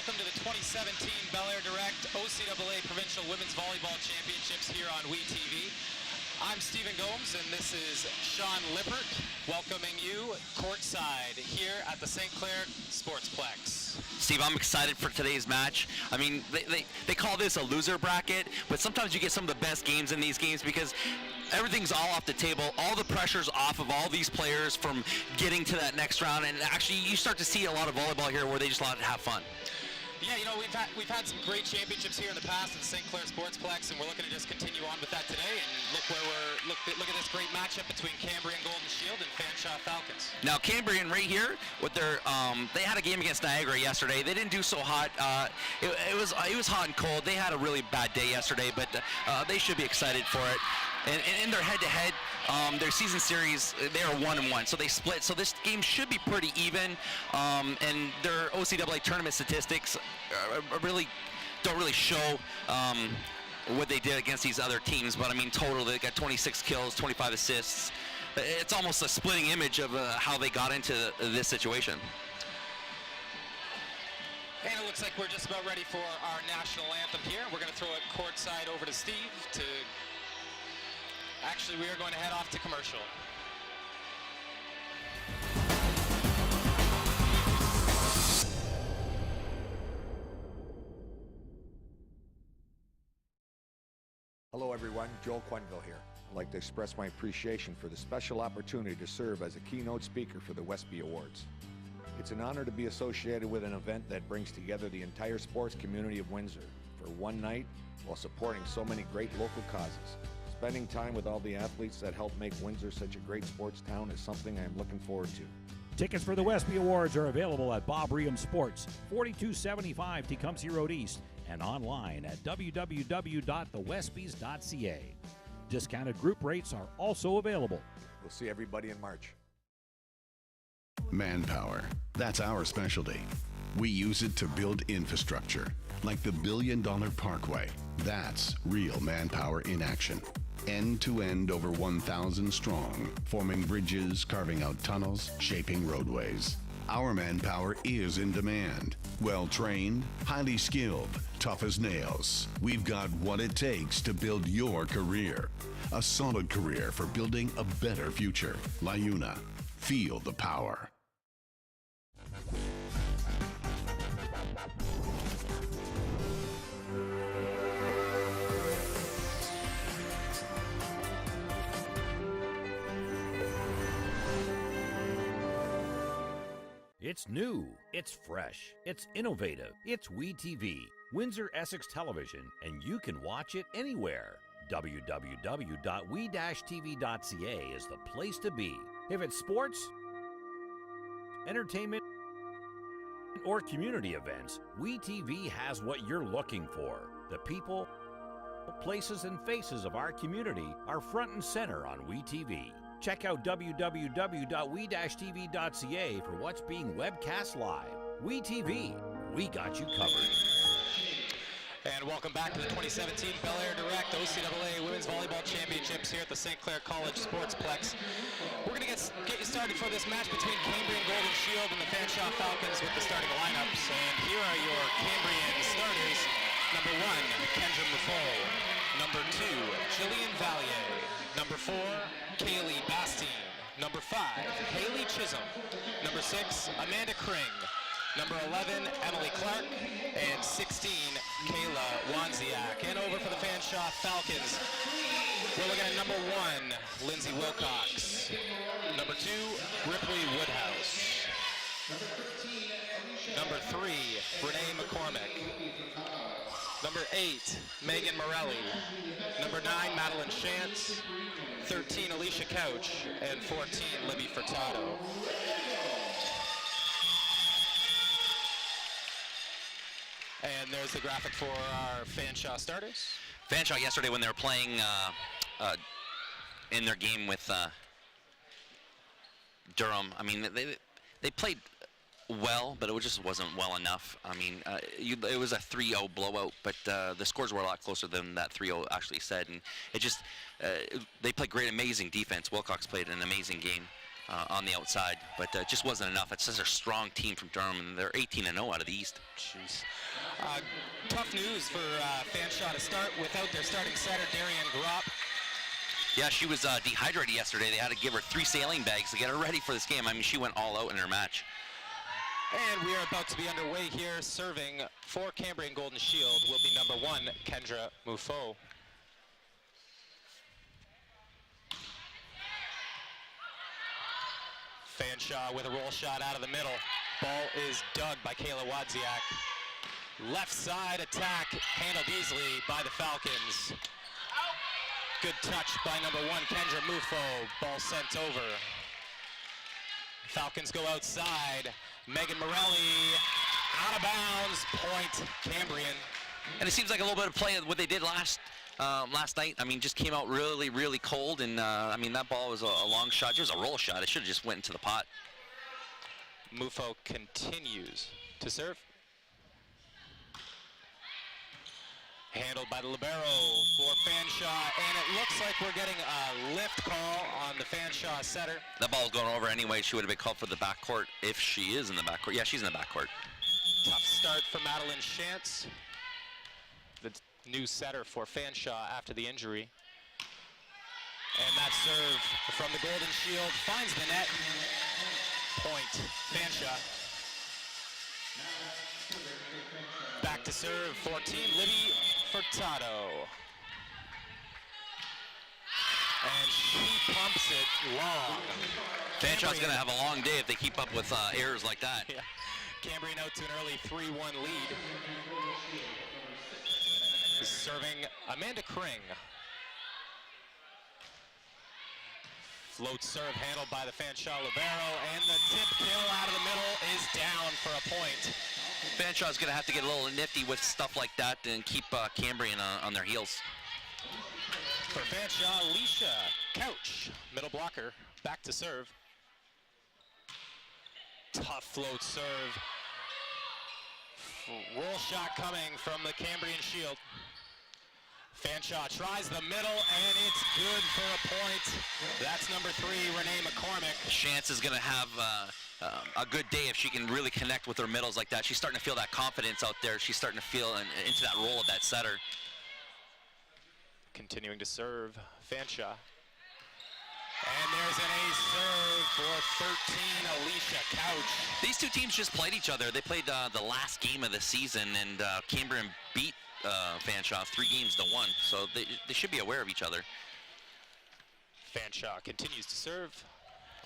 welcome to the 2017 Bel Air Direct OCAA Provincial Women's Volleyball Championships here on WeTV. I'm Stephen Gomes, and this is Sean Lippert welcoming you courtside here at the St. Clair Sportsplex. Steve, I'm excited for today's match. I mean, they call this a loser bracket, but sometimes you get some of the best games in these games because everything's all off the table. All the pressure's off of all these players from getting to that next round, and actually you start to see a lot of volleyball here where they just want to have fun. Yeah, you know, we've had some great championships here in the past at the St. Clair Sportsplex, and we're looking to just continue on with that today. And look where look at this great matchup between Cambrian Golden Shield and Fanshawe Falcons. Now Cambrian right here with their they had a game against Niagara yesterday. They didn't do so hot. It was hot and cold. They had a really bad day yesterday, but they should be excited for it. And in their head-to-head, their season series, they are 1-1, so they split. So this game should be pretty even. And their OCAA tournament statistics don't really show what they did against these other teams. But I mean, total they got 26 kills, 25 assists. It's almost a splitting image of how they got into this situation. And it looks like we're just about ready for our national anthem here. We're going to throw it courtside over to Steve to. Actually, we are going to head off to commercial. Hello everyone, Joel Quenville here. I'd like to express my appreciation for the special opportunity to serve as a keynote speaker for the Westby Awards. It's an honor to be associated with an event that brings together the entire sports community of Windsor for one night while supporting so many great local causes. Spending time with all the athletes that help make Windsor such a great sports town is something I am looking forward to. Tickets for the Westby Awards are available at Bob Ream Sports, 4275 Tecumseh Road East, and online at www.thewestbys.ca. Discounted group rates are also available. We'll see everybody in March. Manpower, that's our specialty. We use it to build infrastructure, like the $1 billion Parkway. That's real manpower in action. End-to-end over 1,000 strong, forming bridges, carving out tunnels, shaping roadways. Our manpower is in demand. Well-trained, highly skilled, tough as nails. We've got what it takes to build your career. A solid career for building a better future. LiUNA. Feel the power. It's new, it's fresh, it's innovative, it's WeTV, Windsor Essex Television, and you can watch it anywhere. www.we-tv.ca is the place to be. If it's sports, entertainment, or community events, WeTV has what you're looking for. The people, places, and faces of our community are front and center on WeTV. Check out www.we-tv.ca for what's being webcast live. WeTV, we got you covered. And welcome back to the 2017 Bel Air Direct OCAA Women's Volleyball Championships here at the St. Clair College Sportsplex. We're going to get you started for this match between Cambrian Golden Shield and the Fanshawe Falcons with the starting lineups. And here are your Cambrian starters. Number 1, Kendra Muffoe. Number 2, Jillian Valier. Number 4, Kaylee Bastine. Number 5, Haley Chisholm. Number 6, Amanda Kring. Number 11, Emily Clark. And 16, Kayla Wanziak. And over for the Fanshawe Falcons, we're looking at number 1, Lindsay Wilcox. Number 2, Ripley Woodhouse. Number 3, Renee McCormick. Number 8, Megan Morelli. Number 9, Madeline Shantz. 13, Alicia Couch. And 14, Libby Furtado. And there's the graphic for our Fanshawe starters. Fanshawe yesterday when they were playing in their game with Durham, I mean, they played well, but it just wasn't well enough. I mean, it was a 3-0 blowout, but the scores were a lot closer than that 3-0 actually said. And it just, they played great, amazing defense. Wilcox played an amazing game. on the outside, but it just wasn't enough. It's such a strong team from Durham, and they're 18-0 out of the East. Jeez. Tough news for Fanshawe to start without their starting setter, Darian Gropp. Yeah, she was dehydrated yesterday. They had to give her 3 saline bags to get her ready for this game. I mean, she went all out in her match. And we are about to be underway here. Serving for Cambrian Golden Shield will be number 1, Kendra Muffo. Fanshawe with a roll shot out of the middle. Ball is dug by Kayla Wadziak. Left side attack handled easily by the Falcons. Good touch by number 1, Kendra Muffo. Ball sent over. Falcons go outside. Megan Morelli out of bounds. Point Cambrian. And it seems like a little bit of play of what they did last night. I mean, just came out really, really cold. And, I mean, that ball was a long shot. It was a roll shot. It should have just went into the pot. Muffo continues to serve. Handled by the libero for Fanshawe, and it looks like we're getting a lift call on the Fanshawe setter. That ball's going over anyway. She would have been called for the backcourt if she is in the backcourt. Yeah, she's in the backcourt. Tough start for Madeline Shantz, the new setter for Fanshawe after the injury. And that serve from the Golden Shield finds the net. Point Fanshawe. Back to serve 14, Libby Furtado. And she pumps it long. Fanshawe's going to have a long day if they keep up with errors like that. Yeah. Cambrian out to an early 3-1 lead. Serving Amanda Kring. Float serve handled by the Fanshawe libero, and the tip kill out of the middle is down for a point. Fanshawe's going to have to get a little nifty with stuff like that and keep Cambrian on their heels. For Fanshawe, Alicia Couch, middle blocker, back to serve. Tough float serve. Roll shot coming from the Cambrian Shield. Fanshawe tries the middle, and it's good for a point. That's number 3, Renee McCormick. Shantz is going to have a good day if she can really connect with her middles like that. She's starting to feel that confidence out there. She's starting to feel into that role of that setter. Continuing to serve, Fanshawe. And there's an ace serve for 13, Alicia Couch. These two teams just played each other. They played the last game of the season, and Cambrian beat Fanshawe 3-1, so they should be aware of each other. Fanshawe continues to serve.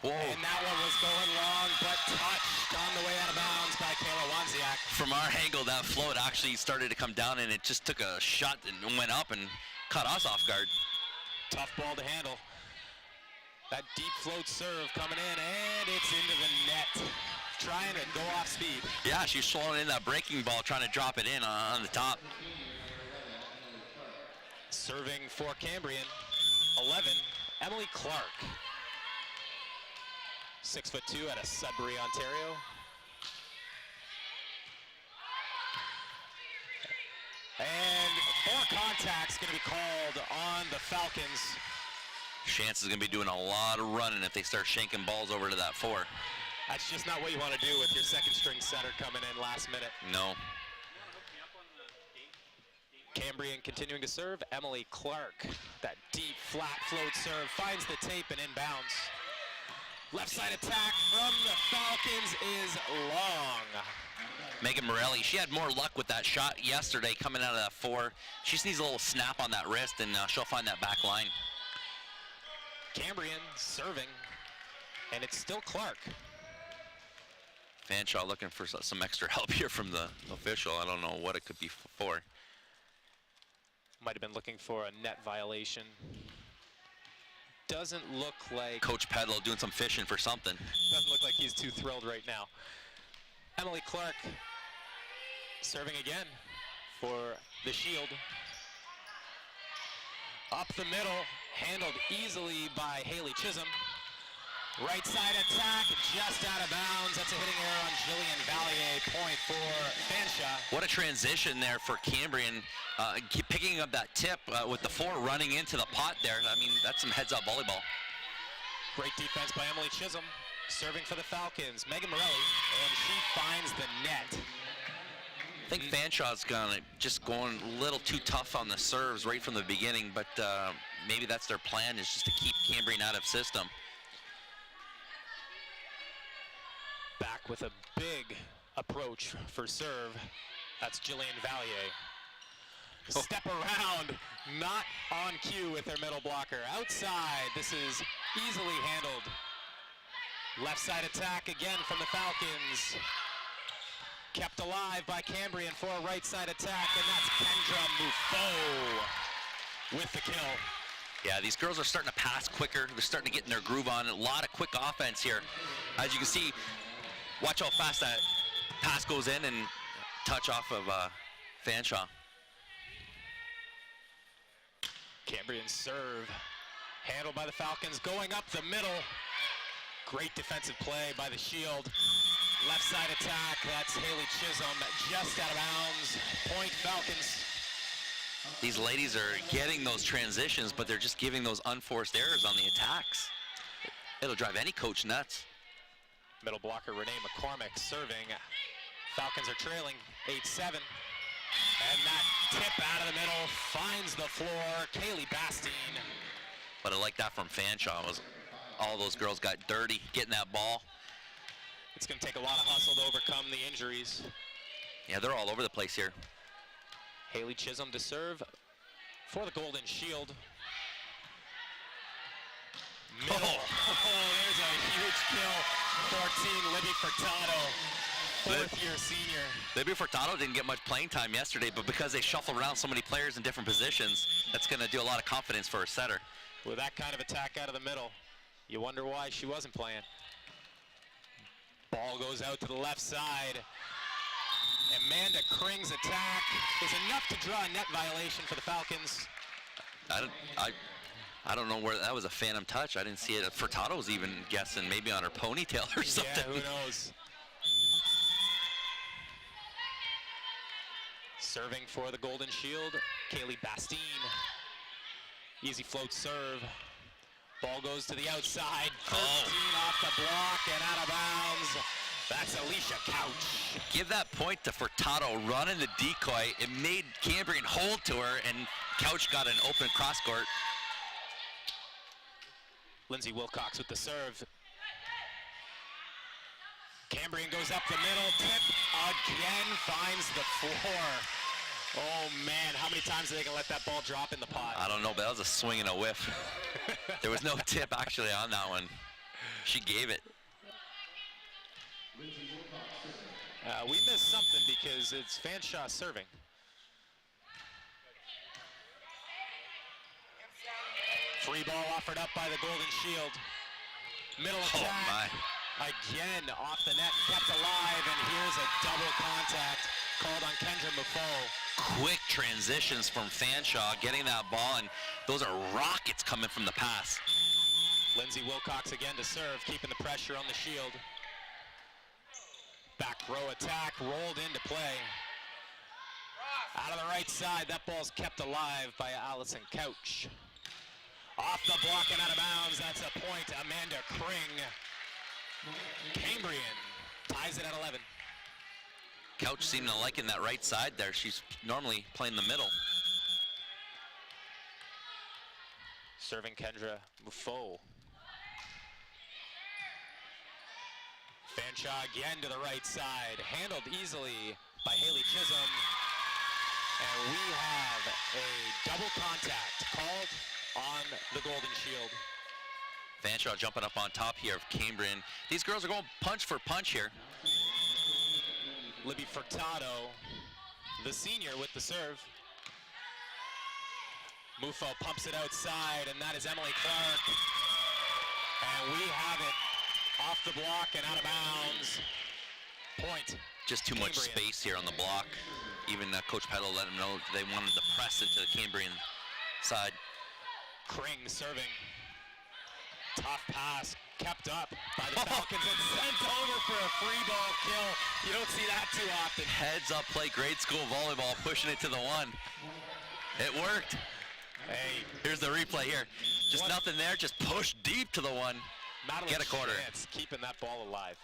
Whoa. And that one was going long, but touched on the way out of bounds by Kayla Wanziak. From our angle, that float actually started to come down, and it just took a shot and went up and caught us off guard. Tough ball to handle. That deep float serve coming in, and it's into the net. Trying to go off speed. Yeah, she's slowing in that breaking ball, trying to drop it in on the top. Serving for Cambrian, 11, Emily Clark. 6'2" out of Sudbury, Ontario. And 4 contacts going to be called on the Falcons. Shantz is going to be doing a lot of running if they start shanking balls over to that 4. That's just not what you want to do with your second string setter coming in last minute. No. Cambrian continuing to serve, Emily Clark. That deep flat float serve finds the tape and inbounds. Left side attack from the Falcons is long. Megan Morelli, she had more luck with that shot yesterday coming out of that 4. She just needs a little snap on that wrist, and she'll find that back line. Cambrian serving, and it's still Clark. Fanshawe looking for some extra help here from the official. I don't know what it could be for. Might have been looking for a net violation. Doesn't look like... Coach Pedlow doing some fishing for something. Doesn't look like he's too thrilled right now. Emily Clark serving again for the Shield. Up the middle, handled easily by Haley Chisholm. Right side attack, just out of bounds. That's a hitting error on Jillian Valier, point for Fanshawe. What a transition there for Cambrian, picking up that tip with the 4 running into the pot there. I mean, that's some heads-up volleyball. Great defense by Emily Chisholm. Serving for the Falcons, Megan Morelli, and she finds the net. I think Fanshaw's just going a little too tough on the serves right from the beginning, but maybe that's their plan, is just to keep Cambrian out of system. Back with a big approach for serve. That's Jillian Valier. Step around, not on cue with their middle blocker. Outside, this is easily handled. Left side attack again from the Falcons. Kept alive by Cambrian for a right side attack, and that's Kendra Muffo with the kill. Yeah, these girls are starting to pass quicker. They're starting to get in their groove on. A lot of quick offense here. As you can see, watch how fast that pass goes in and touch off of Fanshawe. Cambrian serve, handled by the Falcons, going up the middle. Great defensive play by the Shield. Left side attack, that's Haley Chisholm, just out of bounds. Point Falcons. These ladies are getting those transitions, but they're just giving those unforced errors on the attacks. It'll drive any coach nuts. Middle blocker Renee McCormick serving. Falcons are trailing 8-7. And that tip out of the middle finds the floor. Kaylee Bastine. But I like that from Fanshawe. All those girls got dirty getting that ball. It's going to take a lot of hustle to overcome the injuries. Yeah, they're all over the place here. Haley Chisholm to serve for the Golden Shield. Middle. Oh, there's a huge kill. 14, Libby Furtado, fourth-year senior. Libby Furtado didn't get much playing time yesterday, but because they shuffle around so many players in different positions, that's going to do a lot of confidence for a setter. With that kind of attack out of the middle, you wonder why she wasn't playing. Ball goes out to the left side. Amanda Kring's attack is enough to draw a net violation for the Falcons. I don't know where that was a phantom touch. I didn't see it. Furtado was even guessing maybe on her ponytail or something. Yeah, who knows? Serving for the Golden Shield, Kaylee Bastine. Easy float serve. Ball goes to the outside. 13 off the block and out of bounds. That's Alicia Couch. Give that point to Furtado running the decoy. It made Cambrian hold to her, and Couch got an open cross court. Lindsay Wilcox with the serve. Cambrian goes up the middle. Tip again finds the floor. Oh man, how many times are they gonna let that ball drop in the pot? I don't know, but that was a swing and a whiff. There was no tip actually on that one. She gave it. We missed something because it's Fanshawe serving. Free ball offered up by the Golden Shield. Middle attack. Again off the net, kept alive, and here's a double contact called on Kendra Muffo. Quick transitions from Fanshawe, getting that ball, and those are rockets coming from the pass. Lindsay Wilcox again to serve, keeping the pressure on the Shield. Back row attack, rolled into play. Out of the right side, that ball's kept alive by Allison Couch. Off the block and out of bounds, that's a point, Amanda Kring. Cambrian ties it at 11. Couch seemed to like in that right side there. She's normally playing the middle. Serving Kendra Muffo. Fanshawe again to the right side, handled easily by Haley Chisholm. And we have a double contact called on the Golden Shield. Fanshawe jumping up on top here of Cambrian. These girls are going punch for punch here. Libby Furtado, the senior, with the serve. Muffo pumps it outside, and that is Emily Clark. And we have it off the block and out of bounds. Point. Just too much space here on the block. Even Coach Peddle let them know they wanted to press into the Cambrian side. Kring serving. Tough pass kept up by the Falcons and sent over for a free ball kill. You don't see that too often. Heads up play, grade school volleyball, pushing it to the one. It worked. Hey, here's the replay here. Just nothing there, just push deep to the one. Madeline Get a quarter. Chance keeping that ball alive.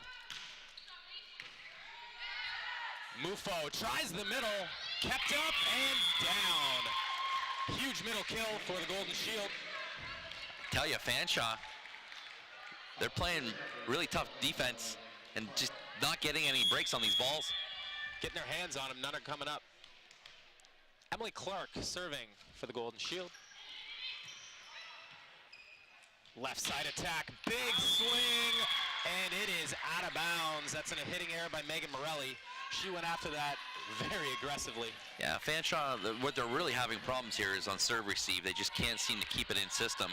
Mufo tries the middle, kept up and down. Huge middle kill for the Golden Shield. Tell you, Fanshawe, they're playing really tough defense and just not getting any breaks on these balls. Getting their hands on them, none are coming up. Emily Clark serving for the Golden Shield. Left side attack, big swing, and it is out of bounds. That's a hitting error by Megan Morelli. She went after that very aggressively. Yeah, Fanshawe, what they're really having problems here is on serve receive. They just can't seem to keep it in system.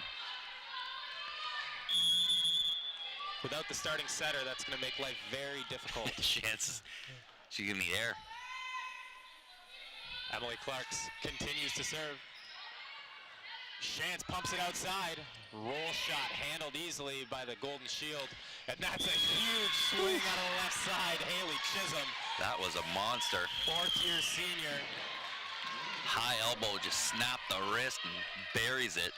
Without the starting setter, that's going to make life very difficult. Chances. She's going to need air. Emily Clarks continues to serve. Shantz pumps it outside. Roll shot handled easily by the Golden Shield. And that's a huge swing out of the left side. Haley Chisholm. That was a monster. Fourth-year senior. High elbow, just snapped the wrist and buries it.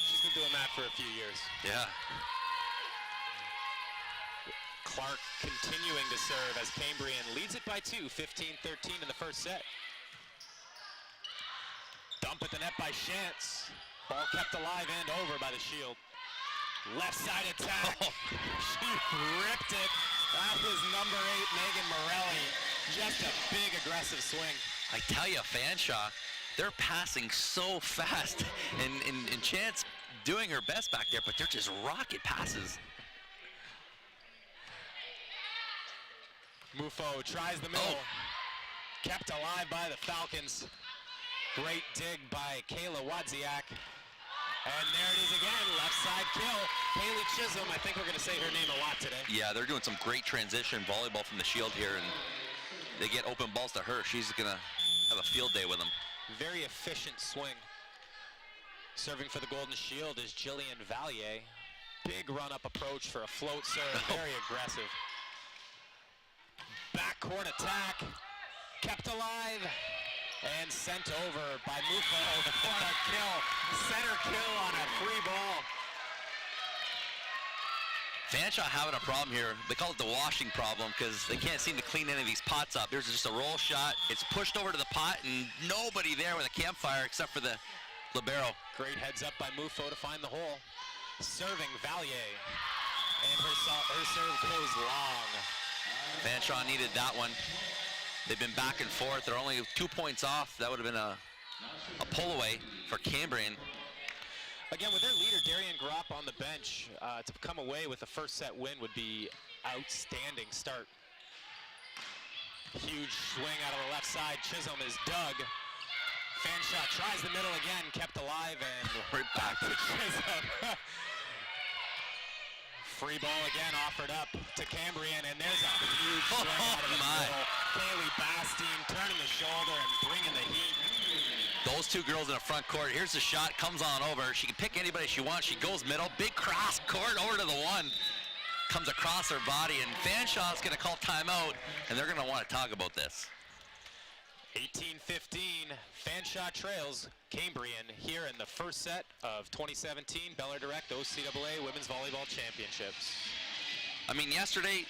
She's been doing that for a few years. Yeah. Clark continuing to serve as Cambrian leads it by 2, 15-13 in the first set. Dump at the net by Shantz. Ball kept alive and over by the Shield. Left side attack. She ripped it. That was number 8, Megan Morelli. Just a big aggressive swing. I tell you, Fanshawe, they're passing so fast. And Chance doing her best back there, but they're just rocket passes. Mufo tries the middle. Kept alive by the Falcons. Great dig by Kayla Wadziak. And there it is again, left side kill. Haley Chisholm, I think we're going to say her name a lot today. Yeah, they're doing some great transition volleyball from the Shield here, and they get open balls to her. She's going to have a field day with them. Very efficient swing. Serving for the Golden Shield is Jillian Valier. Big run-up approach for a float serve, very aggressive. Backcourt attack, kept alive, and sent over by Mufo for a kill. Center kill on a free ball. Fanshawe having a problem here. They call it the washing problem because they can't seem to clean any of these pots up. There's just a roll shot. It's pushed over to the pot and nobody there with a campfire except for the libero. Great heads up by Mufo to find the hole. Serving Valier. And her serve goes long. Fanshawe needed that one. They've been back and forth. They're only 2 points off. That would have been a pull away for Cambrian. Again, with their leader, Darian Gropp, on the bench, to come away with a first set win would be outstanding start. Huge swing out of the left side. Chisholm is dug. Fanshawe tries the middle again, kept alive, and right back to Chisholm. Free ball again offered up to Cambrian, and there's a huge swing out of the middle. Kaylee Bastine turning the shoulder and bringing the heat. Those two girls in the front court. Here's the shot, comes on over. She can pick anybody she wants. She goes middle, big cross court over to the one. Comes across her body, and Fanshawe's going to call timeout, and they're going to want to talk about this. 18-15, Fanshawe trails Cambrian here in the first set of 2017 Bel Air Direct OCAA Women's Volleyball Championships. I mean, yesterday,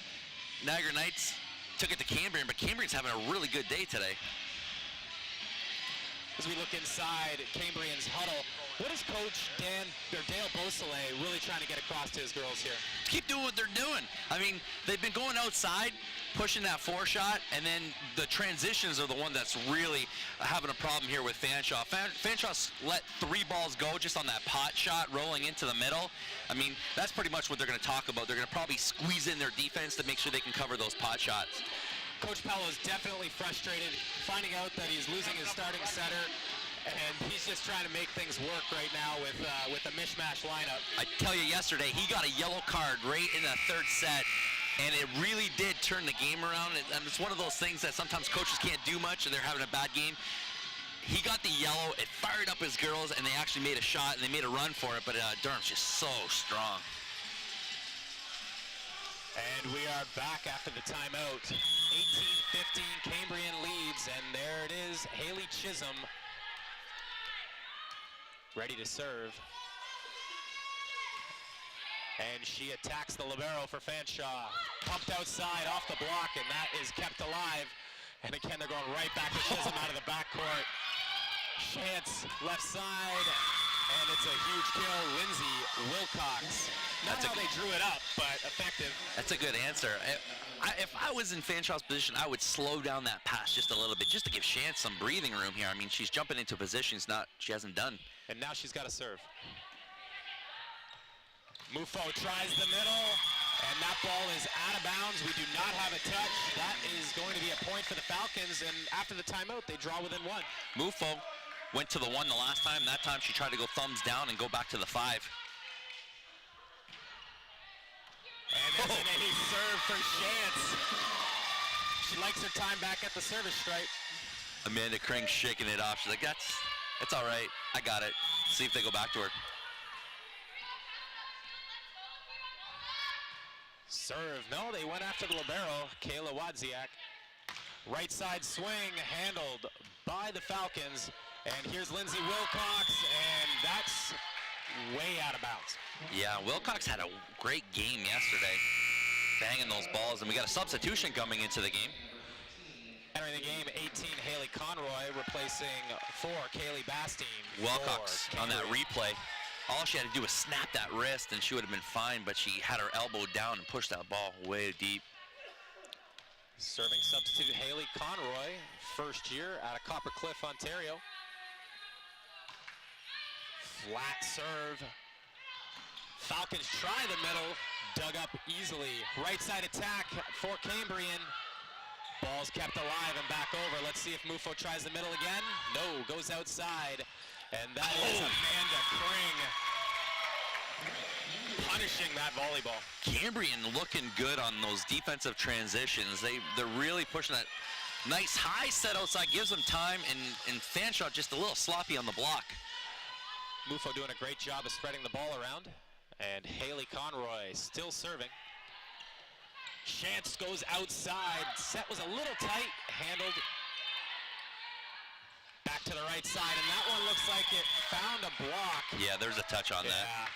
Niagara Knights took it to Cambrian, but Cambrian's having a really good day today. As we look inside Cambrian's huddle, what is Coach Dale Beausoleil really trying to get across to his girls here? Keep doing what they're doing. I mean, they've been going outside, pushing that four shot, and then the transitions are the one that's really having a problem here with Fanshawe. Fanshawe let 3 balls go just on that pot shot rolling into the middle. I mean, that's pretty much what they're going to talk about. They're going to probably squeeze in their defense to make sure they can cover those pot shots. Coach Powell is definitely frustrated, finding out that he's losing his starting setter, and he's just trying to make things work right now with a mishmash lineup. I tell you, yesterday he got a yellow card right in the third set, and it really did turn the game around. And it's one of those things that sometimes coaches can't do much, and they're having a bad game. He got the yellow, it fired up his girls, and they actually made a shot, and they made a run for it, but Durham's just so strong. And we are back after the timeout. 18-15, Cambrian leads, and there it is, Haley Chisholm ready to serve. And she attacks the libero for Fanshawe. Pumped outside off the block, and that is kept alive. And again, they're going right back to Chisholm out of the backcourt. Chance left side, and it's a huge kill. Lindsay Wilcox. Not how they drew it up, but effective. That's a good answer. If I was in Fanshaw's position, I would slow down that pass just a little bit, just to give Chance some breathing room here. I mean, she's jumping into positions she hasn't done. And now she's got to serve. Mufo tries the middle, and that ball is out of bounds. We do not have a touch. That is going to be a point for the Falcons, and after the timeout, they draw within 1. Mufo went to the 1 the last time. That time she tried to go thumbs down and go back to the 5. And there's an ace serve for Chance. She likes her time back at the service stripe. Amanda Kring shaking it off. She's like, that's all right. I got it. See if they go back to her. Serve. No, they went after the libero, Kayla Wadziak. Right side swing handled by the Falcons. And here's Lindsay Wilcox, and that's way out of bounds. Yeah, Wilcox had a great game yesterday, banging those balls, and we got a substitution coming into the game. Entering the game, 18, Haley Conroy, replacing 4, Kaylee Bastine. Wilcox on that replay. All she had to do was snap that wrist, and she would have been fine, but she had her elbow down and pushed that ball way deep. Serving substitute Haley Conroy, first year out of Copper Cliff, Ontario. Flat serve. Falcons try the middle, dug up easily. Right side attack for Cambrian. Ball's kept alive and back over. Let's see if Mufo tries the middle again. No, goes outside. And that is Amanda Kring punishing that volleyball. Cambrian looking good on those defensive transitions. They're really pushing that nice high set outside, gives them time, and Fanshawe just a little sloppy on the block. Mufo doing a great job of spreading the ball around. And Haley Conroy still serving. Chance goes outside. Set was a little tight, handled back to the right side, and that one looks like it found a block. Yeah, there's a touch on that.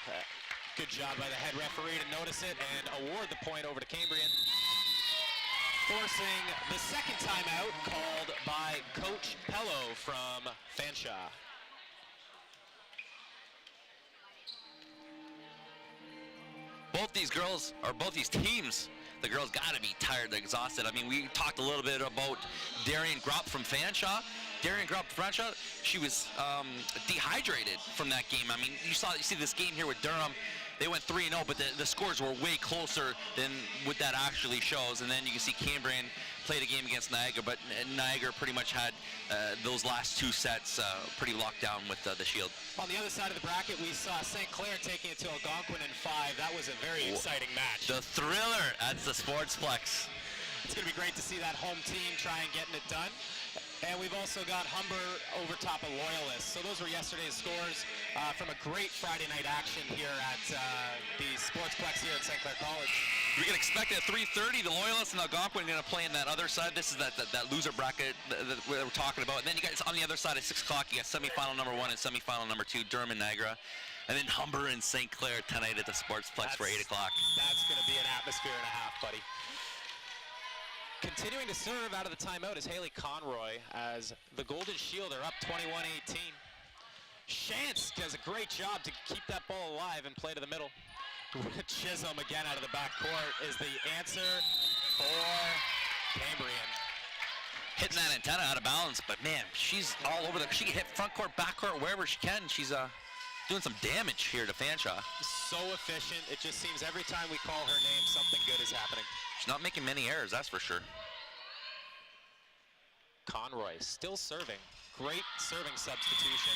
Good job by the head referee to notice it and award the point over to Cambrian. Forcing the second timeout called by Coach Pello from Fanshawe. Both these teams, the girls got to be tired, they're exhausted. I mean, we talked a little bit about Darian Gropp from Fanshawe. Darian Gropp from Fanshawe, she was dehydrated from that game. I mean, you see this game here with Durham. They went 3-0, but the scores were way closer than what that actually shows. And then you can see Cambrian played a game against Niagara, but Niagara pretty much had those last 2 sets pretty locked down with the Shield. On the other side of the bracket, we saw St. Clair taking it to Algonquin in 5. That was a very exciting match. The thriller at the Sportsplex. It's going to be great to see that home team try and getting it done. And we've also got Humber over top of Loyalists. So those were yesterday's scores from a great Friday night action here at the Sportsplex here at St. Clair College. We can expect at 3:30, the Loyalists and Algonquin are going to play in that other side. This is that loser bracket that we're talking about. And then you guys on the other side at 6 o'clock, you got semifinal number 1 and semifinal number 2, Durham and Niagara. And then Humber and St. Clair tonight at the Sportsplex for 8 o'clock. That's going to be an atmosphere and a half, buddy. Continuing to serve out of the timeout is Haley Conroy as the Golden Shield are up 21-18. Chance does a great job to keep that ball alive and play to the middle. Chisholm again out of the backcourt is the answer for Cambrian. Hitting that antenna out of bounds, but man, she's all over she can hit front court, back court, wherever she can. She's doing some damage here to Fanshawe. So efficient. It just seems every time we call her name, something good is happening. She's not making many errors, that's for sure. Conroy still serving. Great serving substitution.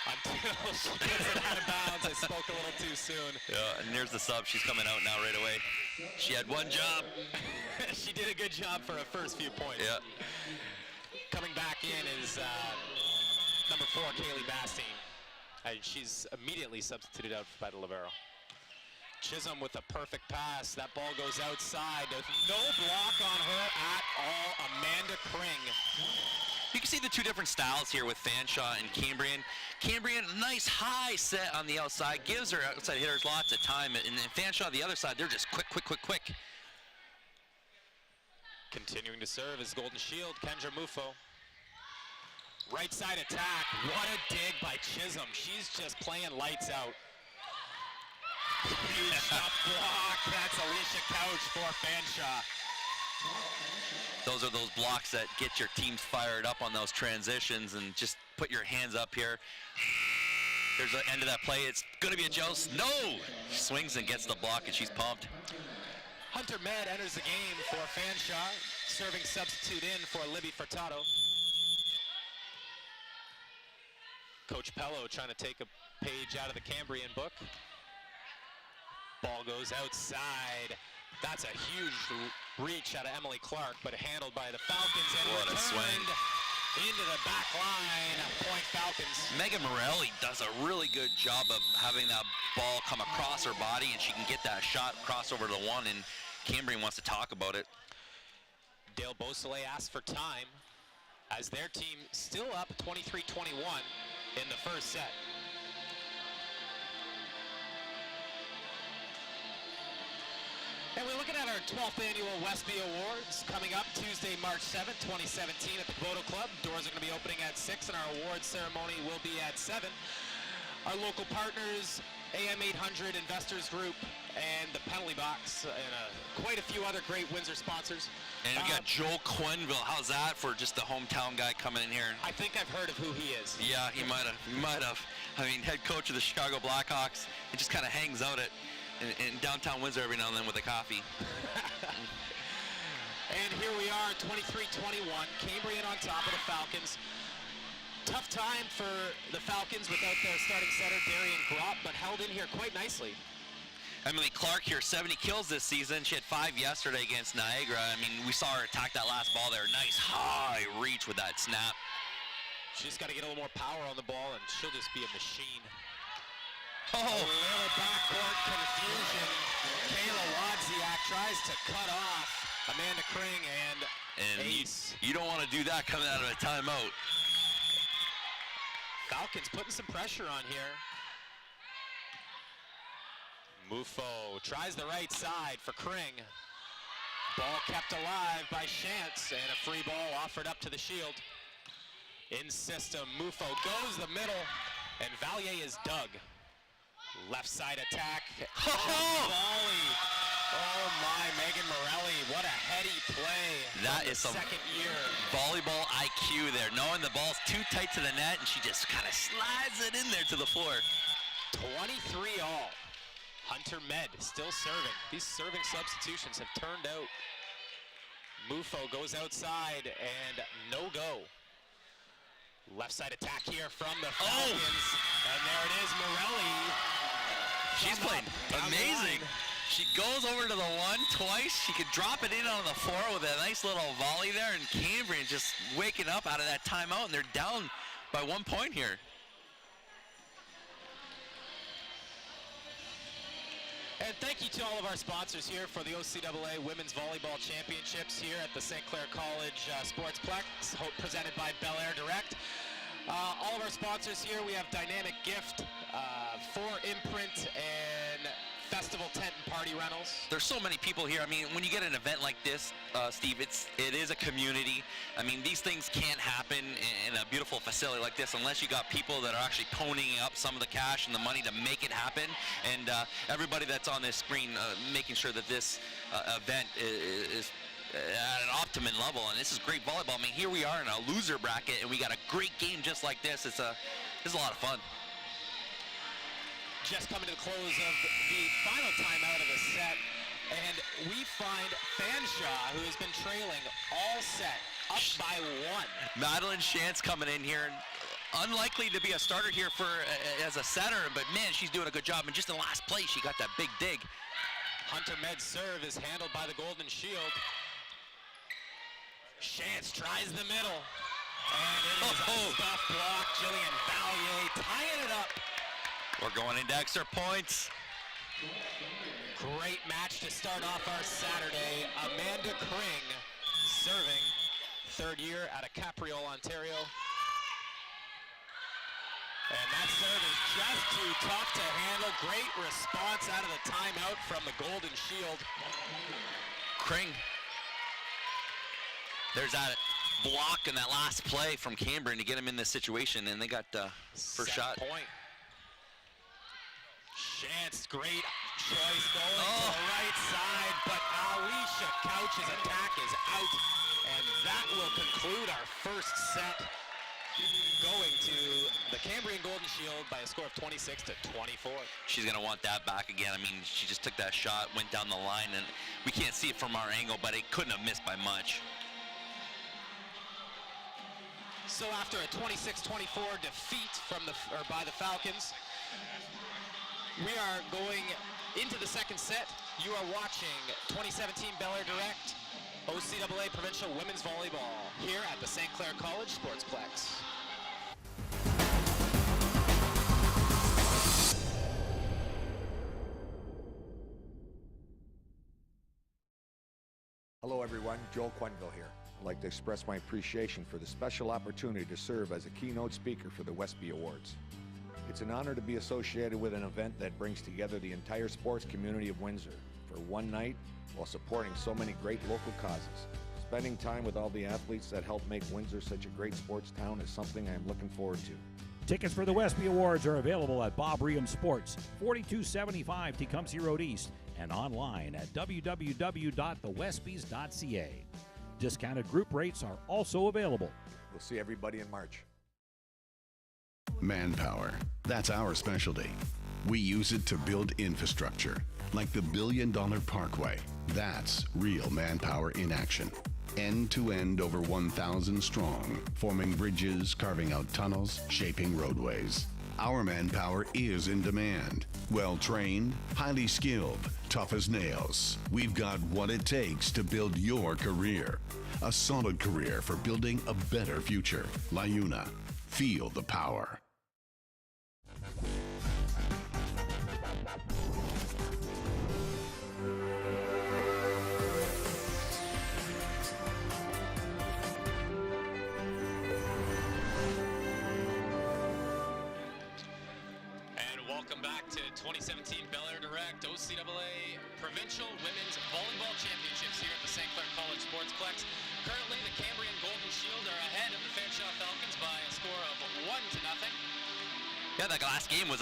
Until she gets it out of bounds. I spoke a little too soon. Yeah, and there's the sub. She's coming out now right away. She had one job. She did a good job for her first few points. Yeah. Coming back in is number 4, Kaylee Bastine. And she's immediately substituted out by the libero. Chisholm with a perfect pass. That ball goes outside. There's no block on her at all. Amanda Kring. You can see the two different styles here with Fanshawe and Cambrian. Cambrian, nice high set on the outside, gives her outside hitters lots of time, and then Fanshawe, the other side, they're just quick, quick, quick, quick. Continuing to serve is Golden Shield, Kendra Mufo. Right side attack, what a dig by Chisholm. She's just playing lights out. Huge shot block, that's Alicia Couch for Fanshawe. Those are those blocks that get your teams fired up on those transitions, and just put your hands up here. There's the end of that play. It's going to be a joust. No! She swings and gets the block, and she's pumped. Hunter Med enters the game for Fanshawe, serving substitute in for Libby Furtado. Coach Pello trying to take a page out of the Cambrian book. Ball goes outside. That's a huge reach out of Emily Clark, but handled by the Falcons and what a swing into the back line. Point Falcons. Megan Morelli does a really good job of having that ball come across her body, and she can get that shot cross over to the one, and Cambrian wants to talk about it. Dale Beausoleil asked for time as their team still up 23-21 in the first set. And we're looking at our 12th annual Westby Awards coming up Tuesday, March 7th, 2017 at the Kubota Club. Doors are going to be opening at 6 and our awards ceremony will be at 7. Our local partners, AM 800 Investors Group and the Penalty Box, and quite a few other great Windsor sponsors. And we got Joel Quenville. How's that for just the hometown guy coming in here? I think I've heard of who he is. Yeah, he might have. He might have. I mean, head coach of the Chicago Blackhawks. He just kind of hangs out in downtown Windsor every now and then with a coffee. And here we are, 23-21. Cambrian on top of the Falcons. Tough time for the Falcons without their starting setter, Darian Gropp, but held in here quite nicely. Emily Clark here, 70 kills this season. She had 5 yesterday against Niagara. I mean, we saw her attack that last ball there. Nice high reach with that snap. She's got to get a little more power on the ball, and she'll just be a machine. Oh. A little backcourt confusion. Kayla Wadzak tries to cut off Amanda Kring, and ace. You don't want to do that coming out of a timeout. Falcons putting some pressure on here. Mufo tries the right side for Kring. Ball kept alive by Shantz, and a free ball offered up to the Shield. In system, Mufo goes the middle, and Valier is dug. Left side attack. Volley. Oh my, Megan Morelli, what a heady play. That is some second year volleyball IQ there, knowing the ball's too tight to the net, and she just kind of slides it in there to the floor. 23 all. Hunter Med still serving. These serving substitutions have turned out. Mufo goes outside and no go. Left side attack here from the Falcons. And there it is, Morelli. She's playing amazing. She goes over to the one twice. She could drop it in on the floor with a nice little volley there, and Cambrian just waking up out of that timeout, and they're down by 1 point here. And thank you to all of our sponsors here for the OCAA Women's Volleyball Championships here at the St. Clair College Sportsplex, presented by Bel Air Direct. All of our sponsors here, we have Dynamic Gift, For Imprint, and Festival Tent and Party Rentals. There's so many people here. I mean, when you get an event like this, Steve, it is a community. I mean, these things can't happen in a beautiful facility like this unless you got people that are actually ponying up some of the cash and the money to make it happen. And everybody that's on this screen making sure that this event is at an optimum level. And this is great volleyball. I mean, here we are in a loser bracket, and we got a great game just like this. It's a lot of fun. Just coming to the close of the final timeout of the set, and we find Fanshawe, who has been trailing all set, up by 1. Madeline Shantz coming in here, unlikely to be a starter here for as a setter, but man, she's doing a good job. And just in the last play, she got that big dig. Hunter Med's serve is handled by the Golden Shield. Shantz tries the middle, and it is a stuff block. Jillian Valier tying it up. We're going into extra points. Great match to start off our Saturday. Amanda Kring serving third year out of Capriole, Ontario. And that serve is just too tough to handle. Great response out of the timeout from the Golden Shield. Kring. There's that block in that last play from Cambrian to get him in this situation, and they got first shot. Point. Chance, great choice going to the right side, but Alicia Couch's attack is out, and that will conclude our first set, going to the Cambrian Golden Shield by a score of 26-24. She's going to want that back again. I mean, she just took that shot, went down the line, and we can't see it from our angle, but it couldn't have missed by much. So after a 26-24 defeat by the Falcons, we are going into the second set. You are watching 2017 Bel Air Direct OCAA Provincial Women's Volleyball here at the St. Clair College Sportsplex. Hello everyone, Joel Quenneville here. I'd like to express my appreciation for the special opportunity to serve as a keynote speaker for the Westby Awards. It's an honor to be associated with an event that brings together the entire sports community of Windsor for one night while supporting so many great local causes. Spending time with all the athletes that help make Windsor such a great sports town is something I am looking forward to. Tickets for the Westby Awards are available at Bob Ream Sports, 4275 Tecumseh Road East, and online at www.thewestbys.ca. Discounted group rates are also available. We'll see everybody in March. Manpower. That's our specialty. We use it to build infrastructure, like the $1 billion Parkway. That's real manpower in action. End to end, over 1,000 strong, forming bridges, carving out tunnels, shaping roadways. Our manpower is in demand. Well-trained, highly skilled, tough as nails. We've got what it takes to build your career. A solid career for building a better future. LiUNA. Feel the power. Welcome back to 2017 Bel Air Direct OCAA Provincial Women's Volleyball Championships here at the St. Clair College Sportsplex. Currently, the Cambrian Golden Shield are ahead of the Fanshawe Falcons by a score of 1-0. Yeah, that last game was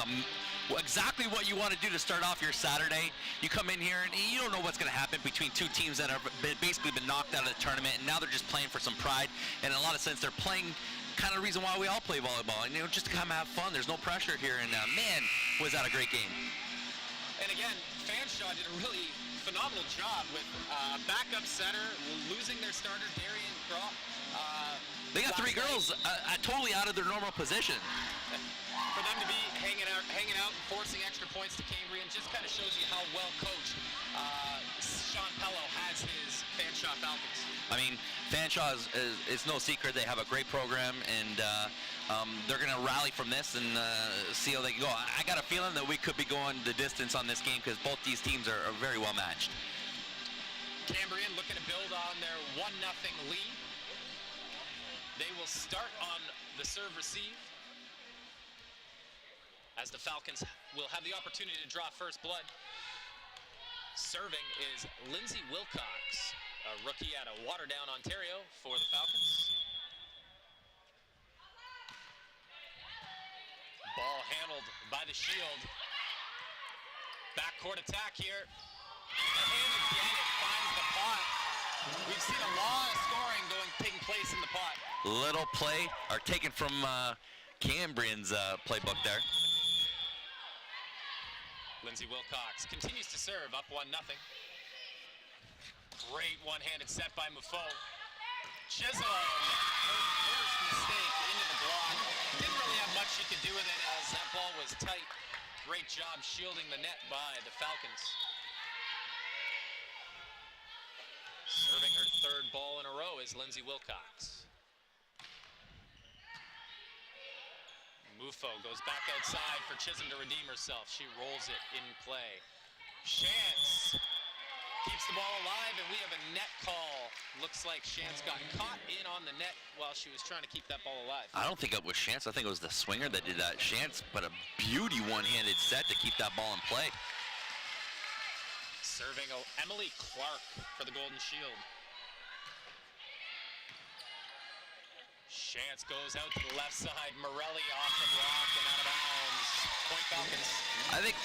exactly what you want to do to start off your Saturday. You come in here and you don't know what's going to happen between two teams that have basically been knocked out of the tournament, and now they're just playing for some pride. And in a lot of sense, they're playing kind of the reason why we all play volleyball, and just to come have fun. There's no pressure here, and man, was that a great game. And again, Fanshawe did a really phenomenal job with backup center, losing their starter, Darian Croft. They got three girls totally out of their normal position. For them to be hanging out and forcing extra points to Cambrian just kind of shows you how well coached Sean Pello has his Fanshawe Falcons. I mean, Fanshawe is no secret. They have a great program, and they're going to rally from this and see how they can go. I got a feeling that we could be going the distance on this game because both these teams are very well matched. Cambrian looking to build on their 1-0 lead. They will start on the serve receive, as the Falcons will have the opportunity to draw first blood. Serving is Lindsay Wilcox, a rookie out of Waterdown, Ontario for the Falcons. Ball handled by the Shield. Backcourt attack here. And again, it finds the pot. We've seen a lot of scoring taking place in the pot. Little play are taken from Cambrian's playbook there. Lindsay Wilcox continues to serve, up 1-0. Great one-handed set by Muffo. Chisholm, her first mistake into the block. Didn't really have much she could do with it as that ball was tight. Great job shielding the net by the Falcons. Serving her third ball in a row is Lindsay Wilcox. Muffo goes back outside for Chisholm to redeem herself. She rolls it in play. Chance keeps the ball alive, and we have a net call. Looks like Shantz got caught in on the net while she was trying to keep that ball alive. I don't think it was Shantz. I think it was the swinger that did that. Shantz put a beauty one-handed set to keep that ball in play. Serving Emily Clark for the Golden Shield. Shantz goes out to the left side. Morelli off the block and out of bounds. Point Falcons. I think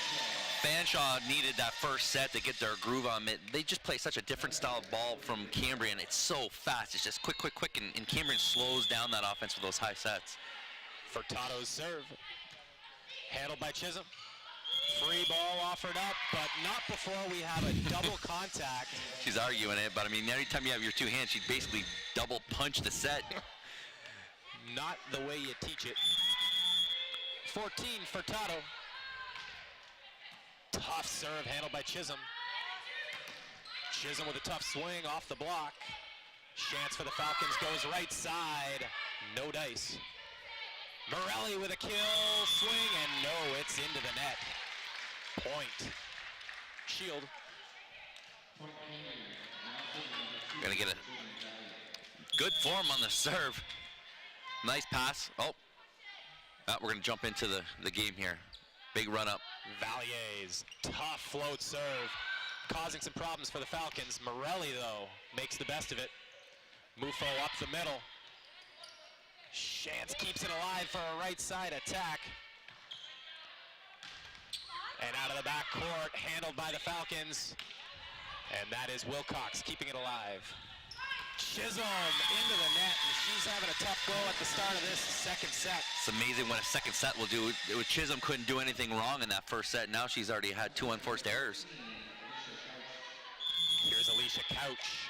Fanshawe needed that first set to get their groove on it. They just play such a different style of ball from Cambrian. It's so fast. It's just quick, quick, quick. And Cambrian slows down that offense with those high sets. Furtado's serve. Handled by Chisholm. Free ball offered up, but not before we have a double contact. She's arguing it, but I mean, every time you have your two hands, she basically double punch the set. Not the way you teach it. 14, Furtado. Tough serve handled by Chisholm. Chisholm with a tough swing off the block. Chance for the Falcons goes right side. No dice. Morelli with a kill swing, and no, it's into the net. Point. Shield. Gonna get a good form on the serve. Nice pass. Oh, we're gonna jump into the game here. Big run up. Valiers, tough float serve, causing some problems for the Falcons. Morelli, though, makes the best of it. Mufo up the middle. Shantz keeps it alive for a right side attack. And out of the back court, handled by the Falcons. And that is Wilcox keeping it alive. Chisholm into the net, and she's having a tough go at the start of this second set. It's amazing what a second set will do. Chisholm couldn't do anything wrong in that first set. Now she's already had 2 unforced errors. Here's Alicia Couch.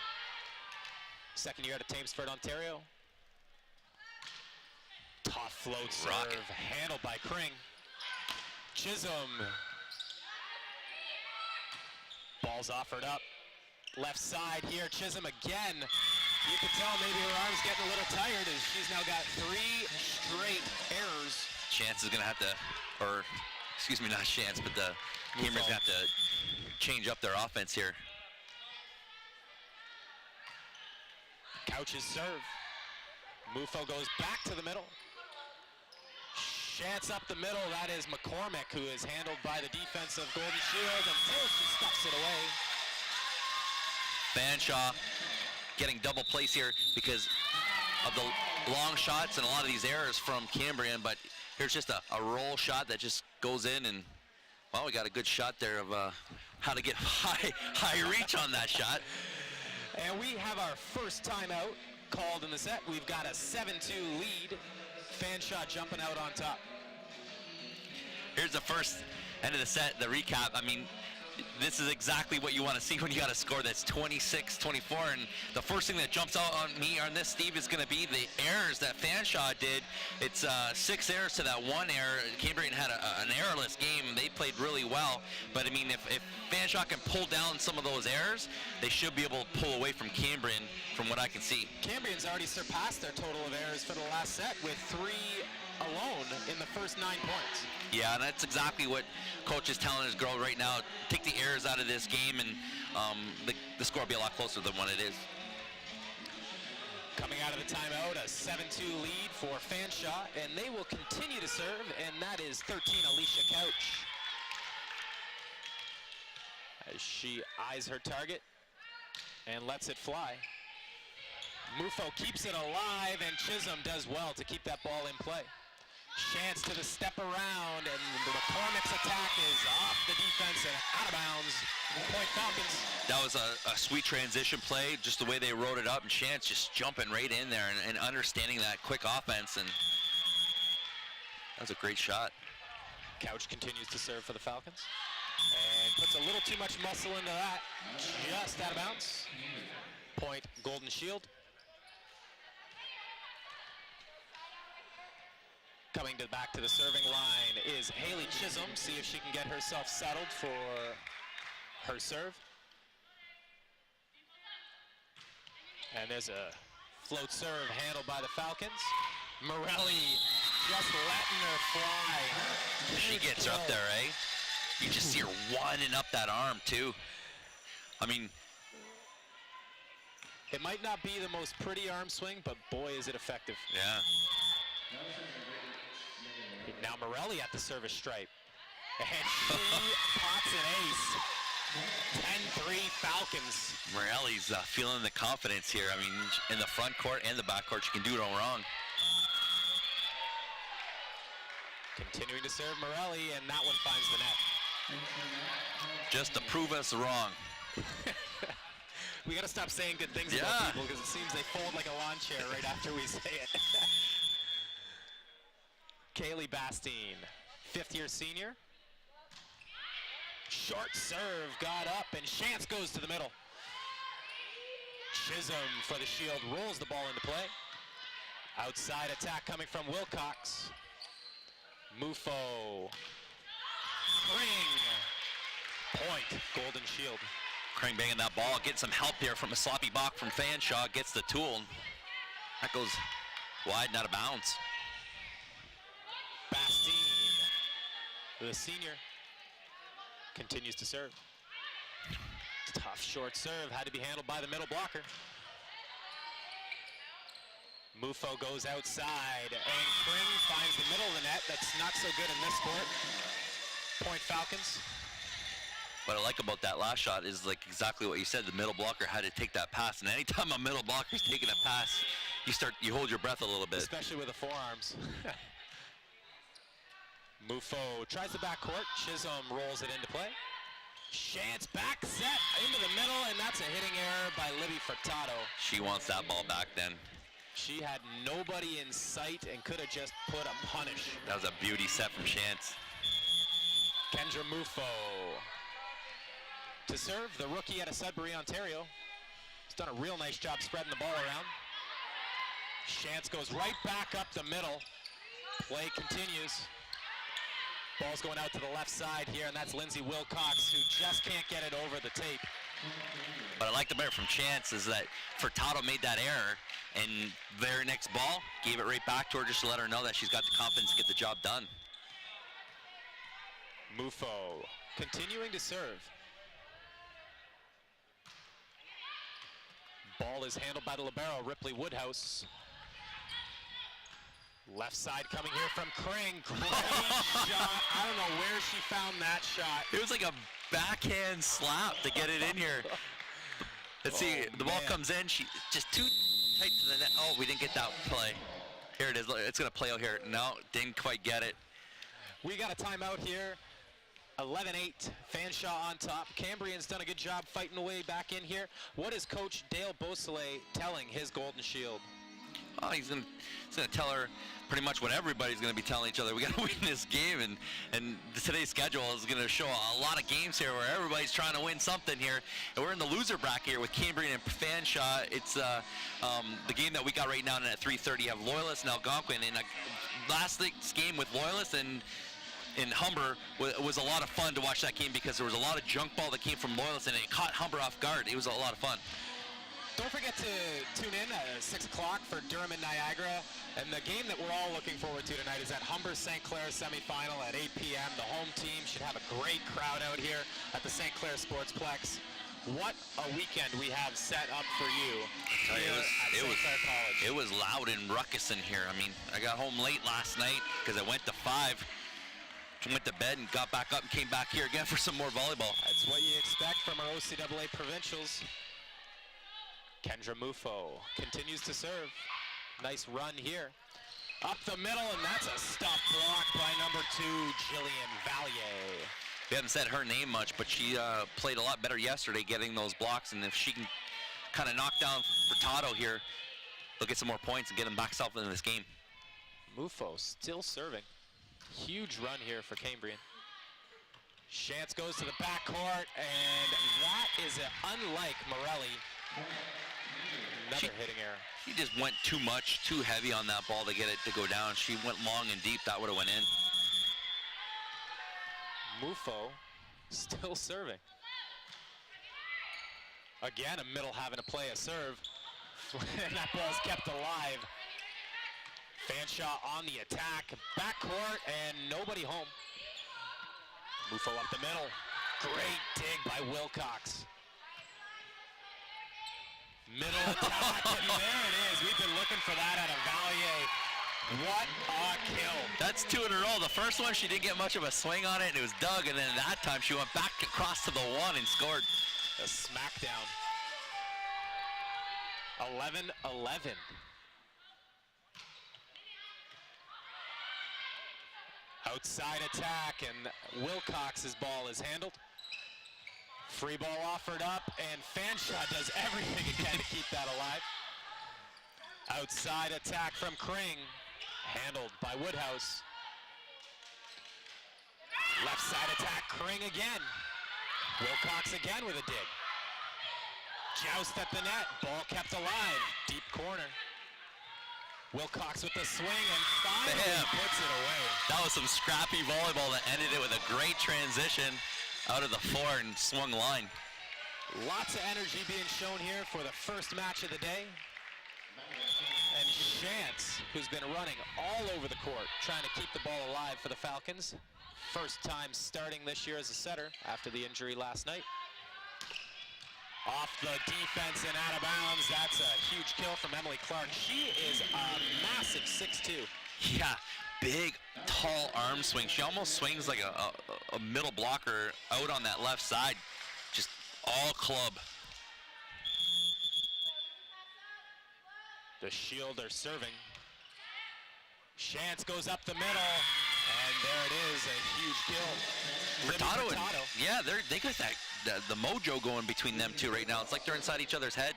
Second year out of Thamesford, Ontario. Tough float serve, Rocket. handled by Kring. Chisholm. Ball's offered up. Left side here, Chisholm again. You can tell maybe her arm's getting a little tired as she's now got 3 straight errors. Chance is gonna have to, or excuse me, not Chance, but the Cambrians have to change up their offense here. Couch's serve. Mufo goes back to the middle. Chance up the middle. That is McCormick, who is handled by the defense of Golden Shield until she stuffs it away. Fanshawe getting double place here because of the long shots and a lot of these errors from Cambrian, but here's just a roll shot that just goes in, and well, we got a good shot there of how to get high reach on that shot. And we have our first timeout called in the set. We've got a 7-2 lead. Fanshawe jumping out on top. Here's the first end of the set, the recap. I mean, this is exactly what you want to see when you got a score that's 26-24. And the first thing that jumps out on me on this, Steve, is going to be the errors that Fanshawe did. It's 6 errors to that 1 error. Cambrian had an errorless game. They played really well. But, I mean, if Fanshawe can pull down some of those errors, they should be able to pull away from Cambrian from what I can see. Cambrian's already surpassed their total of errors for the last set with 3 alone in the first 9 points. Yeah, and that's exactly what Coach is telling his girl right now. Take the errors out of this game, and the score will be a lot closer than what it is. Coming out of the timeout, a 7-2 lead for Fanshawe, and they will continue to serve, and that is 13, Alicia Couch. As she eyes her target and lets it fly. Mufo keeps it alive, and Chisholm does well to keep that ball in play. Chance to the step around, and McCormick's attack is off the defense and out of bounds. Point Falcons. That was a sweet transition play, just the way they wrote it up, and Chance just jumping right in there and understanding that quick offense, and that was a great shot. Couch continues to serve for the Falcons and puts a little too much muscle into that. Just out of bounds. Point Golden Shield. Coming back to the serving line is Haley Chisholm. See if she can get herself settled for her serve. And there's a float serve handled by the Falcons. Morelli just letting her fly. She gets her up there, eh? You just see her winding up that arm, too. I mean, It might not be the most pretty arm swing, but boy, is it effective. Yeah. Now Morelli at the service stripe. And she pots an ace. 10-3 Falcons. Morelli's feeling the confidence here. I mean, in the front court and the back court, she can do no wrong. Continuing to serve Morelli, and that one finds the net. Just to prove us wrong. We got to stop saying good things about people because it seems they fold like a lawn chair right after we say it. Kaylee Bastine, fifth-year senior. Short serve, got up, and Chance goes to the middle. Chisholm for the Shield rolls the ball into play. Outside attack coming from Wilcox. Mufo. Kring. Point, Golden Shield. Kring banging that ball, getting some help here from a sloppy block from Fanshawe, gets the tool. That goes wide and out of bounds. Bastine, the senior, continues to serve. Tough short serve, had to be handled by the middle blocker. Mufo goes outside, and Kring finds the middle of the net. That's not so good in this court. Point Falcons. What I like about that last shot is like exactly what you said. The middle blocker had to take that pass, and anytime a middle blocker is taking a pass, you hold your breath a little bit. Especially with the forearms. Mufo tries the backcourt. Chisholm rolls it into play. Chance back set into the middle, and that's a hitting error by Libby Furtado. She wants that ball back then. She had nobody in sight and could have just put a punish. That was a beauty set from Chance. Kendra Mufo to serve, the rookie out of Sudbury, Ontario. He's done a real nice job spreading the ball around. Chance goes right back up the middle. Play continues. Ball's going out to the left side here, and that's Lindsay Wilcox, who just can't get it over the tape. What I like the better from Chance is that Furtado made that error, and very next ball, gave it right back to her just to let her know that she's got the confidence to get the job done. Mufo continuing to serve. Ball is handled by the libero, Ripley Woodhouse. Left side coming here from Kring. Great shot. I don't know where she found that shot. It was like a backhand slap to get it in here. Let's see, the ball comes in. She just too tight to the net. Oh, we didn't get that play. Here it is. It's going to play out here. No, didn't quite get it. We got a timeout here. 11-8, Fanshawe on top. Cambrian's done a good job fighting away back in here. What is Coach Dale Beausoleil telling his Golden Shield? Oh, he's gonna tell her pretty much what everybody's gonna be telling each other. We gotta win this game, and today's schedule is gonna show a lot of games here where everybody's trying to win something here. And we're in the loser bracket here with Cambrian and Fanshawe. It's the game that we got right now, and at 3:30 you have Loyalist and Algonquin. And last week's game with Loyalist and Humber was a lot of fun to watch that game because there was a lot of junk ball that came from Loyalist, and it caught Humber off guard. It was a lot of fun. Don't forget to tune in at 6 o'clock for Durham and Niagara. And the game that we're all looking forward to tonight is that Humber-St. Clair semifinal at 8 p.m. The home team should have a great crowd out here at the St. Clair Sportsplex. What a weekend we have set up for you here at St. Clair College. It was loud and ruckus in here. I mean, I got home late last night because I went to 5. Went to bed and got back up and came back here again for some more volleyball. That's what you expect from our OCAA provincials. Kendra Mufo continues to serve. Nice run here. Up the middle, and that's a stop block by number 2, Jillian Valier. We haven't said her name much, but she played a lot better yesterday getting those blocks, and if she can kind of knock down Furtado here, they'll get some more points and get them back self into this game. Mufo still serving. Huge run here for Cambrian. Chance goes to the backcourt, and that is unlike Morelli. Another hitting error. She just went too much, too heavy on that ball to get it to go down. She went long and deep. That would have went in. Mufo still serving. Again, a middle having to play a serve. And that ball's kept alive. Fanshawe on the attack. Backcourt and nobody home. Mufo up the middle. Great dig by Wilcox. Middle attack, and there it is. We've been looking for that out of Valier. What a kill. That's 2 in a row. The first one, she didn't get much of a swing on it, and it was Doug, and then that time she went back across to the 1 and scored. A smackdown. 11-11. Outside attack, and Wilcox's ball is handled. Free ball offered up, and Fanshawe does everything he can to keep that alive. Outside attack from Kring, handled by Woodhouse. Left side attack, Kring again. Wilcox again with a dig. Joust at the net, ball kept alive, deep corner. Wilcox with the swing, and finally puts it away. That was some scrappy volleyball that ended it with a great transition out of the 4 and swung line. Lots of energy being shown here for the first match of the day. And Chance, who's been running all over the court, trying to keep the ball alive for the Falcons. First time starting this year as a setter after the injury last night. Off the defense and out of bounds. That's a huge kill from Emily Clark. She is a massive 6'2". Yeah, big, tall arm swing. She almost swings like a middle blocker out on that left side. Just all club. The Shielder serving. Chance goes up the middle, and there it is, a huge kill. Furtado, Furtado. yeah, they got that the mojo going between them two right now. It's like they're inside each other's head.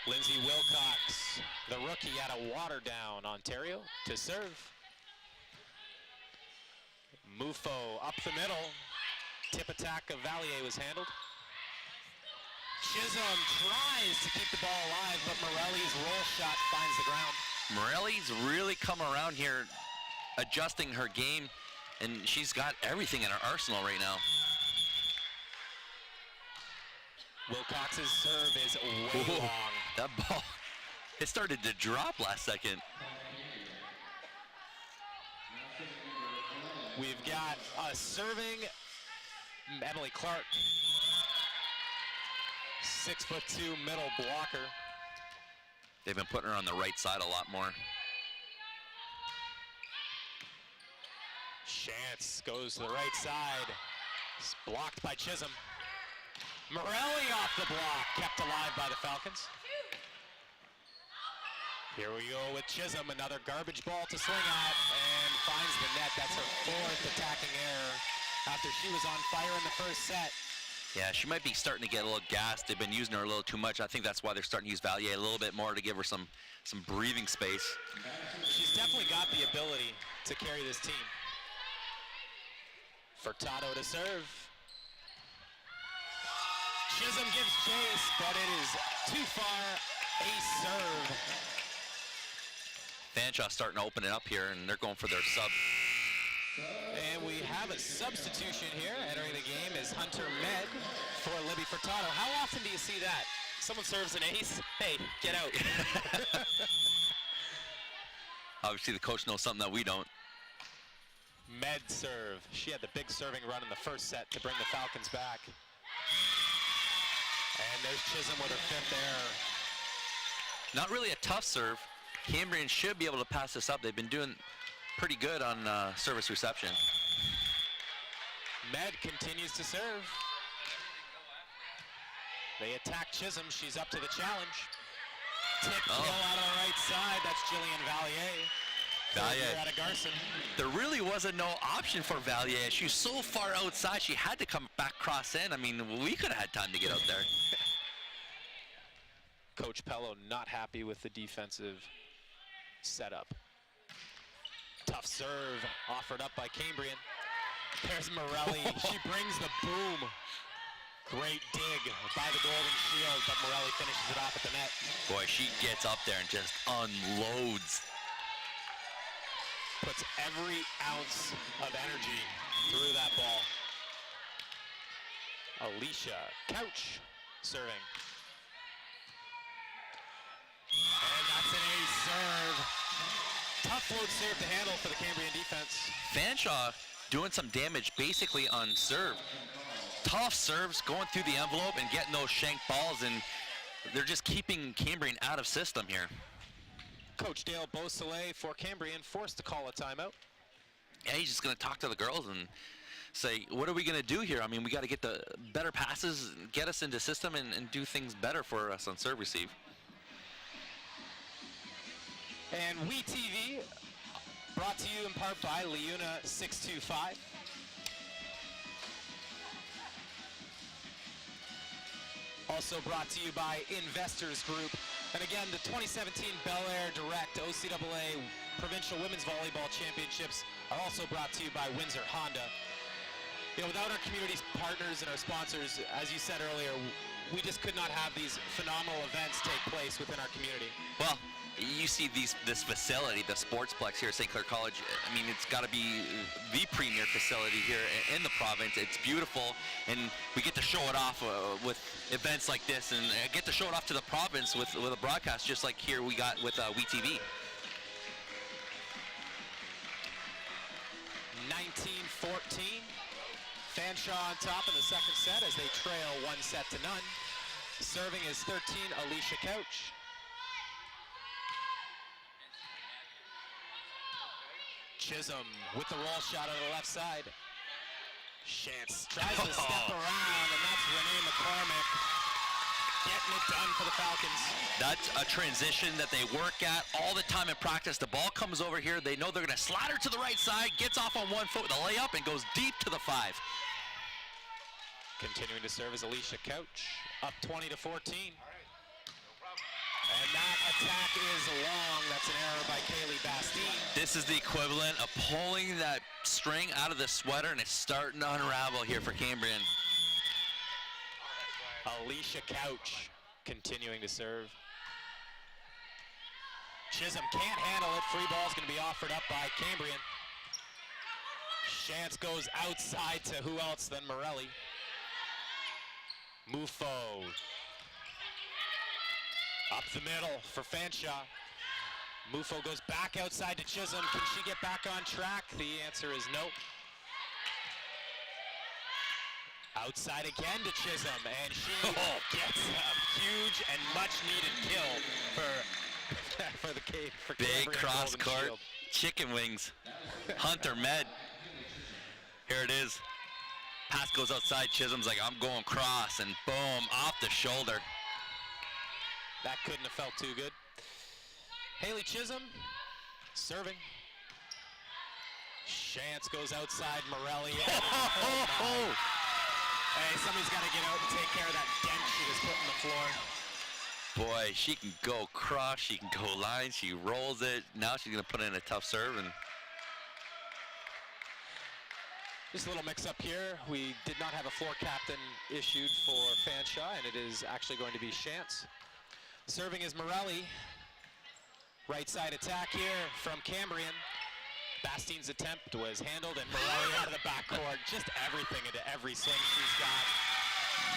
Lindsay Wilcox, the rookie out of Waterdown, Ontario, to serve. Mufo up the middle. Tip attack of Valier was handled. Chisholm tries to keep the ball alive, but Morelli's roll shot finds the ground. Morelli's really come around here, adjusting her game, and she's got everything in her arsenal right now. Wilcox's serve is way long. That ball, it started to drop last second. We've got a serving Emily Clark. 6'2" middle blocker. They've been putting her on the right side a lot more. Chance goes to the right side. It's blocked by Chisholm. Morelli off the block, kept alive by the Falcons. Here we go with Chisholm, another garbage ball to swing at, and finds the net. That's her 4th attacking error after she was on fire in the first set. Yeah, she might be starting to get a little gassed. They've been using her a little too much. I think that's why they're starting to use Valier a little bit more to give her some breathing space. She's definitely got the ability to carry this team. Furtado to serve. Chisholm gives chase, but it is too far. Ace serve. Fanshawe starting to open it up here, and they're going for their sub. And we have a substitution here. Entering the game is Hunter Med for Libby Furtado. How often do you see that? Someone serves an ace. Hey, get out. Obviously, the coach knows something that we don't. Med serve. She had the big serving run in the first set to bring the Falcons back. And there's Chisholm with her 5th error. Not really a tough serve. Cambrian should be able to pass this up. They've been doing pretty good on service reception. Med continues to serve. They attack Chisholm. She's up to the challenge. Tip kill out on the right side. That's Jillian Valier. Valier out of Garson. There really wasn't no option for Valier. She was so far outside, she had to come back cross in. I mean, we could have had time to get out there. Coach Pello not happy with the defensive setup. Tough serve offered up by Cambrian. There's Morelli. She brings the boom. Great dig by the Golden Shield, but Morelli finishes it off at the net. Boy, she gets up there and just unloads. Puts every ounce of energy through that ball. Alicia Couch serving. And that's an ace serve. Tough float serve to handle for the Cambrian defense. Fanshawe doing some damage basically on serve. Tough serves going through the envelope and getting those shank balls, and they're just keeping Cambrian out of system here. Coach Dale Beausoleil for Cambrian forced to call a timeout. Yeah, he's just going to talk to the girls and say, what are we going to do here? I mean, we got to get the better passes, get us into system, and do things better for us on serve receive. And WeTV, brought to you in part by Leuna 625. Also brought to you by Investors Group. And again, the 2017 Bel Air Direct OCAA Provincial Women's Volleyball Championships are also brought to you by Windsor Honda. You know, without our community partners and our sponsors, as you said earlier, we just could not have these phenomenal events take place within our community. Well, you see this facility, the Sportsplex here at St. Clair College. I mean, it's got to be the premier facility here in the province. It's beautiful, and we get to show it off with events like this, and get to show it off to the province with a broadcast just like here we got with WeTV. 19-14. Fanshawe on top in the second set as they trail 1-0. Serving is 13, Alicia Couch. Chisholm with the roll shot on the left side. Chance tries to step around, and that's Renee McCormick getting it done for the Falcons. That's a transition that they work at all the time in practice. The ball comes over here. They know they're going to slide her to the right side, gets off on 1 foot with a layup, and goes deep to the 5. Continuing to serve is Alicia Couch, up 20-14. And that attack is long. That's an error by Kaylee Bastine. This is the equivalent of pulling that string out of the sweater, and it's starting to unravel here for Cambrian. Alicia Couch continuing to serve. Chisholm can't handle it. Free ball is going to be offered up by Cambrian. Chance goes outside to who else than Morelli. Mufo. Up the middle for Fanshawe. Mufo goes back outside to Chisholm. Can she get back on track? The answer is no. Outside again to Chisholm, and she gets a huge and much-needed kill for the Cape. For Big Cambrian cross Golden court, Shield. chicken wings. Hunter Med. Here it is. Pass goes outside. Chisholm's like, I'm going cross, and boom, off the shoulder. That couldn't have felt too good. Haley Chisholm serving. Chance goes outside Morelli. Hey, somebody's got to get out and take care of that dent she just put in the floor. Boy, she can go cross, she can go line, she rolls it. Now she's going to put in a tough serve. And just a little mix-up here. We did not have a floor captain issued for Fanshawe, and it is actually going to be Chance. Serving is Morelli. Right side attack here from Cambrian. Bastine's attempt was handled, and Morelli out of the backcourt. Just everything into every swing she's got.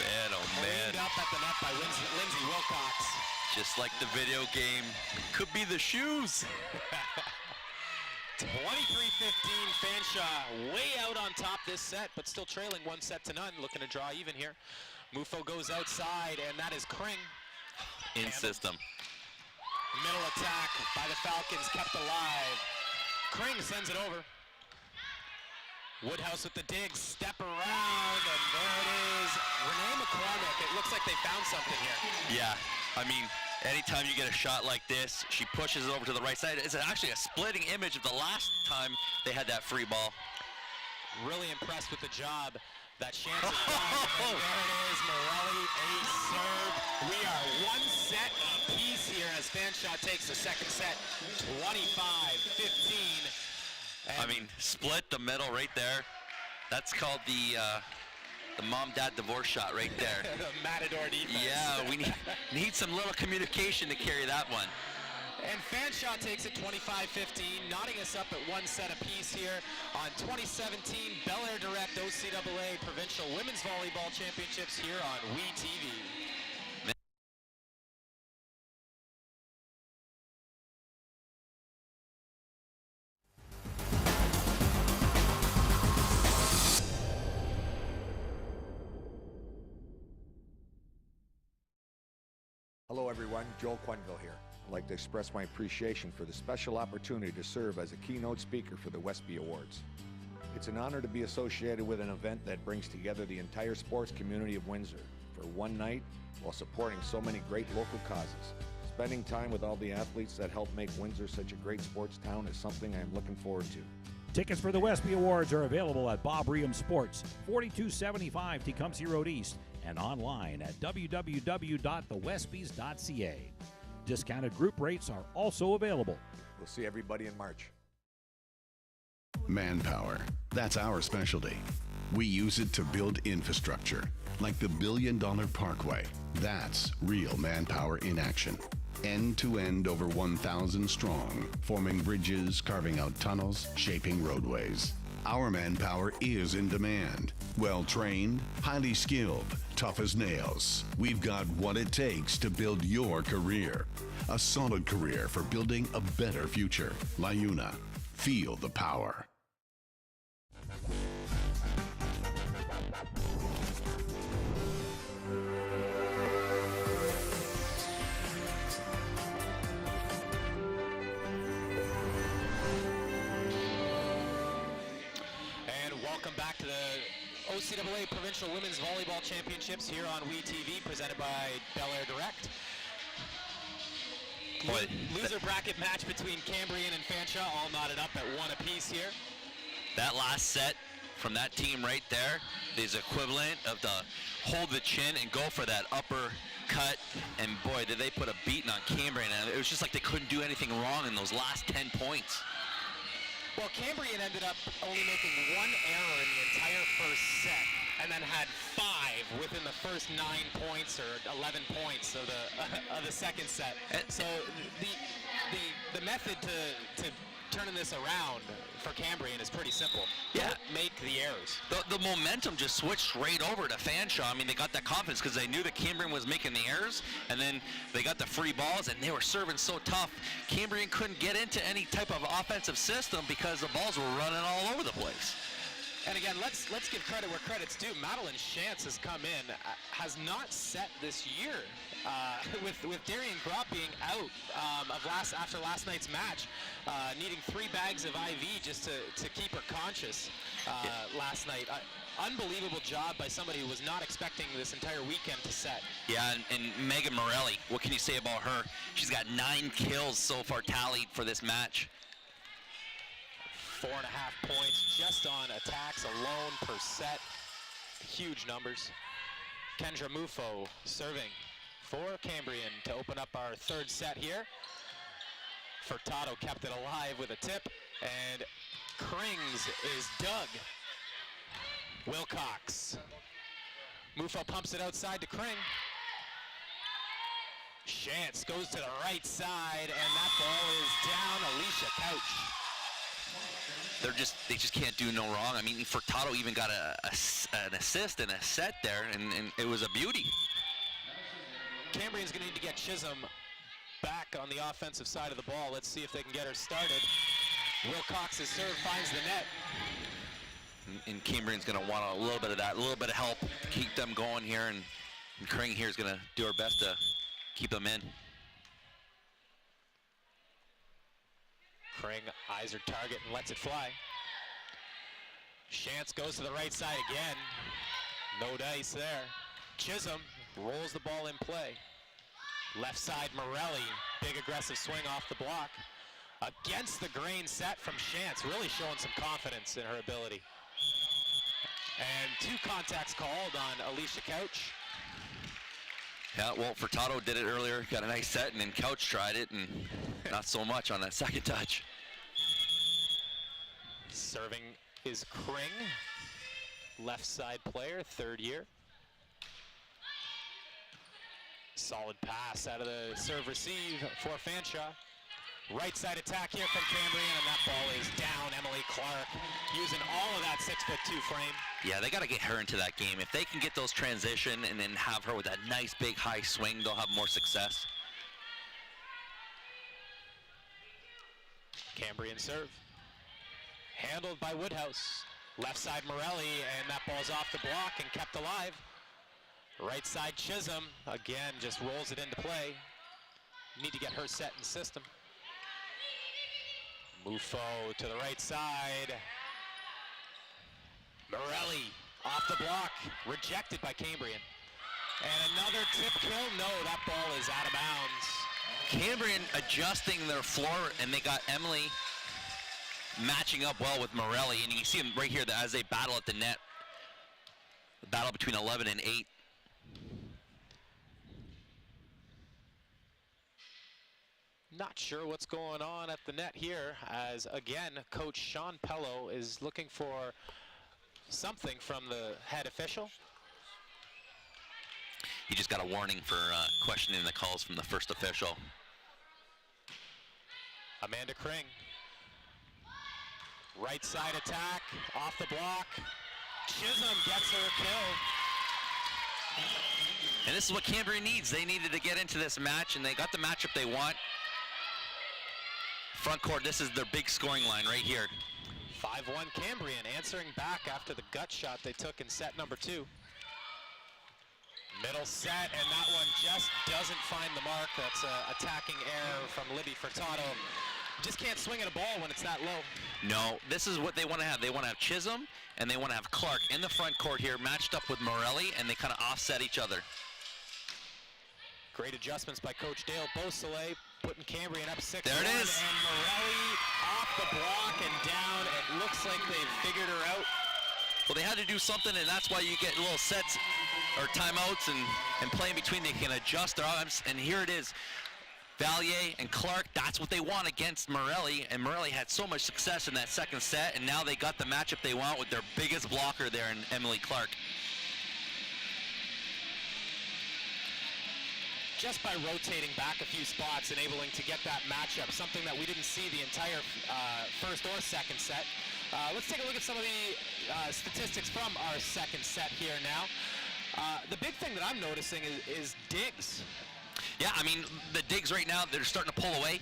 man, oh man. Cleaned up at the net by Lindsay Wilcox. Just like the video game, could be the shoes. 23-15, Fanshawe way out on top this set, but still trailing 1-0, looking to draw even here. Mufo goes outside, and that is Kring. In system. Middle attack by the Falcons, kept alive. Kring sends it over. Woodhouse with the dig, step around, and there it is. Renee McCormick, it looks like they found something here. Yeah, I mean, anytime you get a shot like this, she pushes it over to the right side. It's actually a splitting image of the last time they had that free ball. Really impressed with the job that Chance has done. And there it is, Morelli, ace serve. We are 1 set apiece here as Fanshawe takes the second set, 25-15. I mean, split the middle right there. That's called the mom-dad divorce shot right there. Matador defense. Yeah, we need some little communication to carry that one. And Fanshawe takes it 25-15, knotting us up at 1 set apiece here on 2017 Bel Air Direct OCAA Provincial Women's Volleyball Championships here on WeTV. Hello everyone, Joel Quenville here. I'd like to express my appreciation for the special opportunity to serve as a keynote speaker for the Westby Awards. It's an honor to be associated with an event that brings together the entire sports community of Windsor for one night while supporting so many great local causes. Spending time with all the athletes that help make Windsor such a great sports town is something I am looking forward to. Tickets for the Westby Awards are available at Bob Ream Sports, 4275 Tecumseh Road East, and online at www.thewestbys.ca. Discounted group rates are also available. We'll see everybody in March. Manpower. That's our specialty. We use it to build infrastructure, like the $1 billion Parkway. That's real manpower in action. End to end, over 1,000 strong, forming bridges, carving out tunnels, shaping roadways. Our manpower is in demand. Well trained, highly skilled, tough as nails. We've got what it takes to build your career. A solid career for building a better future. LiUNA. Feel the power. Welcome back to the OCAA Provincial Women's Volleyball Championships here on WeTV, presented by Bel Air Direct. Loser bracket match between Cambrian and Fanshawe, all knotted up at 1 apiece here. That last set from that team right there is equivalent of the hold the chin and go for that upper cut, and boy, did they put a beating on Cambrian. And it was just like they couldn't do anything wrong in those last 10 points. Well, Cambrian ended up only making one error in the entire first set, and then had 5 within the first 9 points or 11 points of the second set. So the method to turning this around for Cambrian is pretty simple. Yeah. Don't make the errors. The momentum just switched right over to Fanshawe. I mean, they got that confidence because they knew that Cambrian was making the errors, and then they got the free balls, and they were serving so tough. Cambrian couldn't get into any type of offensive system because the balls were running all over the place. And again, let's give credit where credit's due. Madeline Shantz has come in, has not set this year. With Darian Gropp being out after last night's match, needing 3 bags of IV just to keep her conscious last night. Unbelievable job by somebody who was not expecting this entire weekend to set. Yeah, and Megan Morelli, what can you say about her? She's got 9 kills so far tallied for this match. 4.5 points just on attacks alone per set. Huge numbers. Kendra Mufo serving for Cambrian to open up our third set here. Furtado kept it alive with a tip, and Krings is dug. Wilcox. Mufo pumps it outside to Kring. Shantz goes to the right side, and that ball is down. Alicia Couch. They just can't do no wrong. I mean, Furtado even got an assist and a set there, and it was a beauty. Cambrian's going to need to get Chisholm back on the offensive side of the ball. Let's see if they can get her started. Wilcox's serve finds the net. And Cambrian's going to want a little bit of that, a little bit of help to keep them going here, and Kring here is going to do her best to keep them in. Kring eyes her target and lets it fly. Shantz goes to the right side again. No dice there. Chisholm rolls the ball in play. Left side Morelli, big aggressive swing off the block. Against the grain set from Shantz, really showing some confidence in her ability. And 2 contacts called on Alicia Couch. Yeah, well, Furtado did it earlier, got a nice set, and then Couch tried it, and not so much on that second touch. Serving is Kring, left side player, 3rd year. Solid pass out of the serve receive for Fanshawe. Right side attack here from Cambrian, and that ball is down. Emily Clark using all of that 6'2" frame. Yeah, they got to get her into that game. If they can get those transition and then have her with that nice big high swing, they'll have more success. Cambrian serve. Handled by Woodhouse. Left side Morelli, and that ball's off the block and kept alive. Right side Chisholm, again, just rolls it into play. Need to get her set in system. Mufo to the right side. Morelli off the block, rejected by Cambrian. And another tip kill, no, that ball is out of bounds. Cambrian adjusting their floor, and they got Emily matching up well with Morelli, and you can see them right here as they battle at the net. The battle between 11 and 8. Not sure what's going on at the net here, as again, Coach Sean Pello is looking for something from the head official. He just got a warning for questioning the calls from the first official. Amanda Kring. Right side attack, off the block. Chisholm gets her a kill. And this is what Cambrian needs. They needed to get into this match, and they got the matchup they want. Front court, this is their big scoring line right here. 5-1 Cambrian answering back after the gut shot they took in set number 2. Middle set, and that one just doesn't find the mark. That's an attacking error from Libby Furtado. Just can't swing at a ball when it's that low. No, this is what they want to have. They want to have Chisholm, and they want to have Clark in the front court here, matched up with Morelli, and they kind of offset each other. Great adjustments by Coach Dale Beausoleil, putting Cambrian up 6-1. There it is. And Morelli off the block and down. It looks like they've figured her out. Well, they had to do something, and that's why you get little sets or timeouts and play in between. They can adjust their arms, and here it is. Valier and Clark, that's what they want against Morelli, and Morelli had so much success in that second set, and now they got the matchup they want with their biggest blocker there in Emily Clark. Just by rotating back a few spots, enabling to get that matchup, something that we didn't see the entire first or second set. Let's take a look at some of the statistics from our second set here now. The big thing that I'm noticing is digs. Yeah, I mean, the digs right now, they're starting to pull away.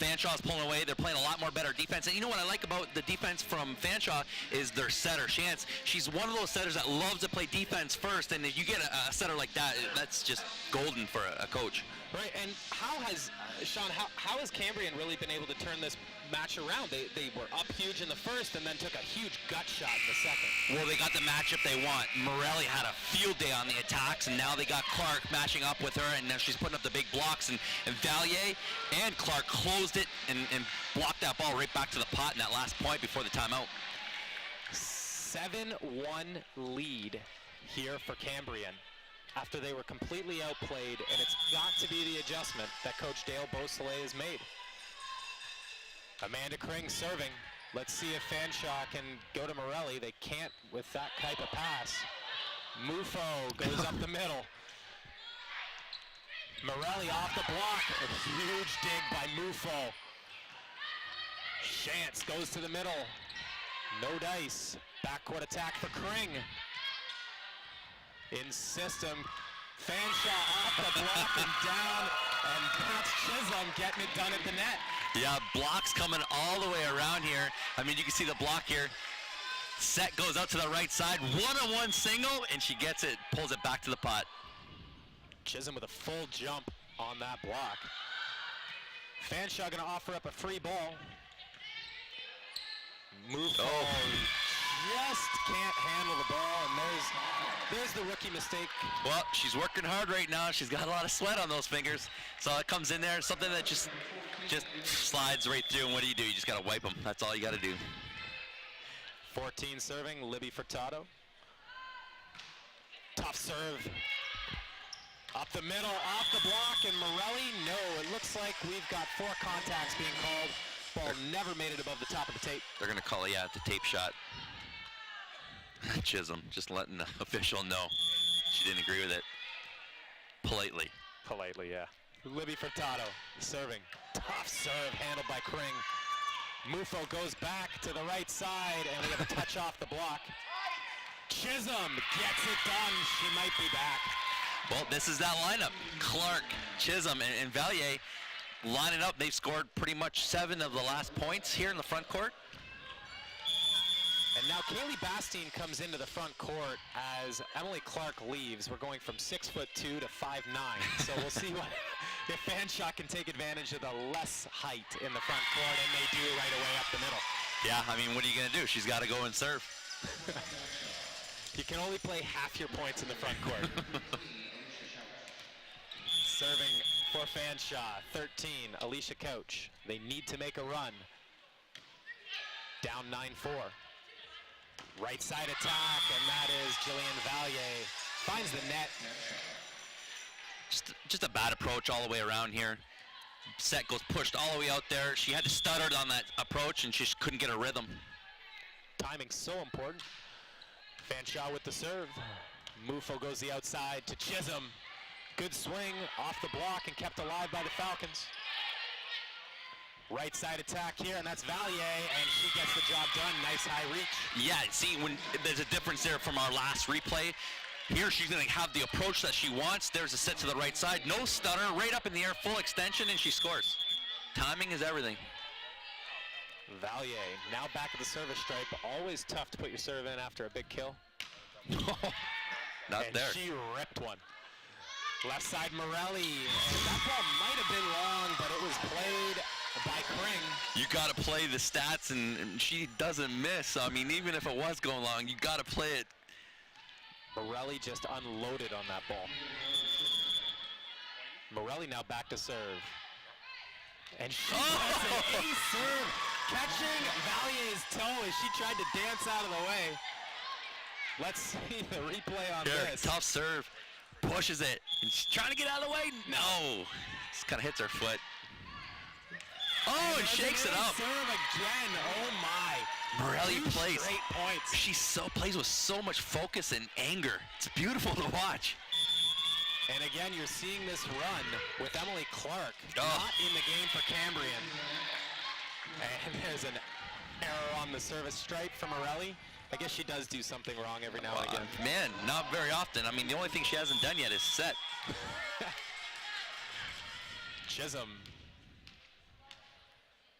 Fanshaw's pulling away. They're playing a lot more better defense. And you know what I like about the defense from Fanshaw is their setter, Chance. She's one of those setters that loves to play defense first, and if you get a setter like that, that's just golden for a coach. Right, and how has, Sean, how has Cambrian really been able to turn this match around? They were up huge in the first and then took a huge gut shot in the second. Well, they got the matchup they want. Morelli had a field day on the attacks, and now they got Clark matching up with her, and now she's putting up the big blocks, and Valier and Clark closed it and blocked that ball right back to the pot in that last point before the timeout. 7-1 lead here for Cambrian after they were completely outplayed, and it's got to be the adjustment that Coach Dale Beausoleil has made. Amanda Kring serving. Let's see if Fanshaw can go to Morelli. They can't with that type of pass. Mufo goes up the middle. Morelli off the block. A huge dig by Mufo. Chance goes to the middle. No dice. Backcourt attack for Kring. In system. Fanshaw off the block and down. And that's Chisholm getting it done at the net. Yeah, blocks coming all the way around here. I mean, you can see the block here. Set goes out to the right side. One-on-one single, and she gets it, pulls it back to the pot. Chisholm with a full jump on that block. Fanshaw going to offer up a free ball. Mufo just can't handle the ball, and there's the rookie mistake. Well, she's working hard right now. She's got a lot of sweat on those fingers. So it comes in there, something that just slides right through, and what do? You just got to wipe them. That's all you got to do. 14 serving, Libby Furtado. Tough serve. Up the middle, off the block, and Morelli, no. It looks like we've got 4 contacts being called. Ball never made it above the top of the tape. They're going to call it, yeah, the tape shot. Chisholm just letting the official know she didn't agree with it. Politely. Politely, yeah. Libby Furtado serving. Tough serve handled by Kring. Mufo goes back to the right side, and we have a touch off the block. Chisholm gets it done. She might be back. Well, this is that lineup. Clark, Chisholm, and Valier lining up. They've scored pretty much 7 of the last points here in the front court. And now Kaylee Bastine comes into the front court as Emily Clark leaves. We're going from 6'2" to 5'9". So we'll see what if Fanshawe can take advantage of the less height in the front court, and they do right away up the middle. Yeah, I mean, what are you going to do? She's got to go and serve. You can only play half your points in the front court. Serving for Fanshawe, 13, Alicia Couch. They need to make a run. Down 9-4. Right side attack, and that is Jillian Valier. Finds the net. Just a bad approach all the way around here. Set goes pushed all the way out there. She had to stutter on that approach, and she just couldn't get a rhythm. Timing's so important. Fanshawe with the serve. Mufo goes the outside to Chisholm. Good swing off the block and kept alive by the Falcons. Right side attack here, and that's Valier, and she gets the job done. Nice high reach. Yeah, see, when there's a difference there from our last replay. Here she's going to have the approach that she wants. There's a set to the right side. No stutter, right up in the air, full extension, and she scores. Timing is everything. Valier now back at the service stripe. Always tough to put your serve in after a big kill. Not and there. She ripped one. Left side Morelli. That ball might have been long, but it was played by Kring. You got to play the stats, and she doesn't miss. I mean, even if it was going long, you got to play it. Morelli just unloaded on that ball. Morelli now back to serve. And she has an ace serve, catching Valier's toe as she tried to dance out of the way. Let's see the replay on this. Tough serve. Pushes it. And she's trying to get out of the way. No. Just kind of hits her foot. Oh, and shakes it up. Serve again. Oh my. Morelli plays. Great points. She plays with so much focus and anger. It's beautiful to watch. And again, you're seeing this run with Emily Clark not in the game for Cambrian. And there's an error on the service stripe from Morelli. I guess she does do something wrong every now and again. Man, not very often. I mean, the only thing she hasn't done yet is set. Chisholm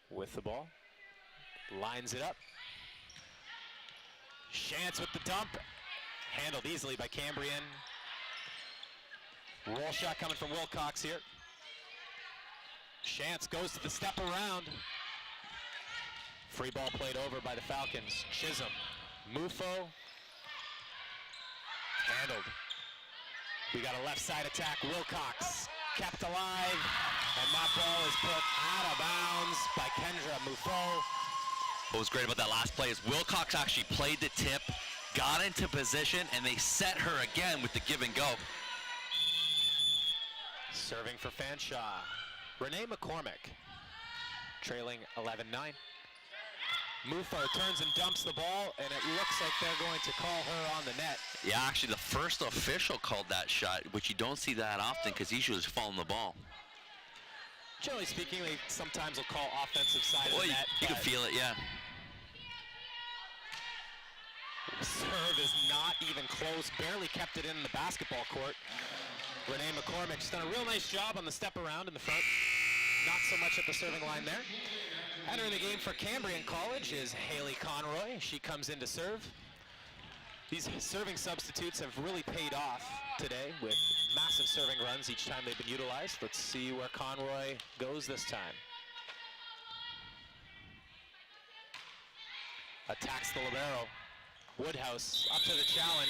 with the ball. Lines it up. Shantz with the dump. Handled easily by Cambrian. Roll shot coming from Wilcox here. Shantz goes to the step around. Free ball played over by the Falcons. Chisholm. Mufo. Handled. We got a left side attack. Wilcox kept alive. And that ball is put out of bounds by Kendra Mufo. What was great about that last play is Wilcox actually played the tip, got into position, and they set her again with the give and go. Serving for Fanshawe, Renee McCormick, trailing 11-9. Mufo turns and dumps the ball, and it looks like they're going to call her on the net. Yeah, actually, the first official called that shot, which you don't see that often because he's usually following the ball. Generally speaking, they sometimes will call offensive side of the net. You can feel it, yeah. Serve is not even close, barely kept it in the basketball court. Renee McCormick's done a real nice job on the step around in the front. Not so much at the serving line there. Entering the game for Cambrian College is Haley Conroy. She comes in to serve. These serving substitutes have really paid off today with massive serving runs each time they've been utilized. Let's see where Conroy goes this time. Attacks the libero. Woodhouse up to the challenge.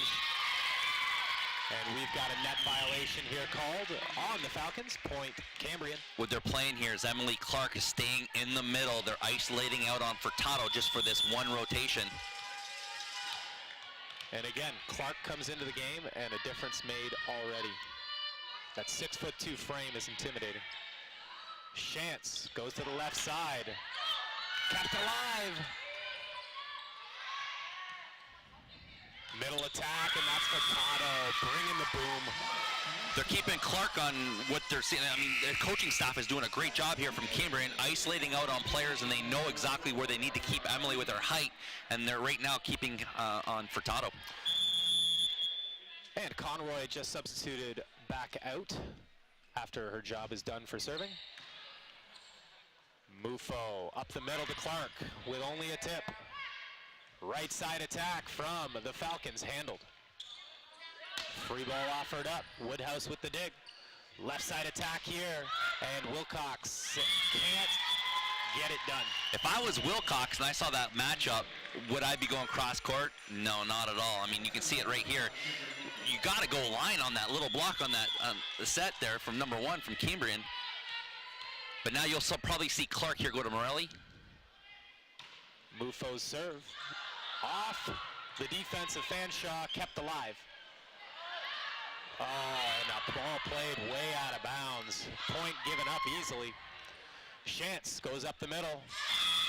And we've got a net violation here called on the Falcons. Point Cambrian. What they're playing here is Emily Clark is staying in the middle. They're isolating out on Furtado just for this one rotation. And again, Clark comes into the game and a difference made already. That 6'2" frame is intimidating. Shantz goes to the left side. Kept alive. Middle attack, and that's Furtado bringing the boom. They're keeping Clark on what they're seeing. I mean, the coaching staff is doing a great job here from Cambrian, isolating out on players, and they know exactly where they need to keep Emily with her height, and they're right now keeping on Furtado. And Conroy just substituted back out after her job is done for serving. Mufo up the middle to Clark with only a tip. Right side attack from the Falcons, handled. Free ball offered up, Woodhouse with the dig. Left side attack here, and Wilcox can't get it done. If I was Wilcox and I saw that matchup, would I be going cross court? No, not at all. I mean, you can see it right here. You got to go line on that little block on that the set there from number 1 from Cambrian. But now you'll probably see Clark here go to Morelli. Mufo's serve off the defense of Fanshawe, kept alive. Oh, and a ball played way out of bounds. Point given up easily. Shantz goes up the middle.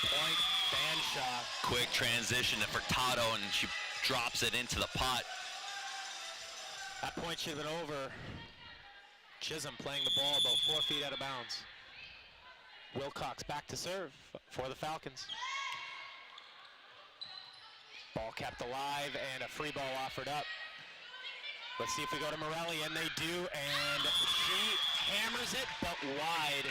Point, Fanshawe. Quick transition to Furtado, and she drops it into the pot. That point should have been over. Chisholm playing the ball about 4 feet out of bounds. Wilcox back to serve for the Falcons. Ball kept alive and a free ball offered up. Let's see if we go to Morelli, and they do, and she hammers it, but wide.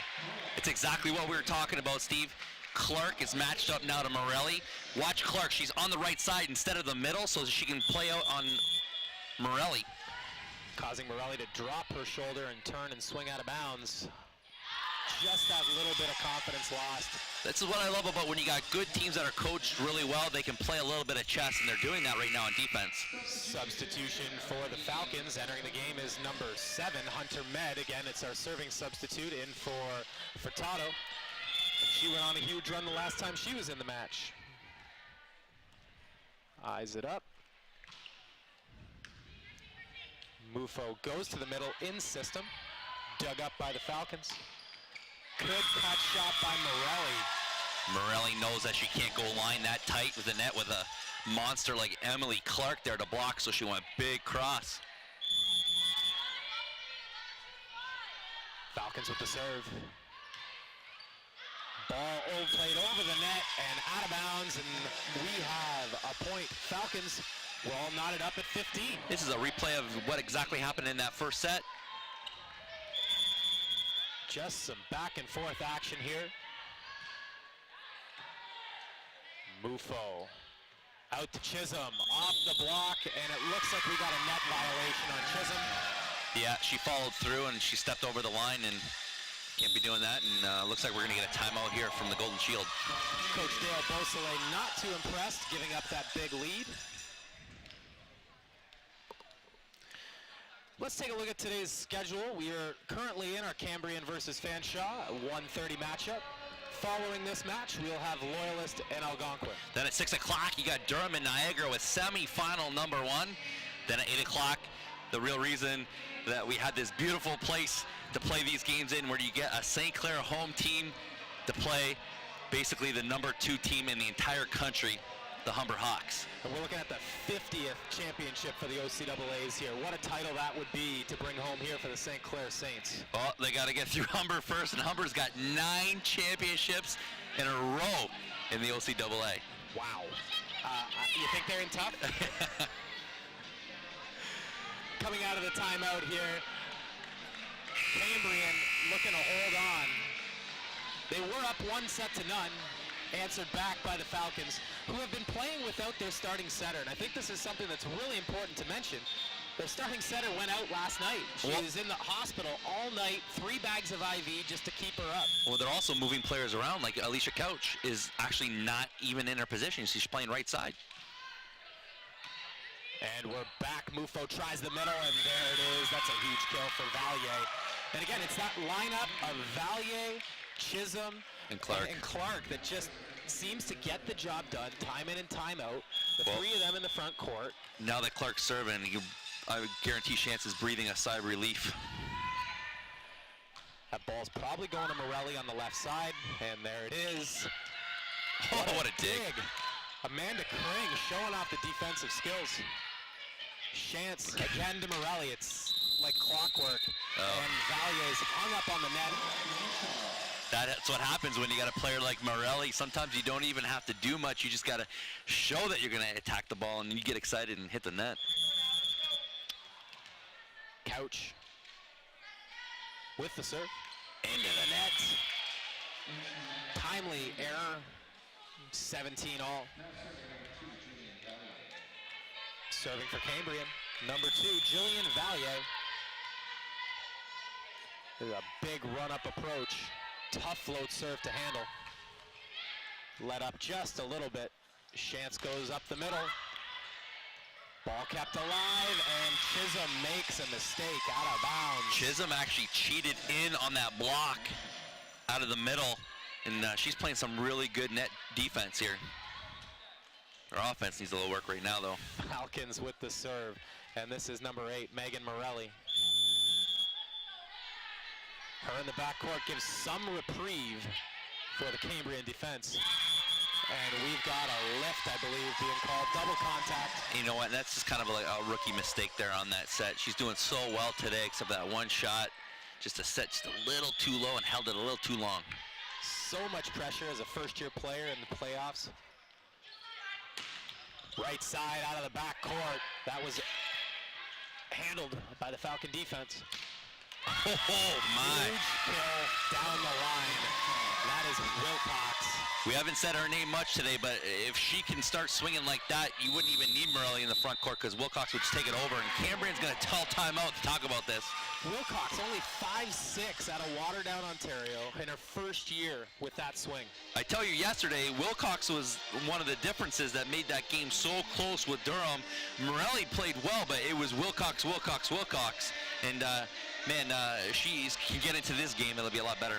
It's exactly what we were talking about, Steve. Clark is matched up now to Morelli. Watch Clark, she's on the right side instead of the middle so she can play out on Morelli. Causing Morelli to drop her shoulder and turn and swing out of bounds. Just that little bit of confidence lost. This is what I love about when you got good teams that are coached really well. They can play a little bit of chess, and they're doing that right now on defense. Substitution for the Falcons. Entering the game is number 7, Hunter Med. Again, it's our serving substitute in for Furtado. She went on a huge run the last time she was in the match. Eyes it up. Mufo goes to the middle in system. Dug up by the Falcons. Good cut shot by Morelli. Morelli knows that she can't go line that tight with the net with a monster like Emily Clark there to block, so she went big cross. Falcons with the serve. Ball played over the net and out of bounds, and we have a point. Falcons were all knotted up at 15. This is a replay of what exactly happened in that first set. Just some back and forth action here. Mufo out to Chisholm, off the block, and it looks like we got a net violation on Chisholm. Yeah, she followed through and she stepped over the line, and can't be doing that, and looks like we're going to get a timeout here from the Golden Shield. Coach Dale Beausoleil not too impressed, giving up that big lead. Let's take a look at today's schedule. We are currently in our Cambrian versus Fanshawe, a 1:30 matchup. Following this match, we'll have Loyalist and Algonquin. Then at 6 o'clock, you got Durham and Niagara with semi-final number 1. Then at 8 o'clock, the real reason that we had this beautiful place to play these games in, where you get a St. Clair home team to play basically the number 2 team in the entire country, the Humber Hawks. And we're looking at the 50th championship for the OCAAs here. What a title that would be to bring home here for the St. Clair Saints. Well, they got to get through Humber first, and Humber's got 9 championships in a row in the OCAA. Wow. You think they're in tough? Coming out of the timeout here, Cambrian looking to hold on. They were up 1-0, answered back by the Falcons, who have been playing without their starting setter. And I think this is something that's really important to mention. Their starting setter went out last night. She was in the hospital all night, 3 bags of IV just to keep her up. Well, they're also moving players around, like Alicia Couch is actually not even in her position. She's playing right side. And we're back. Mufo tries the middle, and there it is. That's a huge kill for Valier. And again, it's that lineup of Valier, Chisholm, and Clark that just seems to get the job done time in and time out. The 3 of them in the front court. Now that Clark's serving, I would guarantee Chance is breathing a sigh of relief. That ball's probably going to Morelli on the left side, and there it is. What a dig. Amanda Kring showing off the defensive skills. Chance again to Morelli. It's like clockwork. And Valier's hung up on the net. That's what happens when you got a player like Morelli. Sometimes you don't even have to do much. You just got to show that you're going to attack the ball, and then you get excited and hit the net. Couch with the serve. Into the net. Timely error. 17 all. Serving for Cambrian, number 2, Jillian Valier. This is a big run-up approach. Tough float serve to handle. Let up just a little bit. Chance goes up the middle. Ball kept alive, and Chisholm makes a mistake out of bounds. Chisholm actually cheated in on that block out of the middle, and she's playing some really good net defense here. Her offense needs a little work right now, though. Falcons with the serve, and this is number 8, Megan Morelli. Her in the backcourt gives some reprieve for the Cambrian defense. And we've got a lift, I believe, being called. Double contact. You know what? That's just kind of a rookie mistake there on that set. She's doing so well today, except that one shot. Just a set just a little too low and held it a little too long. So much pressure as a first-year player in the playoffs. Right side out of the backcourt. That was handled by the Falcon defense. Oh, my. Huge kill down the line. That is Wilcox. We haven't said her name much today, but if she can start swinging like that, you wouldn't even need Morelli in the front court because Wilcox would just take it over, and Cambrian's going to tell timeout to talk about this. Wilcox, only 5'6" out of Waterdown, Ontario, in her first year with that swing. I tell you, yesterday, Wilcox was one of the differences that made that game so close with Durham. Morelli played well, but it was Wilcox, Wilcox, Wilcox. And, man, she can get into this game, it'll be a lot better.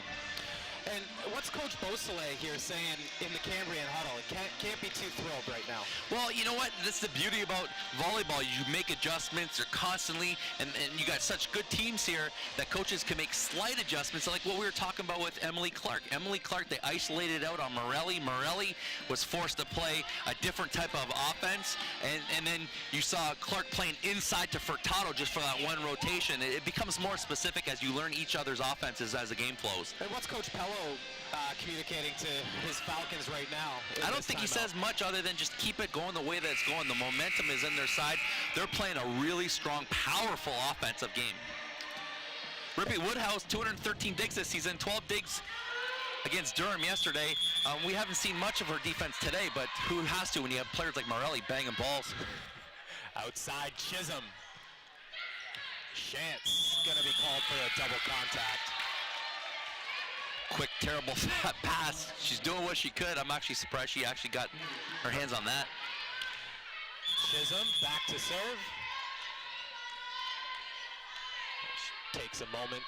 And what's Coach Beausoleil here saying in the Cambrian huddle? It can't be too thrilled right now. Well, you know what? That's the beauty about volleyball. You make adjustments. They're constantly, and you got such good teams here that coaches can make slight adjustments, like what we were talking about with Emily Clark. Emily Clark, they isolated out on Morelli. Morelli was forced to play a different type of offense, and then you saw Clark playing inside to Furtado just for that one rotation. It becomes more specific as you learn each other's offenses as the game flows. And what's Coach Pello communicating to his Falcons right now? I don't think he says much other than just keep it going the way that it's going. The momentum is in their side. They're playing a really strong, powerful offensive game. Rippy Woodhouse, 213 digs this season, 12 digs against Durham yesterday. We haven't seen much of her defense today, but who has to when you have players like Morelli banging balls? Outside Chisholm. Chance going to be called for a double contact. Quick, terrible pass. She's doing what she could. I'm actually surprised she actually got her hands on that. Chisholm back to serve. She takes a moment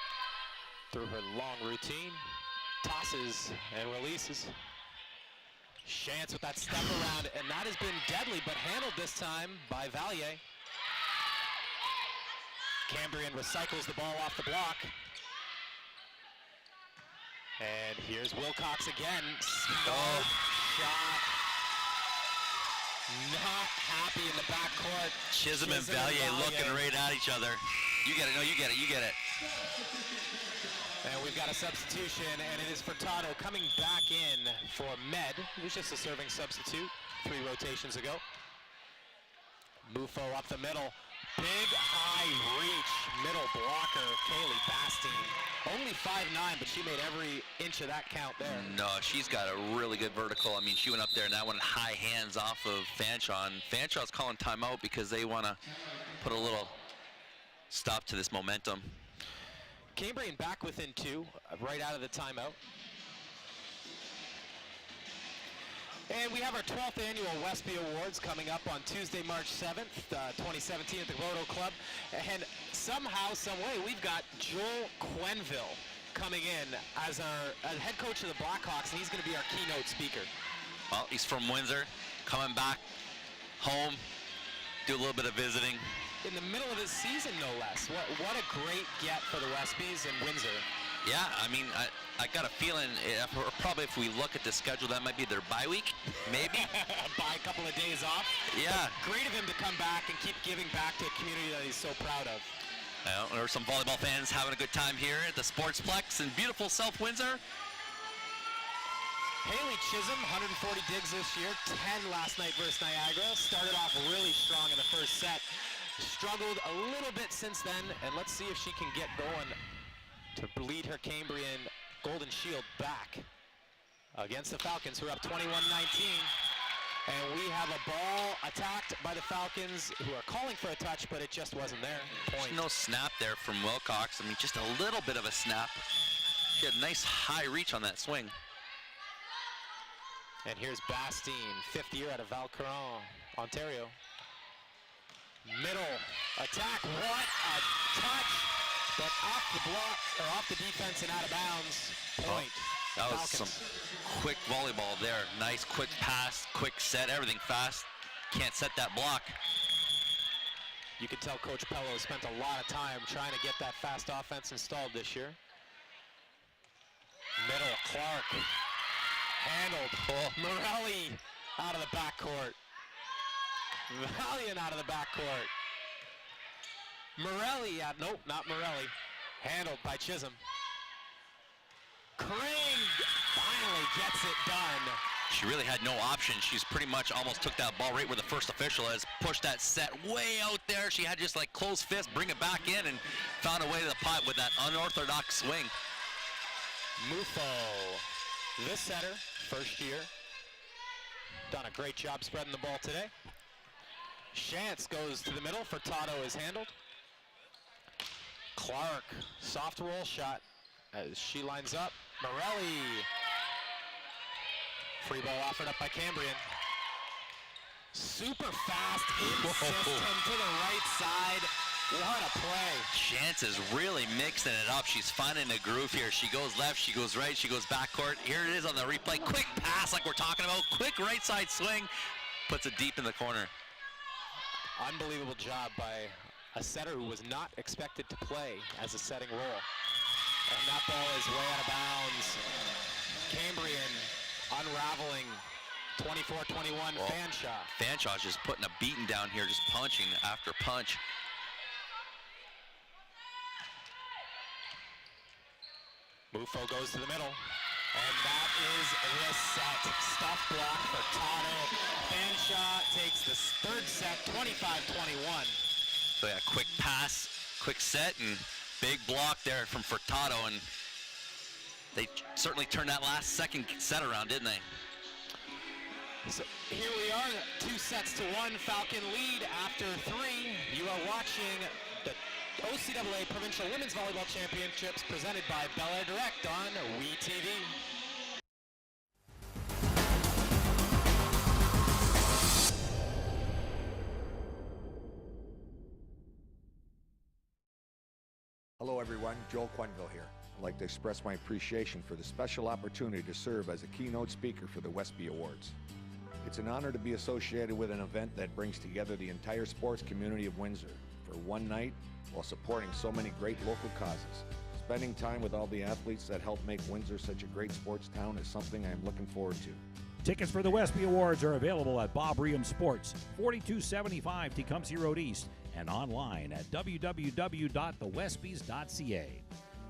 through her long routine. Tosses and releases. Chance with that step around, and that has been deadly, but handled this time by Valier. Cambrian recycles the ball off the block. And here's Wilcox again. Smart shot. Not happy in the backcourt. Chisholm and Valier looking right at each other. You get it. No, you get it. You get it. And we've got a substitution, and it is Furtado coming back in for Med. He was just a serving substitute 3 rotations ago. Mufo up the middle. Big high reach middle blocker, Kaylee Bastine. Only 5'9", but she made every inch of that count there. No, she's got a really good vertical. I mean, she went up there and that one high hands off of Fanchon. Fanchon's calling timeout because they want to put a little stop to this momentum. Cambrian back within 2, right out of the timeout. And we have our 12th annual Westby Awards coming up on Tuesday, March 7th, 2017 at the Roto Club. And somehow, some way, we've got Joel Quenville coming in as our head coach of the Blackhawks, and he's going to be our keynote speaker. Well, he's from Windsor, coming back home, do a little bit of visiting. In the middle of his season, no less. What a great get for the Westbys in Windsor. Yeah, I mean, I got a feeling, probably if we look at the schedule, that might be their bye week, maybe. Buy a couple of days off. Yeah. But great of him to come back and keep giving back to a community that he's so proud of. Well, there are some volleyball fans having a good time here at the Sportsplex in beautiful South Windsor. Haley Chisholm, 140 digs this year, 10 last night versus Niagara. Started off really strong in the first set. Struggled a little bit since then, and let's see if she can get going to lead her Cambrian Golden Shield back against the Falcons, who are up 21-19. And we have a ball attacked by the Falcons, who are calling for a touch, but it just wasn't there. Point. There's no snap there from Wilcox. I mean, just a little bit of a snap. She had a nice high reach on that swing. And here's Bastine, fifth year out of Valcourant, Ontario. Middle attack, what a touch, but off the block, or off the defense and out of bounds. Point. That was Falcons. some quick volleyball there. Nice quick pass, quick set, everything fast. Can't set that block. You can tell Coach Pello spent a lot of time trying to get that fast offense installed this year. Middle, Clark. Handled. Oh. Morelli out of the backcourt. Valiant out of the backcourt. Morelli out, nope, not Morelli. Handled by Chisholm. Crane finally gets it done. She really had no option. She's pretty much almost took that ball right where the first official is, pushed that set way out there. She had just like closed fist, bring it back in, and found a way to the pot with that unorthodox swing. Mufo, this setter, first year. Done a great job spreading the ball today. Shantz goes to the middle. Furtado is handled. Clark, soft roll shot as she lines up. Morelli. Free ball offered up by Cambrian. Super fast in system to the right side. What a play. Chance is really mixing it up. She's finding a groove here. She goes left, she goes right, she goes backcourt. Here it is on the replay. Quick pass like we're talking about. Quick right side swing. Puts it deep in the corner. Unbelievable job by a setter who was not expected to play as a setting role. And that ball is way out of bounds. Cambrian unraveling 24-21 Fanshawe. Fanshawe's just putting a beating down here, just punching after punch. Mufo goes to the middle. And that is the set. Stuff block for Tano. Fanshawe takes the third set, 25-21. So yeah, quick pass, quick set, and big block there from Furtado, and they certainly turned that last second set around, didn't they? So here we are, 2-1 Falcon lead after 3. You are watching the OCAA Provincial Women's Volleyball Championships presented by Bel Air Direct on WeTV. Hello everyone, Joel Quenville here. I'd like to express my appreciation for the special opportunity to serve as a keynote speaker for the Westby Awards. It's an honor to be associated with an event that brings together the entire sports community of Windsor for one night while supporting so many great local causes. Spending time with all the athletes that help make Windsor such a great sports town is something I'm looking forward to. Tickets for the Westby Awards are available at Bob Reham Sports, 4275 Tecumseh Road East, and online at www.thewestbys.ca.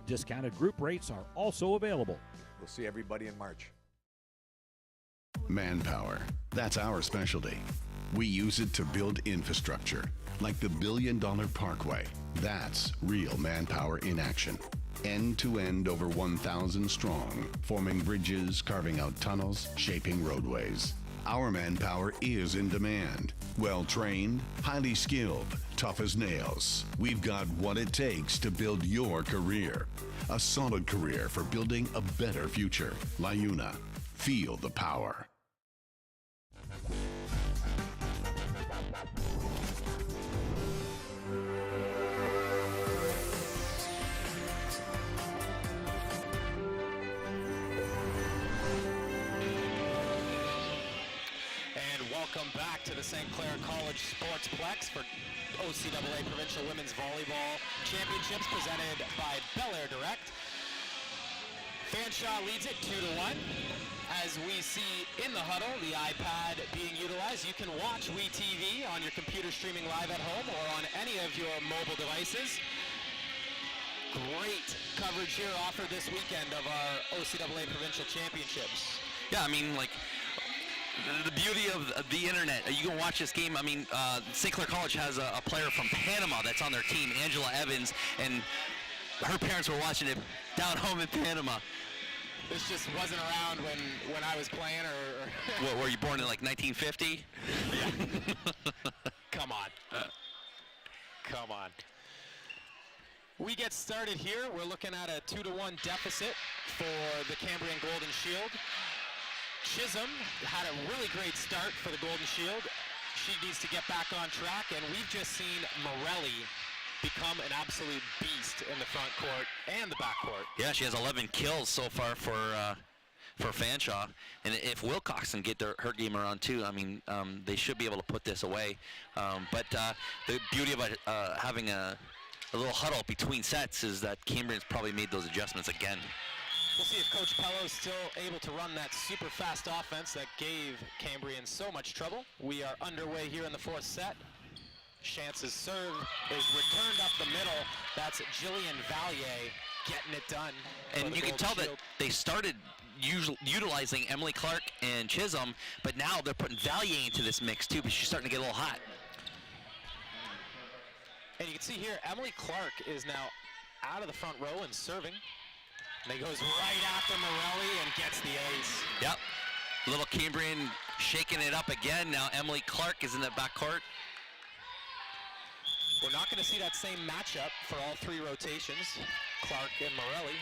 Discounted group rates are also available. We'll see everybody in March. Manpower. That's our specialty. We use it to build infrastructure, like the $1 billion Parkway. That's real manpower in action. End to end, over 1,000 strong, forming bridges, carving out tunnels, shaping roadways. Our manpower is in demand. Well-trained, highly skilled, tough as nails. We've got what it takes to build your career. A solid career for building a better future. LiUNA. Feel the power. Welcome back to the St. Clair College Sportsplex for OCAA Provincial Women's Volleyball Championships presented by Bel Air Direct. Fanshawe leads it 2-1. As we see in the huddle, the iPad being utilized. You can watch WeTV on your computer streaming live at home or on any of your mobile devices. Great coverage here offered this weekend of our OCAA Provincial Championships. Yeah, I mean, like, the beauty of the internet, you can watch this game. I mean, St. Clair College has a player from Panama that's on their team, Angela Evans, and her parents were watching it down home in Panama. This just wasn't around when I was playing, or What, were you born in like 1950? Come on. Come on. We get started here. We're looking at a 2-1 deficit for the Cambrian Golden Shield. Chisholm had a really great start for the Golden Shield. She needs to get back on track, and we've just seen Morelli become an absolute beast in the front court and the back court. Yeah, she has 11 kills so far for Fanshawe, and if Wilcox can get her game around too, I mean, they should be able to put this away. But the beauty of having a little huddle between sets is that Cambrian's probably made those adjustments again. We'll see if Coach Pello is still able to run that super fast offense that gave Cambrian so much trouble. We are underway here in the fourth set. Chance's serve is returned up the middle. That's Jillian Valier getting it done. And you can tell that they started utilizing Emily Clark and Chisholm, but now they're putting Valier into this mix too, but she's starting to get a little hot. And you can see here, Emily Clark is now out of the front row and serving. And he goes right after Morelli and gets the ace. Yep. Little Cambrian shaking it up again. Now Emily Clark is in the backcourt. We're not going to see that same matchup for all three rotations, Clark and Morelli.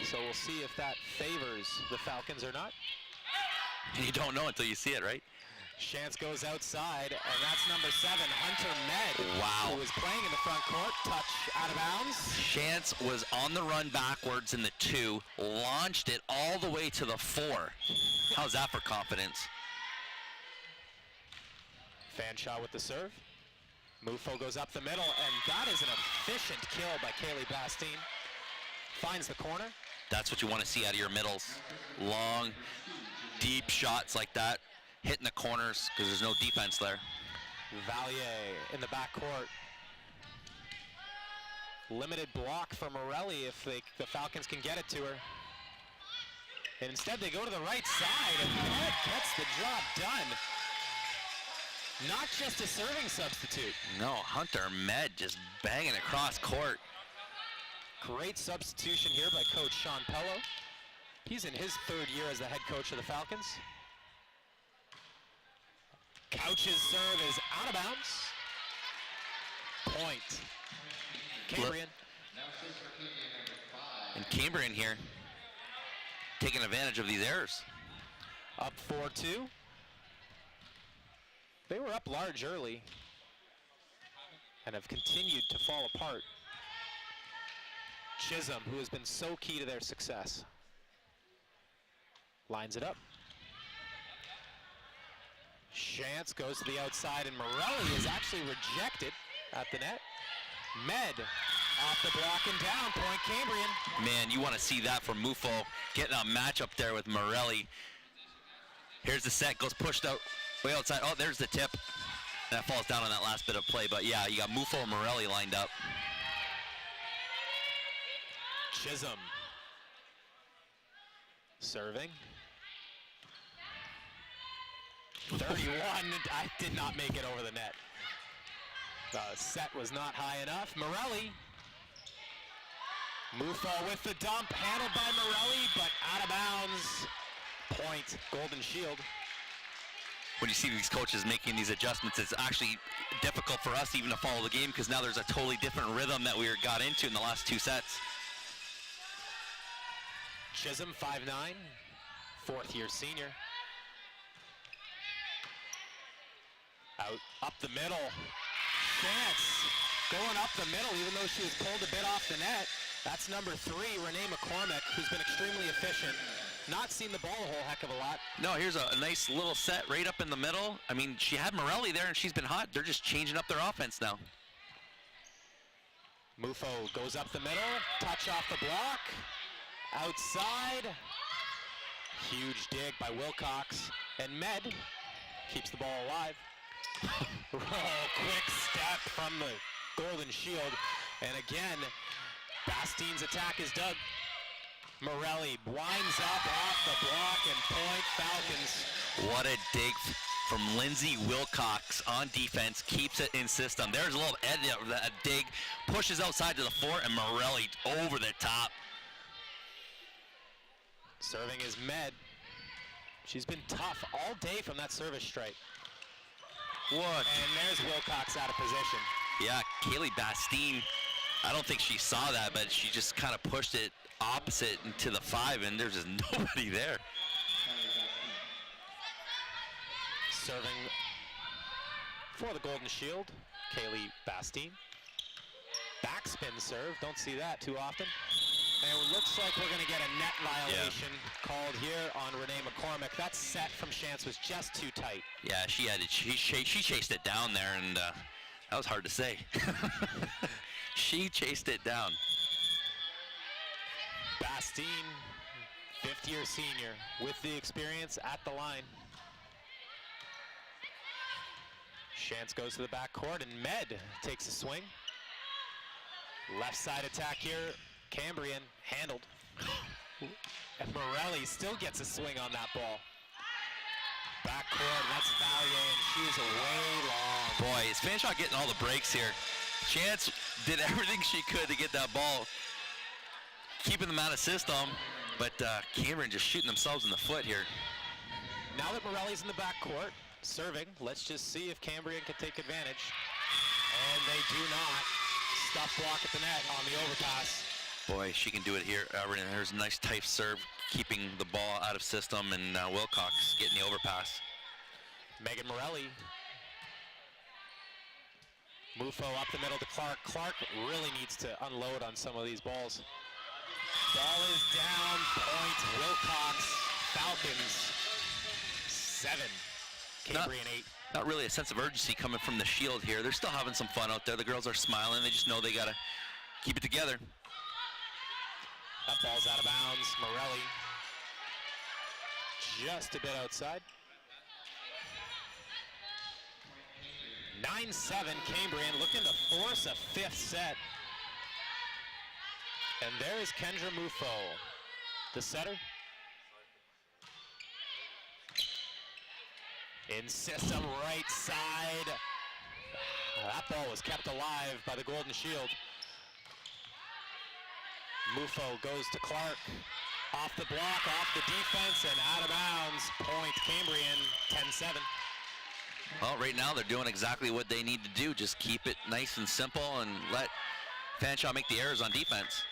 So we'll see if that favors the Falcons or not. You don't know until you see it, right? Chance goes outside, and that's number 7, Hunter Med. Wow. Who is playing in the front court. Touch out of bounds. Chance was on the run backwards in the 2, launched it all the way to the 4. How's that for confidence? Fanshawe with the serve. Mufo goes up the middle, and that is an efficient kill by Kaylee Bastine. Finds the corner. That's what you want to see out of your middles. Long, deep shots like that, hitting the corners because there's no defense there. Valier in the backcourt. Limited block for Morelli if the Falcons can get it to her. And instead they go to the right side, and Med gets the job done. Not just a serving substitute. No, Hunter Med just banging across court. Great substitution here by Coach Sean Pello. He's in his 3rd year as the head coach of the Falcons. Couch's serve is out of bounds. Point. Cambrian. And Cambrian here taking advantage of these errors. Up 4-2. They were up large early and have continued to fall apart. Chisholm, who has been so key to their success, lines it up. Chance goes to the outside, and Morelli is actually rejected at the net. Med off the block and down, point Cambrian. Man, you want to see that from Mufo, getting a match up there with Morelli. Here's the set, goes pushed out way outside. Oh, there's the tip. That falls down on that last bit of play, but yeah, you got Mufo and Morelli lined up. Chisholm serving. 31, I did not make it over the net. The set was not high enough. Morelli. Mufo with the dump, handled by Morelli, but out of bounds. Point, Golden Shield. When you see these coaches making these adjustments, it's actually difficult for us even to follow the game because now there's a totally different rhythm that we got into in the last 2 sets. Chisholm, 5'9", 4th-year senior. Out, up the middle. Chance going up the middle, even though she was pulled a bit off the net. That's number 3, Renee McCormick, who's been extremely efficient. Not seen the ball a whole heck of a lot. No, here's a nice little set right up in the middle. I mean, she had Morelli there and she's been hot. They're just changing up their offense now. Mufo goes up the middle, touch off the block, outside. Huge dig by Wilcox, and Med keeps the ball alive. Quick step from the Golden Shield, and again, Bastine's attack is dug. Morelli winds up off the block and point Falcons. What a dig from Lindsay Wilcox on defense, keeps it in system. There's a little edge of that dig, pushes outside to the 4, and Morelli over the top. Serving is Med. She's been tough all day from that service strike. What? And there's Wilcox out of position. Yeah, Kaylee Bastine, I don't think she saw that, but she just kind of pushed it opposite into the 5, and there's just nobody there. Serving for the Golden Shield, Kaylee Bastine. Backspin serve, don't see that too often. And it looks like we're going to get a net violation called here on Renee McCormick. That set from Chance was just too tight. Yeah, she chased it down there, and that was hard to say. She chased it down. Bastine, fifth-year senior, with the experience at the line. Chance goes to the backcourt, and Med takes a swing. Left side attack here, Cambrian handled. And Morelli still gets a swing on that ball. Backcourt, that's Valier, and she's way long. Boy, is Fanshawe getting all the breaks here. Chance did everything she could to get that ball, keeping them out of system, but Cameron just shooting themselves in the foot here. Now that Morelli's in the backcourt, serving, let's just see if Cambrian can take advantage. And they do not. Stuff block at the net on the overpass. Boy, she can do it here. There's a nice tight serve, keeping the ball out of system, and Wilcox getting the overpass. Megan Morelli. Mufo up the middle to Clark. Clark really needs to unload on some of these balls. Ball is down, point, Wilcox, Falcons, 7, Cambrian 8. Not really a sense of urgency coming from the Shield here. They're still having some fun out there. The girls are smiling. They just know they gotta keep it together. That ball's out of bounds. Morelli just a bit outside. 9-7, Cambrian looking to force a fifth set. And there is Kendra Mufo, the setter. In system right side. That ball was kept alive by the Golden Shield. Mufo goes to Clark. Off the block, off the defense, and out of bounds. Point Cambrian, 10-7. Well, right now they're doing exactly what they need to do. Just keep it nice and simple and let Fanshawe make the errors on defense.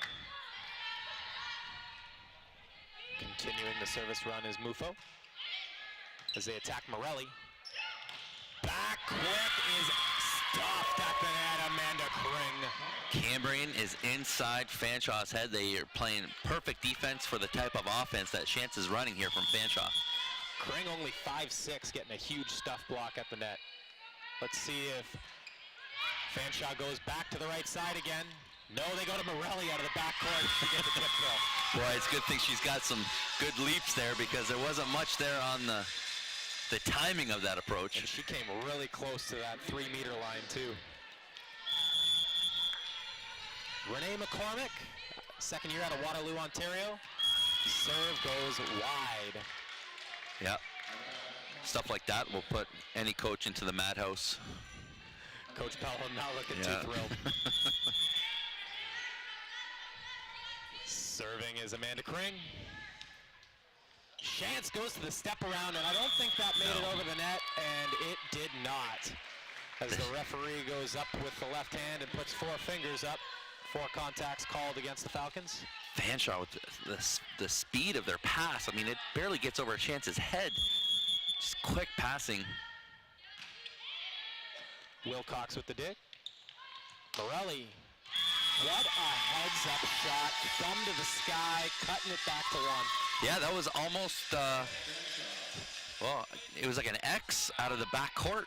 Continuing the service run is Mufo as they attack Morelli. Back quick is stuffed at the net, Amanda Kring. Cambrian is inside Fanshawe's head. They are playing perfect defense for the type of offense that Chance is running here from Fanshawe. Kring only 5'6", getting a huge stuff block at the net. Let's see if Fanshawe goes back to the right side again. No, they go to Morelli out of the backcourt to get the tip throw. Boy, it's a good thing she's got some good leaps there because there wasn't much there on the timing of that approach. And she came really close to that 3-meter line too. Renee McCormick, second year out of Waterloo, Ontario. Serve goes wide. Yep. Stuff like that will put any coach into the madhouse. Coach Pelham not looking too thrilled. Serving is Amanda Kring. Chance goes to the step around, and I don't think that made it over the net, and it did not. As the referee goes up with the left hand and puts 4 fingers up, 4 contacts called against the Falcons. Fanshawe with the speed of their pass, I mean, it barely gets over Chance's head. Just quick passing. Wilcox with the dig. Morelli. What a heads-up shot. Thumb to the sky, cutting it back to 1. Yeah, that was almost, well, it was like an X out of the backcourt.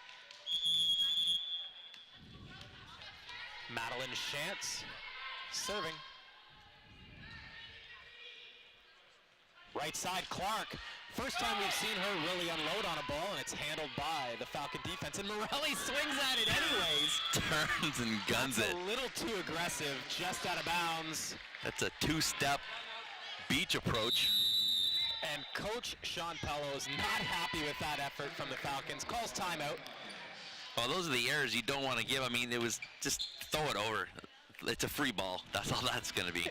Madeline Chance serving. Right side, Clark. First time we've seen her really unload on a ball, and it's handled by the Falcon defense. And Morelli swings at it anyways. Turns and guns it. A little too aggressive, just out of bounds. That's a 2-step beach approach. And Coach Sean Pello is not happy with that effort from the Falcons. Calls timeout. Well, those are the errors you don't want to give. I mean, it was just throw it over. It's a free ball. That's all that's going to be.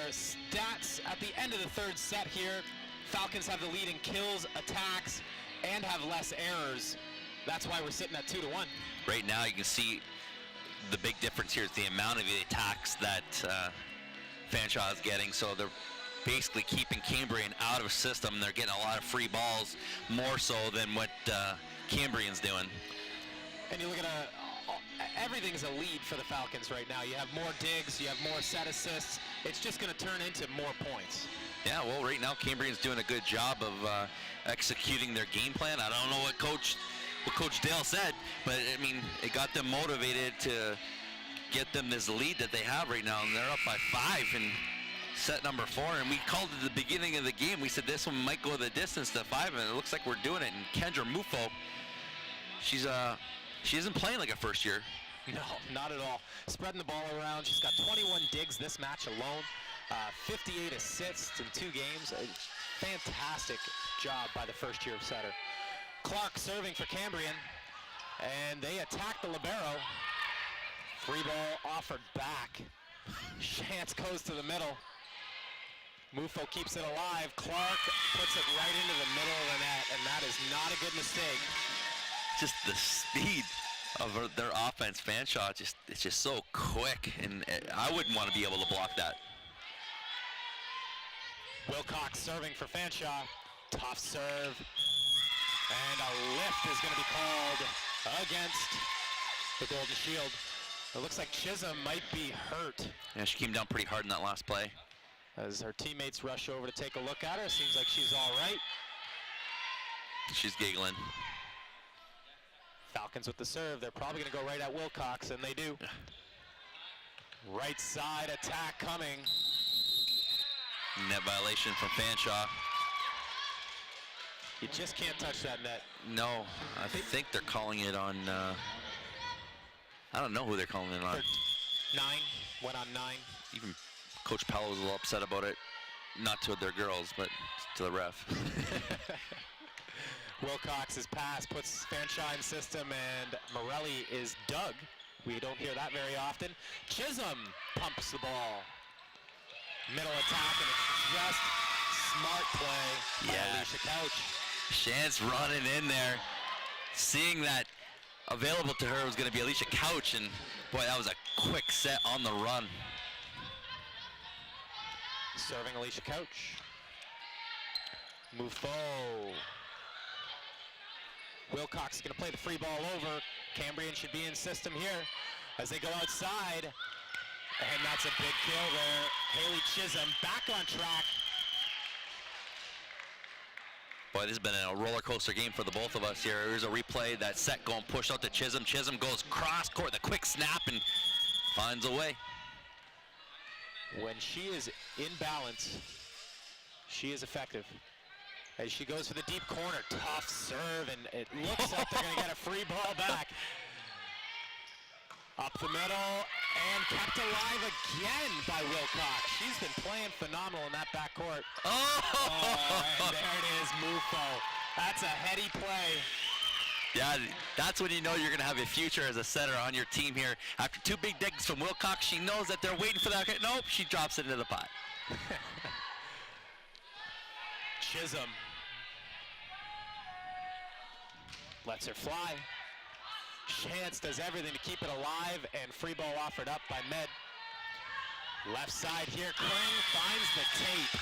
stats at the end of the third set here. Falcons have the lead in kills, attacks, and have less errors. That's why we're sitting at 2-1. Right now, you can see the big difference here is the amount of the attacks that Fanshawe is getting. So they're basically keeping Cambrian out of system. They're getting a lot of free balls, more so than what Cambrian's doing. And you look at everything's a lead for the Falcons right now. You have more digs, you have more set assists. It's just going to turn into more points. Yeah, well, right now Cambrian's doing a good job of executing their game plan. I don't know what Coach Dale said, but I mean, it got them motivated to get them this lead that they have right now, and they're up by 5 in set number 4. And we called it at the beginning of the game. We said this one might go the distance to 5, and it looks like we're doing it. And Kendra Mufo, she isn't playing like a first year. No, not at all. Spreading the ball around. She's got 21 digs this match alone. 58 assists in 2 games. A fantastic job by the first-year setter. Clark serving for Cambrian, and they attack the libero. Free ball offered back. Chance goes to the middle. Mufo keeps it alive. Clark puts it right into the middle of the net, and that is not a good mistake. Just the speed of their offense, Fanshawe, it's just so quick, and I wouldn't want to be able to block that. Wilcox serving for Fanshawe. Tough serve. And a lift is going to be called against the Golden Shield. It looks like Chisholm might be hurt. Yeah, she came down pretty hard in that last play. As her teammates rush over to take a look at her, seems like she's all right. She's giggling. Falcons with the serve. They're probably going to go right at Wilcox, and they do. Right side attack coming. Net violation from Fanshawe. You just can't touch that net. No, I think they're calling it on, I don't know who they're calling it on. 9, went on 9. Even Coach Powell was a little upset about it. Not to their girls, but to the ref. Wilcox's pass puts Fanshawe in system, and Morelli is dug. We don't hear that very often. Chisholm pumps the ball. Middle attack, and it's just smart play by Alicia Couch. Chance running in there, seeing that available to her was going to be Alicia Couch, and boy, that was a quick set on the run. Serving Alicia Couch. Mufo. Wilcox is going to play the free ball over. Cambrian should be in system here as they go outside. And that's a big kill there. Haley Chisholm back on track. Boy, this has been a roller coaster game for the both of us here. Here's a replay. That set going push out to Chisholm. Chisholm goes cross court, the quick snap, and finds a way. When she is in balance, she is effective. As she goes for the deep corner, tough serve, and it looks like they're going to get a free ball back. Up the middle, and kept alive again by Wilcox. She's been playing phenomenal in that backcourt. And there it is, Mufo. That's a heady play. Yeah, that's when you know you're going to have a future as a setter on your team here. After 2 big digs from Wilcox, she knows that they're waiting for that. Nope, she drops it into the pot. Chisholm lets her fly. Chance does everything to keep it alive, and free ball offered up by Med. Left side here, Kling finds the tape.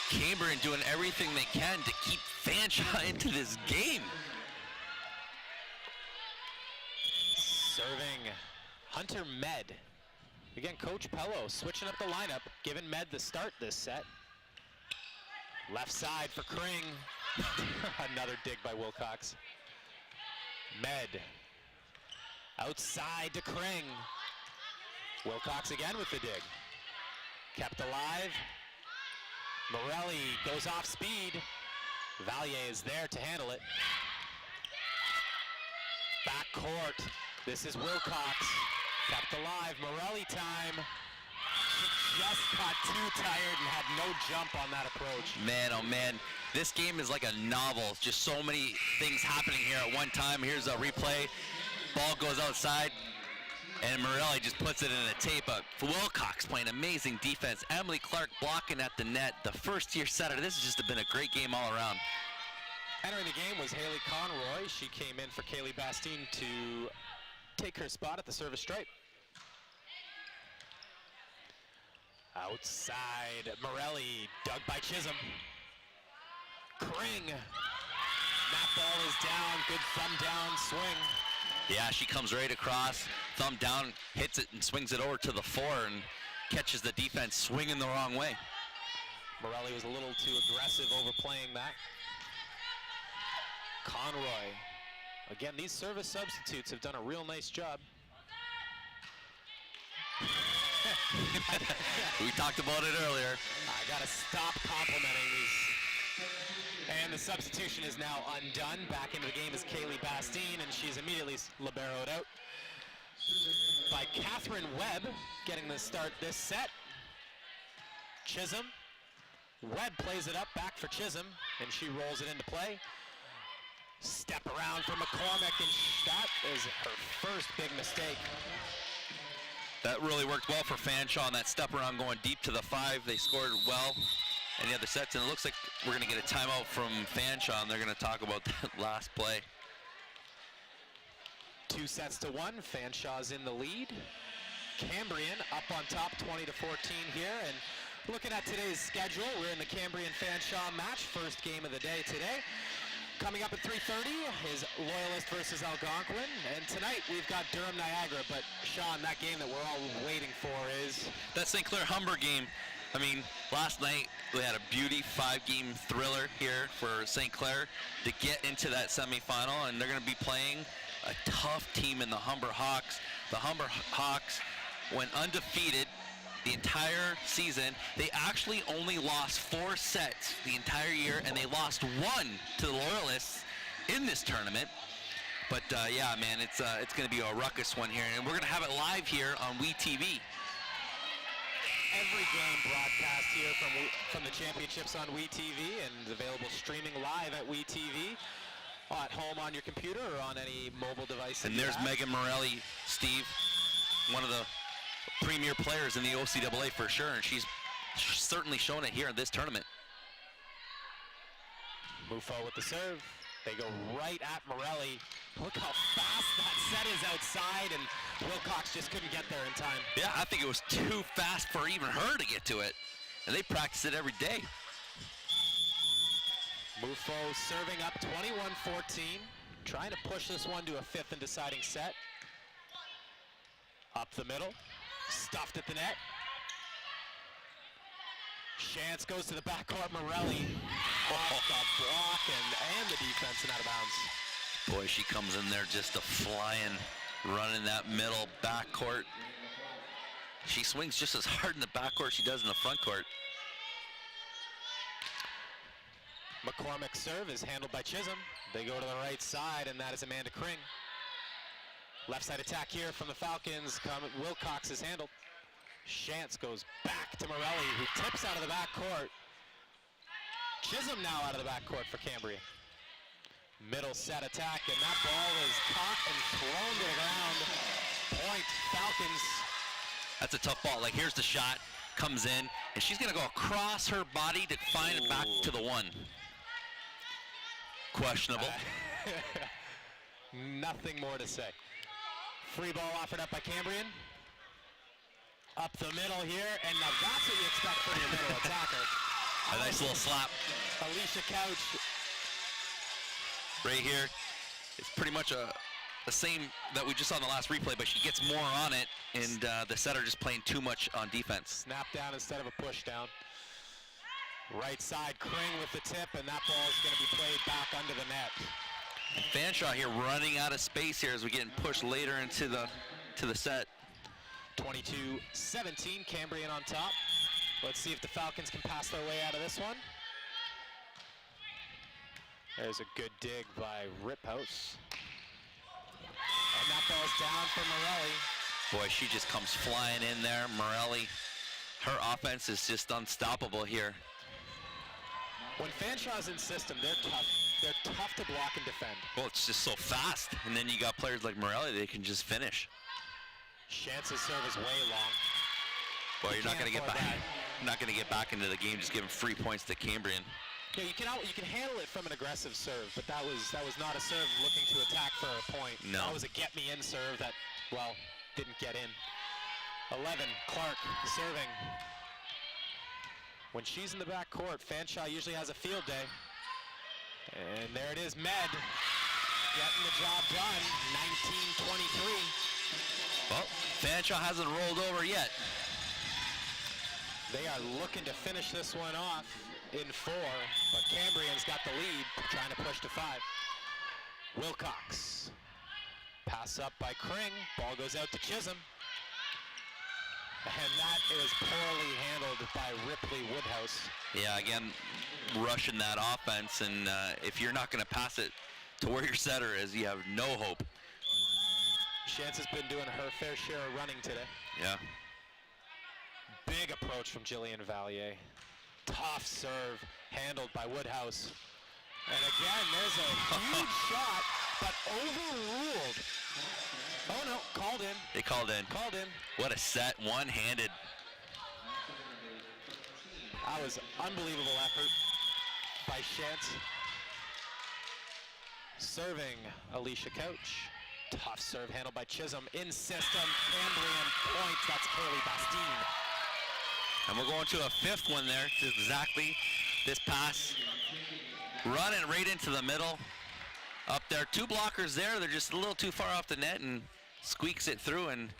Cambrian doing everything they can to keep Fanshawe into this game. Serving Hunter Med. Again, Coach Pello switching up the lineup, giving Med the start this set. Left side for Kring. Another dig by Wilcox. Med. Outside to Kring. Wilcox again with the dig. Kept alive. Morelli goes off speed. Valier is there to handle it. Back court. This is Wilcox. Kept alive. Morelli time. She just got too tired and had no jump on that approach. Man, oh man. This game is like a novel. Just so many things happening here at one time. Here's a replay. Ball goes outside. And Morelli just puts it in a tape up. Wilcox playing amazing defense. Emily Clark blocking at the net. The first-year setter. This has just been a great game all around. Entering the game was Haley Conroy. She came in for Kaylee Bastine to take her spot at the service stripe. Outside, Morelli, dug by Chisholm. Kring, that ball is down, good thumb down swing. Yeah, she comes right across, thumb down, hits it and swings it over to the four and catches the defense swinging the wrong way. Morelli was a little too aggressive overplaying that. Conroy, again, these service substitutes have done a real nice job. We talked about it earlier. I gotta stop complimenting these. And the substitution is now undone. Back into the game is Kaylee Bastine, and she's immediately liberoed out by Catherine Webb, getting the start this set. Chisholm. Webb plays it up back for Chisholm, and she rolls it into play. Step around for McCormick, and that is her first big mistake. That really worked well for Fanshawe on that step around going deep to the 5. They scored well in the other sets, and it looks like we're going to get a timeout from Fanshawe, and they're going to talk about that last play. 2-1, Fanshaw's in the lead. Cambrian up on top 20-14 here, and looking at today's schedule, we're in the Cambrian-Fanshawe match, first game of the day today. Coming up at 3:30 is Loyalist versus Algonquin, and tonight we've got Durham-Niagara, but Sean, that game that we're all waiting for is... That St. Clair Humber game. I mean, last night we had a beauty 5-game thriller here for St. Clair to get into that semifinal, and they're going to be playing a tough team in the Humber Hawks. The Humber Hawks went undefeated the entire season. They actually only lost 4 sets the entire year, and they lost 1 to the Loyalists in this tournament. But yeah, man, it's going to be a ruckus one here, and we're going to have it live here on WeTV. Every game broadcast here from the championships on WeTV, and available streaming live at WeTV, at home on your computer or on any mobile device. And there's Megan Morelli, Steve, one of the premier players in the OCAA for sure, and she's certainly shown it here in this tournament. Mufo with the serve. They go right at Morelli. Look how fast that set is outside, and Wilcox just couldn't get there in time. Yeah, I think it was too fast for even her to get to it, and they practice it every day. Mufo serving up 21-14, trying to push this one to a 5th and deciding set. Up the middle, stuffed at the net. Chance goes to the backcourt, Morelli off the block and the defense and out of bounds. Boy, she comes in there just a flying, running that middle backcourt. She swings just as hard in the backcourt as she does in the front court. McCormick's serve is handled by Chisholm. They go to the right side, and that is Amanda Kring. Left side attack here from the Falcons. Wilcox is handled. Chance goes back to Morelli, who tips out of the backcourt. Chisholm now out of the backcourt for Cambria. Middle set attack, and that ball is caught and thrown to the ground. Point, Falcons. That's a tough ball. Like, here's the shot, comes in, and she's going to go across her body to find it back to the 1. Questionable. Nothing more to say. Free ball offered up by Cambrian. Up the middle here, and now that's what you expect from your middle attacker. A nice little slap. Alicia Couch. Right here. It's pretty much the same that we just saw in the last replay, but she gets more on it, and the setter just playing too much on defense. Snap down instead of a push down. Right side, Kring with the tip, and that ball is going to be played back under the net. Fanshawe here running out of space here as we're getting pushed later into the set. 22-17, Cambrian on top. Let's see if the Falcons can pass their way out of this one. There's a good dig by Riphouse. And that ball's down for Morelli. Boy, she just comes flying in there. Morelli, her offense is just unstoppable here. When Fanshaw's in system, they're tough. They're tough to block and defend. Well, it's just so fast. And then you got players like Morelli, they can just finish. Chance's serve is way long. Well, you're not going to get back. that. Not going to get back into the game. Just giving free points to Cambrian. Yeah, you can handle it from an aggressive serve, but that was not a serve looking to attack for a point. No. That was a get-me-in serve that, well, didn't get in. 11, Clark serving. When she's in the back court, Fanshawe usually has a field day. And there it is, Med getting the job done, 19-23. Well, Fanshawe hasn't rolled over yet. They are looking to finish this one off in 4, but Cambrian's got the lead, trying to push to 5. Wilcox. Pass up by Kring. Ball goes out to Chisholm. And that is poorly handled by Ripley Woodhouse. Yeah, again, rushing that offense, and if you're not going to pass it to where your setter is, you have no hope. Chance has been doing her fair share of running today. Yeah. Big approach from Jillian Valier. Tough serve handled by Woodhouse. And again, there's a huge shot, but overruled. Oh no, called in. They called in. Called in. What a set, one-handed. That was unbelievable effort by Shantz. Serving Alicia Couch. Tough serve handled by Chisholm. In system, Cambrian points. That's Kaylee Bastine. And we're going to a 5th one there. Just exactly this pass. Running right into the middle. Up there, 2 blockers there. They're just a little too far off the net and squeaks it through, and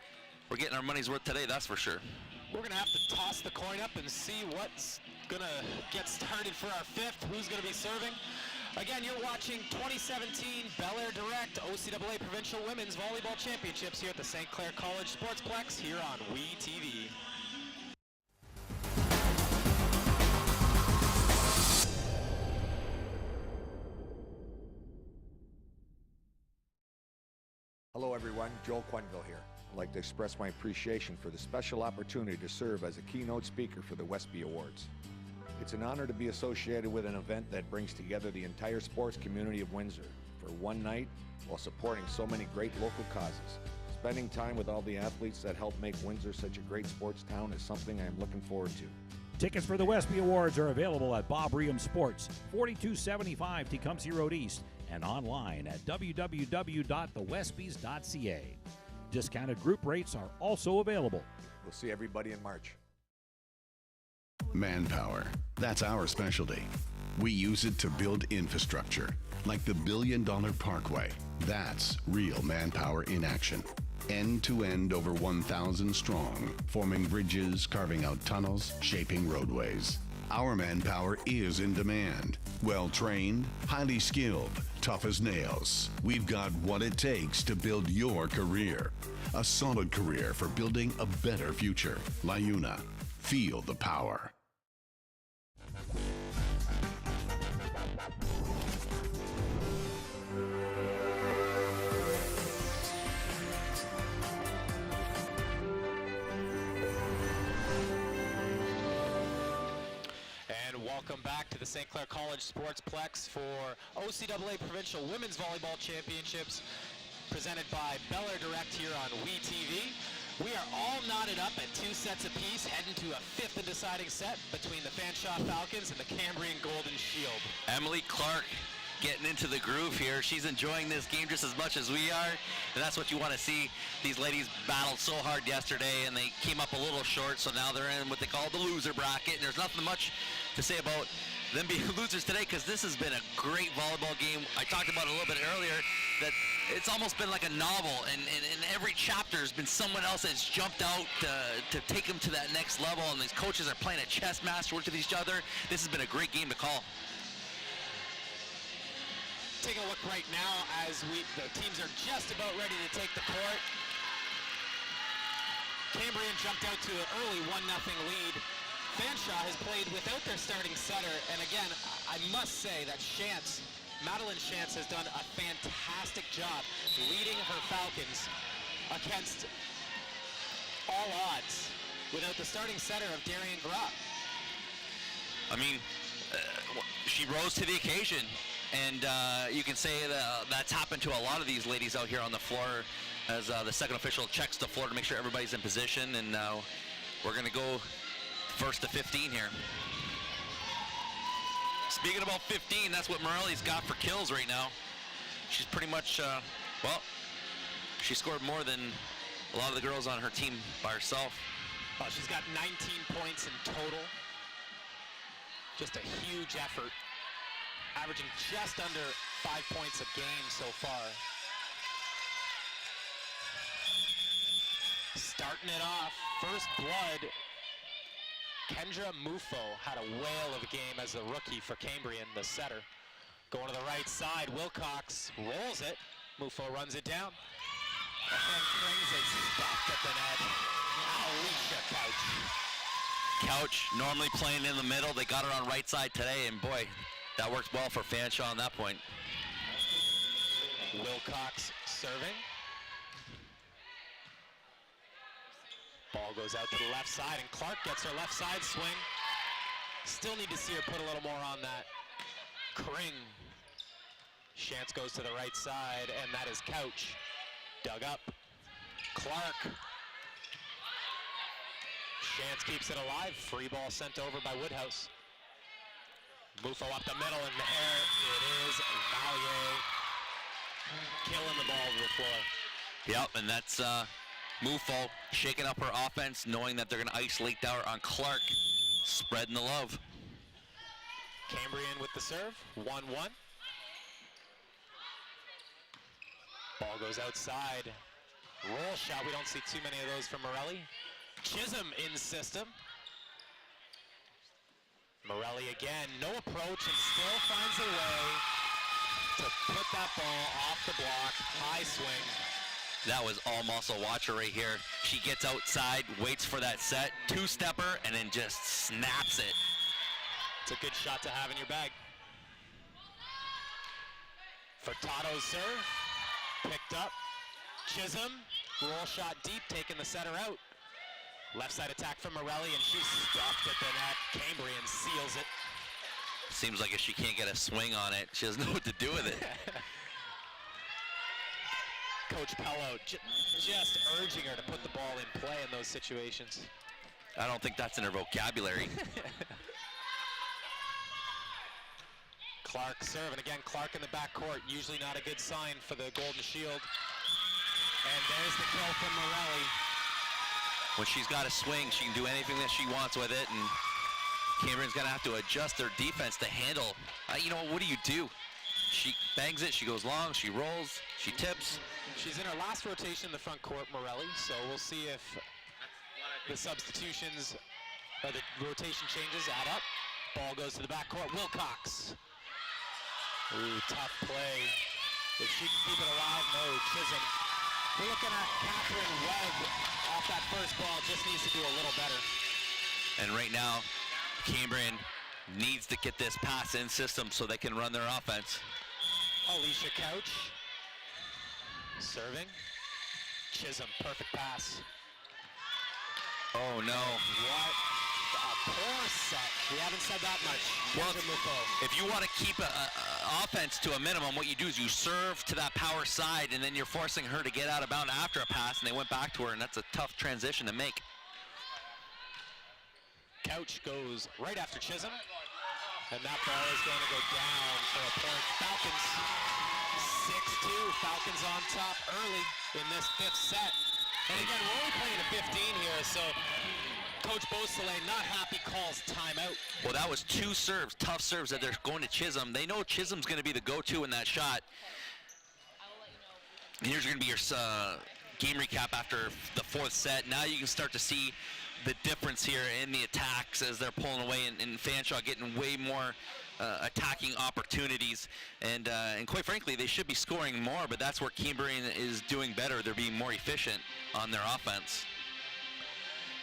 we're getting our money's worth today, that's for sure. We're gonna have to toss the coin up and see what's gonna get started for our 5th. Who's gonna be serving? Again, you're watching 2017 Bel Air Direct OCAA Provincial Women's Volleyball Championships here at the St. Clair College Sportsplex here on WeTV. Hello everyone, Joel Quenville here. I'd like to express my appreciation for the special opportunity to serve as a keynote speaker for the Westby Awards. It's an honor to be associated with an event that brings together the entire sports community of Windsor for one night while supporting so many great local causes. Spending time with all the athletes that help make Windsor such a great sports town is something I am looking forward to. Tickets for the Westby Awards are available at Bob Reham Sports, 4275 Tecumseh Road East, and online at www.thewestbys.ca. Discounted group rates are also available. We'll see everybody in March. Manpower. That's our specialty. We use it to build infrastructure, like the $1 billion Parkway. That's real manpower in action. End to end, over 1,000 strong, forming bridges, carving out tunnels, shaping roadways. Our manpower is in demand. Well-trained, highly skilled, tough as nails. We've got what it takes to build your career. A solid career for building a better future. LiUNA. Feel the power. Welcome back to the St. Clair College Sportsplex for OCAA Provincial Women's Volleyball Championships presented by Bel Air Direct here on WeTV. We are all knotted up at 2 sets apiece, heading to a 5th and deciding set between the Fanshawe Falcons and the Cambrian Golden Shield. Emily Clark getting into the groove here. She's enjoying this game just as much as we are, and that's what you want to see. These ladies battled so hard yesterday, and they came up a little short, so now they're in what they call the loser bracket, and there's nothing much to say about them being losers today, because this has been a great volleyball game. I talked about it a little bit earlier, that it's almost been like a novel, and every chapter has been someone else that's jumped out to take them to that next level, and these coaches are playing a chess match with each other. This has been a great game to call. Taking a look right now as the teams are just about ready to take the court. Cambrian jumped out to an early 1-0 lead. Fanshawe has played without their starting setter, and again, I must say that Madeline Shantz has done a fantastic job leading her Falcons against all odds without the starting setter of Darian Gropp. I mean, she rose to the occasion. And you can say that that's happened to a lot of these ladies out here on the floor as the second official checks the floor to make sure everybody's in position, and we're going to go first to 15 here. Speaking about 15, that's what Morelli's got for kills right now. She's pretty much, well, she scored more than a lot of the girls on her team by herself. Well, she's got 19 points in total. Just a huge effort, averaging just under 5 points a game so far. Starting it off, first blood. Kendra Mufo had a whale of a game as a rookie for Cambrian, the setter. Going to the right side, Wilcox rolls it. Mufo runs it down. And brings it stopped at the net. Alicia Couch. Couch normally playing in the middle. They got her on right side today, and boy, that worked well for Fanshawe on that point. Wilcox serving. Ball goes out to the left side, and Clark gets her left side swing. Still need to see her put a little more on that. Kring. Chance goes to the right side, and that is Couch. Dug up. Clark. Chance keeps it alive. Free ball sent over by Woodhouse. Mufo up the middle, in the air. It is Valier. Killing the ball to the floor. Yep, and that's Mufo shaking up her offense, knowing that they're going to isolate Dower on Clark, spreading the love. Cambrian with the serve, 1-1. Ball goes outside. Roll shot, we don't see too many of those from Morelli. Chisholm in system. Morelli again, no approach, and still finds a way to put that ball off the block, high swing. That was all muscle. Watch her right here. She gets outside, waits for that set, two-stepper, and then just snaps it. It's a good shot to have in your bag. Furtado's serve, picked up. Chisholm, roll shot deep, taking the setter out. Left side attack from Morelli, and she's stuffed at the net. Cambrian seals it. Seems like if she can't get a swing on it, she doesn't know what to do with it. Coach Pello just urging her to put the ball in play in those situations. I don't think that's in her vocabulary. Clark serve, and again, Clark in the backcourt, usually not a good sign for the Golden Shield. And there's the kill from Morelli. When she's got a swing, she can do anything that she wants with it, and Cambrian's going to have to adjust their defense to handle. You know, what do? She bangs it, she goes long, she rolls, she tips. She's in her last rotation in the front court, Morelli, so we'll see if the substitutions or the rotation changes add up. Ball goes to the backcourt, Wilcox. Ooh, tough play. If she can keep it alive, no, Chisholm. We're looking at Catherine Webb off that first ball, just needs to do a little better. And right now, Cambrian needs to get this pass in system so they can run their offense. Alicia Couch serving. Chisholm, perfect pass. Oh no. What a poor set. We haven't said that much. Well, Kendra Mufo. if you want to keep a offense to a minimum, what you do is you serve to that power side, and then you're forcing her to get out of bounds after a pass, and they went back to her, and that's a tough transition to make. Couch goes right after Chisholm, and that ball is going to go down for a point. Falcons 6-2. Falcons on top early in this fifth set. And again, we're only playing a 15 here, so Coach Beausoleil not happy, calls timeout. Well, that was two serves, tough serves that they're going to Chisholm. They know Chisholm's going to be the go-to in that shot. And here's going to be your game recap after the fourth set. Now you can start to see the difference here in the attacks as they're pulling away, and Fanshawe getting way more attacking opportunities. And quite frankly, they should be scoring more, but that's where Cambrian is doing better. They're being more efficient on their offense.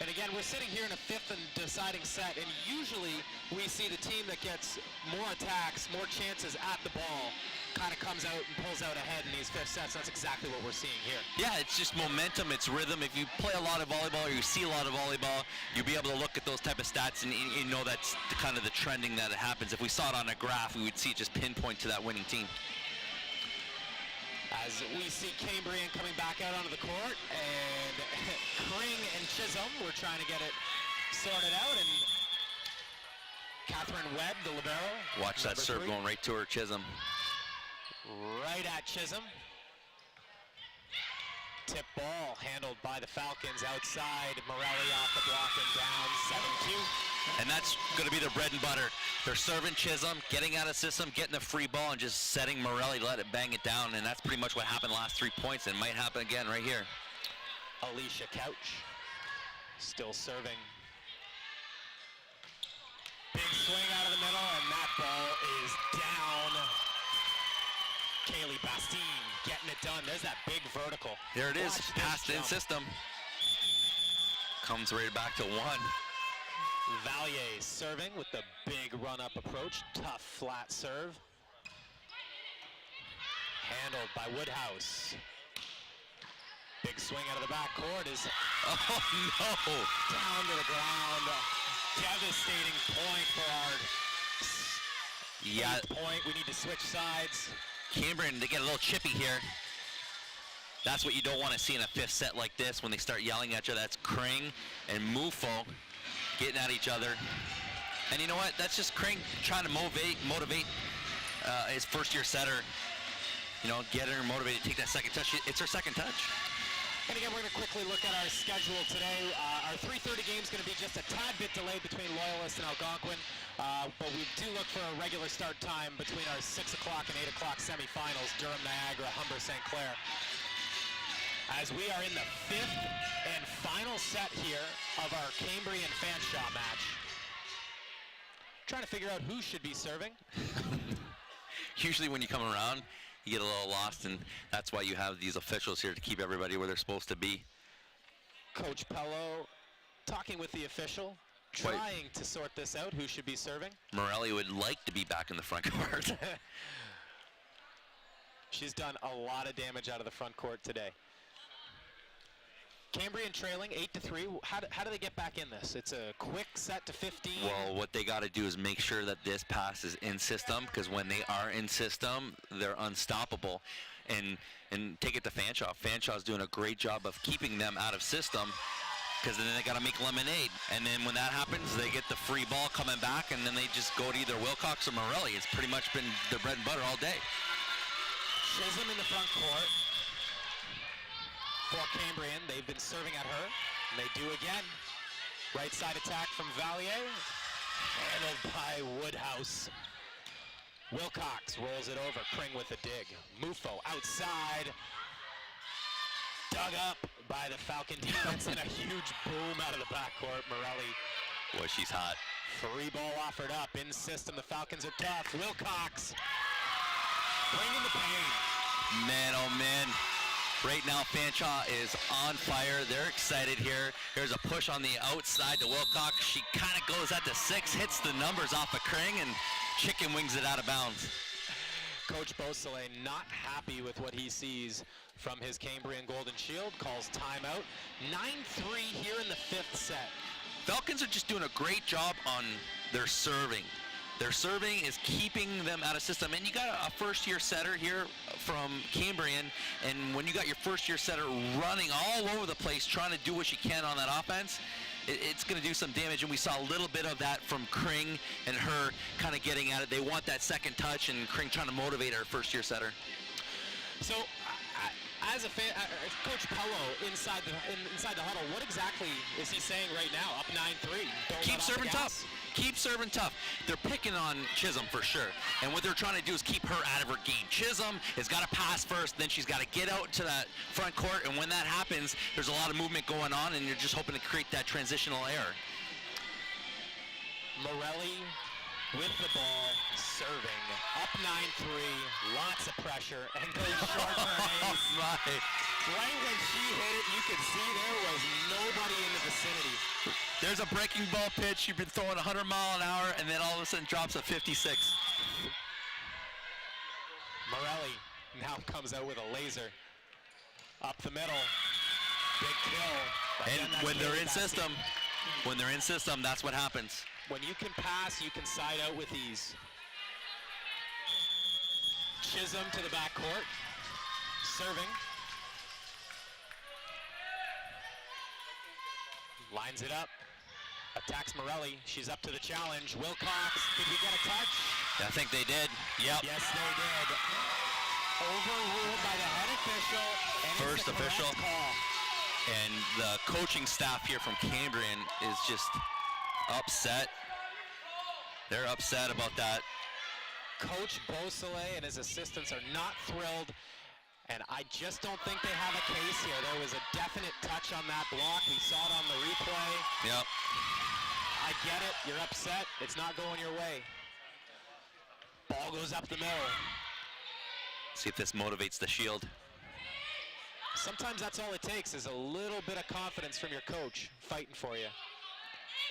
And again, we're sitting here in a fifth and deciding set, and usually we see the team that gets more attacks, more chances at the ball, kind of comes out and pulls out ahead in these fifth sets. That's exactly what we're seeing here. Yeah, it's just momentum, it's rhythm. If you play a lot of volleyball or you see a lot of volleyball, you'll be able to look at those type of stats and you know that's kind of the trending that happens. If we saw it on a graph, we would see it just pinpoint to that winning team. As we see Cambrian coming back out onto the court, and Kring and Chisholm were trying to get it sorted out, and Catherine Webb, the libero. Watch that serve going right to her, Chisholm. Right at Chisholm. Tip ball handled by the Falcons outside. Morelli off the block and down 7-2. And that's going to be their bread and butter. They're serving Chisholm, getting out of system, getting the free ball, and just setting Morelli, let it bang it down. And that's pretty much what happened last 3 points, and might happen again right here. Alicia Couch still serving. Big swing out of the middle, and that ball is down. Kaylee Bastine getting it done. There's that big vertical. There it is, Watch passed in jump. system. Comes right back to 1. Valier serving with the big run-up approach. Tough, flat serve. Handled by Woodhouse. Big swing out of the backcourt is Oh, no. down to the ground. Devastating point for our Yeah, point. We need to switch sides. Cambrian, they get a little chippy here. That's what you don't want to see in a 5th set like this when they start yelling at you. That's Kring and Mufo getting at each other. And you know what? That's just Kring trying to motivate his first-year setter. You know, get her motivated, take that second touch. It's her second touch. And again, we're going to quickly look at our schedule today. Our 3:30 game is going to be just a tad bit delayed between Loyalist and Algonquin, but we do look for a regular start time between our 6 o'clock and 8 o'clock semifinals, Durham, Niagara, Humber, St. Clair. As we are in the 5th and final set here of our Cambrian Fanshawe match. Trying to figure out who should be serving. Usually when you come around, you get a little lost, and that's why you have these officials here to keep everybody where they're supposed to be. Coach Pello talking with the official, trying to sort this out, who should be serving. Morelli would like to be back in the front court. She's done a lot of damage out of the front court today. Cambrian trailing 8-3. How do they get back in this? It's a quick set to 15. Well, what they got to do is make sure that this pass is in system, because when they are in system, they're unstoppable. And take it to Fanshawe. Fanshaw's doing a great job of keeping them out of system, because then they got to make lemonade. And then when that happens, they get the free ball coming back, and then they just go to either Wilcox or Morelli. It's pretty much been their bread and butter all day. Chisholm in the front court. For Cambrian, they've been serving at her, and they do again. Right side attack from Valier, handled by Woodhouse. Wilcox rolls it over, Kring with a dig. Mufo outside, dug up by the Falcon defense, and a huge boom out of the backcourt. Morelli. Boy, she's hot. Free ball offered up in system. The Falcons are tough. Wilcox bringing the pain. Man, oh man. Right now, Fanshawe is on fire. They're excited here. Here's a push on the outside to Wilcox. She kind of goes at the 6, hits the numbers off of Kring, and chicken wings it out of bounds. Coach Beausoleil not happy with what he sees from his Cambrian Golden Shield, calls timeout. 9-3 here in the 5th set. Falcons are just doing a great job on their serving. Their serving is keeping them out of system. And you got a first-year setter here from Cambrian, and when you got your first-year setter running all over the place trying to do what she can on that offense, it's going to do some damage. And we saw a little bit of that from Kring and her kind of getting at it. They want that second touch, and Kring trying to motivate her first-year setter. So, as a fan, Coach Pello inside the huddle, what exactly is he saying right now? Up 9-3. Keep serving tough. Keep serving tough. They're picking on Chisholm for sure. And what they're trying to do is keep her out of her game. Chisholm has got to pass first, then she's got to get out to that front court. And when that happens, there's a lot of movement going on, and you're just hoping to create that transitional error. Morelli with the ball, serving. Up 9-3, lots of pressure, and goes short for an ace. Right when she hit it, you could see there was nobody in the vicinity. There's a breaking ball pitch. You've been throwing 100 mile an hour, and then all of a sudden drops a 56. Morelli now comes out with a laser. Up the middle. Big kill. And when they're in system, that's what happens. When you can pass, you can side out with ease. Chisholm to the backcourt. serving. Lines it up. Attacks Morelli. She's up to the challenge. Wilcox, did we get a touch? I think they did. Yep. Yes, they did. Overruled by the head official. And First it's the correct official. call. And the coaching staff here from Cambrian is just upset. They're upset about that. Coach Beausoleil and his assistants are not thrilled, and I just don't think they have a case here. There was a definite touch on that block. We saw it on the replay. Yep. I get it. You're upset. It's not going your way. Ball goes up the middle. See if this motivates the Shield. Sometimes that's all it takes is a little bit of confidence from your coach fighting for you.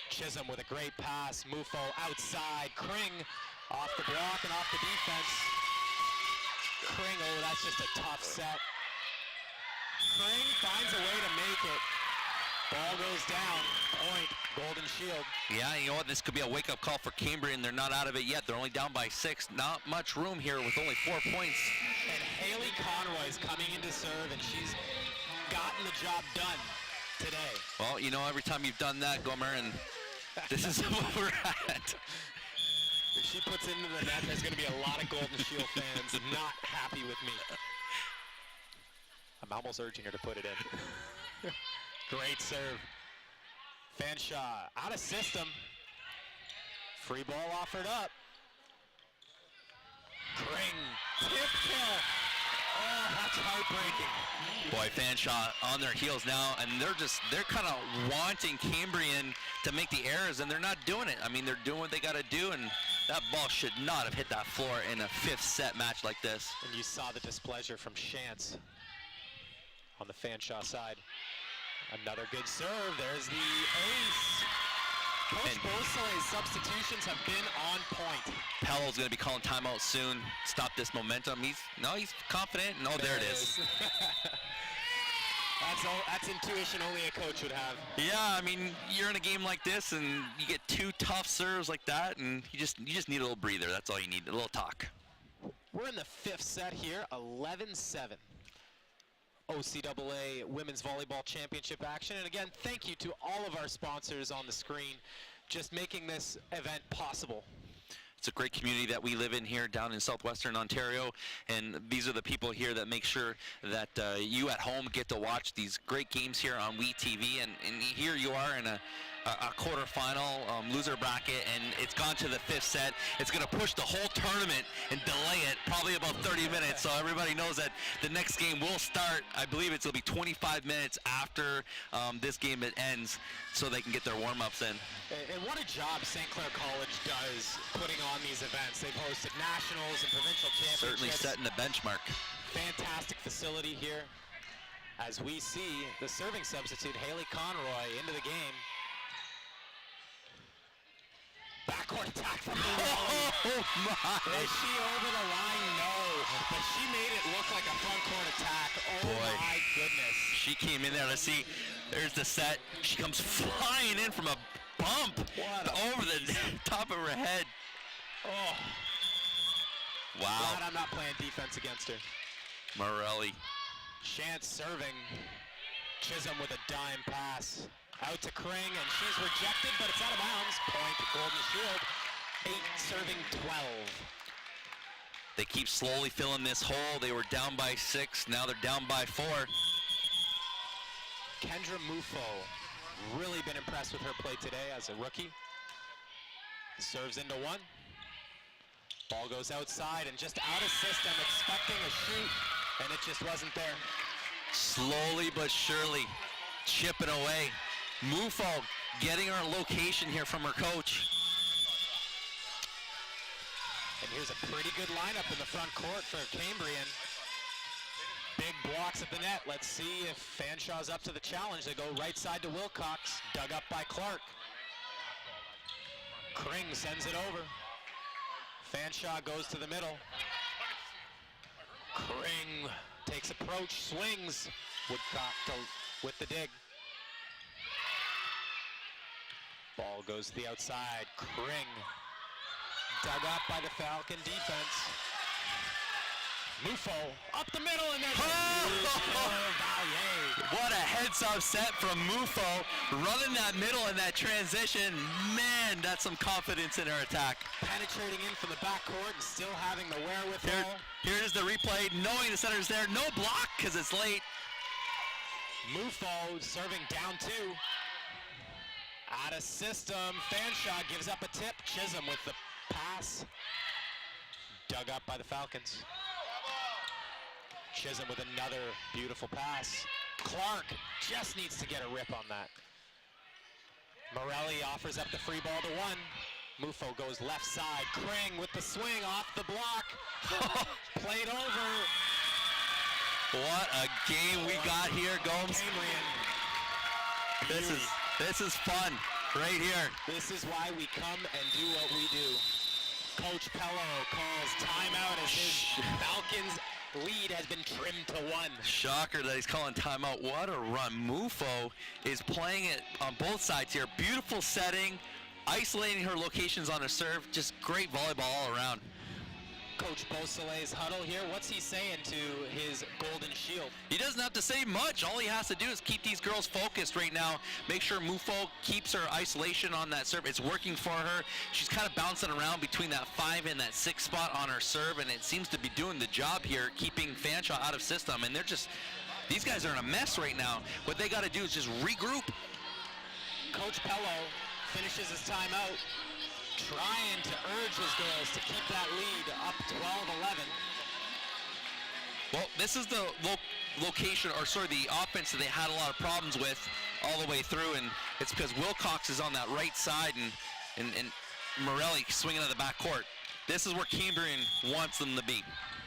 Chisholm with a great pass. Mufo outside. Kring off the block and off the defense. Kring, oh, that's just a tough set. Kring finds a way to make it. Ball goes down. Point, Golden Shield. Yeah, you know what? This could be a wake-up call for Cambrian. They're not out of it yet. They're only down by 6. Not much room here with only 4 points. And Haley Conroy's coming in to serve, and she's gotten the job done today. Well, you know, every time you've done that, Gomer, and this is where we're at. If she puts it into the net, there's going to be a lot of Golden Shield fans not happy with me. I'm almost urging her to put it in. Great serve. Fanshawe out of system. Free ball offered up. Kring, tip kill. Oh, that's heartbreaking. Boy, Fanshawe on their heels now, and they're kind of wanting Cambrian to make the errors, and they're not doing it. I mean, they're doing what they got to do, and that ball should not have hit that floor in a 5th set match like this. And you saw the displeasure from Shantz on the Fanshawe side. Another good serve. There's the ace. Coach Beausoleil's substitutions have been on point. Pello's going to be calling timeout soon. Stop this momentum. He's confident. No, there it is. That's intuition only a coach would have. Yeah, I mean, you're in a game like this, and you get 2 tough serves like that, and you just need a little breather. That's all you need, a little talk. We're in the 5th set here, 11-7. OCAA Women's Volleyball Championship action. And again, thank you to all of our sponsors on the screen, just making this event possible. It's a great community that we live in here down in southwestern Ontario, and these are the people here that make sure that you at home get to watch these great games here on WeTV. And here you are in a quarterfinal loser bracket, and it's gone to the 5th set. It's going to push the whole tournament and delay it probably about 30 minutes, so everybody knows that the next game will start. I believe it'll be 25 minutes after this game ends, so they can get their warm-ups in. And what a job St. Clair College does putting on these events. They've hosted nationals and provincial championships. Certainly setting the benchmark. Fantastic facility here. As we see the serving substitute, Haley Conroy, into the game. Backcourt attack from Morelli. Oh my! Is she over the line? No. But she made it look like a front court attack. Oh Boy. My goodness. She came in there. Let's see. There's the set. She comes flying in from a bump over the top of her head. Oh. Wow. Glad I'm not playing defense against her. Morelli. Shantz serving. Chisholm with a dime pass. Out to Kring, and she's rejected, but it's out of bounds. Point, Golden Shield. 8 serving 12. They keep slowly filling this hole. They were down by 6. Now they're down by 4. Kendra Mufo, really been impressed with her play today as a rookie. Serves into 1. Ball goes outside and just out of system, expecting a shoot, and it just wasn't there. Slowly but surely chipping away. Mufo getting her location here from her coach. And here's a pretty good lineup in the front court for Cambrian. Big blocks at the net. Let's see if Fanshaw's up to the challenge. They go right side to Wilcox, dug up by Clark. Kring sends it over. Fanshawe goes to the middle. Kring takes approach, swings. Woodcock with the dig. Ball goes to the outside. Kring dug up by the Falcon defense. Mufo up the middle, and there's What a heads-up set from Mufo, running that middle in that transition. Man, that's some confidence in her attack. Penetrating in from the backcourt and still having the wherewithal. Here is the replay, knowing the center's there. No block because it's late. Mufo serving down 2. Out of system. Fanshaw gives up a tip. Chisholm with the pass. Dug up by the Falcons. Chisholm with another beautiful pass. Clark just needs to get a rip on that. Morelli offers up the free ball to 1. Mufo goes left side. Kring with the swing off the block. Played over. What a game we got here, Gomes. This is fun right here. This is why we come and do what we do. Coach Pello calls timeout as his Falcons lead has been trimmed to 1. Shocker that he's calling timeout. What a run. Mufo is playing it on both sides here. Beautiful setting, isolating her locations on her serve. Just great volleyball all around. Coach Beausoleil's huddle here. What's he saying to his golden shield? He doesn't have to say much. All he has to do is keep these girls focused right now. Make sure Mufo keeps her isolation on that serve. It's working for her. She's kind of bouncing around between that 5 and that 6 spot on her serve, and it seems to be doing the job here, keeping Fanshaw out of system. And these guys are in a mess right now. What they got to do is just regroup. Coach Pello finishes his timeout, trying to urge his girls to keep that lead up 12-11. Well, this is the location, or sorry, the offense that they had a lot of problems with all the way through, and it's because Wilcox is on that right side and Morelli swinging at the back court. This is where Cambrian wants them to be.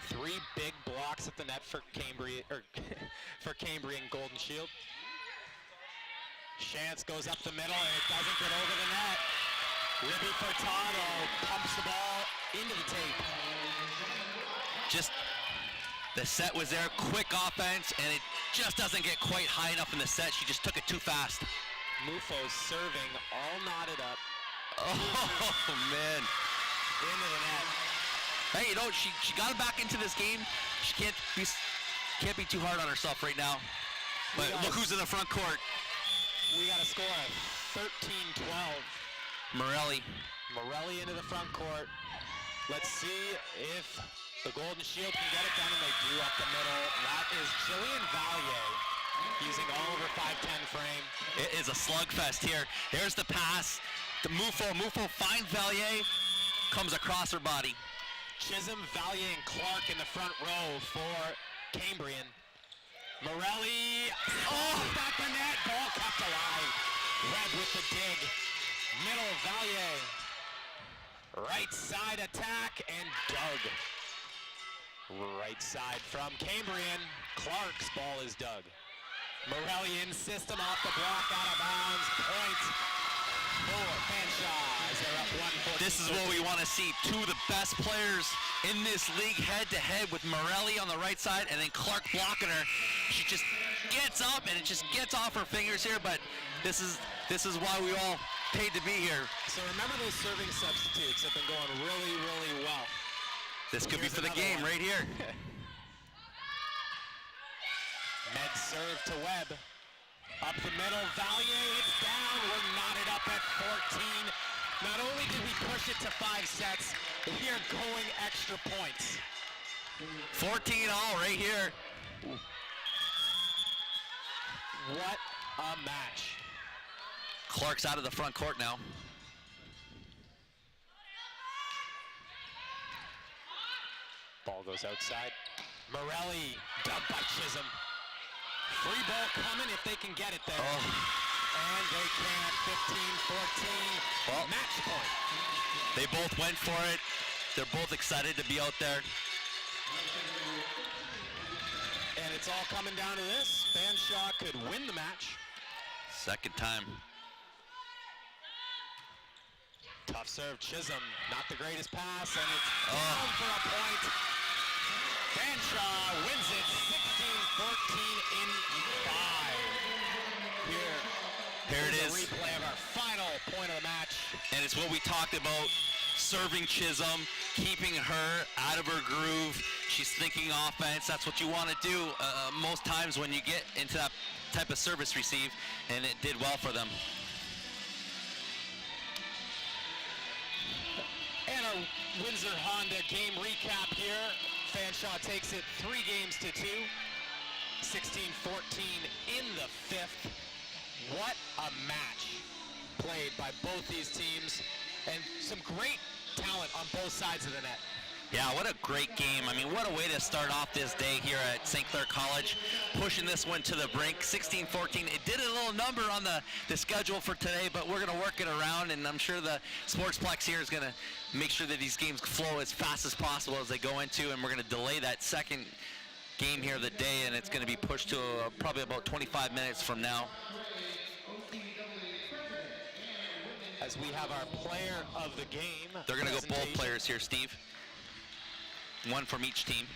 3 big blocks at the net for Cambrian, for Cambrian Golden Shield. Chance goes up the middle, and it doesn't get over the net. Libby Furtado pumps the ball into the tape. Just the set was there, quick offense, and it just doesn't get quite high enough in the set. She just took it too fast. Mufo's serving all knotted up. Oh, man. Into the net. Hey, you know, she got back into this game. She can't be too hard on herself right now. But look who's in the front court. We got a score of 13-12. Morelli into the front court. Let's see if the Golden Shield can get it done, and they do up the middle. That is Jillian Valier using all of her 5'10 frame. It is a slugfest here. Here's the pass to Mufo. Mufo finds Valier, comes across her body. Chisholm, Valier, and Clark in the front row for Cambrian. Morelli, back the net, ball kept alive. Webb with the dig. Middle, Valier. Right side attack, and dug. Right side from Cambrian. Clark's ball is dug. Morelli in system, off the block, out of bounds. Point for Fanshaw as they're up 1-14. This is what we want to see. 2 of the best players in this league head-to-head with Morelli on the right side and then Clark blocking her. She just gets up and it just gets off her fingers here, but this is why we all paid to be here. So remember, those serving substitutes have been going really, really well. This could be for the game right here. Med serve to Webb. Up the middle, Valier hits down. We're knotted up at 14. Not only did we push it to 5 sets, we are going extra points. 14 all right here. What a match. Clark's out of the front court now. Ball goes outside. Morelli, dubbed by Chisholm. Free ball coming if they can get it there. And they can't. 15-14. Well, match point. They both went for it. They're both excited to be out there. And it's all coming down to this. Fanshaw could win the match. Second time. Tough serve, Chisholm. Not the greatest pass, and it's down for a point. Fanshaw wins it 16-14 in 5. Here it is. A replay of our final point of the match. And it's what we talked about. Serving Chisholm, keeping her out of her groove, She's thinking offense. That's what you want to do most times when you get into that type of service receive, and it did well for them. And a Windsor Honda game recap here. Fanshawe takes it 3 games to 2. 16-14 in the 5th. What a match played by both these teams, and some great talent on both sides of the net. Yeah, what a great game. I mean, what a way to start off this day here at St. Clair College, pushing this one to the brink, 16-14. It did a little number on the schedule for today, but we're going to work it around, and I'm sure the Sportsplex here is going to make sure that these games flow as fast as possible as they go into, and we're going to delay that second game here of the day, and it's going to be pushed to probably about 25 minutes from now. As we have our player of the game. They're going to go both players here, Steve. One from each team.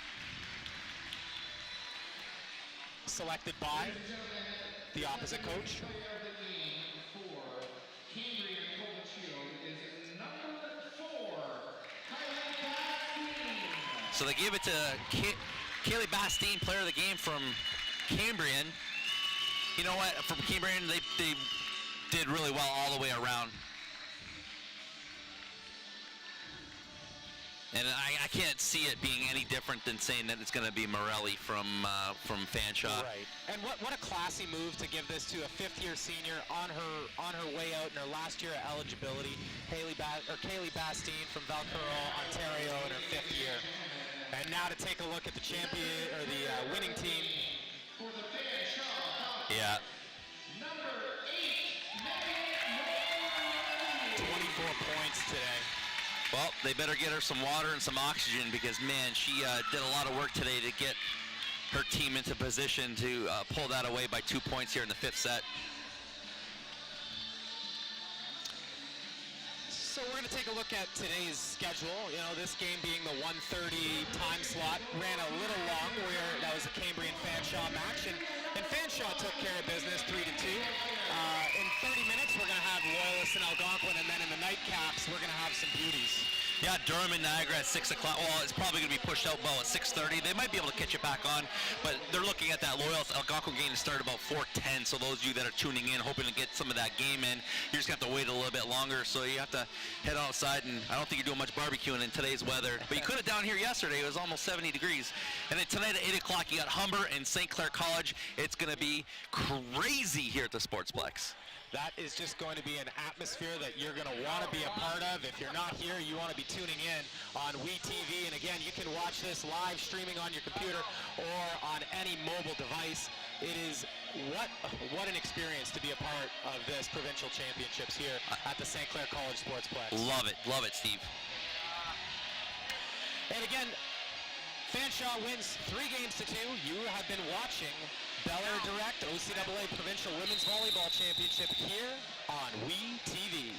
Selected by the opposite coach. So they gave it to Kaylee Bastine, player of the game from Cambrian. You know what? From Cambrian, they did really well all the way around. And I can't see it being any different than saying that it's going to be Morelli from Fanshawe. Right. And what a classy move to give this to a 5th-year senior on her way out in her last year of eligibility. Kaylee Bastine from Valcourt, Ontario, in her 5th year. And now to take a look at the champion or the winning team. Yeah. 24 points today. Well, they better get her some water and some oxygen because, man, she did a lot of work today to get her team into position to pull that away by 2 points here in the 5th set. So we're going to take a look at today's schedule. You know, this game being the 1:30 time slot ran a little long, where that was a Cambrian Fanshawe match, and Fanshawe took care of business 3-2. In 30 minutes, we're going to have Loyalists and Algonquin, and then in the nightcaps, we're going to have some beauties. Yeah, Durham and Niagara at 6 o'clock. Well, it's probably going to be pushed out about at 6:30. They might be able to catch it back on, but they're looking at that Loyalist Algonquin game to start about 4:10. So those of you that are tuning in, hoping to get some of that game in, you're just going to have to wait a little bit longer. So you have to head outside, and I don't think you're doing much barbecuing in today's weather. But you could have down here yesterday. It was almost 70 degrees. And then tonight at 8 o'clock, you got Humber and St. Clair College. It's going to be crazy here at the Sportsplex. That is just going to be an atmosphere that you're going to want to be a part of. If you're not here, you want to be tuning in on WeTV. And again, you can watch this live streaming on your computer or on any mobile device. It is what an experience to be a part of this provincial championships here at the St. Clair College Sportsplex. Love it, Steve. And again, Fanshawe wins 3 games to 2. You have been watching Bel Air Direct OCAA Provincial Women's Volleyball Championship here on WeTV.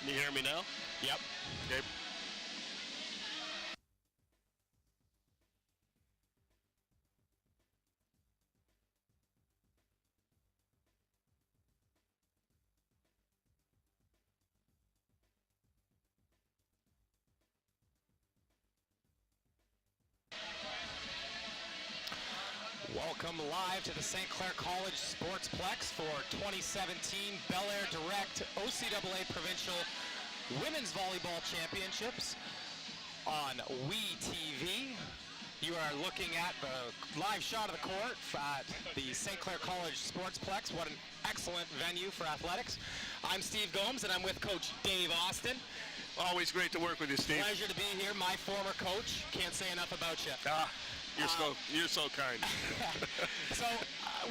Can you hear me now? Yep. Okay. Welcome live to the St. Clair College Sportsplex for 2017 Bel Air Direct OCAA Provincial Women's Volleyball Championships on WeTV. You are looking at the live shot of the court at the St. Clair College Sportsplex. What an excellent venue for athletics. I'm Steve Gomes, and I'm with Coach Dave Austin. Always great to work with you, Steve. Pleasure to be here. My former coach. Can't say enough about you. You're so kind. So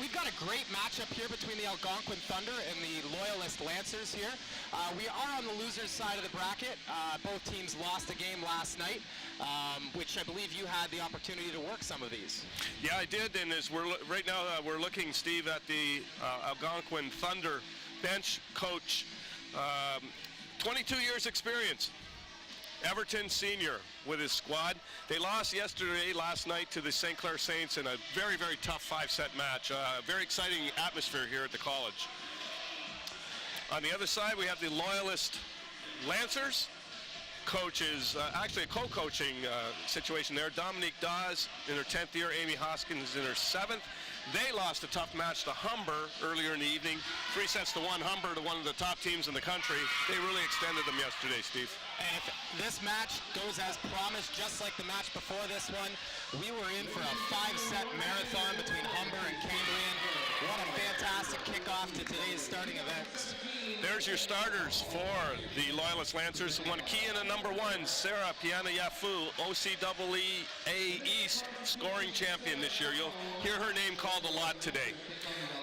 we've got a great matchup here between the Algonquin Thunder and the Loyalist Lancers here. We are on the loser's side of the bracket. Both teams lost a game last night, which I believe you had the opportunity to work some of these. Yeah, I did, and as right now we're looking, Steve, at the Algonquin Thunder bench coach, 22 years experience. Everton senior with his squad. They lost last night to the St. Clair Saints in a very, very tough 5-set match. Very exciting atmosphere here at the college. On the other side, we have the Loyalist Lancers. Coaches, actually a co-coaching situation there. Dominique Dawes in her 10th year, Amy Hoskins in her 7th. They lost a tough match to Humber earlier in the evening. 3-1 Humber, to one of the top teams in the country. They really extended them yesterday, Steve. And if this match goes as promised, just like the match before this one, we were in for a 5-set marathon between Humber and Cambrian. What a fantastic kickoff to today's starting events. There's your starters for the Loyalist Lancers. One key in a number 1, Sarah Piana Yafu, OCAA East scoring champion this year. You'll hear her name called a lot today.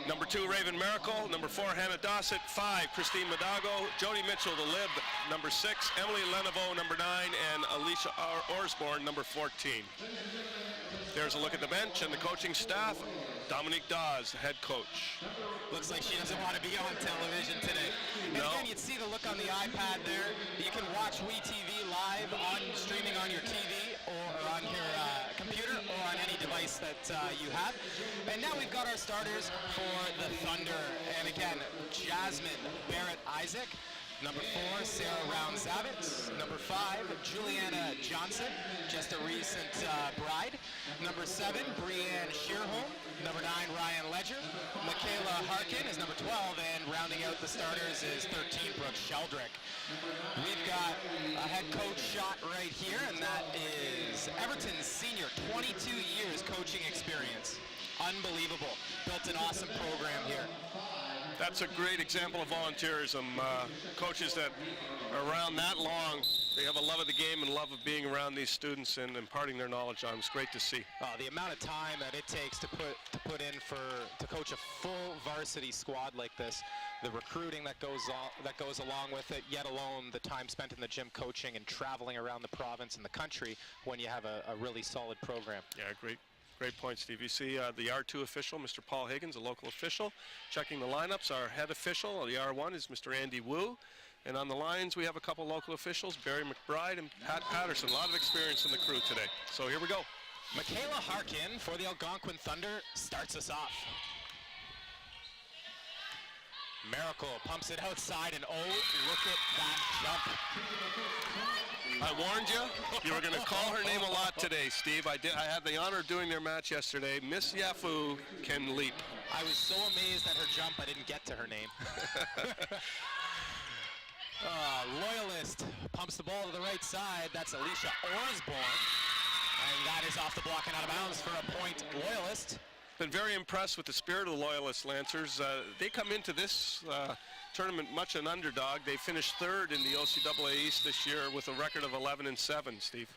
Number 2, Raven Miracle. Number 4, Hannah Dossett. 5, Christine Madago. Jody Mitchell, the lib. Number 6, Emily Lenovo, number 9, and Alicia Orsborn, number 14. There's a look at the bench and the coaching staff. Dominique Dawes, head coach. Looks like she doesn't want to be on television today. And No. again, you'd see the look on the iPad there. You can watch WeTV live streaming on your TV or on your computer or on any device that you have. And now we've got our starters for the Thunder. And again, Jasmine Barrett-Isaac. Number 4, Sarah Round-Zavitz. Number 5, Juliana Johnson, just a recent bride. Number 7, Brianne Shearholm. Number 9, Ryan Ledger. Michaela Harkin is number 12, and rounding out the starters is 13, Brooke Sheldrick. We've got a head coach shot right here, and that is Everton's senior, 22 years coaching experience. Unbelievable. Built an awesome program here. That's a great example of volunteerism. Coaches that are around that long, they have a love of the game and love of being around these students and imparting their knowledge on them. It's great to see. The amount of time that it takes to coach a full varsity squad like this, the recruiting that goes along with it, yet alone the time spent in the gym coaching and traveling around the province and the country when you have a really solid program. Yeah, Great point, Steve. You see the R2 official, Mr. Paul Higgins, a local official, checking the lineups. Our head official, the R1, is Mr. Andy Wu. And on the lines, we have a couple local officials, Barry McBride and Pat Patterson. A lot of experience in the crew today. So here we go. Michaela Harkin for the Algonquin Thunder starts us off. Miracle pumps it outside, and oh, look at that jump. I warned you. You were going to call her name a lot today, Steve. I had the honor of doing their match yesterday. Miss Yafu can leap. I was so amazed at her jump, I didn't get to her name. Loyalist pumps the ball to the right side. That's Alicia Orsborn. And that is off the block and out of bounds for a point, Loyalist. Been very impressed with the spirit of the Loyalist Lancers. They come into this tournament much an underdog. They finished 3rd in the OCAA East this year with a record of 11-7, Steve.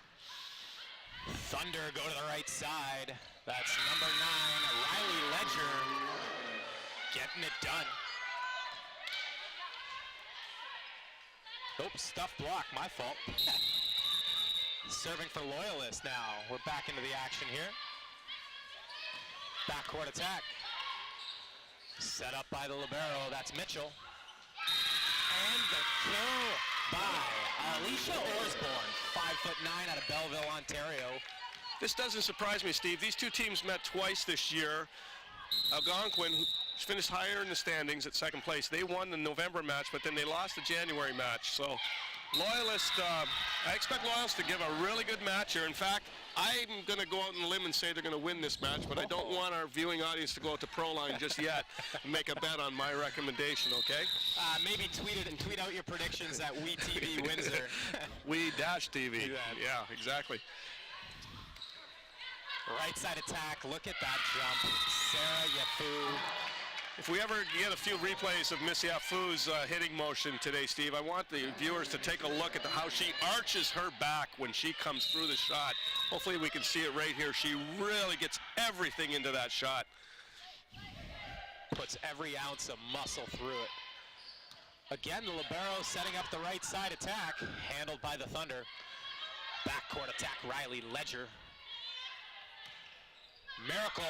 Thunder go to the right side. That's number 9, Riley Ledger, getting it done. Oops, stuff block, my fault. Serving for Loyalist now. We're back into the action here. Backcourt attack. Set up by the libero, that's Mitchell. And the kill by Alicia Orsborn, 5'9" out of Belleville, Ontario. This doesn't surprise me, Steve. These two teams met twice this year. Algonquin, who finished higher in the standings at second place, they won the November match, but then they lost the January match. So Loyalist, I expect Loyalist to give a really good match here. In fact, I'm going to go out on a limb and say they're going to win this match, but I don't want our viewing audience to go out to Proline just yet and make a bet on my recommendation, okay? Maybe tweet out your predictions at WeTV Windsor. We-TV. Yeah, exactly. Right side attack, look at that jump. Sarah Yafu. If we ever get a few replays of Miss Yafu's hitting motion today, Steve, I want the viewers to take a look at how she arches her back when she comes through the shot. Hopefully we can see it right here. She really gets everything into that shot. Puts every ounce of muscle through it. Again, the libero setting up the right side attack, handled by the Thunder. Backcourt attack, Riley Ledger. Miracle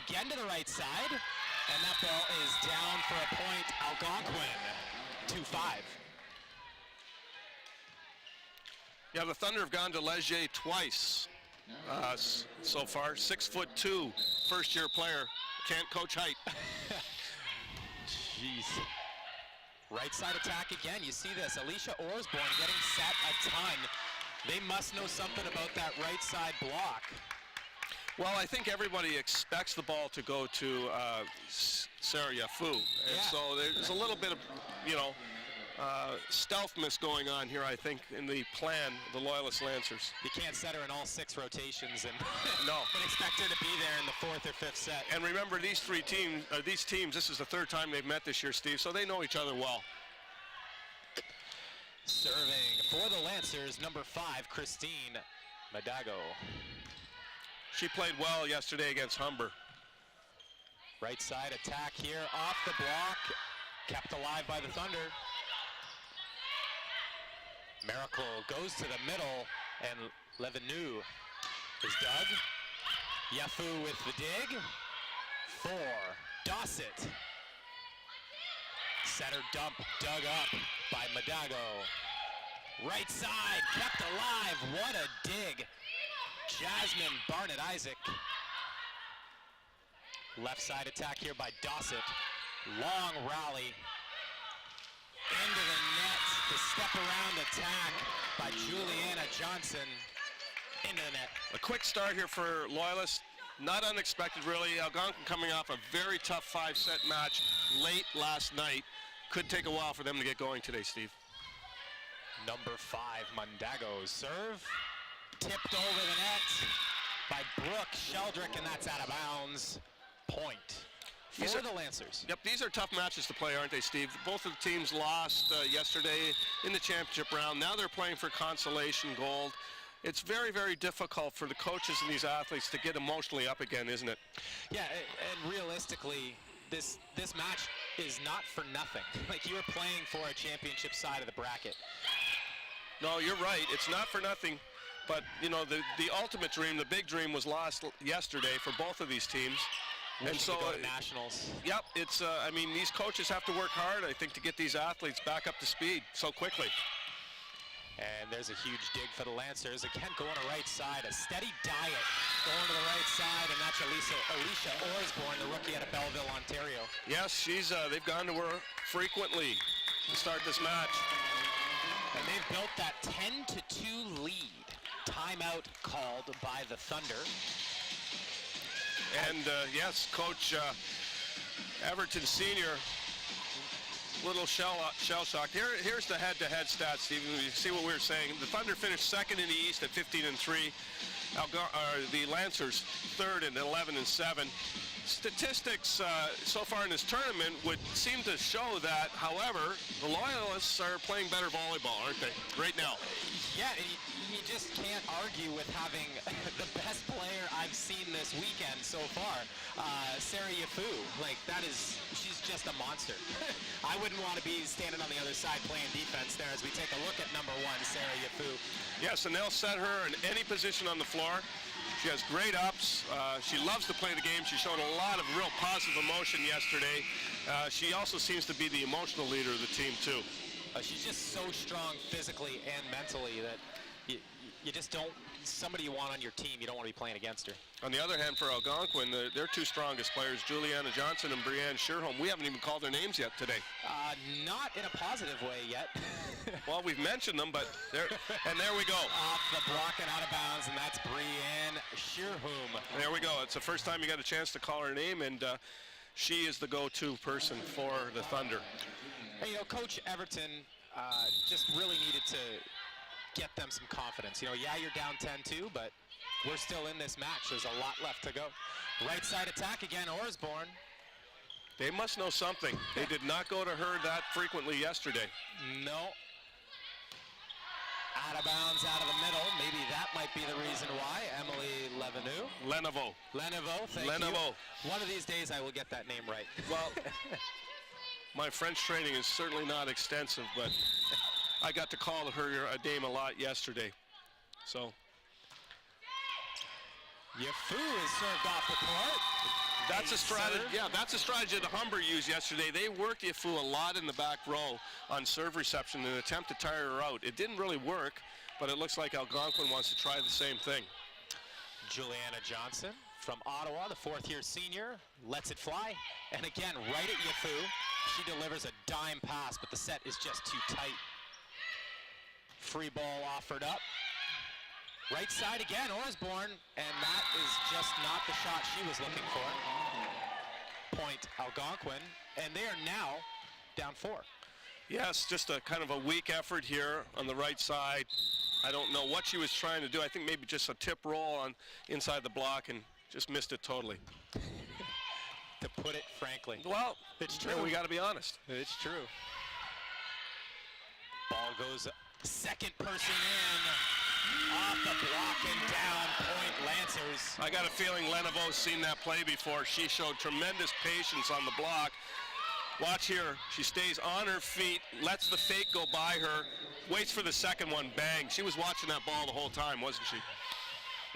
again to the right side, and that ball is down for a point. Algonquin, 2-5. Yeah, the Thunder have gone to Leger twice so far. 6'2", first-year player. Can't coach height. Jeez. Right side attack again. You see this. Alicia Orsborn getting set a ton. They must know something about that right side block. Well, I think everybody expects the ball to go to Sarah Yafu. And so there's a little bit of, stealth miss going on here, I think, in the plan of the Loyalist Lancers. You can't set her in all 6 rotations and, no. and expect her to be there in the 4th or 5th set. And remember, these teams, this is the 3rd time they've met this year, Steve, so they know each other well. Serving for the Lancers, number 5, Christine Madago. She played well yesterday against Humber. Right side attack here, off the block, kept alive by the Thunder. Miracle goes to the middle, and Levenou is dug. Yafu with the dig. 4, Dossett. Center dump dug up by Madago. Right side, kept alive, what a dig. Jasmine Barnett-Isaac. Left side attack here by Dossett. Long rally. Into the net. The step around attack by Juliana Johnson. Into the net. A quick start here for Loyalists. Not unexpected, really. Algonquin coming off a very tough 5-set match late last night. Could take a while for them to get going today, Steve. Number 5, Mundago serve. Tipped over the net by Brooke Sheldrick, and that's out of bounds. Point for the Lancers. Yep, these are tough matches to play, aren't they, Steve? Both of the teams lost yesterday in the championship round. Now they're playing for consolation gold. It's very, very difficult for the coaches and these athletes to get emotionally up again, isn't it? Yeah, and realistically, this match is not for nothing. Like, you are playing for a championship side of the bracket. No, you're right. It's not for nothing. But, the ultimate dream, the big dream, was lost yesterday for both of these teams. And so go to nationals. Yep, it's, these coaches have to work hard, I think, to get these athletes back up to speed so quickly. And there's a huge dig for the Lancers. Again, going to right side, a steady diet going to the right side, and that's Alicia Orsborn, the rookie out of Belleville, Ontario. Yes, they've gone to her frequently to start this match. And they've built that 10-2 lead. Timeout called by the Thunder. And yes, Coach Everton Sr., little shell shocked. Here's the head-to-head stats, Stephen. You see what we were saying. The Thunder finished 2nd in the East at 15-3. The Lancers 3rd at 11-7. Statistics so far in this tournament would seem to show that, however, the Loyalists are playing better volleyball, aren't they, right now? Yeah, you just can't argue with having the best player I've seen this weekend so far, Sarah Yafu. She's just a monster. I wouldn't want to be standing on the other side playing defense there as we take a look at number 1, Sarah Yafu. Yes, and they'll set her in any position on the floor. She has great ups. She loves to play the game. She showed a lot of real positive emotion yesterday. She also seems to be the emotional leader of the team, too. She's just so strong physically and mentally that you just don't, somebody you want on your team, you don't want to be playing against her. On the other hand, for Algonquin, their two strongest players, Juliana Johnson and Brianne Sherholm, we haven't even called their names yet today. Not in a positive way yet. Well, we've mentioned them, but there we go. Off the block and out of bounds, and that's Brianne Sherholm. There we go. It's the first time you got a chance to call her name, and she is the go-to person for the Thunder. Hey, you know, Coach Everton just really needed to get them some confidence. You know, yeah, you're down 10-2, but we're still in this match. There's a lot left to go. Right side attack again, Orsborn. They must know something. They did not go to her that frequently yesterday. No. Out of bounds, out of the middle. Maybe that might be the reason why. Emily Leneveau, thank you. One of these days I will get that name right. Well, my French training is certainly not extensive, but I got to call her a name a lot yesterday. So. Yafu is served off the court. That's a strategy. Yeah, that's a strategy that Humber used yesterday. They worked Yafu a lot in the back row on serve reception in an attempt to tire her out. It didn't really work, but it looks like Algonquin wants to try the same thing. Juliana Johnson from Ottawa, the fourth-year senior, lets it fly. And again, right at Yafu, she delivers a dime pass, but the set is just too tight. Free ball offered up. Right side again, Orsborn, and that is just not the shot she was looking for. Point Algonquin, and they are now down 4. Yes, just a kind of a weak effort here on the right side. I don't know what she was trying to do. I think maybe just a tip roll on inside the block and just missed it totally. To put it frankly. Well, it's true. We got to be honest. It's true. Ball goes second person in. Off the block and down, point Lancers. I got a feeling Leneveau's seen that play before. She showed tremendous patience on the block. Watch here, she stays on her feet, lets the fake go by her, waits for the second one, bang. She was watching that ball the whole time, wasn't she?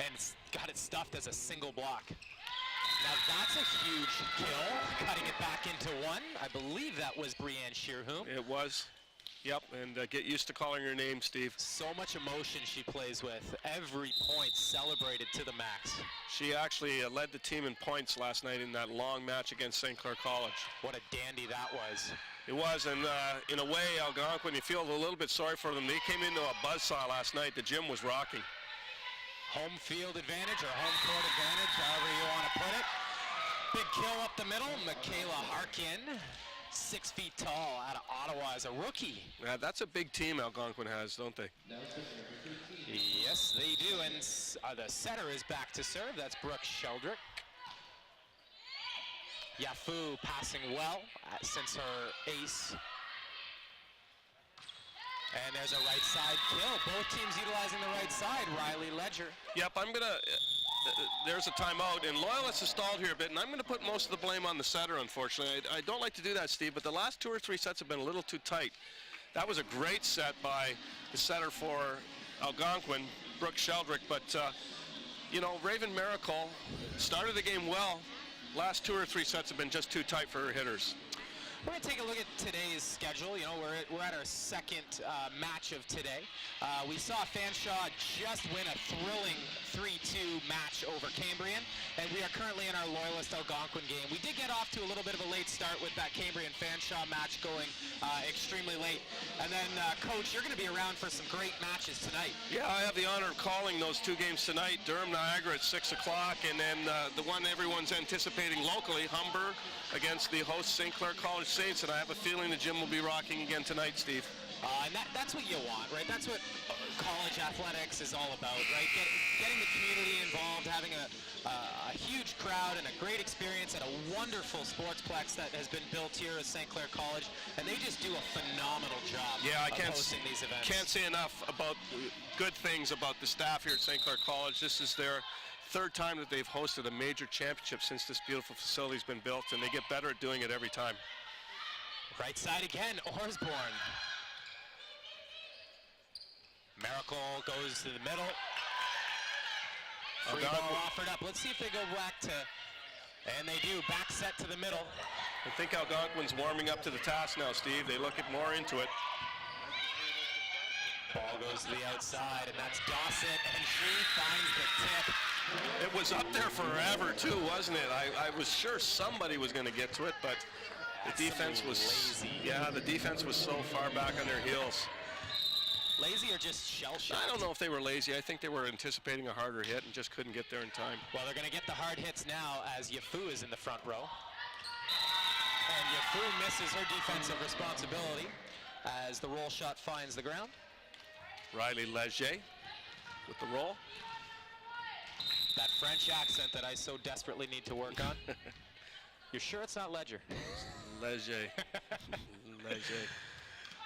And got it stuffed as a single block. Now that's a huge kill, cutting it back into one. I believe that was Brianne Sherholm. It was. Yep, and get used to calling her name, Steve. So much emotion she plays with. Every point celebrated to the max. She actually led the team in points last night in that long match against St. Clair College. What a dandy that was. It was, and in a way, Algonquin, you feel a little bit sorry for them. They came into a buzzsaw last night. The gym was rocking. Home field advantage or home court advantage, however you want to put it. Big kill up the middle, Michaela Harkin. 6 feet tall out of Ottawa as a rookie. Yeah, that's a big team Algonquin has, don't they? Yes, they do. And the setter is back to serve. That's Brooke Sheldrick. Yafu passing well since her ace. And there's a right side kill. Both teams utilizing the right side. Riley Ledger. Yep, I'm going to... there's a timeout, and Loyalists have stalled here a bit, and I'm going to put most of the blame on the setter, unfortunately. I don't like to do that, Steve, but the last 2 or 3 sets have been a little too tight. That was a great set by the setter for Algonquin, Brooke Sheldrick, but, you know, Raven Miracle started the game well. Last 2 or 3 sets have been just too tight for her hitters. We're going to take a look at today's schedule. You know, we're at our second match of today. We saw Fanshawe just win a thrilling 3-2 match over Cambrian, and we are currently in our Loyalist Algonquin game. We did get off to a little bit of a late start with that Cambrian-Fanshawe match going extremely late. And then, Coach, you're going to be around for some great matches tonight. Yeah, I have the honor of calling those 2 games tonight. Durham-Niagara at 6 o'clock, and then the one everyone's anticipating locally, Humber against the host St. Clair College Saints, and I have a feeling the gym will be rocking again tonight, Steve. And that's what you want, right? That's what college athletics is all about, right? Getting the community involved, having a huge crowd and a great experience at a wonderful sportsplex that has been built here at St. Clair College, and they just do a phenomenal job hosting these events. Can't say enough about good things about the staff here at St. Clair College. This is their 3rd time that they've hosted a major championship since this beautiful facility's been built, and they get better at doing it every time. Right side again, Orsborn. Miracle goes to the middle. Free ball offered up. Let's see if they go back to, and they do, back set to the middle. I think Algonquin's warming up to the task now, Steve. They look more into it. Ball goes to the outside, and that's Dawson, and she finds the tip. It was up there forever too, wasn't it? I was sure somebody was going to get to it, but the defense was lazy. Yeah, the defense was so far back on their heels. Lazy or just shell-shocked? I don't know if they were lazy. I think they were anticipating a harder hit and just couldn't get there in time. Well, they're going to get the hard hits now as Yafu is in the front row. And Yafu misses her defensive responsibility as the roll shot finds the ground. Riley Leger with the roll. That French accent that I so desperately need to work on. You're sure it's not Ledger? Leger. Leger.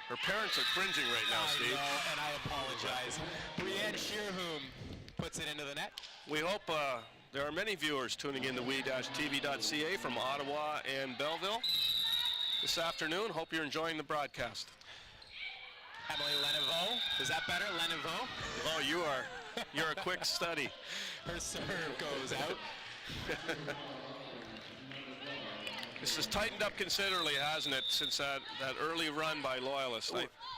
Her parents are cringing right now, Steve. I know, and I apologize. Brienne Shearhoom puts it into the net. We hope there are many viewers tuning in to we-tv.ca from Ottawa and Belleville this afternoon. Hope you're enjoying the broadcast. Emily Lenevaux. Is that better, Lenevaux? Oh, you're a quick study. Her serve goes out. This has tightened up considerably, hasn't it, since that early run by Loyalists?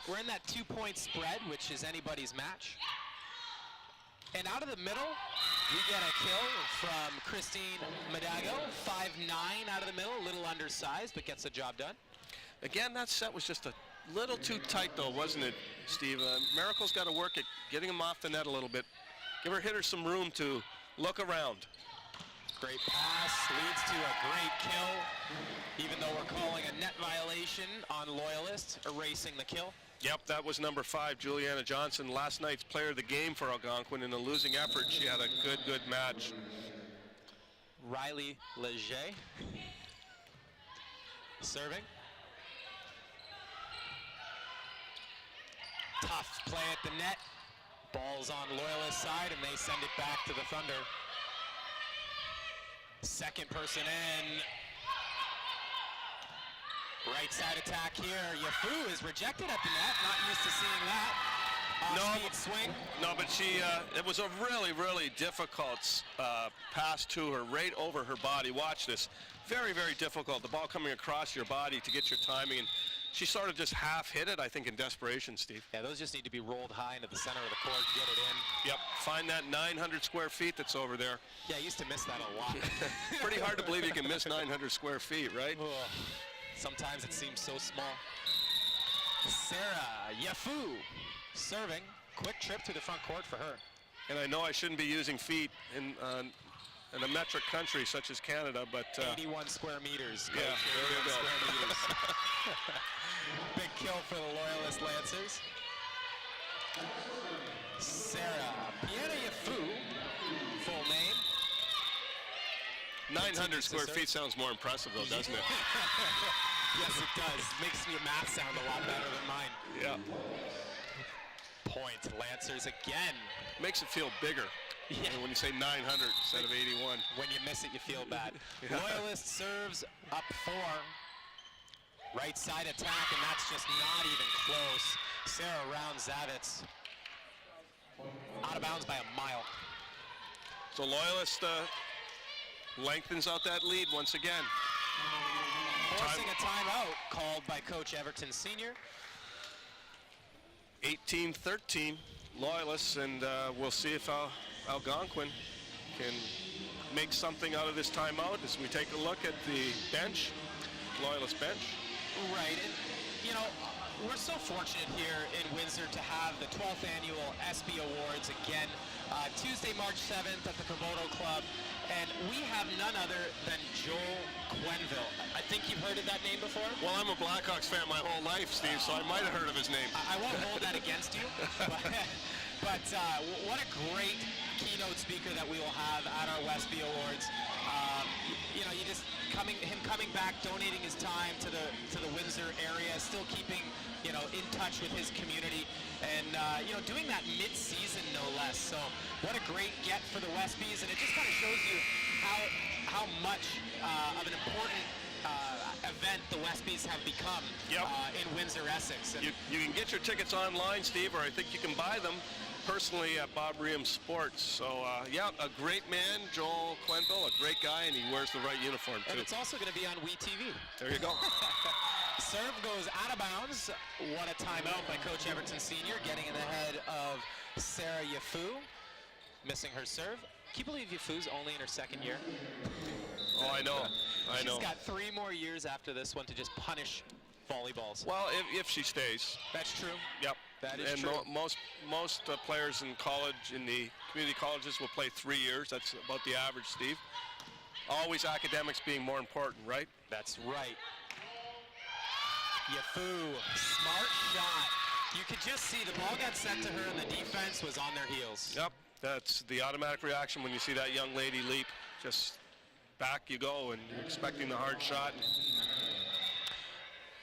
We're in that 2-point spread, which is anybody's match. And out of the middle, we get a kill from Christine Madago. 5'9" out of the middle, a little undersized, but gets the job done. Again, that set was just a little too tight, though, wasn't it, Steve? Miracle's got to work at getting him off the net a little bit. Give her hitter some room to look around. Great pass, leads to a great kill, even though we're calling a net violation on Loyalist, erasing the kill. Yep, that was number 5, Juliana Johnson, last night's player of the game for Algonquin. In a losing effort, she had a good match. Riley Leger serving. Tough play at the net. Ball's on Loyalist side, and they send it back to the Thunder. Second person in. Right side attack here. Yafu is rejected at the net. Not used to seeing that. Off-speed swing. No, but it was a really difficult pass to her, right over her body. Watch this. Very difficult. The ball coming across your body to get your timing. And she sort of just half hit it, I think, in desperation, Steve. Yeah, those just need to be rolled high into the center of the court, get it in. Yep, find that 900 square feet that's over there. Yeah, I used to miss that a lot. Pretty hard to believe you can miss 900 square feet, right? Oh, sometimes it seems so small. Sarah Yafu serving. Quick trip to the front court for her. And I know I shouldn't be using feet in a metric country such as Canada, but 81 square meters. Yeah, there you go. Square meters. Big kill for the Loyalist Lancers. Sarah Piana Yafu, full name. 900 square feet sounds more impressive, though, doesn't it? Yes, it does. Makes your math sound a lot better than mine. Yeah. Point, Lancers again. Makes it feel bigger. Yeah. When you say 900 instead of 81. When you miss it, you feel bad. Yeah. Loyalist serves up 4. Right side attack, and that's just not even close. Sarah rounds Zavitz out of bounds by a mile. So Loyalist lengthens out that lead once again. Forcing a timeout called by Coach Everton Sr. 18-13 Loyalists, and we'll see if Algonquin can make something out of this timeout as we take a look at the bench, Loyalist bench. Right, and you know, we're so fortunate here in Windsor to have the 12th annual SB Awards again, Tuesday, March 7th at the Komodo Club, and we have none other than Joel Quenville. I think you've heard of that name before? Well, I'm a Blackhawks fan my whole life, Steve, so I might have heard of his name. I won't hold that against you, but what a great keynote speaker that we will have at our Westby Awards. You know, him coming back, donating his time to the Windsor area, still keeping, you know, in touch with his community, and you know, doing that mid-season no less. So what a great get for the Westbys, and it just kind of shows you how much of an important event the Westbys have become in Windsor, Essex. And you can get your tickets online, Steve, or I think you can buy them personally at Bob Ream Sports. So yeah, a great man, Joel Quenville, a great guy, and he wears the right uniform too. And it's also going to be on WeTV. There you go. Serve goes out of bounds. What a timeout by Coach Everton Sr. getting in the head of Sarah Yafu. Missing her serve. Can you believe Yafu's only in her second year? Oh, I know. I know. She's got 3 more years after this one to just punish volleyballs. Well, if she stays. That's true. Yep. That is and true. Most players in college, in the community colleges, will play 3 years. That's about the average, Steve. Always academics being more important, right? That's right. Yafu, smart shot. You could just see the ball got sent to her and the defense was on their heels. Yep, that's the automatic reaction when you see that young lady leap. Just back you go, and you're expecting the hard shot.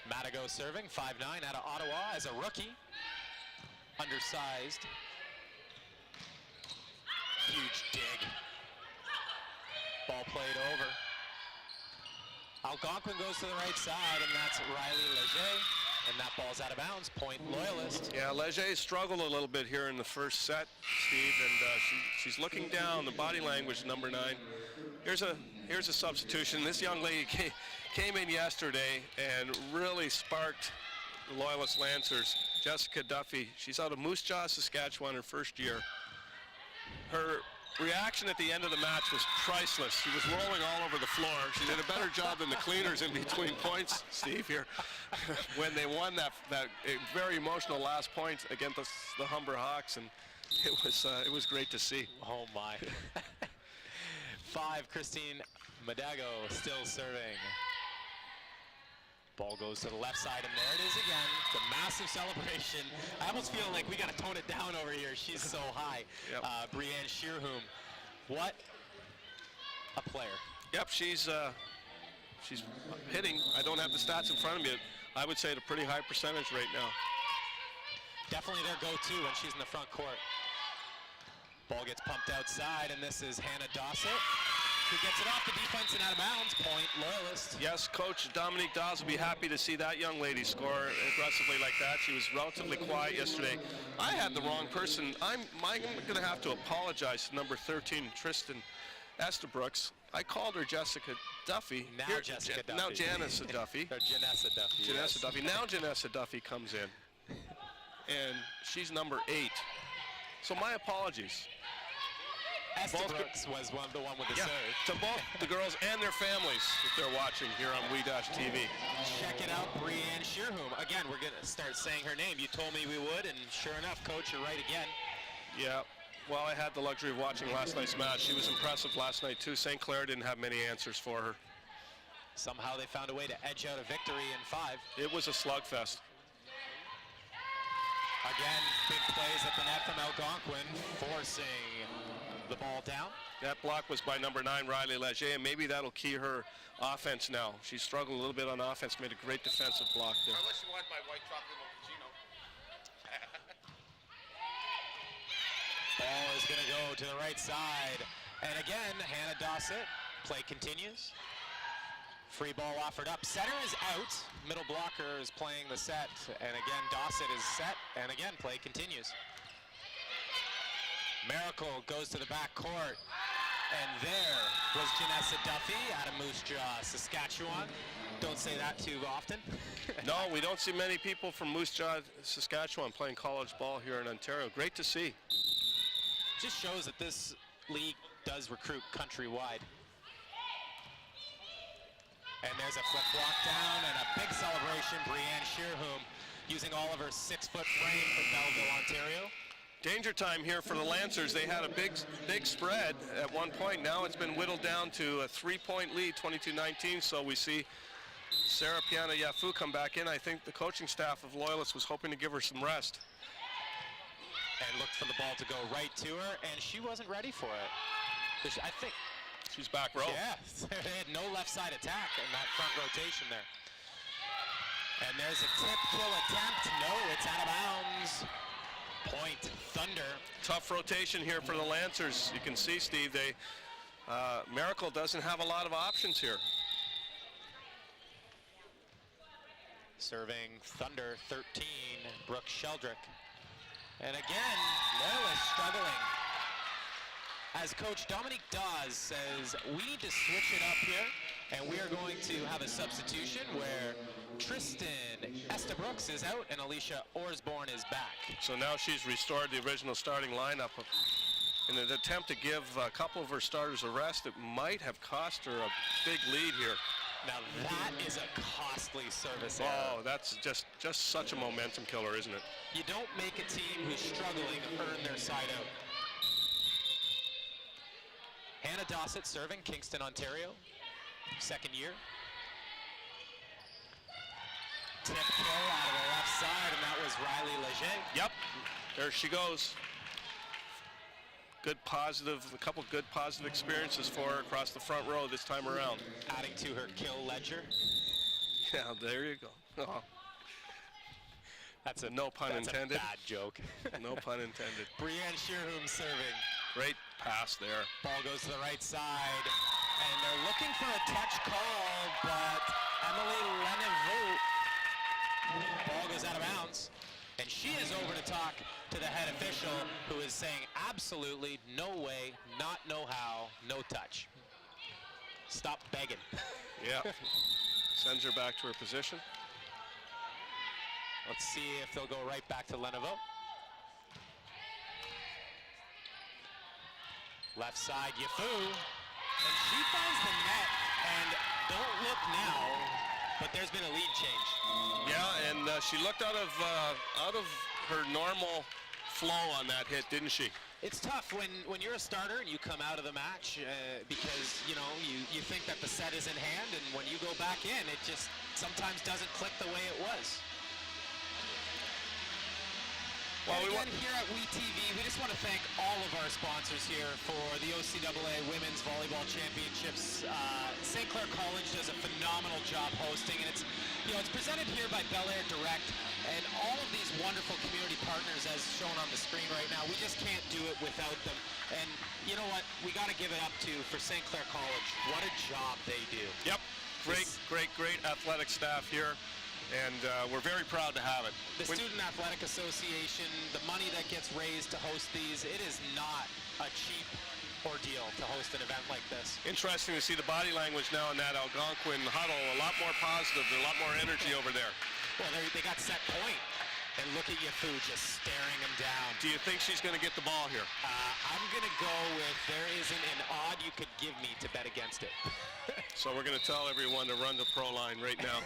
Madigo serving, 5'9", out of Ottawa as a rookie. Undersized. Huge dig. Ball played over. Algonquin goes to the right side, and that's Riley Leger. And that ball's out of bounds, point Loyalist. Yeah, Leger struggled a little bit here in the first set, Steve, and she's looking down, the body language, number 9. Here's a substitution. This young lady came in yesterday and really sparked the Loyalist Lancers. Jessica Duffy, she's out of Moose Jaw, Saskatchewan, her first year. Her reaction at the end of the match was priceless. She was rolling all over the floor. She did a better job than the cleaners in between points, Steve, here, when they won that very emotional last point against the Humber Hawks, and it was great to see. Oh my. 5, Christine Madago still serving. Ball goes to the left side, and there it is again. The massive celebration. I almost feel like we got to tone it down over here. She's so high. Yep. Brianne Shearhoom. What a player. Yep, she's hitting. I don't have the stats in front of me. I would say at a pretty high percentage right now. Definitely their go-to when she's in the front court. Ball gets pumped outside, and this is Hannah Dossett, who gets it off the defense and out of bounds. Point Loyalist. Yes, Coach Dominique Dawes will be happy to see that young lady score aggressively like that. She was relatively quiet yesterday. I had the wrong person. I'm going to have to apologize to number 13, Tristan Estabrooks. I called her Jessica Duffy. Now Jessica Duffy. Now Janice Duffy. Or Janessa Duffy. Janessa Yes. Duffy. Now Janessa Duffy comes in, and she's number 8. So my apologies. Estabrooks was the one with the serve. To both the girls and their families, if they're watching here on WE-TV. Check it out, Brianne Shearhoom. Again, we're going to start saying her name. You told me we would, and sure enough, Coach, you're right again. Yeah. Well, I had the luxury of watching last night's match. She was impressive last night, too. St. Clair didn't have many answers for her. Somehow they found a way to edge out a victory in 5. It was a slugfest. Again, big plays at the net from Algonquin, forcing the ball down. That block was by number 9, Riley Leger, and maybe that'll key her offense now. She's struggled a little bit on offense, made a great defensive block there. Unless you want my white chocolate mochaccino. Ball is going to go to the right side. And again, Hannah Dossett. Play continues. Free ball offered up. Setter is out. Middle blocker is playing the set. And again, Dossett is set. And again, play continues. Miracle goes to the back court. And there was Janessa Duffy out of Moose Jaw, Saskatchewan. Don't say that too often. No, we don't see many people from Moose Jaw, Saskatchewan playing college ball here in Ontario. Great to see. Just shows that this league does recruit countrywide. And there's a flip block down and a big celebration. Brianne Shearhoom using all of her 6-foot frame for Belleville, Ontario. Danger time here for the Lancers. They had a big spread at one point. Now it's been whittled down to a 3-point lead, 22-19. So we see Sarah Piana Yafu come back in. I think the coaching staff of Loyalists was hoping to give her some rest. And looked for the ball to go right to her, and she wasn't ready for it. I think she's back row. Yeah, they had no left side attack in that front rotation there. And there's a tip kill attempt. No, it's out of bounds. Point Thunder. Tough rotation here for the Lancers. You can see, Steve, Miracle doesn't have a lot of options here. Serving Thunder 13, Brooke Sheldrick. And again, Loyalist struggling. As Coach Dominique Dawes says, we need to switch it up here, and we are going to have a substitution where Tristan Estabrooks is out, and Alicia Orsborn is back. So now she's restored the original starting lineup. In an attempt to give a couple of her starters a rest, it might have cost her a big lead here. Now that is a costly service error. Oh, that's just such a momentum killer, isn't it? You don't make a team who's struggling earn their side out. Hannah Dossett serving, Kingston, Ontario. Second year. Tip kill out of the left side, and that was Riley Leger. Yep, there she goes. Good positive, a couple good positive experiences for her across the front row this time around. Adding to her kill ledger. Yeah, there you go. Oh. That's a no pun intended. A bad joke. No pun intended. Brianne Shearhoom serving. Great pass there. Ball goes to the right side, and they're looking for a touch call, but Emily Lenevaux, ball goes out of bounds, and she is over to talk to the head official, who is saying absolutely no way, not no how, no touch. Stop begging. Yeah. Sends her back to her position. Let's see if they'll go right back to Lenevaux. Left side, Yafu, and she finds the net, and don't look now, but there's been a lead change. Yeah, and she looked out of her normal flow on that hit, didn't she? It's tough when you're a starter and you come out of the match because, you know, you think that the set is in hand, and when you go back in, it just sometimes doesn't click the way it was. Well, and again, here at WeTV, we just want to thank all of our sponsors here for the OCAA Women's Volleyball Championships. St. Clair College does a phenomenal job hosting, and it's presented here by Bel Air Direct and all of these wonderful community partners as shown on the screen right now. We just can't do it without them. And you know what? We got to give it up to for St. Clair College. What a job they do. Yep. Great athletic staff here. And we're very proud to have it. The Student Athletic Association, the money that gets raised to host these, it is not a cheap ordeal to host an event like this. Interesting to see the body language now in that Algonquin huddle. A lot more positive, a lot more energy over there. Well, they got set point. And look at Yafu just staring him down. Do you think she's going to get the ball here? I'm going to go with there isn't an odd you could give me to bet against it. So we're going to tell everyone to run the pro line right now.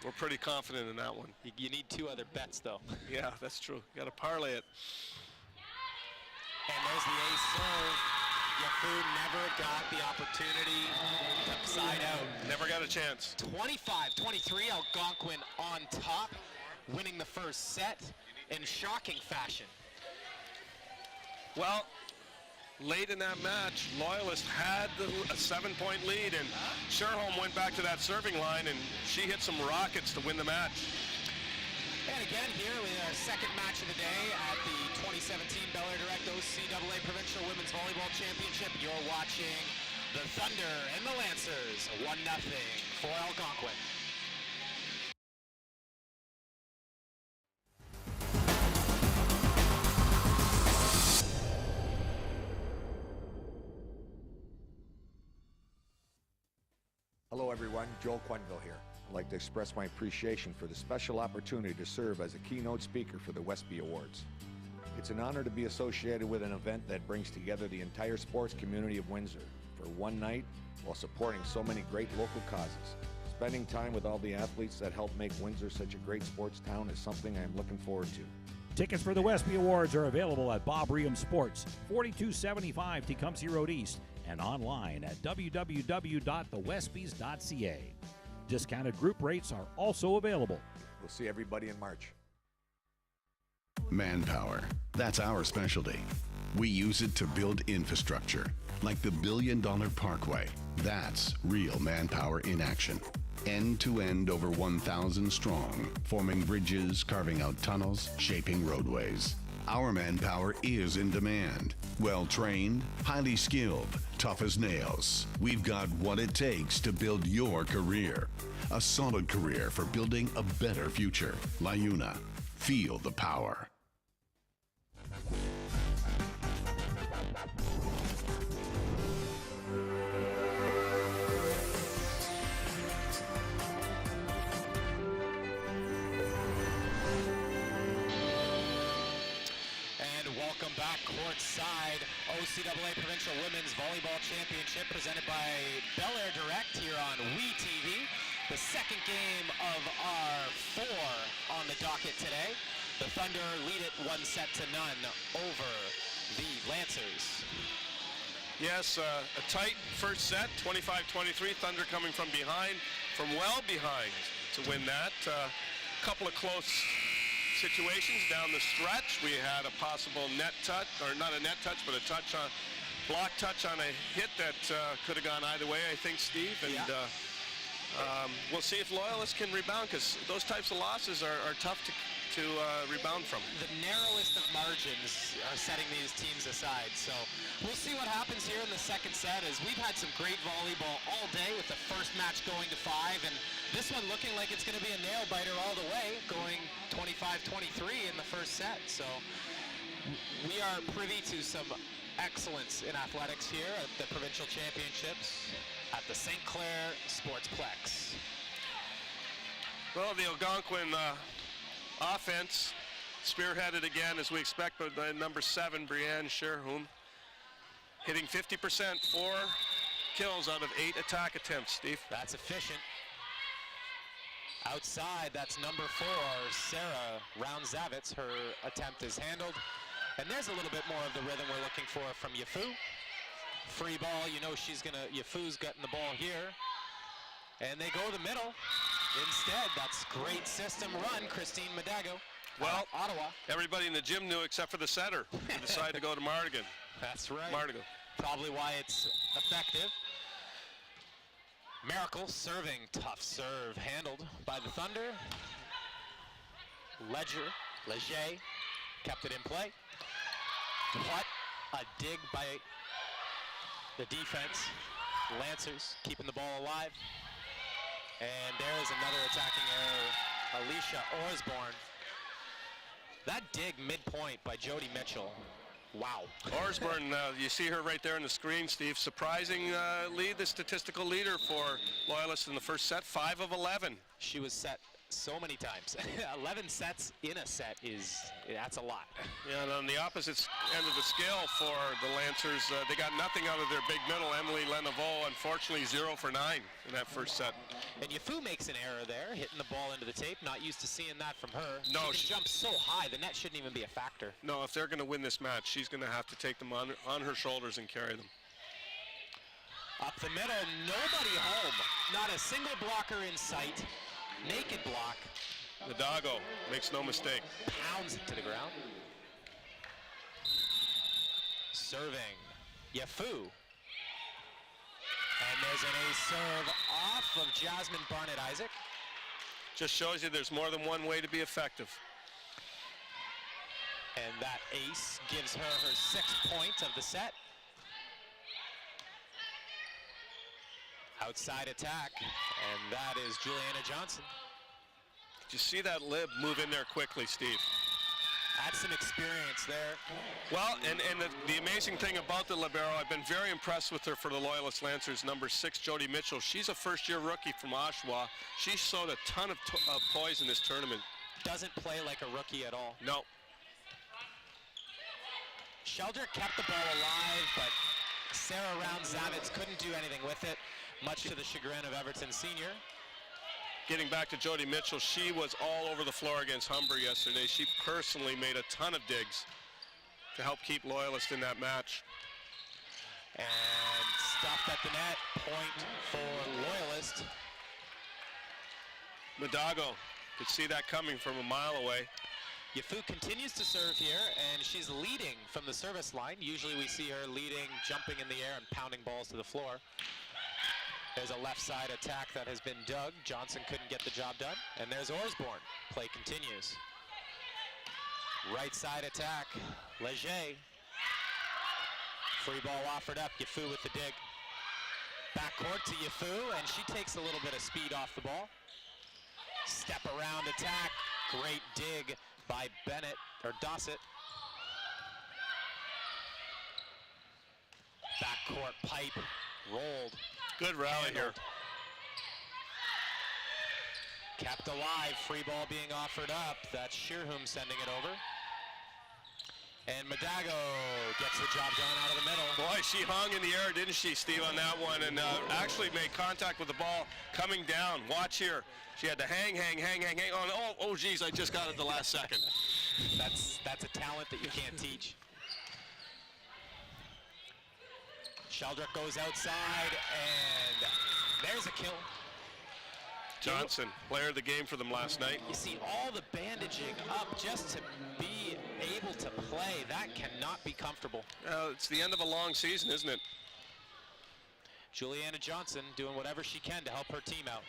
We're pretty confident in that one. You need two other bets, though. Yeah, that's true. You got to parlay it. And there's the ace serve. Yafu never got the opportunity to side out. Never got a chance. 25-23, Algonquin on top, winning the first set in shocking fashion. Well, late in that match, Loyalist had a 7-point lead, and Sherholm went back to that serving line, and she hit some rockets to win the match. And again, here with our second match of the day at the 2017 Bel Air Direct OCAA Provincial Women's Volleyball Championship. You're watching the Thunder and the Lancers, 1-0 for Algonquin. Hello everyone, Joel Quenville here. I'd like to express my appreciation for the special opportunity to serve as a keynote speaker for the Westby Awards. It's an honor to be associated with an event that brings together the entire sports community of Windsor for one night while supporting so many great local causes. Spending time with all the athletes that help make Windsor such a great sports town is something I'm looking forward to. Tickets for the Westby Awards are available at Bob Reham Sports, 4275 Tecumseh Road East, and online at www.thewestbys.ca. Discounted group rates are also available. We'll see everybody in March. Manpower. That's our specialty. We use it to build infrastructure, like the $1 billion Parkway. That's real manpower in action. End to end, over 1,000 strong, forming bridges, carving out tunnels, shaping roadways. Our manpower is in demand. Well-trained, highly skilled, tough as nails. We've got what it takes to build your career. A solid career for building a better future. LiUNA. Feel the power. Backcourt side, OCAA Provincial Women's Volleyball Championship presented by Bel Air Direct here on WeTV. The second game of our 4 on the docket today. The Thunder lead it 1-0 over the Lancers. Yes, a tight first set, 25-23. Thunder coming from behind, from well behind to win that. Couple of close situations down the stretch. We had a possible net touch, or not a net touch, but a touch on, block touch on a hit that could have gone either way, I think, Steve. And we'll see if Loyalists can rebound, because those types of losses are tough to rebound from. The narrowest of margins are setting these teams aside. So we'll see what happens here in the second set, as we've had some great volleyball all day, with the first match going to 5, and this one looking like it's going to be a nail-biter all the way, going 25-23 in the first set. So we are privy to some excellence in athletics here at the Provincial Championships at the St. Clair Sportsplex. Well, the Algonquin offense spearheaded again, as we expect, by number 7, Brianne Sherhoom, hitting 50%, 4 kills out of 8 attack attempts, Steve. That's efficient. Outside, that's number 4, Sarah Roundzavitz. Her attempt is handled. And there's a little bit more of the rhythm we're looking for from Yafu. Free ball, you know Yafu's getting the ball here. And they go to the middle. Instead, that's great system run, Christine Madago. Well, Ottawa. Everybody in the gym knew except for the setter, who decided to go to Mardigan. That's right. Mardigan. Probably why it's effective. Miracle serving, tough serve, handled by the Thunder. Leger kept it in play. What a dig by the defense. Lancers keeping the ball alive. And there is another attacking error, Alicia Orsborn. That dig midpoint by Jody Mitchell. Wow. Orsborn, you see her right there on the screen, Steve. Surprising lead, the statistical leader for Loyalists in the first set, 5 of 11. She was set so many times. 11 sets in a set that's a lot. Yeah, and on the opposite end of the scale for the Lancers, they got nothing out of their big middle, Emily Lenavaux, unfortunately 0 for 9 in that first set. And Yafu makes an error there, hitting the ball into the tape. Not used to seeing that from her. No, she can jump so high, the net shouldn't even be a factor. No, if they're going to win this match, she's going to have to take them on her shoulders and carry them. Up the middle, nobody home. Not a single blocker in sight. Naked block. Madago makes no mistake. Pounds it to the ground. Serving, Yafu. And there's an ace serve off of Jasmine Barnett-Isaac. Just shows you there's more than one way to be effective. And that ace gives her 6th point of the set. Outside attack, and that is Juliana Johnson. Did you see that lib move in there quickly, Steve? That's some experience there. Well, and the amazing thing about the libero, I've been very impressed with her for the Loyalist Lancers, number 6, Jody Mitchell. She's a first-year rookie from Oshawa. She showed a ton of poise in this tournament. Doesn't play like a rookie at all. No. Shelder kept the ball alive, but Sarah Roundzavitz couldn't do anything with it, much to the chagrin of Everton Senior. Getting back to Jody Mitchell, she was all over the floor against Humber yesterday. She personally made a ton of digs to help keep Loyalist in that match. And stopped at the net, point for Loyalist. Madago could see that coming from a mile away. Yafu continues to serve here, and she's leading from the service line. Usually we see her leading, jumping in the air and pounding balls to the floor. There's a left side attack that has been dug. Johnson couldn't get the job done. And there's Orsborn. Play continues. Right side attack. Leger. Free ball offered up. Yafu with the dig. Backcourt to Yafu, and she takes a little bit of speed off the ball. Step around attack. Great dig by Bennett, or Dossett. Backcourt pipe. Rolled. Good rally here. Kept alive, free ball being offered up. That's Sherhoom sending it over. And Madago gets the job done out of the middle. Boy, she hung in the air, didn't she, Steve, on that one, and actually made contact with the ball coming down. Watch here. She had to hang. Oh, geez, I just got it the last second. That's a talent that you can't teach. Sheldrick goes outside, and there's a kill. Johnson, player of the game for them last night. You see all the bandaging up just to be able to play. That cannot be comfortable. It's the end of a long season, isn't it? Juliana Johnson doing whatever she can to help her team out.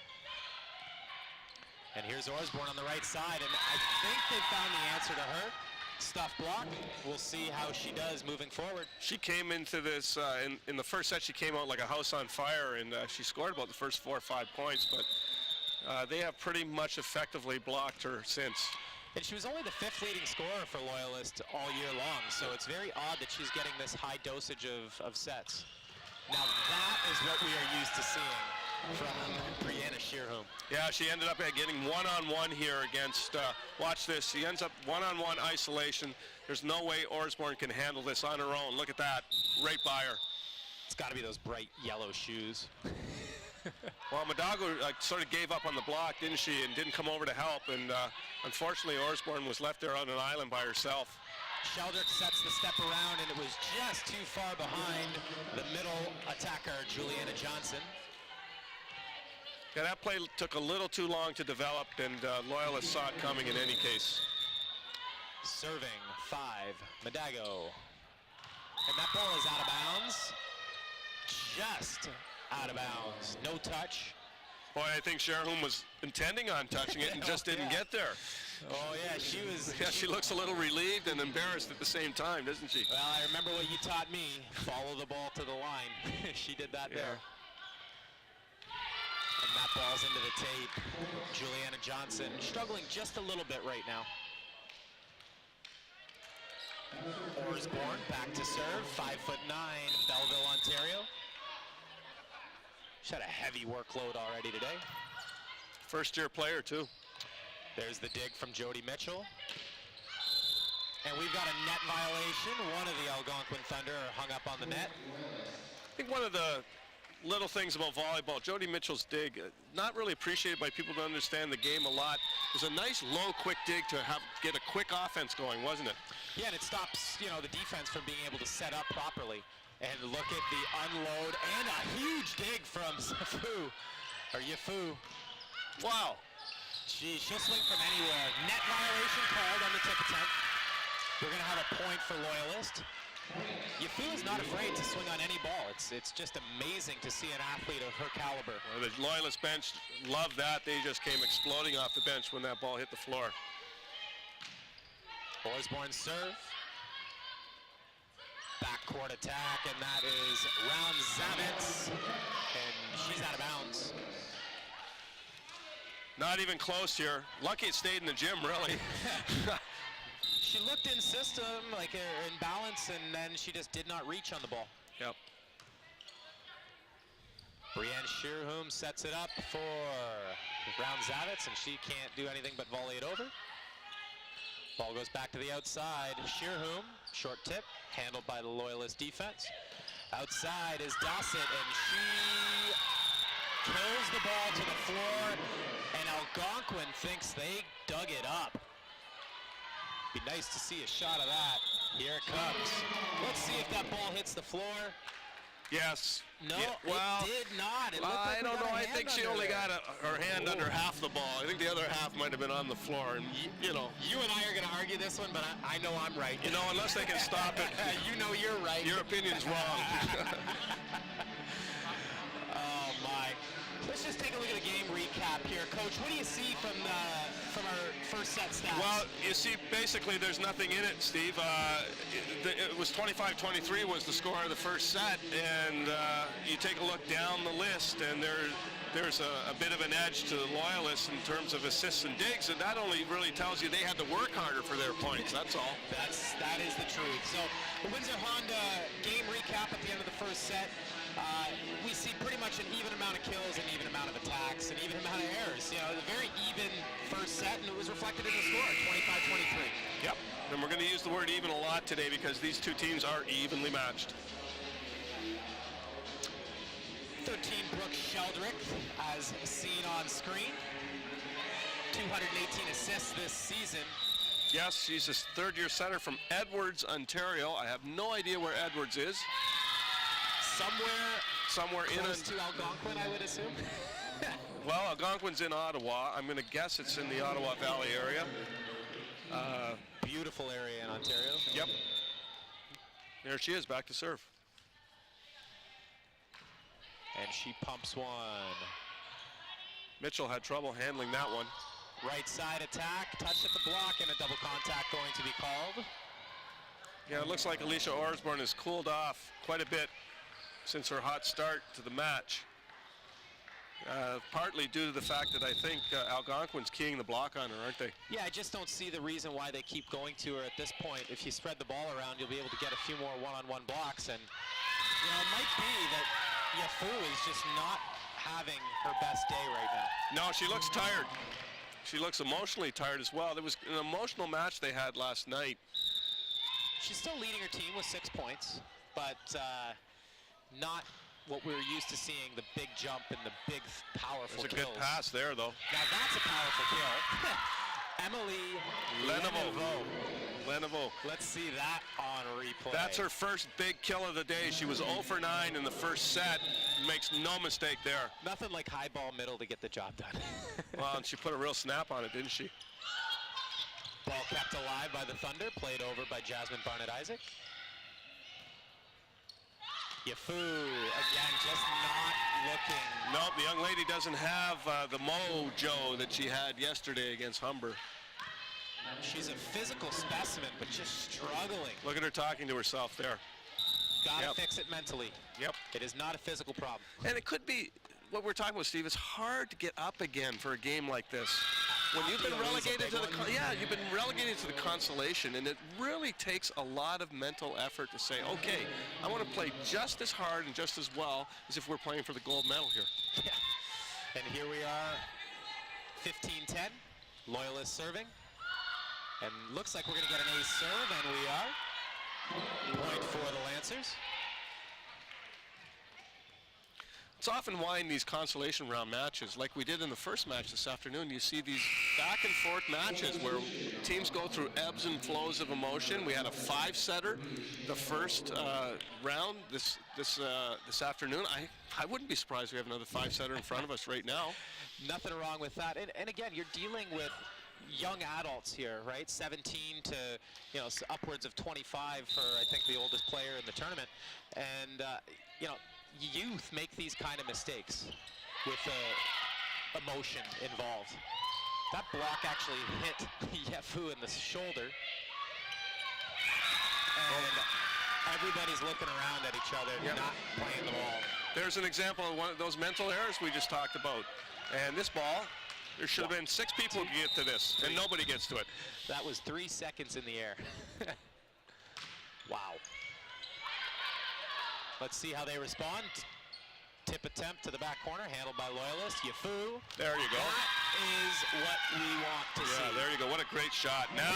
And here's Osborne on the right side, and I think they found the answer to her. Stuff block. We'll see how she does moving forward. She came into this, in the first set, she came out like a house on fire, and she scored about the first 4 or 5 points, but they have pretty much effectively blocked her since. And she was only the 5th leading scorer for Loyalist all year long, so it's very odd that she's getting this high dosage of sets. Now that is what we are used to seeing from Brianna Shearholm. Yeah, she ended up getting one-on-one here against, watch this, she ends up one-on-one isolation. There's no way Osborne can handle this on her own. Look at that, right by her. It's got to be those bright yellow shoes. Well, Madago sort of gave up on the block, didn't she, and didn't come over to help, and unfortunately Osborne was left there on an island by herself. Sheldrick sets the step around, and it was just too far behind the middle attacker, Juliana Johnson. Yeah, that play took a little too long to develop, and Loyalists saw it coming in any case. Serving 5, Madago. And that ball is out of bounds. Just out of bounds. No touch. Boy, I think Shearholm was intending on touching it and just didn't get there. Oh, yeah, she was. Yeah, she looks a little relieved and embarrassed at the same time, doesn't she? Well, I remember what you taught me. Follow the ball to the line. She did that there. And that ball's into the tape. Juliana Johnson struggling just a little bit right now. Osborne back to serve, 5'9", Belleville, Ontario. She's had a heavy workload already today. First-year player, too. There's the dig from Jody Mitchell. And we've got a net violation. One of the Algonquin Thunder are hung up on the net. I think one of the little things about volleyball, Jody Mitchell's dig, not really appreciated by people who understand the game a lot. It was a nice, low, quick dig to get a quick offense going, wasn't it? Yeah, and it stops, the defense from being able to set up properly. And look at the unload and a huge dig from Yafu. Wow. Geez, she'll swing from anywhere. Net violation called on the tip attempt. We're going to have a point for Loyalist. Yafu is not afraid to swing on any ball. It's just amazing to see an athlete of her caliber. Well, the Loyalist bench loved that. They just came exploding off the bench when that ball hit the floor. Osborne serve. Backcourt attack, and that is Round-Zavitz, and she's out of bounds. Not even close here. Lucky it stayed in the gym, really. She looked in system, like in balance, and then she just did not reach on the ball. Yep. Brianne Shearholm sets it up for Round-Zavitz, and she can't do anything but volley it over. Ball goes back to the outside. Shearholm, short tip, handled by the Loyalist defense. Outside is Dossett, and she kills the ball to the floor, and Algonquin thinks they dug it up. Be nice to see a shot of that. Here it comes. Let's see if that ball hits the floor. Yes. No, yeah, well, it did not. It I don't know. I think she only got her hand under half the ball. I think the other half might have been on the floor. And you and I are going to argue this one, but I know I'm right. Unless they can stop it. You're right. Your opinion's wrong. Oh my. Let's just take a look at the game recap here. Coach, what do you see from our first set stats? Well, you see, basically there's nothing in it, Steve. It was 25-23 was the score of the first set, and you take a look down the list, and there's a bit of an edge to the Loyalists in terms of assists and digs, and that only really tells you they had to work harder for their points, that's all. That is the truth. So the Windsor Honda game recap at the end of the first set. We see pretty much an even amount of kills, an even amount of attacks, an even amount of errors. A very even first set, and it was reflected in the score, 25-23. Yep. And we're going to use the word even a lot today because these two teams are evenly matched. 13 Brooke Sheldrick, as seen on screen. 218 assists this season. Yes, she's a third-year center from Edwards, Ontario. I have no idea where Edwards is. Somewhere in close to Algonquin, I would assume. Well, Algonquin's in Ottawa. I'm going to guess it's in the Ottawa Valley area. Beautiful area in Ontario. Yep. There she is, back to serve. And she pumps one. Mitchell had trouble handling that one. Right side attack, touched at the block, and a double contact going to be called. Yeah, it looks like Alicia Osborne has cooled off quite a bit since her hot start to the match. Partly due to the fact that I think Algonquin's keying the block on her, aren't they? Yeah, I just don't see the reason why they keep going to her at this point. If you spread the ball around, you'll be able to get a few more one-on-one blocks. And, you know, it might be that Yafu is just not having her best day right now. No, she looks tired. She looks emotionally tired as well. There was an emotional match they had last night. She's still leading her team with 6 points, but not what we're used to seeing, the big jump and the big, powerful There's a kills. good pass there, though. Now that's a powerful kill. Emily Lenovo. Let's see that on replay. That's her first big kill of the day. She was 0 for 9 in the first set. Makes no mistake there. Nothing like high ball middle to get the job done. Well, and she put a real snap on it, didn't she? Ball kept alive by the Thunder, played over by Jasmine Barnett-Isaac. Yafu, again, just not looking. Nope, the young lady doesn't have the mojo that she had yesterday against Humber. She's a physical specimen, but just struggling. Look at her talking to herself there. Gotta fix it mentally. Yep. It is not a physical problem. And it could be, what we're talking about, Steve, it's hard to get up again for a game like this. When you've been relegated to you've been relegated to the consolation, and it really takes a lot of mental effort to say, okay, I want to play just as hard and just as well as if we're playing for the gold medal here. Yeah. And here we are, 15-10, Loyalist serving. And looks like we're going to get an ace serve, and we are. Point for the Lancers. It's often why in these consolation round matches, like we did in the first match this afternoon, you see these back and forth matches where teams go through ebbs and flows of emotion. We had a 5-setter the first round this afternoon. I wouldn't be surprised if we have another 5-setter in front of us right now. Nothing wrong with that. And again, you're dealing with young adults here, right? 17 to, you know, upwards of 25 for, I think, the oldest player in the tournament. And, you know, youth make these kind of mistakes with emotion involved. That block actually hit Yafu in the shoulder. And everybody's looking around at each other, not playing the ball. There's an example of one of those mental errors we just talked about. And this ball, there should have been 6 people to get to this, and nobody gets to it. That was 3 seconds in the air. Wow. Let's see how they respond. Tip attempt to the back corner, handled by Loyalist. Yafu. There you go. That is what we want to see. Yeah, there you go. What a great shot. Now,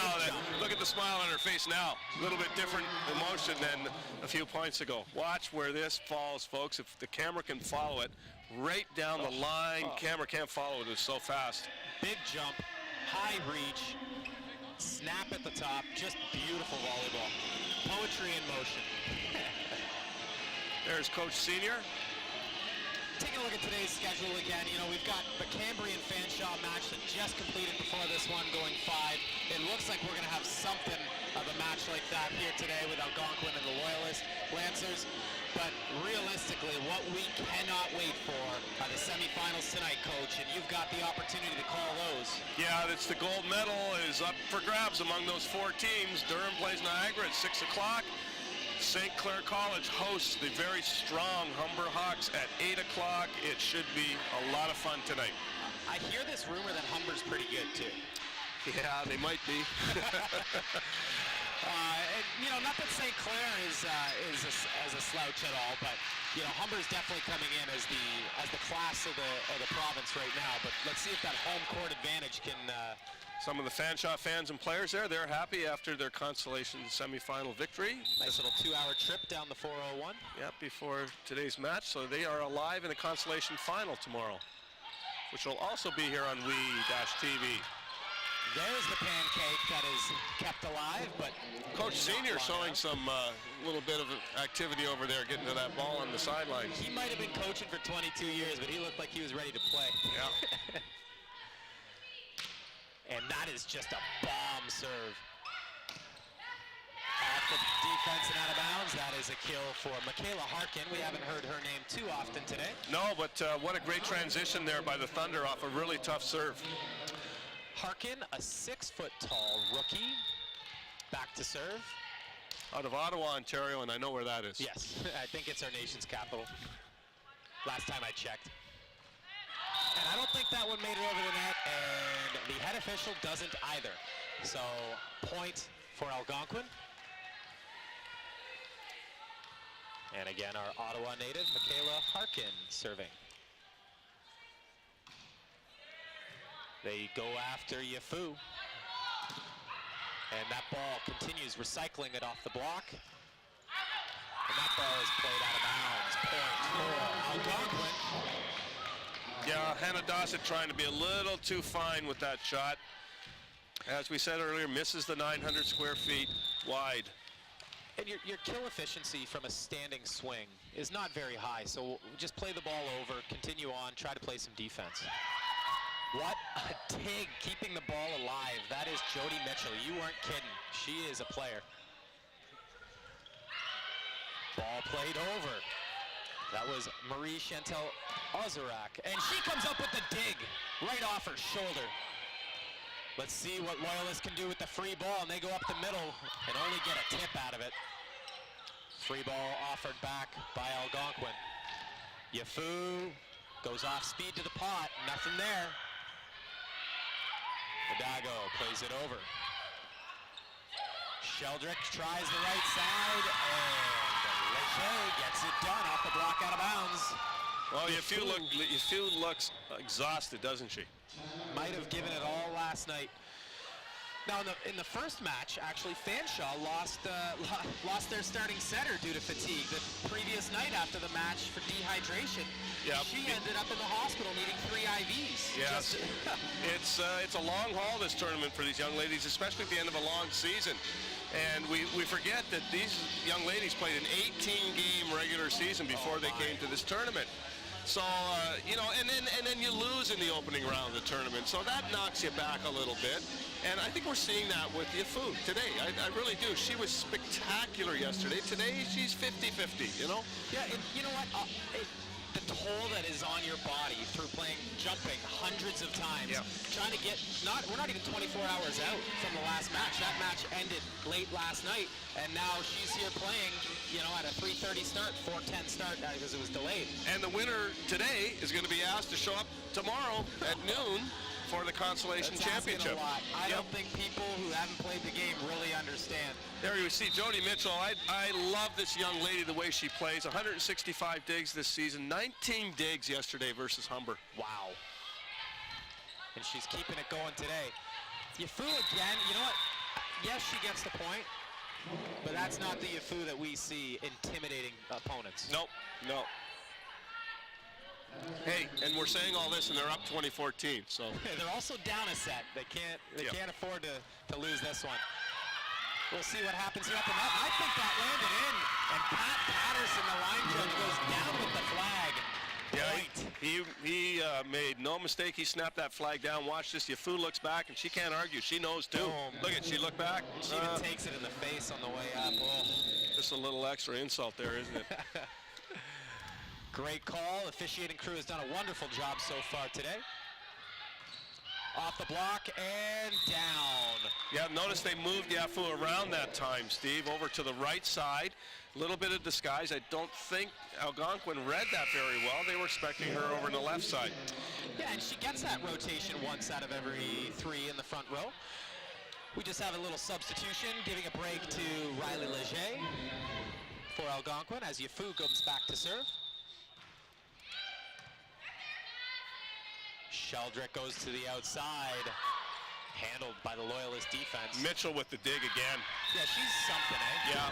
look at the smile on her face now. A little bit different emotion than a few points ago. Watch where this falls, folks. If the camera can follow it, right down the line. Camera can't follow it. It's so fast. Big jump, high reach, snap at the top. Just beautiful volleyball. Poetry in motion. There's Coach Senior. Taking a look at today's schedule again, you know, we've got the Cambrian Fanshawe match that just completed before this one, going 5. It looks like we're going to have something of a match like that here today with Algonquin and the Loyalist Lancers. But realistically, what we cannot wait for are the semifinals tonight, Coach, and you've got the opportunity to call those. Yeah, it's the gold medal is up for grabs among those 4 teams. Durham plays Niagara at 6 o'clock. St. Clair College hosts the very strong Humber Hawks at 8 o'clock. It should be a lot of fun tonight. I hear this rumor that Humber's pretty good, too. Yeah, they might be. And, you know, not that St. Clair is a slouch at all, but, you know, Humber's definitely coming in as the class of the province right now. But let's see if that home court advantage can Some of the Fanshawe fans and players there, they're happy after their consolation semifinal victory. Nice little 2-hour trip down the 401. Yep, before today's match. So they are alive in the consolation final tomorrow, which will also be here on WE-TV. There's the pancake that is kept alive, but Coach Senior showing some little bit of activity over there, getting to that ball on the sideline. he might have been coaching for 22 years, but he looked like he was ready to play. Yeah. And that is just a bomb serve. Off the defense and out of bounds. That is a kill for Michaela Harkin. We haven't heard her name too often today. No, but what a great transition there by the Thunder off a really tough serve. Harkin, a 6-foot-tall rookie. Back to serve. Out of Ottawa, Ontario, and I know where that is. Yes, I think it's our nation's capital. Last time I checked. And I don't think that one made it over the net, and the head official doesn't either. So, point for Algonquin. And again, our Ottawa native, Michaela Harkin, serving. They go after Yafu. And that ball continues recycling it off the block. And that ball is played out of bounds. Point for Algonquin. Yeah, Hannah Dossett trying to be a little too fine with that shot. As we said earlier, misses the 900 square feet wide. And your kill efficiency from a standing swing is not very high, so just play the ball over, continue on, try to play some defense. What a dig, keeping the ball alive. That is Jody Mitchell. You weren't kidding. She is a player. Ball played over. That was Marie Chantel Ozarak. And she comes up with the dig right off her shoulder. Let's see what Loyalists can do with the free ball, and they go up the middle and only get a tip out of it. Free ball offered back by Algonquin. Yafu goes off speed to the pot, nothing there. Hidalgo plays it over. Sheldrick tries the right side, and Leger gets it done off the block out of bounds. Well, Yafu looks exhausted, doesn't she? Might have given it all last night. Now, in the first match, actually, Fanshawe lost their starting setter due to fatigue. The previous night after the match for dehydration, she ended up in the hospital needing 3 IVs. Yes, it's a long haul, this tournament, for these young ladies, especially at the end of a long season. And we forget that these young ladies played an 18-game regular season before they came to this tournament. So, and then you lose in the opening round of the tournament. So that knocks you back a little bit. And I think we're seeing that with Yafu today. I really do. She was spectacular yesterday. Today, she's 50-50, you know? Yeah, and you know what? The toll that is on your body through jumping hundreds of times, trying to get, we're not even 24 hours out from the last match. That match ended late last night, and now she's here playing, at a 3:30 start, 4:10 start because it was delayed. And the winner today is going to be asked to show up tomorrow at noon for the Consolation Championship. A lot. I don't think people who haven't played the game really understand. There you see Jody Mitchell. I love this young lady, the way she plays. 165 digs this season, 19 digs yesterday versus Humber. Wow. And she's keeping it going today. Yafu again, you know what? Yes, she gets the point, but that's not the Yafu that we see intimidating opponents. Nope, no. Hey, and we're saying all this, and they're up 2014. So they're also down a set. They can't afford to lose this one. We'll see what happens here at the net. I think that landed in, and Pat Patterson, the line judge, goes down with the flag. Yeah, he made no mistake. He snapped that flag down. Watch this. Yafu looks back, and she can't argue. She knows too. Look at, she looked back. She even takes it in the face on the way up. Oh. Just a little extra insult there, isn't it? Great call. Officiating crew has done a wonderful job so far today. Off the block and down. Yeah, notice they moved Yafu around that time, Steve, over to the right side. A little bit of disguise. I don't think Algonquin read that very well. They were expecting her over on the left side. Yeah, and she gets that rotation once out of every 3 in the front row. We just have a little substitution, giving a break to Riley Leger for Algonquin as Yafu goes back to serve. Sheldrick goes to the outside. Handled by the Loyalist defense. Mitchell with the dig again. Yeah, she's something, eh? Yeah,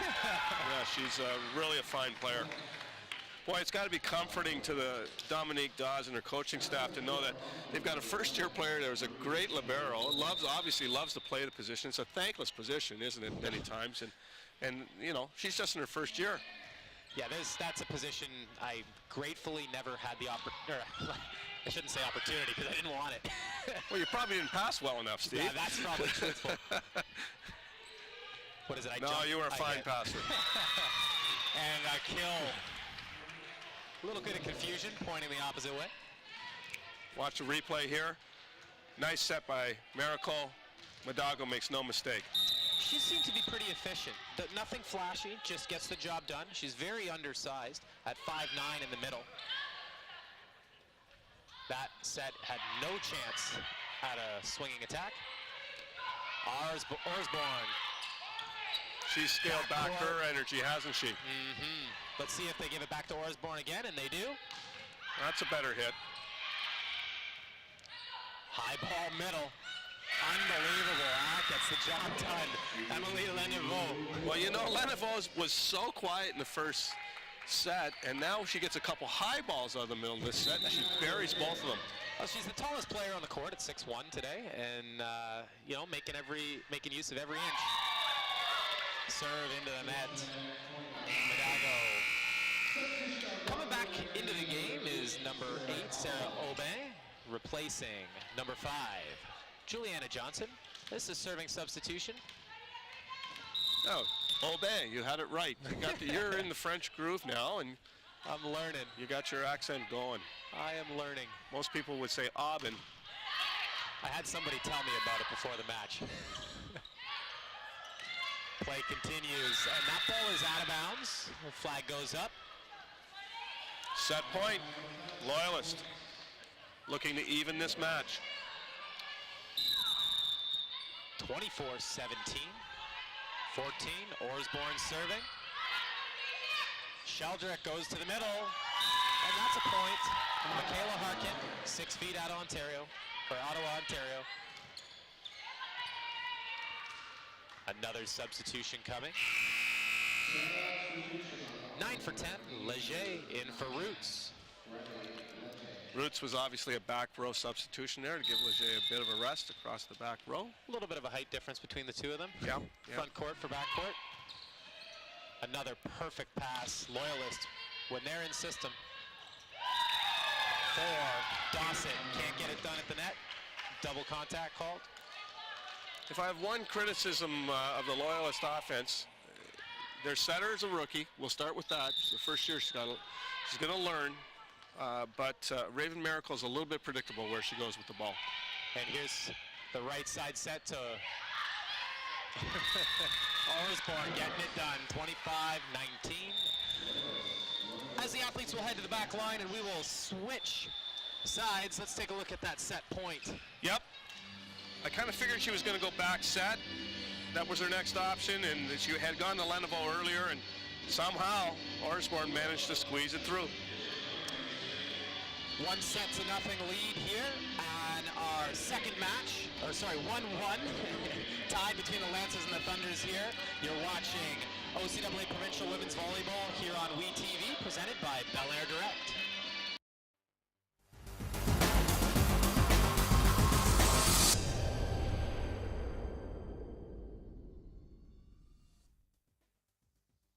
she's really a fine player. Boy, it's got to be comforting to the Dominique Dawes and her coaching staff to know that they've got a first-year player that was a great libero, obviously loves to play the position. It's a thankless position, isn't it, many times? And you know, she's just in her first year. Yeah, that's a position I gratefully never had the opportunity. I shouldn't say opportunity because I didn't want it. Well, you probably didn't pass well enough, Steve. Yeah, that's probably truthful. What is it? No, you were a fine passer. And a kill. A little bit of confusion, pointing the opposite way. Watch the replay here. Nice set by Miracle. Madago makes no mistake. She seemed to be pretty efficient. Nothing flashy, just gets the job done. She's very undersized at 5'9" in the middle. That set had no chance at a swinging attack. Osborne. She's scaled back her energy, hasn't she? Mm-hmm. Let's see if they give it back to Osborne again, and they do. That's a better hit. High ball middle. Unbelievable. That gets the job done. Emily Lenevaux. Well, you know, Lenevaux was so quiet in the first set, and now she gets a couple high balls out of the middle of this set, and she buries both of them. Well, she's the tallest player on the court at 6'1" today, and you know, making use of every inch. Serve into the net. Madago. Coming back into the game is number 8, Sarah Aubin, replacing number 5, Juliana Johnson. This is serving substitution. Oh, Aubin, you had it right. You're in the French groove now, and I'm learning. You got your accent going. I am learning. Most people would say Aubin. I had somebody tell me about it before the match. Play continues, and that ball is out of bounds. The flag goes up. Set point, Loyalist looking to even this match. 24-17. 14, Osborne serving. Sheldrick goes to the middle, and that's a point. Michaela Harkin, 6 feet out of Ottawa, Ontario. Another substitution coming. 9 for 10, Leger in for Roots. Roots was obviously a back row substitution there to give Leger a bit of a rest across the back row. A little bit of a height difference between the two of them. Yeah. Front court for back court. Another perfect pass. Loyalist, when they're in system. For Dawson, can't get it done at the net. Double contact called. If I have one criticism of the Loyalist offense, their setter is a rookie. We'll start with that. It's the first year she's going to learn. But Raven Miracle is a little bit predictable where she goes with the ball. And here's the right side set to Osborne getting it done, 25-19. As the athletes will head to the back line and we will switch sides, let's take a look at that set point. Yep. I kind of figured she was going to go back set. That was her next option, and she had gone to Lenevaux earlier, and somehow Osborne managed to squeeze it through. 1-0 lead here on our second match, 1-1 tied between the Lancers and the Thunders here. You're watching OCAA Provincial Women's Volleyball here on WeTV, presented by Bel Air Direct.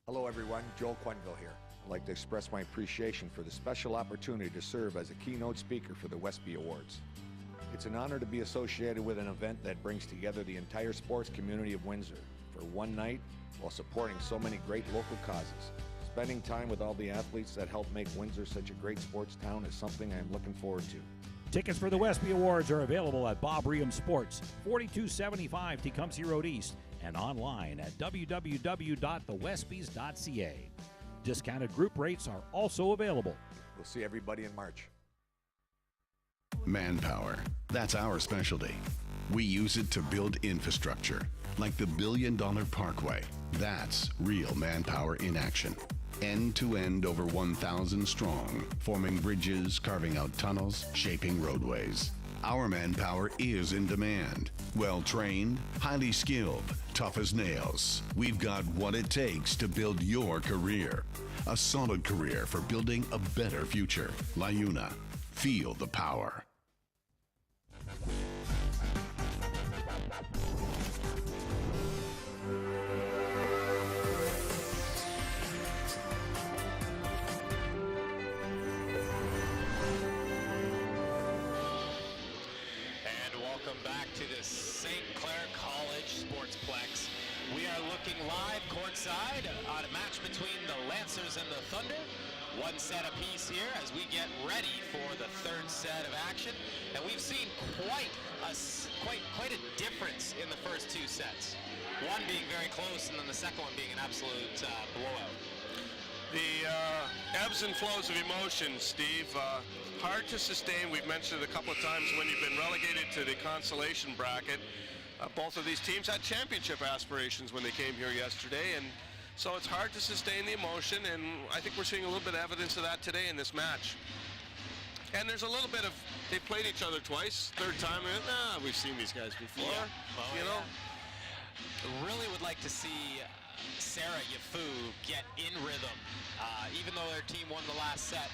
Hello everyone, Joel Quenville here. I'd like to express my appreciation for the special opportunity to serve as a keynote speaker for the Westby Awards. It's an honor to be associated with an event that brings together the entire sports community of Windsor for one night while supporting so many great local causes. Spending time with all the athletes that help make Windsor such a great sports town is something I'm looking forward to. Tickets for the Westby Awards are available at Bob Reham Sports, 4275 Tecumseh Road East, and online at www.thewestbys.ca. Discounted group rates are also available. We'll see everybody in March. Manpower. That's our specialty. We use it to build infrastructure, like the $1 billion Parkway. That's real manpower in action. End to end, over 1,000 strong, forming bridges, carving out tunnels, shaping roadways. Our manpower is in demand. Well-trained, highly skilled, tough as nails. We've got what it takes to build your career. A solid career for building a better future. LiUNA. Feel the power. Live courtside on a match between the Lancers and the Thunder. One set apiece here as we get ready for the third set of action. And we've seen quite a difference in the first two sets. One being very close and then the second one being an absolute blowout. The ebbs and flows of emotion, Steve, hard to sustain. We've mentioned it a couple of times when you've been relegated to the consolation bracket. Both of these teams had championship aspirations when they came here yesterday, and so it's hard to sustain the emotion, and I think we're seeing a little bit of evidence of that today in this match. And there's a little bit of, they played each other twice, third time, and we've seen these guys before, you know. Really would like to see Sarah Yafu get in rhythm, even though their team won the last set.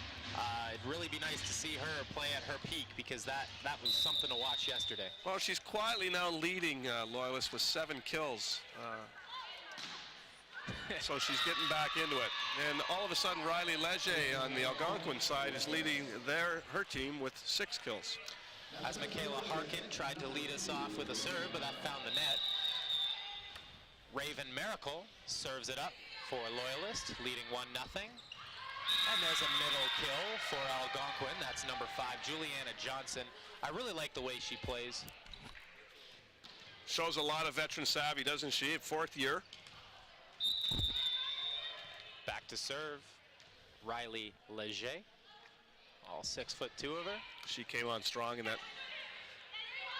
It'd really be nice to see her play at her peak, because that was something to watch yesterday. Well, she's quietly now leading Loyalists with 7 kills. So she's getting back into it. And all of a sudden, Riley Leger on the Algonquin side is leading her team with 6 kills. As Michaela Harkin tried to lead us off with a serve, but that found the net. Raven Miracle serves it up for Loyalist, leading 1-0. And there's a middle kill for Algonquin. That's number 5, Juliana Johnson. I really like the way she plays. Shows a lot of veteran savvy, doesn't she? 4th year. Back to serve, Riley Leger. All 6'2" of her. She came on strong in that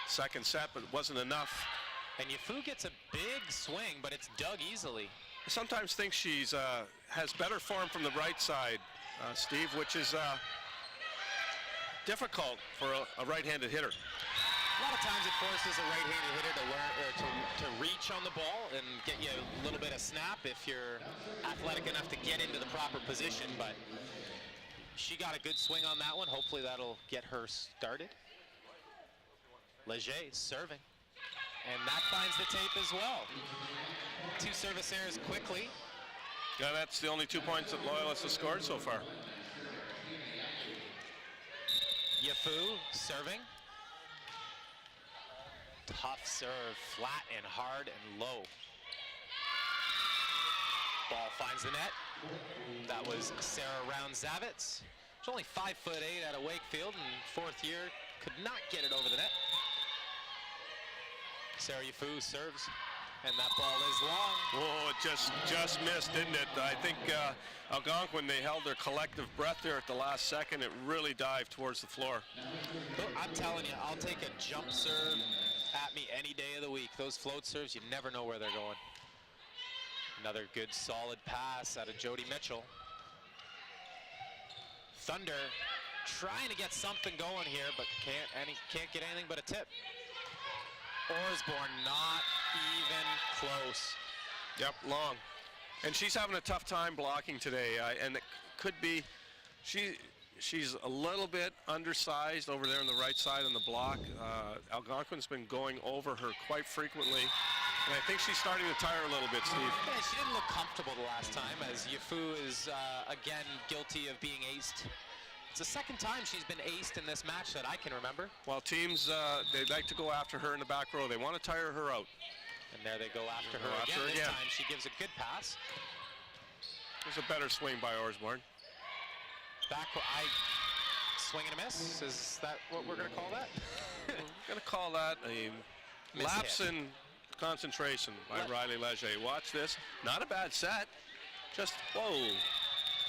second set, but it wasn't enough. And Yafu gets a big swing, but it's dug easily. I sometimes think she's has better form from the right side, Steve, which is difficult for a right-handed hitter. A lot of times it forces a right-handed hitter to learn to reach on the ball and get you a little bit of snap if you're athletic enough to get into the proper position. But she got a good swing on that one. Hopefully that'll get her started. Leger serving, and that finds the tape as well. 2 service errors quickly. Yeah, that's the only 2 points that Loyalists have scored so far. Yafu serving. Tough serve, flat and hard and low. Ball finds the net. That was Sarah Round-Zavitz. She's only 5'8" out of Wakefield, and 4th year, could not get it over the net. Sarah Yafu serves, and that ball is long. Oh, it just missed, didn't it? I think Algonquin, they held their collective breath there at the last second. It really dived towards the floor. Look, I'm telling you, I'll take a jump serve at me any day of the week. Those float serves, you never know where they're going. Another good solid pass out of Jody Mitchell. Thunder trying to get something going here, but can't get anything but a tip. Osborne not even close. Yep, long. And she's having a tough time blocking today, and it could be she's a little bit undersized over there on the right side on the block. Algonquin's been going over her quite frequently, and I think she's starting to tire a little bit, Steve. Yeah, she didn't look comfortable the last time, as Yafu is again guilty of being aced. It's the second time she's been aced in this match that I can remember. Well, teams, they like to go after her in the back row. They want to tire her out. And there they go after her again. This time she gives a good pass. There's a better swing by Osborne. Swing and a miss? Is that what we're going to call that? We're going to call that a lapse in concentration by Riley Leger. Watch this. Not a bad set. Just, whoa.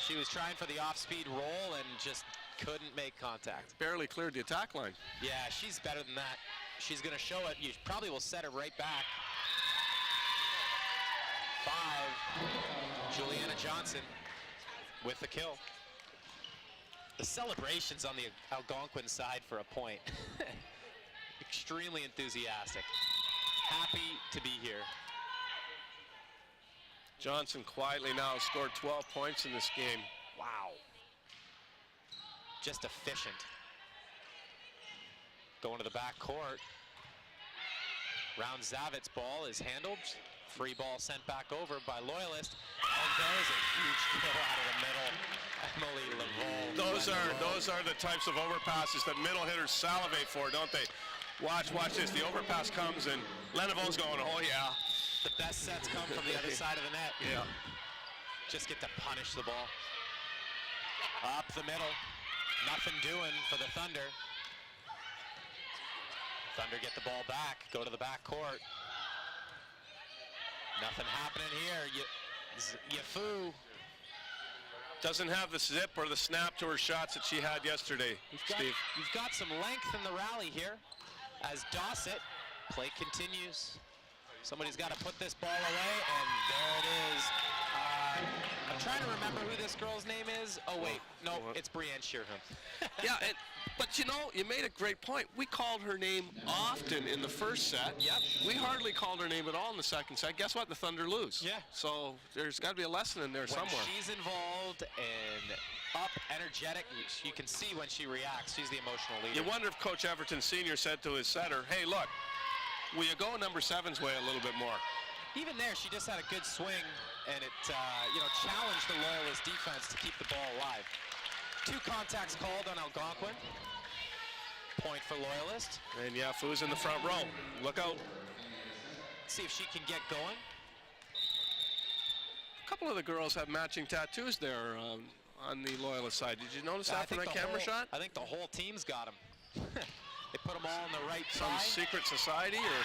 She was trying for the off-speed roll and just couldn't make contact. Barely cleared the attack line. Yeah, she's better than that. She's going to show it. You probably will set it right back. 5, Juliana Johnson with the kill. The celebrations on the Algonquin side for a point. extremely enthusiastic. Happy to be here. Johnson quietly now scored 12 points in this game. Wow. Just efficient. Going to the back court. Round Zavit's ball is handled. Free ball sent back over by Loyalist. And there's a huge kill out of the middle. Emily Laval. Those are the types of overpasses that middle hitters salivate for, don't they? Watch this. The overpass comes and Lenavo's going, oh yeah. The best sets come from the other side of the net. Yeah. Just get to punish the ball. Up the middle. Nothing doing for the Thunder. Thunder get the ball back, go to the back court. Nothing happening here. Yafu. Doesn't have the zip or the snap to her shots that she had yesterday, Steve. You've got some length in the rally here as Dossett. Play continues. Somebody's got to put this ball away, and there it is. I'm trying to remember who this girl's name is. Oh, wait. No, it's Brienne Shearham. Yeah, but you know, you made a great point. We called her name often in the first set. Yep. We hardly called her name at all in the second set. Guess what? The Thunder lose. Yeah. So there's got to be a lesson in there somewhere. When she's involved and up, energetic, you can see when she reacts. She's the emotional leader. You wonder if Coach Everton Sr. said to his setter, hey, look, will you go number 7's way a little bit more? Even there, she just had a good swing, and it challenged the Loyalist defense to keep the ball alive. 2 contacts called on Algonquin. Point for Loyalist. And Yafu's in the front row. Look out. See if she can get going. A couple of the girls have matching tattoos there on the Loyalist side. Did you notice that from that camera shot? I think the whole team's got them. They put them all on the right Some side. secret society or?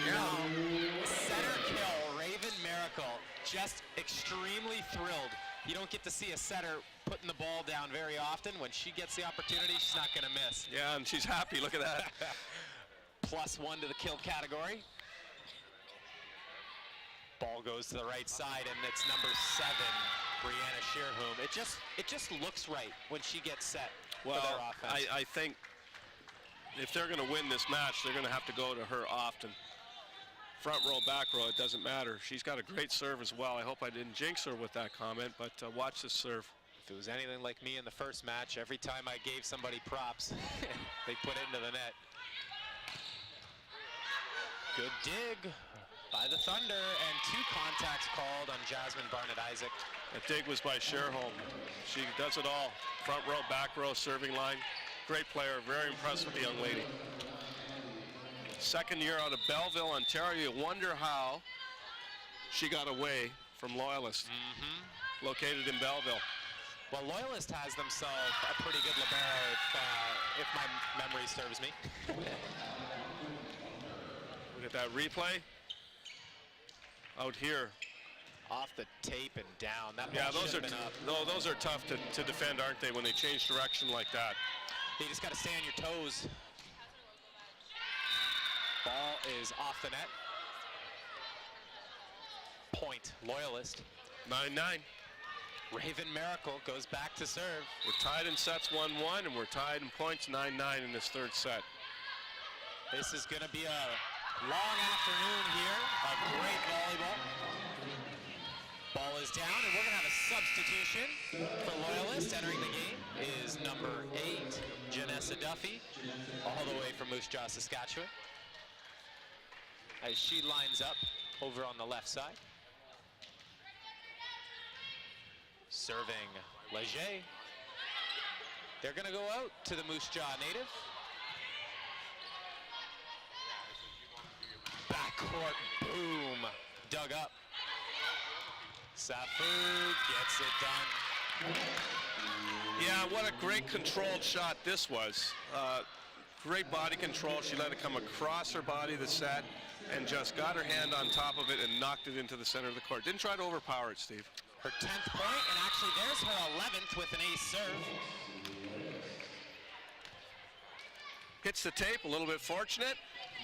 Yeah. Setter kill, Raven Miracle. Just extremely thrilled. You don't get to see a setter putting the ball down very often. When she gets the opportunity, she's not going to miss. Yeah, and she's happy. Look at that. +1 to the kill category. Ball goes to the right side, and it's number 7, Brianna Shearham. It just looks right when she gets set for their offense. I think if they're going to win this match, they're going to have to go to her often. Front row, back row, it doesn't matter. She's got a great serve as well. I hope I didn't jinx her with that comment, but watch this serve. If it was anything like me in the first match, every time I gave somebody props, they put it into the net. Good dig by the Thunder, and 2 contacts called on Jasmine Barnett-Isaac. That dig was by Shearham. She does it all. Front row, back row, serving line. Great player, very impressed with the young lady. Second year out of Belleville, Ontario. You wonder how she got away from Loyalist, located in Belleville. Well, Loyalist has themselves a pretty good libero if my memory serves me. Look at that replay. Out here. Off the tape and down. That Yeah, ball those should've been up. those are tough to defend, aren't they, when they change direction like that? You just got to stay on your toes. Ball is off the net. Point, Loyalist. 9-9. Raven Miracle goes back to serve. We're tied in sets 1-1, and we're tied in points 9-9 in this third set. This is going to be a long afternoon here of great volleyball. Ball is down, and we're going to have a substitution for Loyalist. Entering the game is number 8, Janessa Duffy, all the way from Moose Jaw, Saskatchewan. As she lines up over on the left side. Serving Leger. They're going to go out to the Moose Jaw native. Backcourt, boom, dug up. Safu gets it done. Yeah, what a great controlled shot this was. Great body control. She let it come across her body, the set, and just got her hand on top of it and knocked it into the center of the court. Didn't try to overpower it, Steve. Her 10th point, and actually there's her 11th with an ace serve. Hits the tape, a little bit fortunate,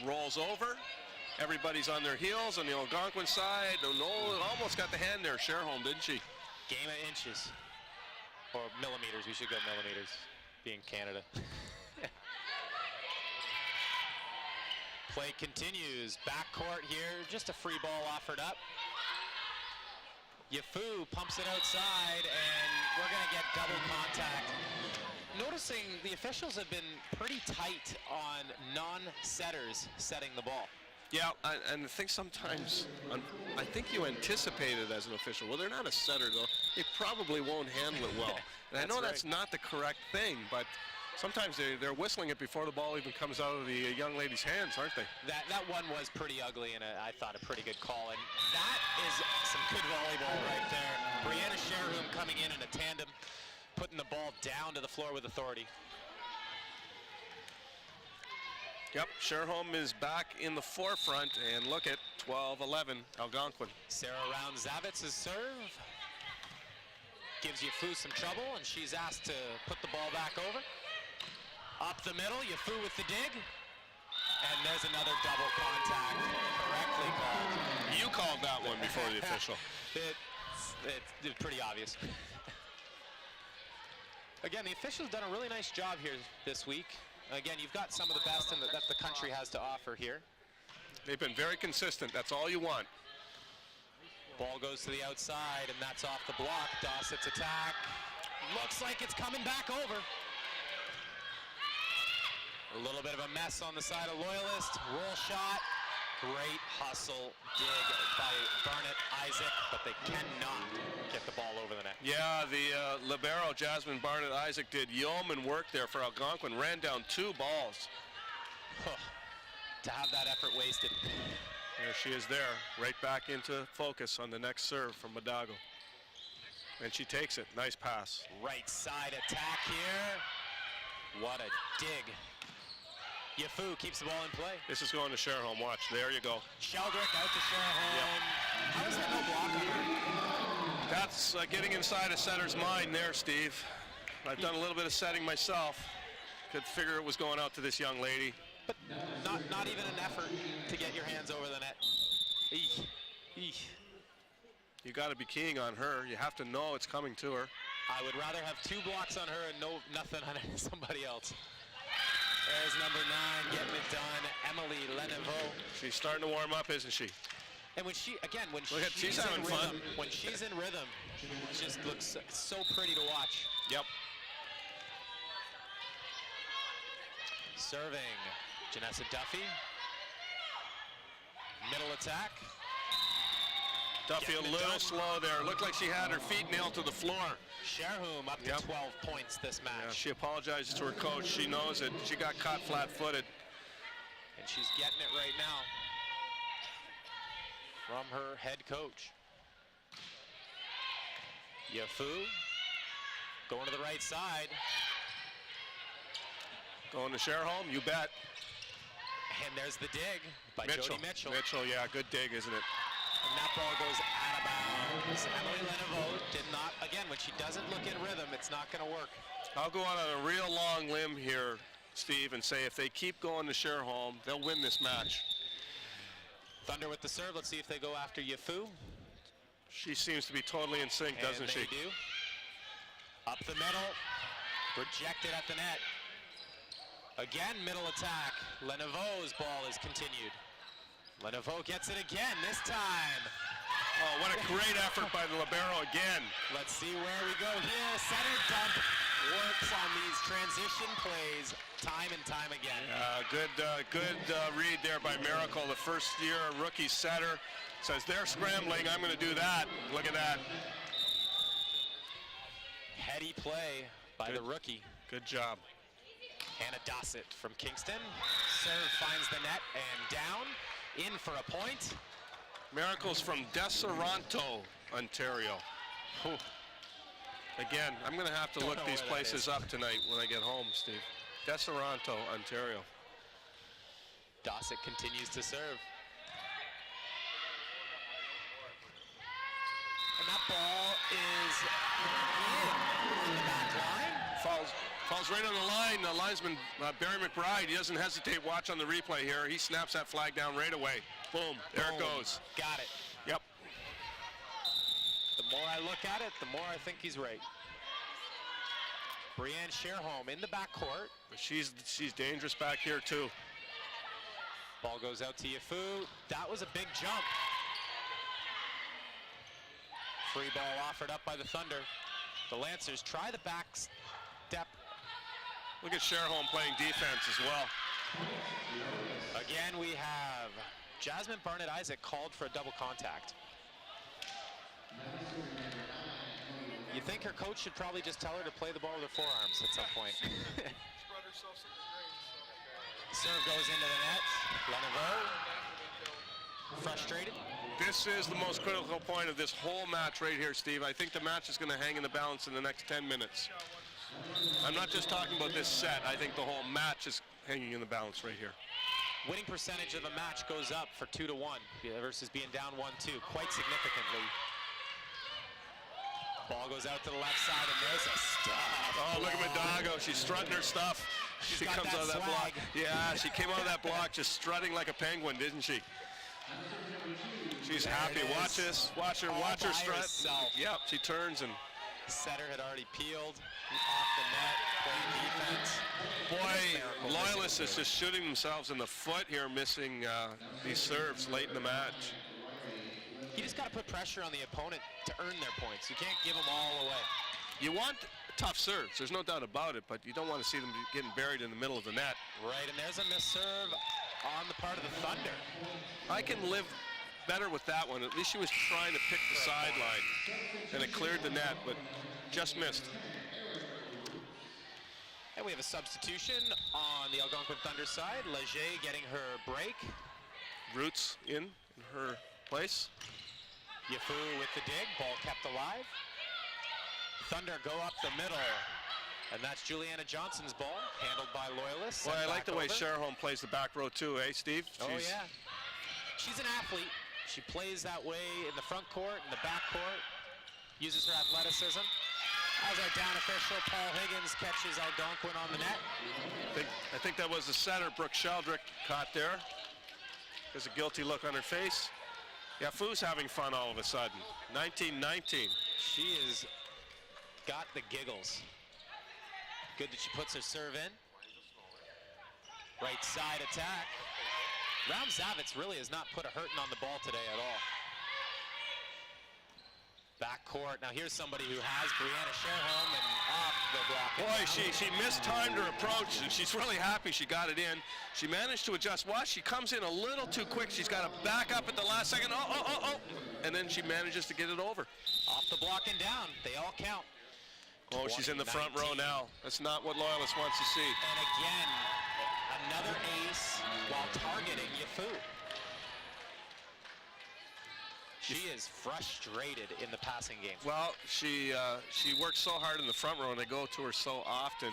rolls over. Everybody's on their heels on the Algonquin side. No, almost got the hand there, Shearham, didn't she? Game of inches. Or millimeters, we should go millimeters, being Canada. Play continues. Backcourt here. Just a free ball offered up. Yafu pumps it outside, and we're going to get double contact. Noticing the officials have been pretty tight on non-setters setting the ball. Yeah, and I think sometimes, I think you anticipate it as an official. Well, they're not a setter, though. They probably won't handle it well. And I know that's not the correct thing, but sometimes they're whistling it before the ball even comes out of the young lady's hands, aren't they? That one was pretty ugly, and I thought a pretty good call. And that is some good volleyball right there. Brianna Sherhoom coming in a tandem, putting the ball down to the floor with authority. Yep, Sherholm is back in the forefront, and look at 12-11, Algonquin. Sarah Round-Zavitz's serve gives Yafu some trouble, and she's asked to put the ball back over. Up the middle, Yafu with the dig, and there's another double contact, correctly called. You called that one before the official. It's pretty obvious. Again, the officials done a really nice job here this week. Again, you've got some of the best that the country has to offer here. They've been very consistent. That's all you want. Ball goes to the outside, and that's off the block. Dossett's attack. Looks like it's coming back over. A little bit of a mess on the side of Loyalist. Roll shot. Great hustle dig by Barnett Isaac, but they cannot get the ball over the net. Yeah, the libero, Jasmine Barnett Isaac, did yeoman work there for Algonquin. Ran down 2 balls. To have that effort wasted. There she is there, right back into focus on the next serve from Madago. And she takes it. Nice pass. Right side attack here. What a dig. Yafu keeps the ball in play. This is going to Sherholm. Watch. There you go. Sheldrick out to Sherholm. Yep. How is there no block on her? That's getting inside a setter's mind there, Steve. I've done a little bit of setting myself. Could figure it was going out to this young lady. But not even an effort to get your hands over the net. Eek. Eek. You got to be keying on her. You have to know it's coming to her. I would rather have 2 blocks on her and nothing on somebody else. There's number 9 getting it done, Emily Leneveau. She's starting to warm up, isn't she? And when she's having in fun. rhythm, when she's in rhythm, it just looks so pretty to watch. Yep. Serving, Janessa Duffy. Middle attack. Duffy a little slow there. Looked like she had her feet nailed to the floor. Sherhoom up to 12 points this match. Yeah, she apologizes to her coach. She knows it. She got caught flat-footed. And she's getting it right now from her head coach. Yafu going to the right side. Going to Sherholm, you bet. And there's the dig by Jody Mitchell. Mitchell, yeah, good dig, isn't it? And that ball goes out of bounds. Emily Leneveau did not, again, when she doesn't look in rhythm, it's not going to work. I'll go on a real long limb here, Steve, and say if they keep going to Sherholm, they'll win this match. Thunder with the serve. Let's see if they go after Yafu. She seems to be totally in sync, doesn't she? They do. Up the middle. Rejected at the net. Again, middle attack. Leneveau's ball is continued. Leneveau gets it again, this time. Oh, what a great effort by the libero again. Let's see where we go here. Center dump works on these transition plays time and time again. Good read there by Miracle, the first-year rookie setter. Says they're scrambling, I'm going to do that. Look at that. Heady play by the rookie. Good job. Hannah Dossett from Kingston. Serve finds the net and down. In for a point. Miracles from Deseronto, Ontario. Whew. Again, I'm going to have to look these places up tonight when I get home, Steve. Deseronto, Ontario. Dossett continues to serve. And that ball is in the back line. Falls right on the line. The linesman, Barry McBride, he doesn't hesitate. Watch on the replay here. He snaps that flag down right away. Boom. There it goes. Got it. Yep. The more I look at it, the more I think he's right. Brianne Sherholm in the backcourt. She's dangerous back here, too. Ball goes out to Yafu. That was a big jump. Free ball offered up by the Thunder. The Lancers try the back step. Look at Sherholm playing defense as well. Again, we have Jasmine Barnett-Isaac called for a double contact. You think her coach should probably just tell her to play the ball with her forearms at some point. Serve goes into the net. Leneveux, frustrated. This is the most critical point of this whole match right here, Steve. I think the match is going to hang in the balance in the next 10 minutes. I'm not just talking about this set. I think the whole match is hanging in the balance right here. Winning percentage of the match goes up for 2-1 versus being down 1-2 quite significantly. Ball goes out to the left side, and there's a stuff. Oh, look at Madago. She's strutting her stuff. She comes out of that block. Yeah, she came out of that block just strutting like a penguin, didn't she? She's happy. Watch this. Watch her strut. Herself. Yep, she turns and. Setter had already peeled off the net, playing defense. Boy, Loyalists is just shooting themselves in the foot here, missing these serves late in the match. You just got to put pressure on the opponent to earn their points. You can't give them all away. You want tough serves, there's no doubt about it, but you don't want to see them getting buried in the middle of the net. Right, and there's a missed serve on the part of the Thunder. I can live better with that one. At least she was trying to pick the sideline, and it cleared the net, but just missed. And we have a substitution on the Algonquin Thunder side. Leger getting her break. Roots in her place. Yafu with the dig, ball kept alive. Thunder go up the middle, and that's Juliana Johnson's ball, handled by Loyalists. Well, I like the way Sherholm plays the back row too, eh, Steve? Oh, yeah. She's an athlete. She plays that way in the front court, in the back court, uses her athleticism. As our down official, Paul Higgins, catches Algonquin on the net. I think that was the center, Brooke Sheldrick, caught there. There's a guilty look on her face. Yafu's having fun all of a sudden. 19-19. She has got the giggles. Good that she puts her serve in. Right side attack. Raum Zavitz really has not put a hurting on the ball today at all. Back court. Now here's somebody who has Brianna Sherholm, and off the block. Boy, she mistimed her approach, and she's really happy she got it in. She managed to adjust. Watch, she comes in a little too quick. She's got to back up at the last second. Oh. And then she manages to get it over. Off the block and down. They all count. Oh, she's in the front row now. That's not what Loyalist wants to see. And again, another ace while targeting Yafu. She is frustrated in the passing game. Well, she works so hard in the front row, and they go to her so often.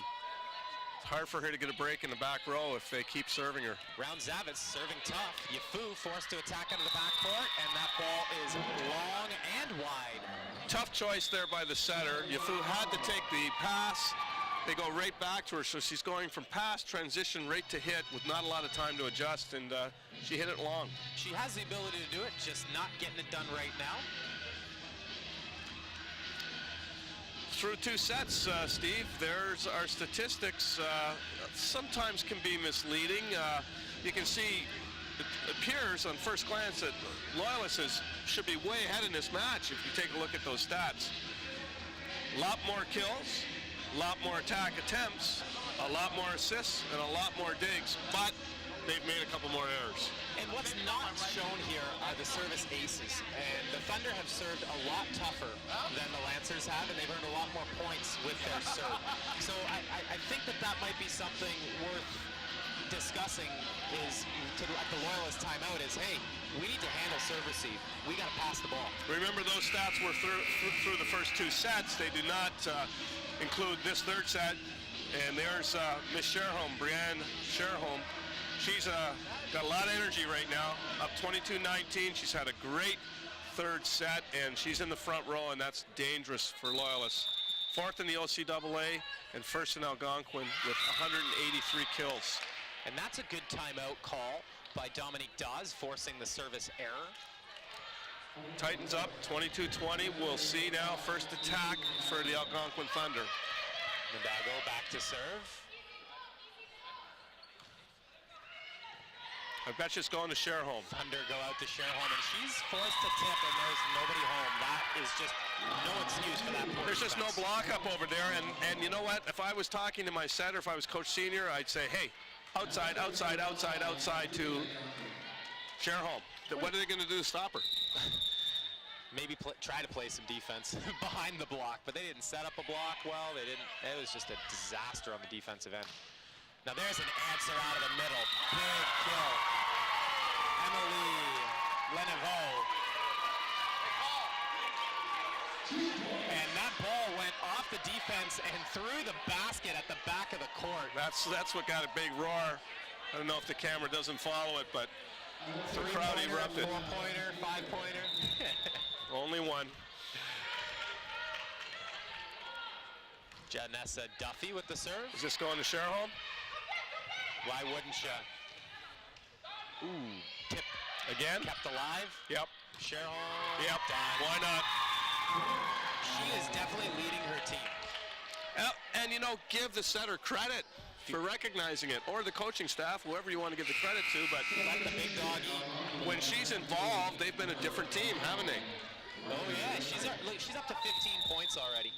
It's hard for her to get a break in the back row if they keep serving her. Raum Zavitz serving tough. Yafu forced to attack out of the backcourt, and that ball is long and wide. Tough choice there by the setter. Yafu had to take the pass. They go right back to her, so she's going from pass, transition, right to hit with not a lot of time to adjust, and she hit it long. She has the ability to do it, just not getting it done right now. Through two sets, Steve, there's our statistics. Sometimes can be misleading. You can see it appears on first glance that Loyalists should be way ahead in this match if you take a look at those stats. A lot more kills, a lot more attack attempts, a lot more assists, and a lot more digs, but they've made a couple more errors. And what's not shown here are the service aces. And the Thunder have served a lot tougher than the Lancers have, and they've earned a lot more points with their serve. So I think that might be something worth discussing is at the Loyalist timeout is, hey, we need to handle serve receive. We got to pass the ball. Remember, those stats were through the first two sets. They do not include this third set. And there's Miss Sherholm, Brianne Sherholm. She's got a lot of energy right now, up 22-19. She's had a great third set, and she's in the front row, and that's dangerous for Loyalists. Fourth in the OCAA and first in Algonquin with 183 kills. And that's a good timeout call by Dominique Dawes, forcing the service error. Tightens up, 22-20. We'll see now first attack for the Algonquin Thunder. Madago back to serve. I bet you it's going to Sherholm. Thunder go out to Sherholm, and she's forced to tip, and there's nobody home. That is just no excuse for that poor There's just no defense. block up over there, and you know what? If I was talking to my setter, if I was Coach Senior, I'd say, hey, outside, outside, outside, outside to Sherholm. What are they going to do to stop her? Maybe try to play some defense behind the block, but they didn't set up a block well. They didn't. It was just a disaster on the defensive end. Now there's an answer out of the middle. Big kill. Emily Lenevaux. And that ball went off the defense and through the basket at the back of the court. That's what got a big roar. I don't know if the camera doesn't follow it, but the crowd erupted. 4-pointer, 5-pointer. Only one. Janessa Duffy with the serve. Is this going to Sherholm? Why wouldn't you? Ooh, tip Again? kept alive. Yep. Sherholm. Yep. Done. Why not? She is definitely leading her team. And you know, give the setter credit for recognizing it, or the coaching staff, whoever you want to give the credit to, but Let the big dog eat. when she's involved, they've been a different team, haven't they? Oh yeah, she's up to 15 points already.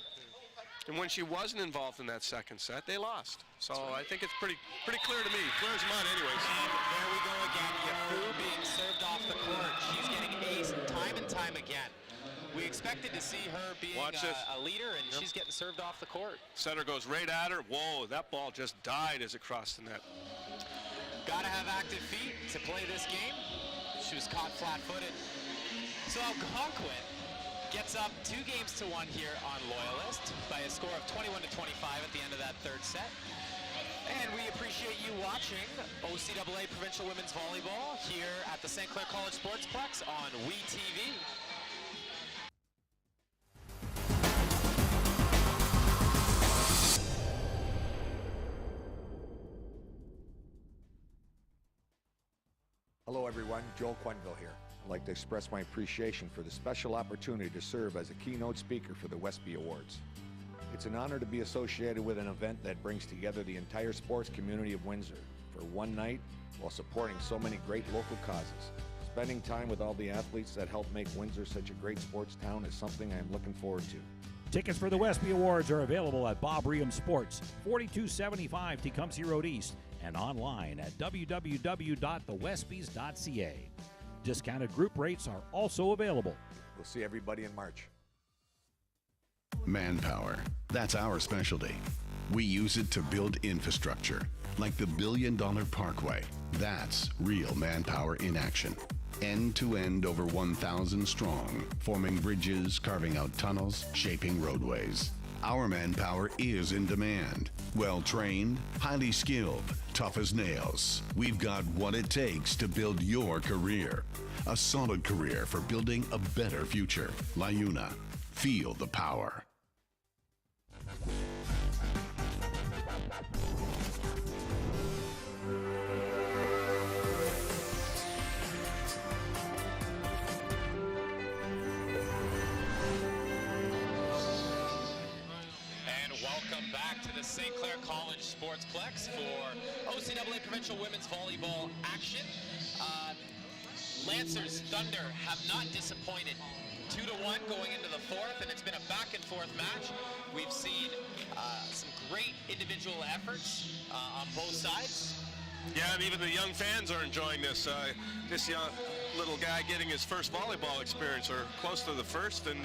And when she wasn't involved in that second set, they lost. So I think it's pretty clear to me. Clear as mud anyways. And there we go again. Yafu being served off the court. She's getting aced time and time again. We expected to see her being a leader, and she's getting served off the court. Setter goes right at her. Whoa, that ball just died as it crossed the net. Gotta have active feet to play this game. She was caught flat-footed. So Algonquin gets up 2-1 here on Loyalist by a score of 21-25 at the end of that third set. And we appreciate you watching OCAA Provincial Women's Volleyball here at the St. Clair College Sportsplex on WeTV. Hello everyone, Joel Quenville here. I'd like to express my appreciation for the special opportunity to serve as a keynote speaker for the Westby Awards. It's an honor to be associated with an event that brings together the entire sports community of Windsor for one night while supporting so many great local causes. Spending time with all the athletes that help make Windsor such a great sports town is something I am looking forward to. Tickets for the Westby Awards are available at Bob Ream Sports, 4275 Tecumseh Road East, and online at www.thewestbys.ca. Discounted group rates are also available. We'll see everybody in March. Manpower. That's our specialty. We use it to build infrastructure, like the $1 billion Parkway. That's real manpower in action. End to end, over 1,000 strong, forming bridges, carving out tunnels, shaping roadways. Our manpower is in demand. Well-trained, highly skilled, tough as nails. We've got what it takes to build your career. A solid career for building a better future. LiUNA. Feel the power. St. Clair College Sportsplex for OCAA Provincial Women's Volleyball action. Lancers Thunder have not disappointed. 2-1 going into the fourth, and it's been a back-and-forth match. We've seen some great individual efforts on both sides. Yeah, and even the young fans are enjoying this. This young little guy getting his first volleyball experience, or close to the first, and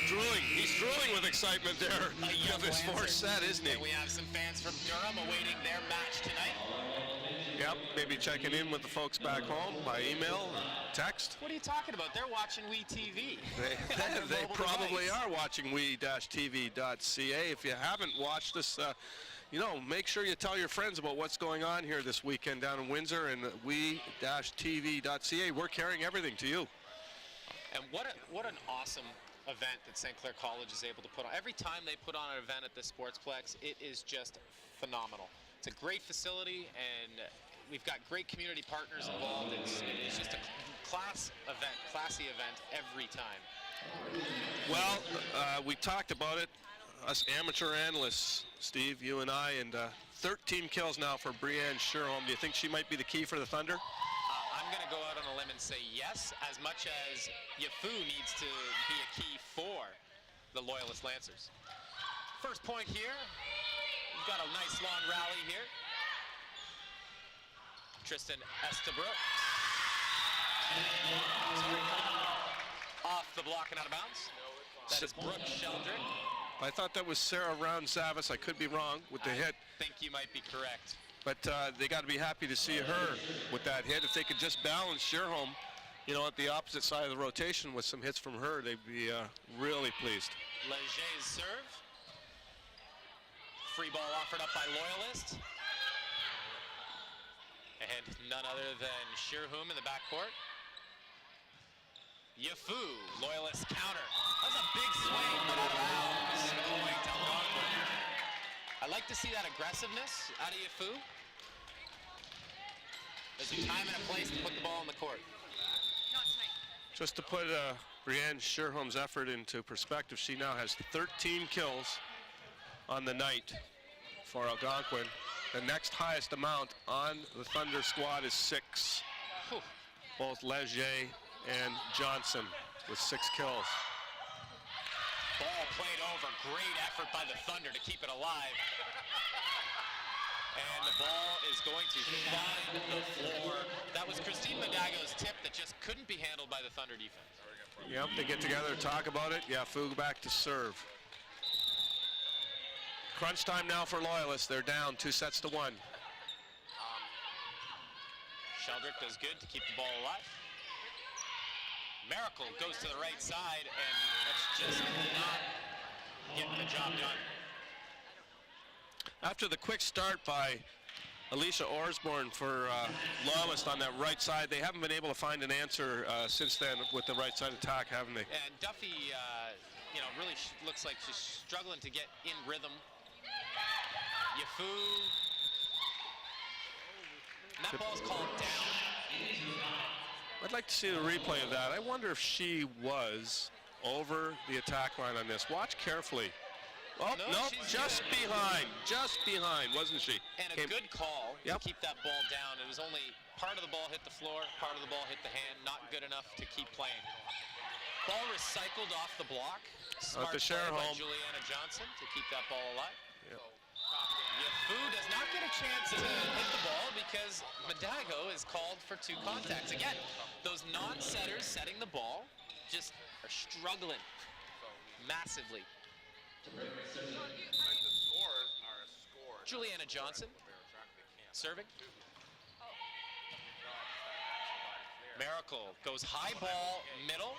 drooling. He's drooling with excitement there of his fourth set, isn't he? And we have some fans from Durham awaiting their match tonight. Yep, maybe checking in with the folks back home by email, text. What are you talking about? They're watching WeTV. They probably are watching we-tv.ca. If you haven't watched this, you know, make sure you tell your friends about what's going on here this weekend down in Windsor, and we-tv.ca. We're carrying everything to you. And what an awesome event that St. Clair College is able to put on. Every time they put on an event at the Sportsplex, it is just phenomenal. It's a great facility, and we've got great community partners involved. It's just a classy event every time. Well, we talked about it, us amateur analysts, Steve, you and I, and 13 kills now for Brianne Sherholm. Do you think she might be the key for the Thunder? I'm going to go out on a limb and say yes, as much as Yafu needs to be a key for the Loyalist Lancers. First point here. We've got a nice long rally here. Tristan Estabrook. Off the block and out of bounds. That is Brooke Sheldrick. I thought that was Sarah Round-Zavis. I could be wrong with the hit. I think you might be correct. But they got to be happy to see her with that hit. If they could just balance Sherholm, you know, at the opposite side of the rotation with some hits from her, they'd be really pleased. Leger's serve. Free ball offered up by Loyalist. And none other than Sherholm in the backcourt. Yafu, Loyalist counter. That was a big swing, but out of bounds. Point Algonquin. I like to see that aggressiveness out of Yafu. There's a time and a place to put the ball on the court. Just to put Brianne Sherholm's effort into perspective, she now has 13 kills on the night for Algonquin. The next highest amount on the Thunder squad is 6. Whew. Both Leger and Johnson with 6 kills. Ball played over. Great effort by the Thunder to keep it alive. And the ball is going to find the floor. That was Christine Madago's tip that just couldn't be handled by the Thunder defense. Yep, they get together to talk about it. Yeah, Fug back to serve. Crunch time now for Loyalists. They're down 2-1. Sheldrick does good to keep the ball alive. Miracle goes to the right side, and that's just not getting the job done. After the quick start by Alicia Orsborn for Loyalist on that right side, they haven't been able to find an answer since then with the right side attack, haven't they? And Duffy, you know, really looks like she's struggling to get in rhythm. Yafu. And that ball's called down. I'd like to see the replay of that. I wonder if she was over the attack line on this. Watch carefully. Oh, no, just behind, wasn't she? And a good call to keep that ball down. It was only part of the ball hit the floor, part of the ball hit the hand, not good enough to keep playing. Ball recycled off the block. Smart play by Juliana Johnson to keep that ball alive. Yep. Yafu does not get a chance to hit the ball because Madago is called for 2 contacts. Again, those non-setters setting the ball just are struggling massively. Juliana Johnson serving. Miracle goes high ball, middle.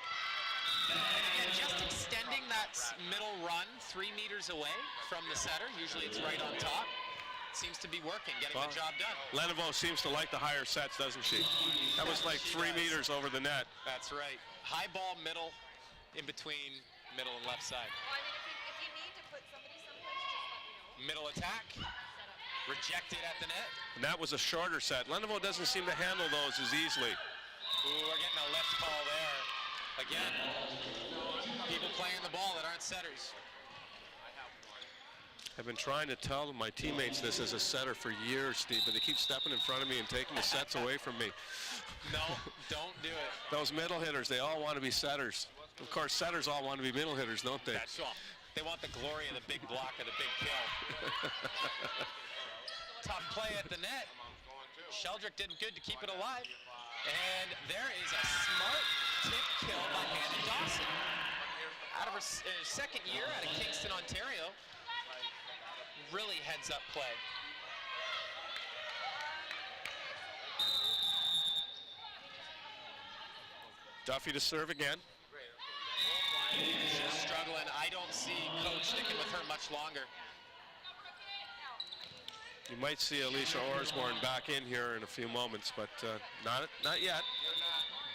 And again, just extending that middle run 3 meters away from the setter. Usually it's right on top. Seems to be working, getting the job done. Lennevo seems to like the higher sets, doesn't she? That was like 3 meters over the net. That's right. High ball, middle, in between middle and left side. Well, I mean, if you need to put somebody someplace, just let me know. Middle attack. Rejected at the net. And that was a shorter set. Lennevo doesn't seem to handle those as easily. Ooh, we're getting a lift call there. Again, people playing the ball that aren't setters. I've been trying to tell my teammates this as a setter for years, Steve, but they keep stepping in front of me and taking the sets away from me. No, don't do it. Those middle hitters, they all want to be setters. Of course, setters all want to be middle hitters, don't they? That's all. They want the glory of the big block or the big kill. Tough play at the net. Sheldrick did good to keep it alive. And there is a smart tip kill by Hannah Dawson. Out of her second year out of Kingston, Ontario. Really heads up play. Duffy to serve again. She's struggling. I don't see Coach sticking with her much longer. You might see Alicia Orsborn back in here in a few moments, but not yet.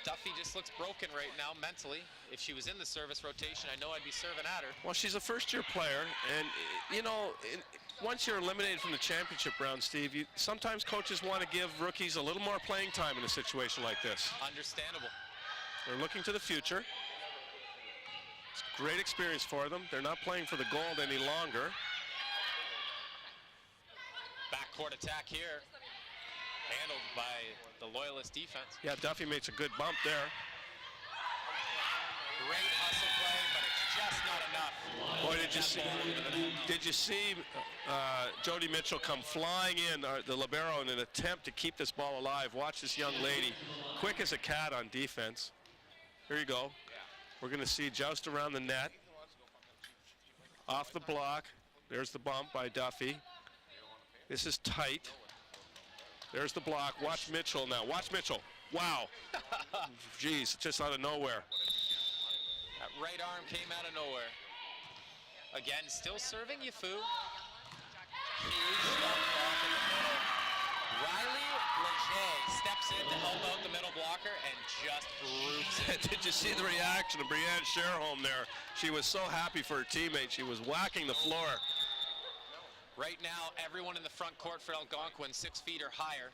Duffy just looks broken right now mentally. If she was in the service rotation, I know I'd be serving at her. Well, she's a first-year player, and, you know, once you're eliminated from the championship round, Steve, sometimes coaches want to give rookies a little more playing time in a situation like this. Understandable. They're looking to the future. It's a great experience for them. They're not playing for the gold any longer. Front-court attack here. Handled by the Loyalist defense. Yeah, Duffy makes a good bump there. Great hustle play, but it's just not enough. Boy, did you see Jody Mitchell come flying in, the libero, in an attempt to keep this ball alive? Watch this young lady, quick as a cat on defense. Here you go. We're going to see joust around the net. Off the block. There's the bump by Duffy. This is tight. There's the block. Watch Mitchell now. Watch Mitchell. Wow. Jeez, just out of nowhere. That right arm came out of nowhere. Again, still serving Yafu. Huge shot block in the middle. Riley Leger steps in to help out the middle blocker and just roofs it. Did you see the reaction of Brianne Sherholm there? She was so happy for her teammate. She was whacking the floor. Right now, everyone in the front court for Algonquin, 6 feet or higher.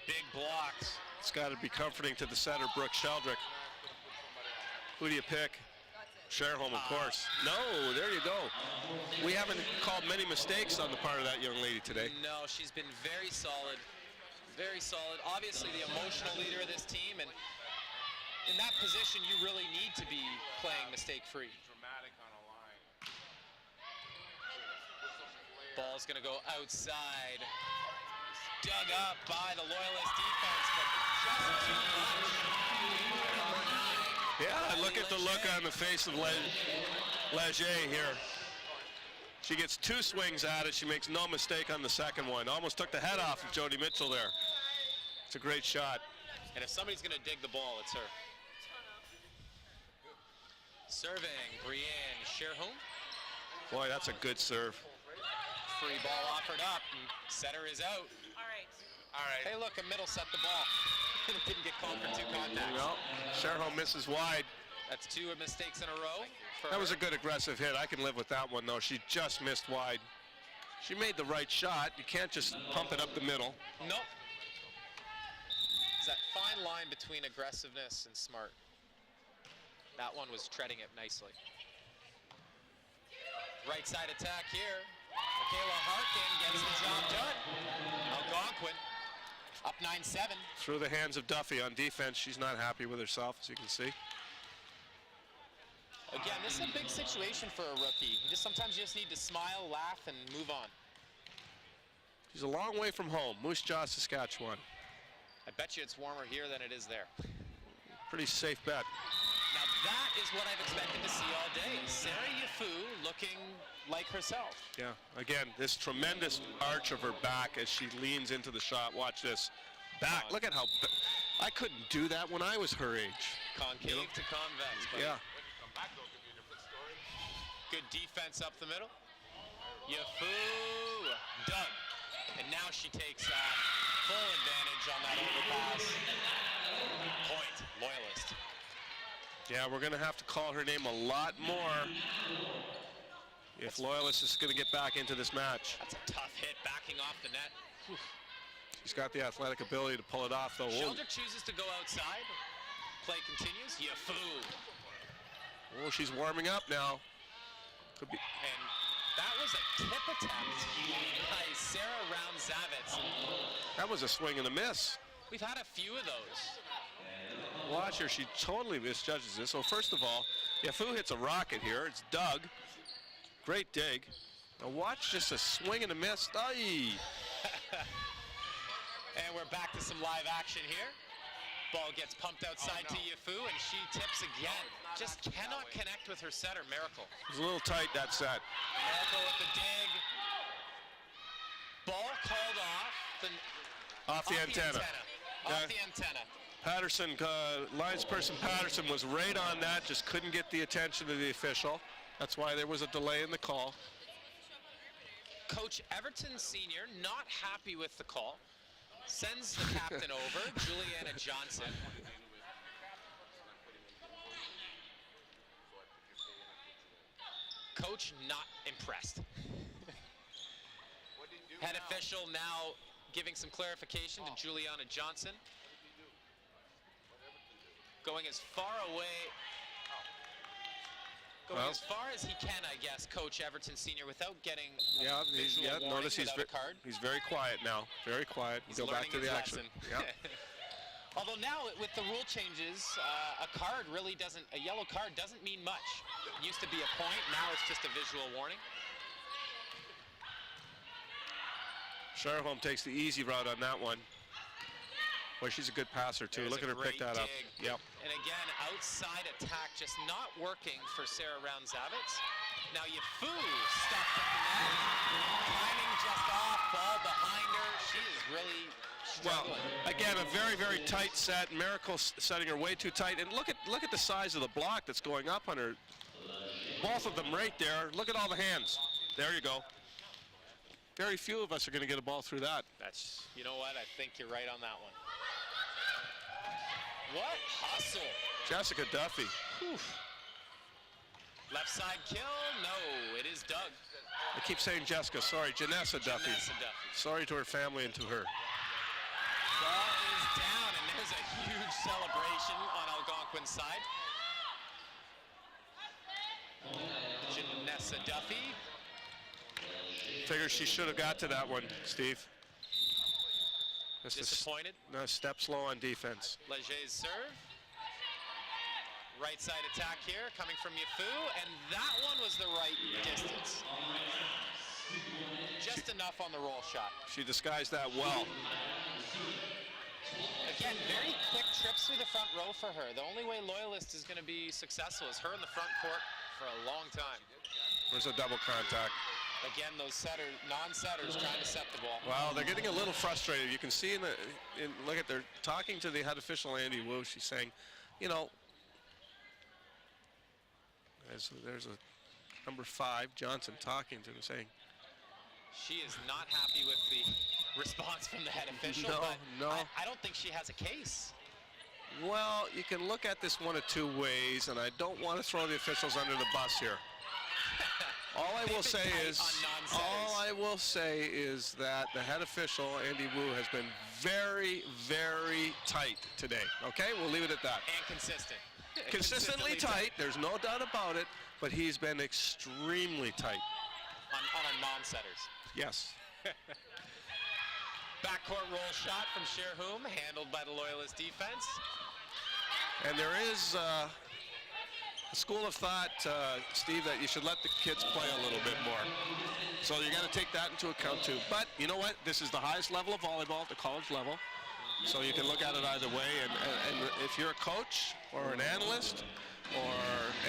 Big blocks. It's got to be comforting to the setter, Brooke Sheldrick. Who do you pick? Sherholm, of course. No, there you go. We haven't called many mistakes on the part of that young lady today. No, she's been very solid. Very solid. Obviously the emotional leader of this team, and in that position you really need to be playing mistake-free. Ball's gonna go outside. Dug up by the Loyalist defense, but just too much. Yeah, look at the look on the face of Leger here. She gets 2 swings at it. She makes no mistake on the second one. Almost took the head off of Jody Mitchell there. It's a great shot. And if somebody's gonna dig the ball, it's her. Serving, Brianne Sherholm. Boy, that's a good serve. Free ball offered up, and setter is out. All right. Hey, look, a middle set the ball. Didn't get called for 2 contacts. No, Sherholm misses wide. That's 2 mistakes in a row. That was a good aggressive hit. I can live with that one, though. She just missed wide. She made the right shot. You can't just pump it up the middle. Nope. It's that fine line between aggressiveness and smart. That one was treading it nicely. Right side attack here. Michaela Harkin gets the job done. Algonquin up 9-7. Through the hands of Duffy on defense. She's not happy with herself, as you can see. Again, this is a big situation for a rookie. Sometimes you just need to smile, laugh, and move on. She's a long way from home, Moose Jaw, Saskatchewan. I bet you it's warmer here than it is there. Pretty safe bet. Now that is what I've expected to see all day. Sarah Yafu looking like herself. Yeah, again, this tremendous arch of her back as she leans into the shot. Watch this. Back, look at how, I couldn't do that when I was her age. Concave to convex. Buddy. Yeah. Good defense up the middle. Yafu, dug. And now she takes full advantage on that overpass. Point, Loyalist. Yeah, we're going to have to call her name a lot more if Loyalist is going to get back into this match. That's a tough hit backing off the net. Whew. She's got the athletic ability to pull it off, though. Sheldrick chooses to go outside. Play continues. Yafu. Oh, she's warming up now. Could be. And that was a tip attempt by Sarah Round-Zavitz. That was a swing and a miss. We've had a few of those. Watch her, she totally misjudges this. So first of all, Yafu hits a rocket here. It's dug. Great dig. Now watch just a swing and a miss. Aye. And we're back to some live action here. Ball gets pumped outside to Yafu, and she tips again. Just cannot connect with her setter, Miracle. It was a little tight, that set. Miracle with the dig. Ball called off the antenna. Off the antenna. Patterson, linesperson Patterson was right on that, just couldn't get the attention of the official. That's why there was a delay in the call. Coach Everton Sr. not happy with the call. Sends the captain over, Juliana Johnson. Coach not impressed. Head official now giving some clarification to Juliana Johnson. Going as far away Going as far as he can, I guess, Coach Everton Senior, without getting Yeah, notice he's very quiet now. Very quiet. He's Go back to the action. Yeah. Although now with the rule changes, a yellow card doesn't mean much. It used to be a point, now it's just a visual warning. Sherholm takes the easy route on that one. Boy, she's a good passer too. There's Look at her pick that up. Yep. And again, outside attack just not working for Sarah Roundzavitz. Now Yafu stuffed at the net. Timing just off, ball behind her. She is really struggling. Well, again, a very, very tight set. Miracle setting her way too tight. And look at the size of the block that's going up on her. Both of them right there. Look at all the hands. There you go. Very few of us are going to get a ball through that. You know what? I think you're right on that one. What hustle. Jessica Duffy. Whew. Left side kill. No, it is Doug. I keep saying Jessica. Sorry, Janessa Duffy. Sorry to her family and to her. Ball is down, and there's a huge celebration on Algonquin's side. Janessa Duffy. Figure she should have got to that one, Steve. Disappointed? No, step slow on defense. Leger's serve. Right side attack here, coming from Yafu, and that one was the right distance. Just enough on the roll shot. She disguised that well. Again, very quick trips through the front row for her. The only way Loyalist is going to be successful is her in the front court for a long time. There's a double contact. Again, those non-setters trying to set the ball. Well, they're getting a little frustrated. You can see look at, they're talking to the head official, Andy Wu. She's saying, you know, there's a number 5, Johnson, talking to him, saying. She is not happy with the response from the head official, No. I don't think she has a case. Well, you can look at this one of two ways, and I don't want to throw the officials under the bus here. All I will say is that the head official, Andy Wu, has been very, very tight today. Okay, we'll leave it at that. And consistent. Consistently tight, there's no doubt about it, but he's been extremely tight. On our non-setters. Yes. Backcourt roll shot from Sherhoom, handled by the Loyalist defense. And there is a school of thought, Steve, that you should let the kids play a little bit more. So you got to take that into account too. But you know what? This is the highest level of volleyball at the college level. So you can look at it either way. And if you're a coach or an analyst or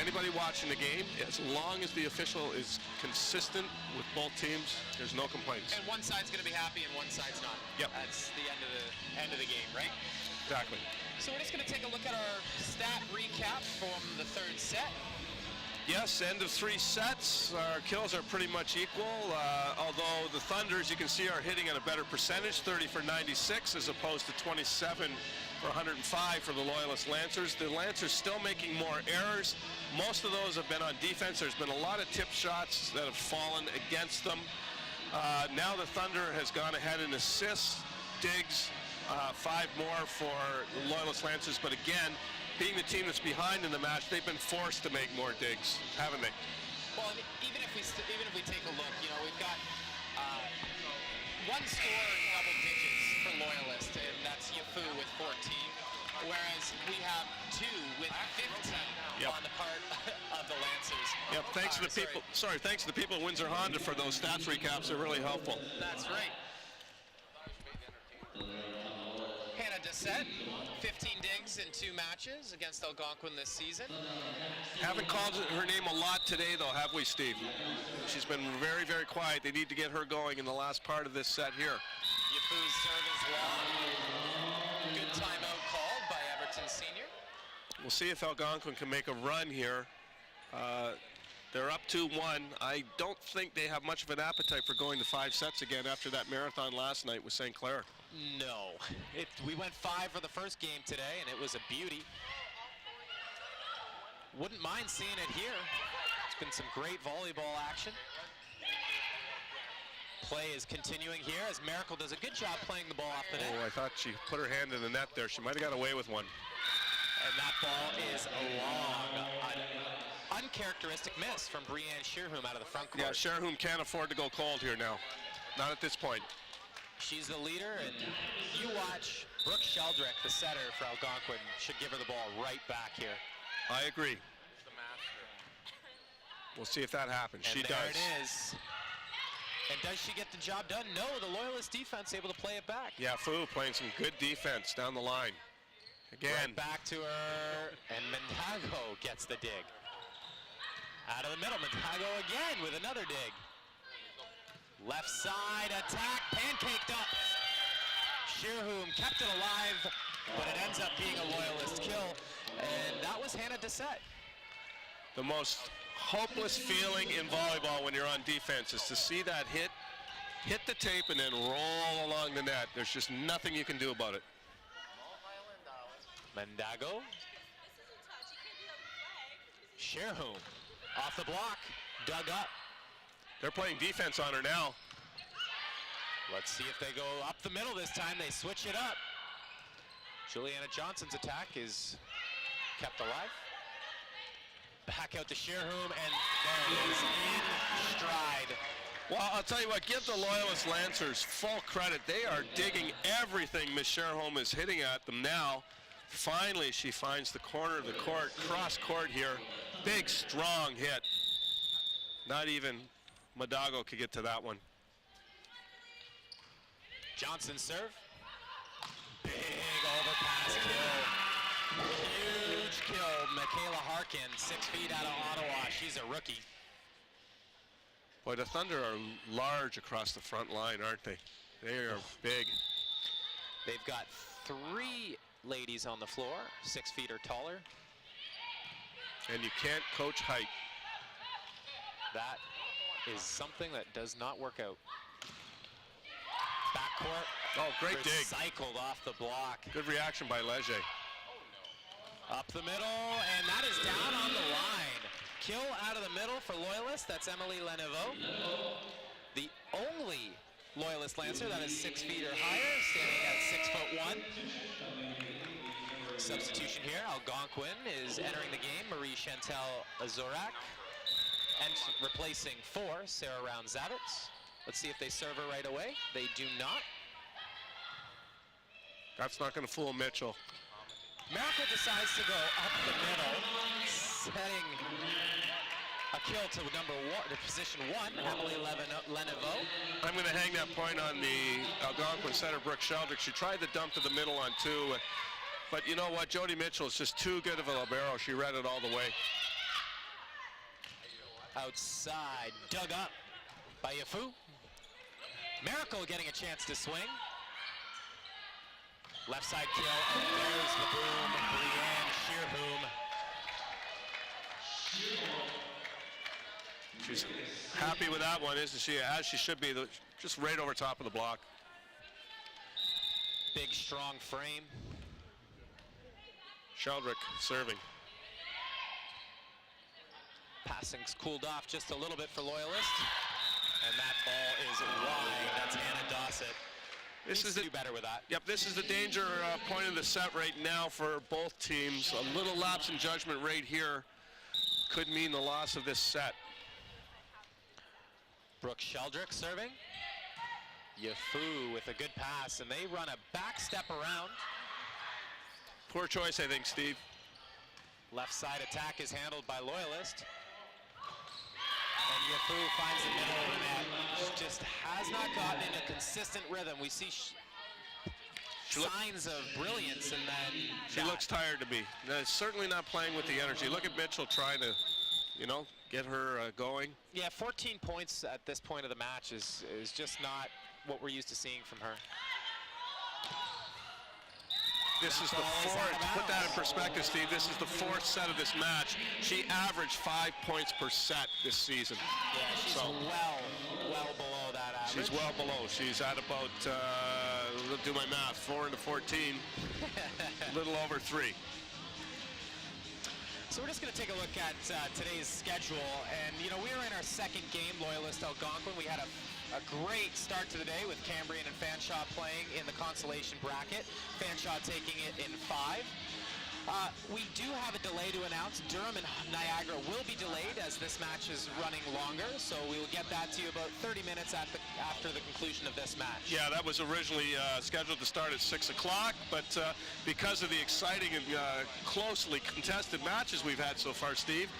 anybody watching the game, as long as the official is consistent with both teams, there's no complaints. And one side's going to be happy and one side's not. Yep. That's the end of the game, right? Exactly. So we're just going to take a look at our stat recap from the third set. Yes, end of 3 sets. Our kills are pretty much equal, although the Thunders, you can see, are hitting at a better percentage, 30 for 96 as opposed to 27 for 105 for the Loyalist Lancers. The Lancers still making more errors. Most of those have been on defense. There's been a lot of tip shots that have fallen against them. Now the Thunder has gone ahead and assists, digs, 5 more for the Loyalist Lancers, but again, being the team that's behind in the match, they've been forced to make more digs, haven't they? Well, even if we take a look, you know, we've got one score in double digits for Loyalist, and that's Yafu with 14, whereas we have 2 with 15 on the part of the Lancers. Yep, thanks to the people. Sorry, thanks to the people at Windsor Honda for those stats recaps. They're really helpful. That's right. Hannah Dessette, 15 digs in 2 matches against Algonquin this season. Haven't called her name a lot today, though, have we, Steve? She's been very, very quiet. They need to get her going in the last part of this set here. Yafu's serve is long. Good timeout called by Everton Senior. We'll see if Algonquin can make a run here. They're up 2-1. I don't think they have much of an appetite for going to 5 sets again after that marathon last night with St. Clair. No. We went 5 for the first game today, and it was a beauty. Wouldn't mind seeing it here. It's been some great volleyball action. Play is continuing here as Miracle does a good job playing the ball off the net. Oh, I thought she put her hand in the net there. She might have got away with one. And that ball is long. uncharacteristic miss from Brianne Shearhoom out of the front court. Yeah, Shearhoom can't afford to go cold here now. Not at this point. She's the leader, and you watch Brooke Sheldrick, the setter for Algonquin, should give her the ball right back here. I agree. We'll see if that happens. And she there does. it is. And does she get the job done? No, the Loyalist defense able to play it back. Yeah, Fu playing some good defense down the line. Again. Right back to her, and Montago gets the dig. Out of the middle, Montago again with another dig. Left side attack, pancaked up. Shearhoom kept it alive, but it ends up being a Loyalist kill, and that was Hannah Dessette. The most hopeless feeling in volleyball when you're on defense is to see that hit the tape and then roll along the net. There's just nothing you can do about it. Montago. Shearhoom off the block, dug up. They're playing defense on her now. Let's see if they go up the middle this time. They switch it up. Juliana Johnson's attack is kept alive. Back out to Shearhoom, and there it is, in stride. Well, I'll tell you what, give the Loyalist Lancers full credit. They are digging everything Miss Shearhoom is hitting at them now. Finally, she finds the corner of the court, cross court here. Big, strong hit. Not even Montago could get to that one. Johnson serve. Big overpass kill. Huge kill. Michaela Harkin, 6 feet out of Ottawa. She's a rookie. Boy, the Thunder are large across the front line, aren't they? They are big. They've got 3 ladies on the floor, 6 feet or taller. And you can't coach height. That is something that does not work out. Backcourt. Oh, great dig. Recycled off the block. Good reaction by Leger. Up the middle, and that is down on the line. Kill out of the middle for Loyalist. That's Emily Leneveau. The only Loyalist Lancer that is 6 feet or higher, standing at 6'1". Substitution here. Algonquin is entering the game. Marie Chantal Azorak. And replacing 4, Sarah Round-Zavitz. Let's see if they serve her right away. They do not. That's not going to fool Mitchell. Miracle decides to go up the middle, setting a kill to to position 1, Emily Leneveau. I'm going to hang that point on the Algonquin center, Brooke Sheldrick. She tried the dump to the middle on 2, but you know what? Jody Mitchell is just too good of a libero. She read it all the way. Outside, dug up by Yafu. Miracle getting a chance to swing. Left side kill, and there's the boom, Brianne Shearhoom. She's happy with that one, isn't she? As she should be, just right over top of the block. Big, strong frame. Sheldrick serving. Passing's cooled off just a little bit for Loyalist. And that ball is wide. That's Anna Dossett. This is to do better with that. Yep, this is the danger point of the set right now for both teams. A little lapse in judgment right here could mean the loss of this set. Brooke Sheldrick serving. Yafu with a good pass, and they run a back step around. Poor choice, I think, Steve. Left side attack is handled by Loyalist. And Yafu finds the middle of the net. Just has not gotten in a consistent rhythm. We see signs of brilliance, and then she looks tired to me. Certainly not playing with the energy. Look at Mitchell trying to, you know, get her going. Yeah, 14 points at this point of the match is just not what we're used to seeing from her. This is the 4th, to put that in perspective, Steve, this is the 4th set of this match. She averaged 5 points per set this season. Yeah, she's well below that average. She's well below. She's at about, let's do my math, 4 into 14, a little over 3. So we're just going to take a look at today's schedule. And, you know, we were in our second game, Loyalist Algonquin. We had a great start to the day with Cambrian and Fanshawe playing in the consolation bracket. Fanshawe taking it in 5. We do have a delay to announce. Durham and Niagara will be delayed as this match is running longer, so we will get that to you about 30 minutes after the conclusion of this match. Yeah, that was originally scheduled to start at 6 o'clock, but because of the exciting and closely contested matches we've had so far, Steve,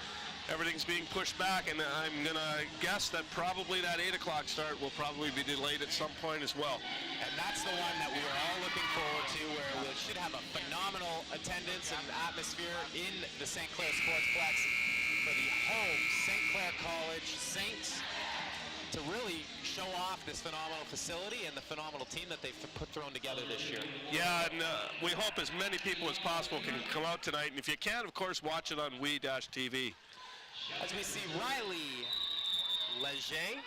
everything's being pushed back, and I'm going to guess that probably that 8 o'clock start will probably be delayed at some point as well. And that's the one that we are all looking forward to, where we should have a phenomenal attendance and atmosphere in the St. Clair Sportsplex for the home St. Clair College Saints to really show off this phenomenal facility and the phenomenal team that they've thrown together this year. Yeah, and we hope as many people as possible can come out tonight, and if you can, of course, watch it on We-TV. As we see Riley Leger,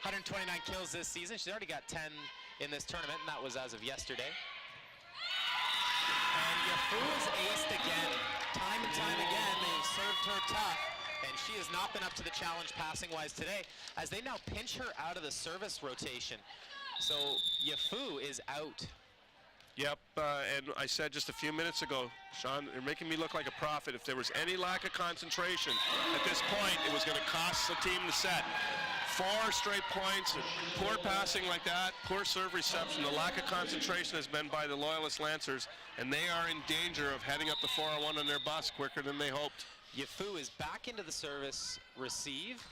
129 kills this season. She's already got 10 in this tournament, and that was as of yesterday. And Yafu's aced again. Time and time again, they've served her tough, and she has not been up to the challenge passing-wise today, as they now pinch her out of the service rotation. So Yafu is out. Yep, and I said just a few minutes ago, Sean, you're making me look like a prophet. If there was any lack of concentration at this point, it was going to cost the team the set. 4 straight points, poor passing like that, poor serve reception. The lack of concentration has been by the Loyalist Lancers, and they are in danger of heading up the 4-on-1 on their bus quicker than they hoped. Yafu is back into the service receive,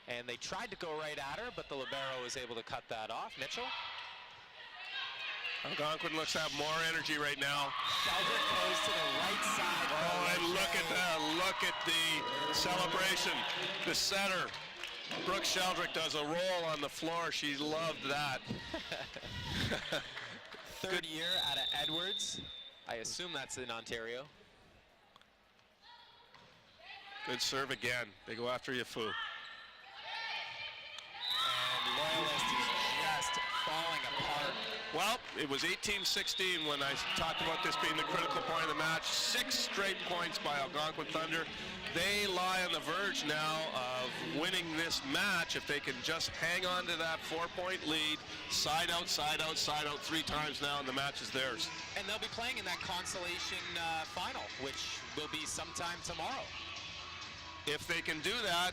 and they tried to go right at her, but the libero was able to cut that off. Mitchell? Algonquin looks to have more energy right now. Sheldrick goes to the right side. Oh, and look at that. Look at the celebration. The setter, Brooke Sheldrick, does a roll on the floor. She loved that. Third year out of Edwards. I assume that's in Ontario. Good serve again. They go after Yafu. And Loyalist is just falling apart. Well, it was 18-16 when I talked about this being the critical point of the match. 6 straight points by Algonquin Thunder. They lie on the verge now of winning this match if they can just hang on to that 4-point lead. Side out, side out, side out 3 times now, and the match is theirs. And they'll be playing in that consolation final, which will be sometime tomorrow. If they can do that,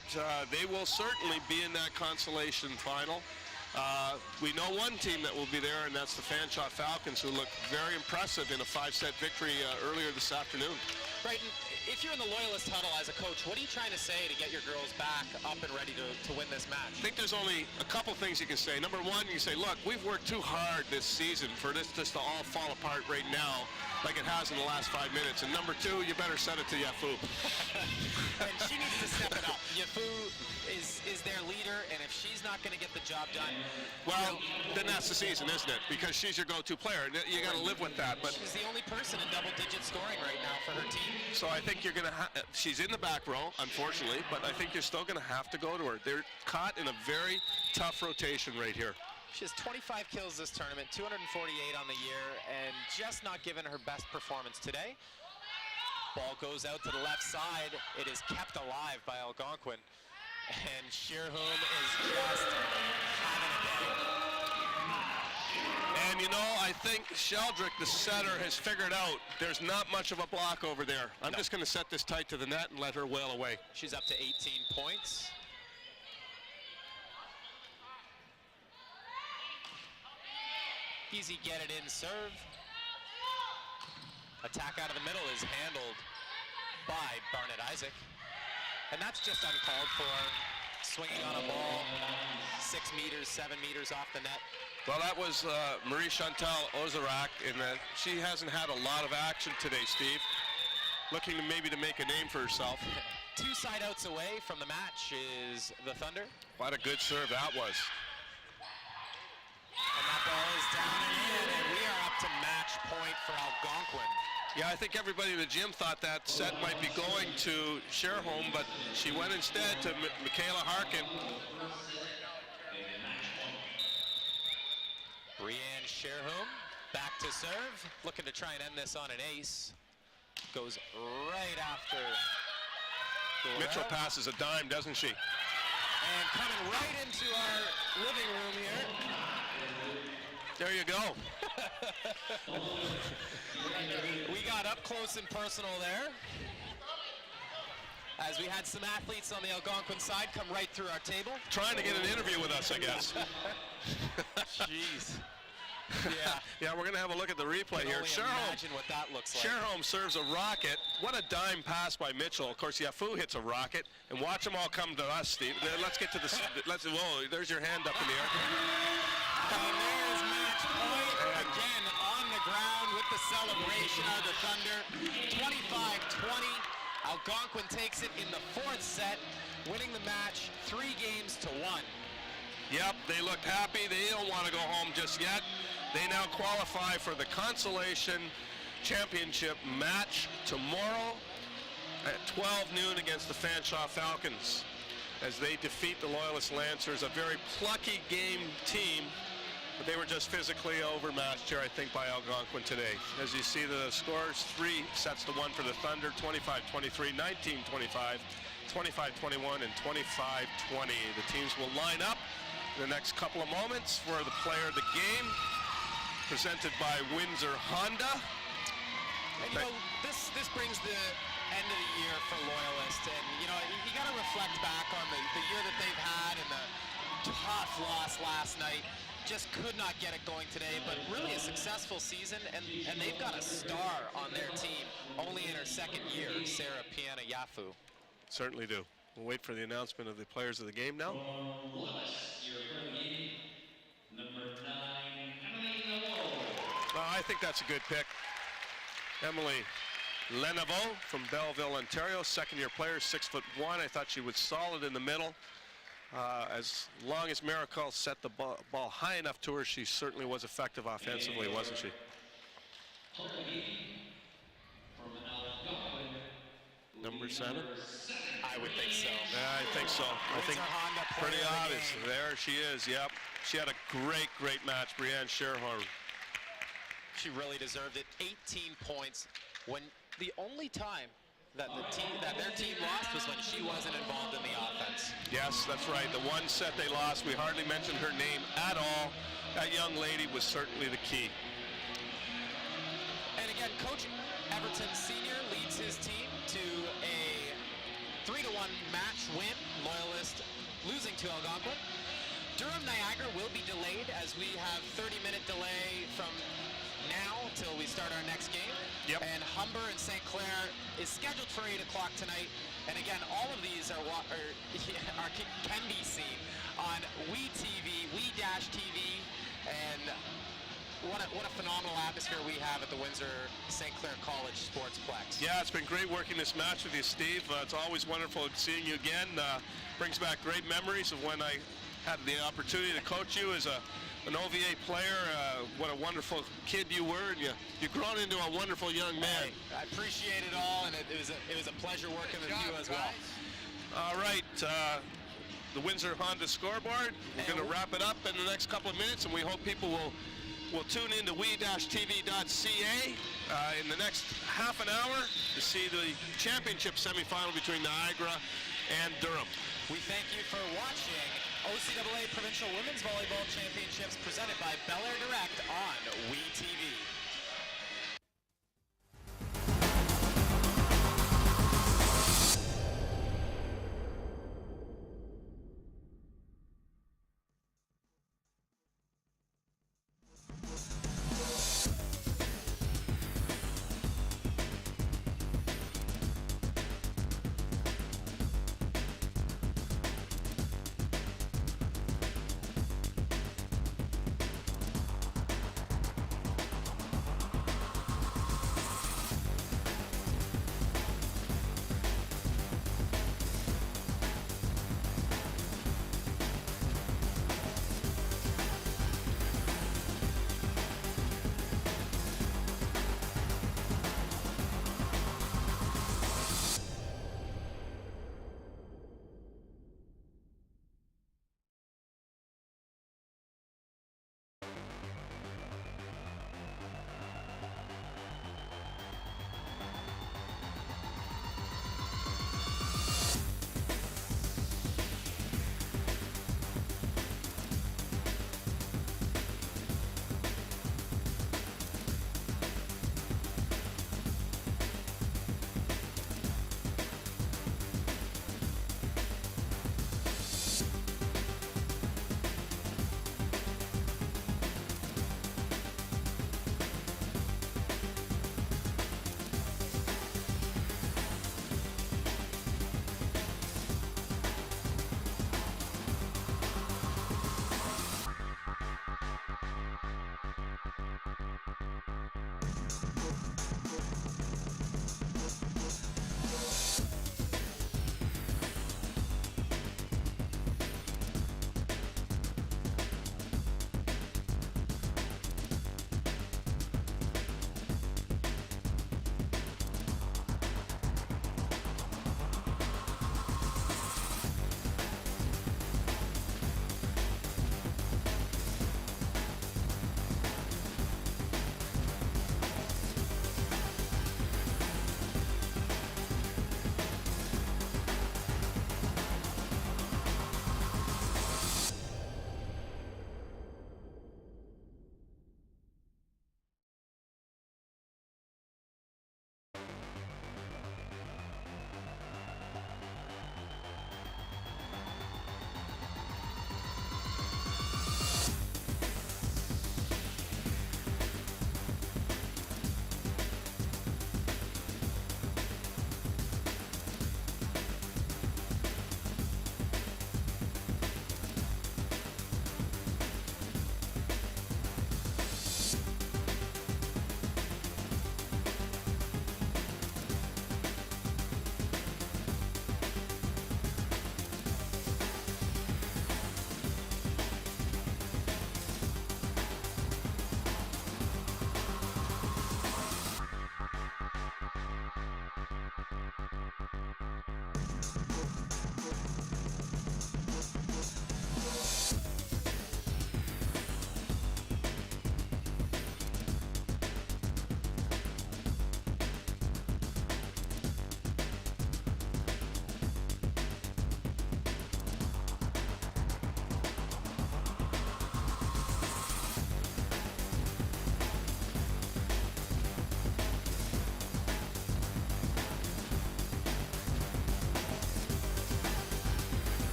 they will certainly be in that consolation final. We know one team that will be there, and that's the Fanshawe Falcons, who looked very impressive in a 5-set victory earlier this afternoon. Right, and if you're in the Loyalist huddle as a coach, what are you trying to say to get your girls back up and ready to win this match? I think there's only a couple things you can say. Number one, you say, look, we've worked too hard this season for this just to all fall apart right now like it has in the last 5 minutes. And number two, you better set it to Yafu. And she needs to step it up. Yafu is their leader, and if she's not going to get the job done... Well, then that's the season, isn't it? Because she's your go-to player. You got to live with that. But she's the only person in double-digit scoring right now for her team. So I think you're going to she's in the back row, unfortunately, but I think you're still going to have to go to her. They're caught in a very tough rotation right here. She has 25 kills this tournament, 248 on the year, and just not given her best performance today. Ball goes out to the left side. It is kept alive by Algonquin. And Sheerhoom is just having a day. And you know, I think Sheldrick, the setter, has figured out there's not much of a block over there. I'm just going to set this tight to the net and let her wail away. She's up to 18 points. Easy get it in serve. Attack out of the middle is handled by Barnett Isaac. And that's just uncalled for. Swinging on a ball 6 meters, 7 meters off the net. Well, that was Marie Chantal Ozarak, and she hasn't had a lot of action today, Steve. Looking maybe to make a name for herself. 2 side outs away from the match is the Thunder. What a good serve that was. And that ball is down and in, and we are up to match point for Algonquin. Yeah, I think everybody in the gym thought that set might be going to Sherholm, but she went instead to Michaela Harkin. Brianne Sherholm back to serve, looking to try and end this on an ace. Goes right after Guerrero. Mitchell passes a dime, doesn't she? And coming right into our living room here There you go. We got up close and personal there, as we had some athletes on the Algonquin side come right through our table. Trying to get an interview with us, I guess. Jeez. Yeah. Yeah, we're going to have a look at the replay here. Imagine what that looks like. Sherholm serves a rocket. What a dime pass by Mitchell. Of course, Yafu hits a rocket. And watch them all come to us, Steve. Let's get to the... Whoa, there's your hand up in the air. And there's match point again on the ground with the celebration of the Thunder. 25-20. Algonquin takes it in the fourth set, winning the match 3-1. Yep, they looked happy. They don't want to go home just yet. They now qualify for the Consolation Championship match tomorrow at 12 noon against the Fanshawe Falcons as they defeat the Loyalist Lancers, a very plucky game team, but they were just physically overmatched here, I think, by Algonquin today. As you see the scores, 3-1 for the Thunder, 25-23, 19-25, 25-21, and 25-20. The teams will line up in the next couple of moments for the player of the game, presented by Windsor Honda. And you know, this brings the end of the year for Loyalist, and you know, you got to reflect back on the year that they've had and the tough loss last night. Just could not get it going today, but really a successful season, and they've got a star on their team, only in her second year, Sarah Piana Yafu. Certainly do. We'll wait for the announcement of the players of the game now. I think that's a good pick. Emily Leneveau from Belleville, Ontario, second-year player, 6'1". I thought she was solid in the middle. As long as Miracle set the ball high enough to her, she certainly was effective offensively, wasn't she? Number 7? I would think so. Yeah, I think so. I think pretty obvious. There she is, yep. She had a great match, Brianne Sherhorn. She really deserved it. 18 points when the only time that their team lost was when she wasn't involved in the offense. Yes, that's right. The one set they lost, we hardly mentioned her name at all. That young lady was certainly the key. And again, Coach Everton Sr. leads his team to a 3-1 match win. Loyalist losing to Algonquin. Durham-Niagara will be delayed as we have 30-minute delay from now till we start our next game. Yep. And Humber and St. Clair is scheduled for 8 o'clock tonight. And again, all of these can be seen on WeTV, We-TV, and what a phenomenal atmosphere we have at the Windsor St. Clair College Sportsplex. Yeah, it's been great working this match with you, Steve. It's always wonderful seeing you again. Brings back great memories of when I had the opportunity to coach you as an OVA player. What a wonderful kid you were, and you've grown into a wonderful young man. I appreciate it all, and it was a pleasure working with you as well. All right, the Windsor Honda scoreboard. We're going to wrap it up in the next couple of minutes, and we hope people will tune in to we-tv.ca in the next half an hour to see the championship semifinal between Niagara and Durham. We thank you for watching OCAA Provincial Women's Volleyball Championships presented by Bel Air Direct on WeTV.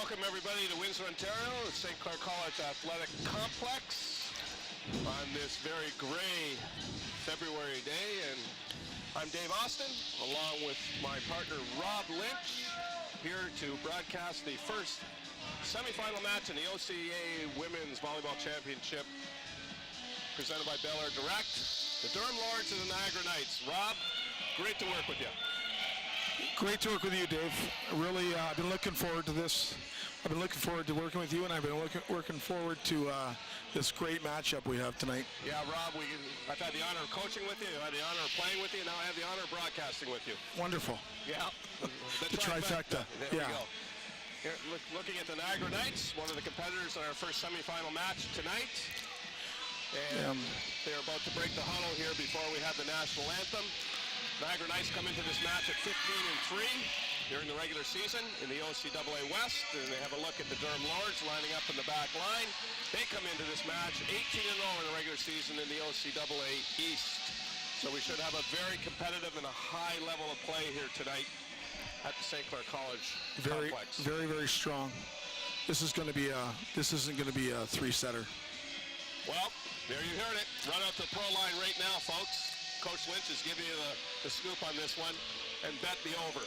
welcome everybody to Windsor, Ontario, the St. Clair College Athletic Complex on this very gray February day. And I'm Dave Austin, along with my partner Rob Lynch, here to broadcast the first semifinal match in the OCAA Women's Volleyball Championship, presented by Bel Air Direct. The Durham Lords and the Niagara Knights. Rob, great to work with you. Great to work with you, Dave. Really, I've been looking forward to this. I've been looking forward to working with you, and I've been working forward to this great matchup we have tonight. Yeah, Rob, I've had the honor of coaching with you, I've had the honor of playing with you, and now I have the honor of broadcasting with you. Wonderful. Yeah. The trifecta. There we go. Here, looking at the Niagara Knights, one of the competitors in our first semifinal match tonight. And they're about to break the huddle here before we have the national anthem. Niagara Knights come into this match at 15-3 during the regular season in the OCAA West, and they have a look at the Durham Lords lining up in the back line. They come into this match 18-0 in the regular season in the OCAA East. So we should have a very competitive and a high level of play here tonight at the St. Clair College complex. Very, very strong. This isn't going to be a three-setter. Well, there you heard it. Run out the pro line right now, folks. Coach Lynch is giving you the scoop on this one, and bet the over.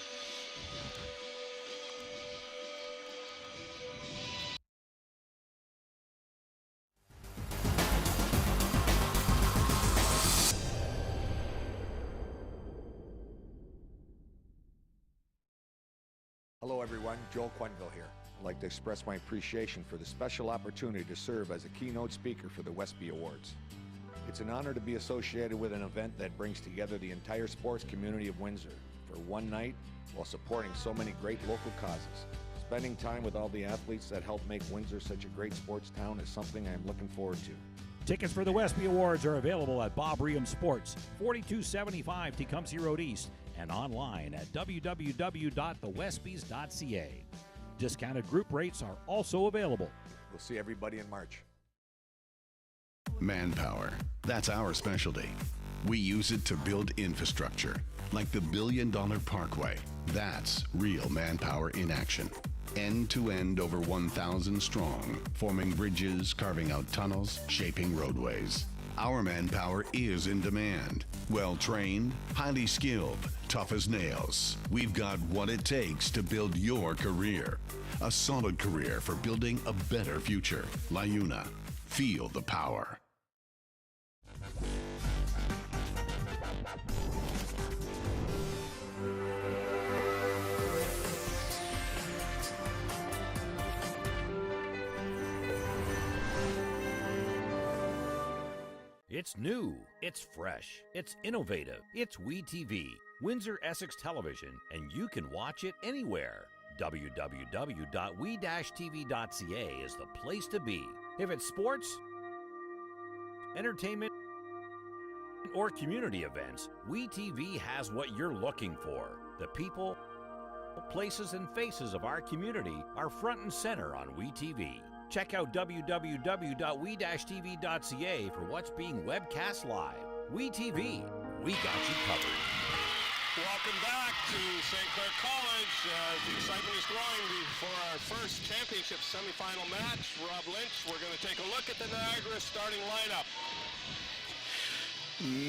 Hello everyone, Joel Quenville here. I'd like to express my appreciation for the special opportunity to serve as a keynote speaker for the Westby Awards. It's an honor to be associated with an event that brings together the entire sports community of Windsor for one night while supporting so many great local causes. Spending time with all the athletes that help make Windsor such a great sports town is something I'm looking forward to. Tickets for the Westby Awards are available at Bob Reham Sports, 4275 Tecumseh Road East, and online at www.thewestbys.ca. Discounted group rates are also available. We'll see everybody in March. Manpower. That's our specialty. We use it to build infrastructure, like the $1 billion Parkway. That's real manpower in action. End to end, over 1,000 strong, forming bridges, carving out tunnels, shaping roadways. Our manpower is in demand. Well trained, highly skilled, tough as nails. We've got what it takes to build your career. A solid career for building a better future. LiUNA. Feel the power. It's new, it's fresh, it's innovative, it's WeTV, Windsor Essex Television, and you can watch it anywhere. www.we-tv.ca is the place to be. If it's sports, entertainment, or community events, WeTV has what you're looking for. The people, places, and faces of our community are front and center on WeTV. Check out www.we-tv.ca for what's being webcast live. WeTV, we got you covered. Welcome back to St. Clair College. The excitement is growing for our first championship semifinal match. Rob Lynch, we're going to take a look at the Niagara starting lineup.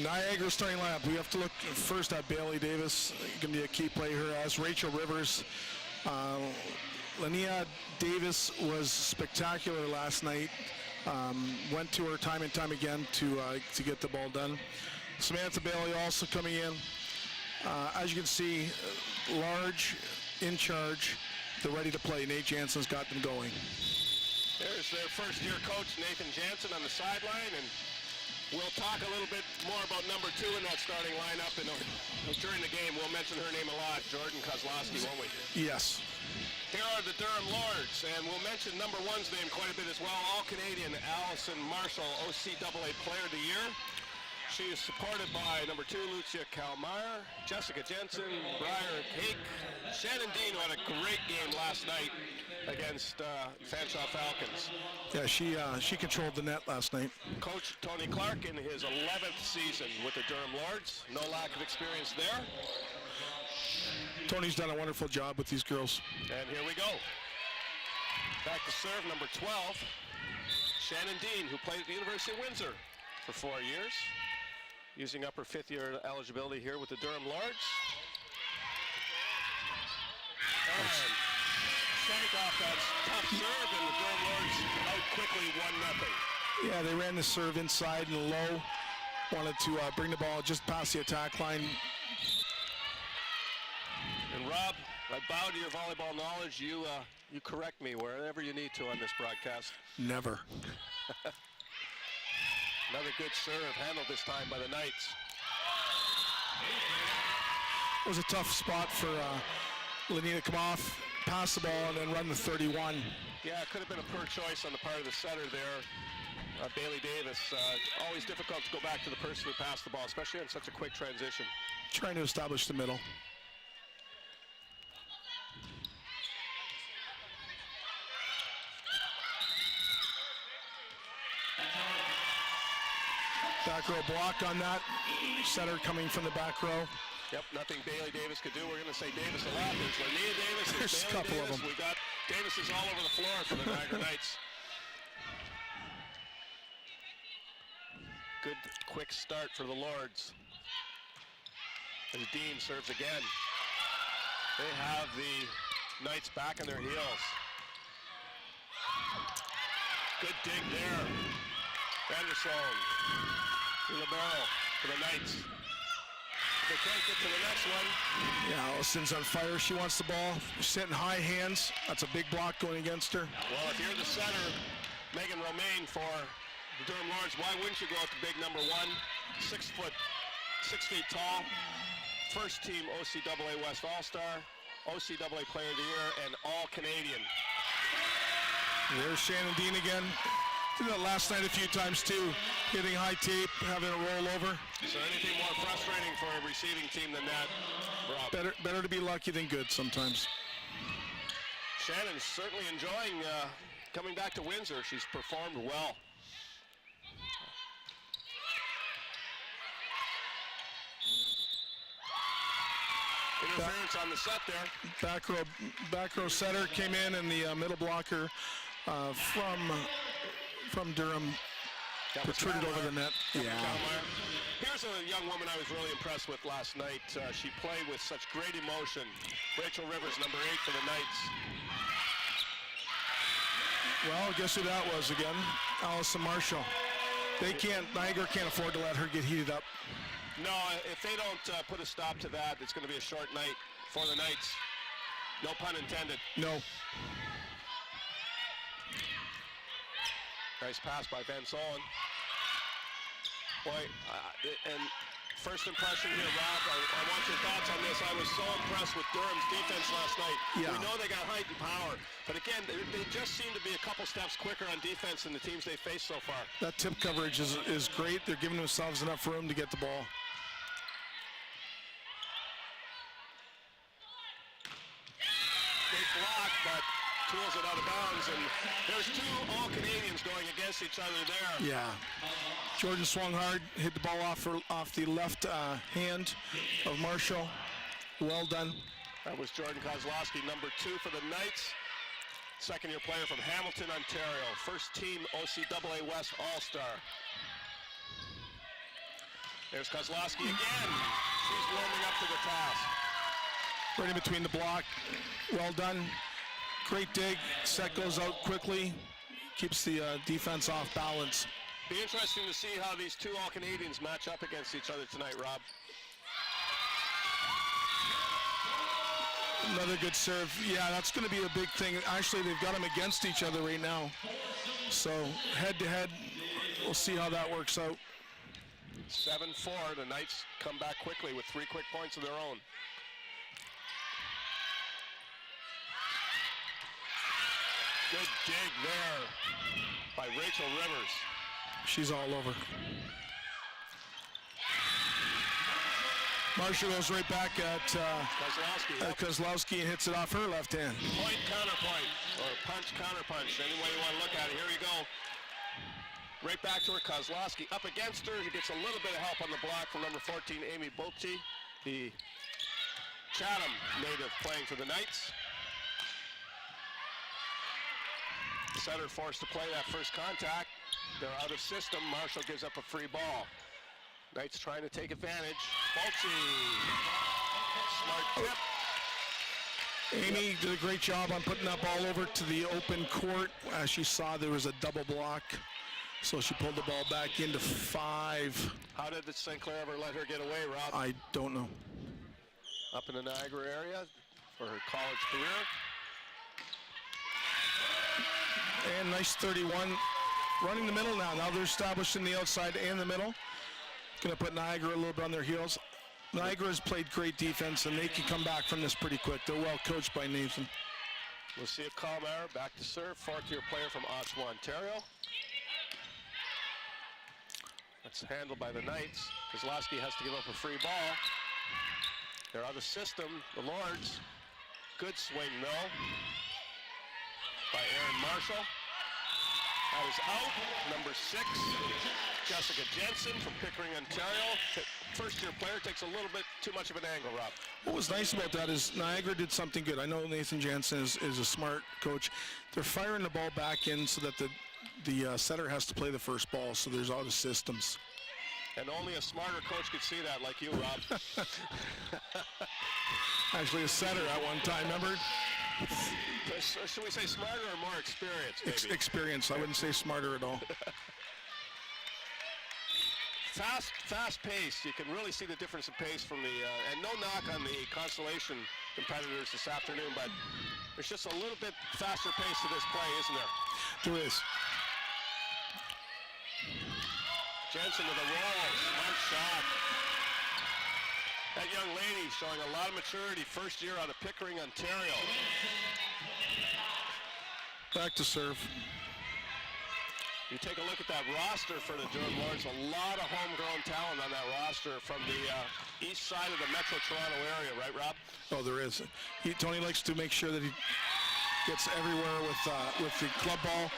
Niagara starting lineup. We have to look first at Bailey Davis. Going to be a key player here, as Rachel Rivers. Linnea Davis was spectacular last night. Went to her time and time again to get the ball done. Samantha Bailey also coming in. As you can see, large, in charge, they're ready to play. Nate Jansen's got them going. There's their first-year coach, Nathan Jansen, on the sideline, and we'll talk a little bit more about number 2 in that starting lineup. And during the game, we'll mention her name a lot, Jordan Kozlowski, won't we? Yes. Here are the Durham Lords, and we'll mention number 1's name quite a bit as well. All-Canadian Allison Marshall, OCAA Player of the Year. She is supported by number 2, Lucia Kalmeyer, Jessica Jensen, Briar Hake, Shannon Dean, who had a great game last night against Fanshawe Falcons. Yeah, she controlled the net last night. Coach Tony Clark in his 11th season with the Durham Lords. No lack of experience there. Tony's done a wonderful job with these girls. And here we go. Back to serve, number 12, Shannon Dean, who played at the University of Windsor for 4 years, using up her 5th year eligibility here with the Durham Lords. And shank off that tough serve, and the Durham Lords out quickly, 1-0. Yeah, they ran the serve inside and low. Wanted to bring the ball just past the attack line. And Rob, I bow to your volleyball knowledge. You correct me wherever you need to on this broadcast. Never. Another good serve, handled this time by the Knights. It was a tough spot for Lenina to come off, pass the ball, and then run the 31. Yeah, it could have been a poor choice on the part of the setter there. Bailey Davis, always difficult to go back to the person who passed the ball, especially on such a quick transition. Trying to establish the middle. Back row block on that. Setter coming from the back row. Yep, nothing Bailey Davis could do. We're going to say Davis a lot. There's Lenina Davis, There's Bailey a couple Davis. of them. We got Davises all over the floor for the Niagara Knights. Good quick start for the Lords. As Dean serves again. They have the Knights back on their heels. Good dig there. Vandersloon. Libero for the Knights. They can't get to the next one. Yeah, Allison's on fire. She wants the ball. Setting high hands. That's a big block going against her. Well, if you're the center, Megan Romaine for the Durham Lords, why wouldn't you go at the big number 1? 6 feet tall. First team OCAA West All-Star, OCAA Player of the Year, and All-Canadian. There's Shannon Dean again. Did that last night a few times too. Hitting high tape, having a roll over. So anything more frustrating for a receiving team than that, Rob? Better to be lucky than good sometimes. Shannon's certainly enjoying coming back to Windsor. She's performed well. Interference on the set there. Back row setter came in, and the middle blocker from Durham protruded over the net. Yeah. Here's a young woman I was really impressed with last night. She played with such great emotion. Rachel Rivers, number 8 for the Knights. Well, guess who that was again? Allison Marshall. Niagara can't afford to let her get heated up. No, if they don't put a stop to that, it's going to be a short night for the Knights. No pun intended. No. Nice pass by Van Solon. Boy, and first impression here, Rob, I want your thoughts on this. I was so impressed with Durham's defense last night. Yeah. We know they got height and power, but again, they just seem to be a couple steps quicker on defense than the teams they've faced so far. That tip coverage is great. They're giving themselves enough room to get the ball. Big block, but tools it out of bounds, and there's 2 All-Canadians going against each other there. Yeah. Jordan swung hard, hit the ball off the left hand of Marshall. Well done. That was Jordan Kozlowski, number 2 for the Knights. Second-year player from Hamilton, Ontario. First team OCAA West All-Star. There's Kozlowski again. She's warming up to the task. Right in between the block. Well done. Great dig. Set goes out quickly. Keeps the defense off balance. Be interesting to see how these 2 All-Canadians match up against each other tonight, Rob. Another good serve. Yeah, that's going to be a big thing. Actually, they've got them against each other right now. So head-to-head, we'll see how that works out. 7-4. The Knights come back quickly with 3 quick points of their own. Good dig there by Rachel Rivers. She's all over. Marshall goes right back at Kozlowski and hits it off her left hand. Point, counterpoint, or punch, counterpunch, any way you want to look at it. Here we go. Right back to her, Kozlowski up against her. He gets a little bit of help on the block from number 14, Amy Bolche, the Chatham native playing for the Knights. setter forced to play that first contact. They're out of system. Marshall gives up a free ball. Knights trying to take advantage. Fulci. Smart tip. Amy did a great job on putting that ball over to the open court. As she saw, there was a double block, so she pulled the ball back into 5. How did the St. Clair ever let her get away, Rob? I don't know. Up in the Niagara area for her college career. And nice 31. Running the middle now. Now they're established in the outside and the middle. Going to put Niagara a little bit on their heels. Niagara has played great defense, and they can come back from this pretty quick. They're well coached by Nathan. We'll see a Calmar back to serve. Fourth-year player from Oshawa, Ontario. That's handled by the Knights. Kozlowski has to give up a free ball. They're out of system. The Lords. Good swing, though, by Aaron Marshall. That is out. Number 6, Jessica Jensen from Pickering, Ontario. First-year player takes a little bit too much of an angle, Rob. What was nice about that is Niagara did something good. I know Nathan Jensen is a smart coach. They're firing the ball back in so that the setter has to play the first ball, so there's out of systems. And only a smarter coach could see that, like you, Rob. Actually, a setter at one time, remember? Should we say smarter or more experienced, maybe? Experience. I wouldn't say smarter at all. Fast pace. You can really see the difference in pace from the, and no knock on the Constellation competitors this afternoon, but there's just a little bit faster pace to this play, isn't there? There is. Jensen with a roll, smart shot. That young lady showing a lot of maturity, first year out of Pickering, Ontario. Back to serve. You take a look at that roster for the Durham Lords, a lot of homegrown talent on that roster from the east side of the Metro Toronto area, right, Rob? Oh, there is. Tony likes to make sure that he gets everywhere with the club ball.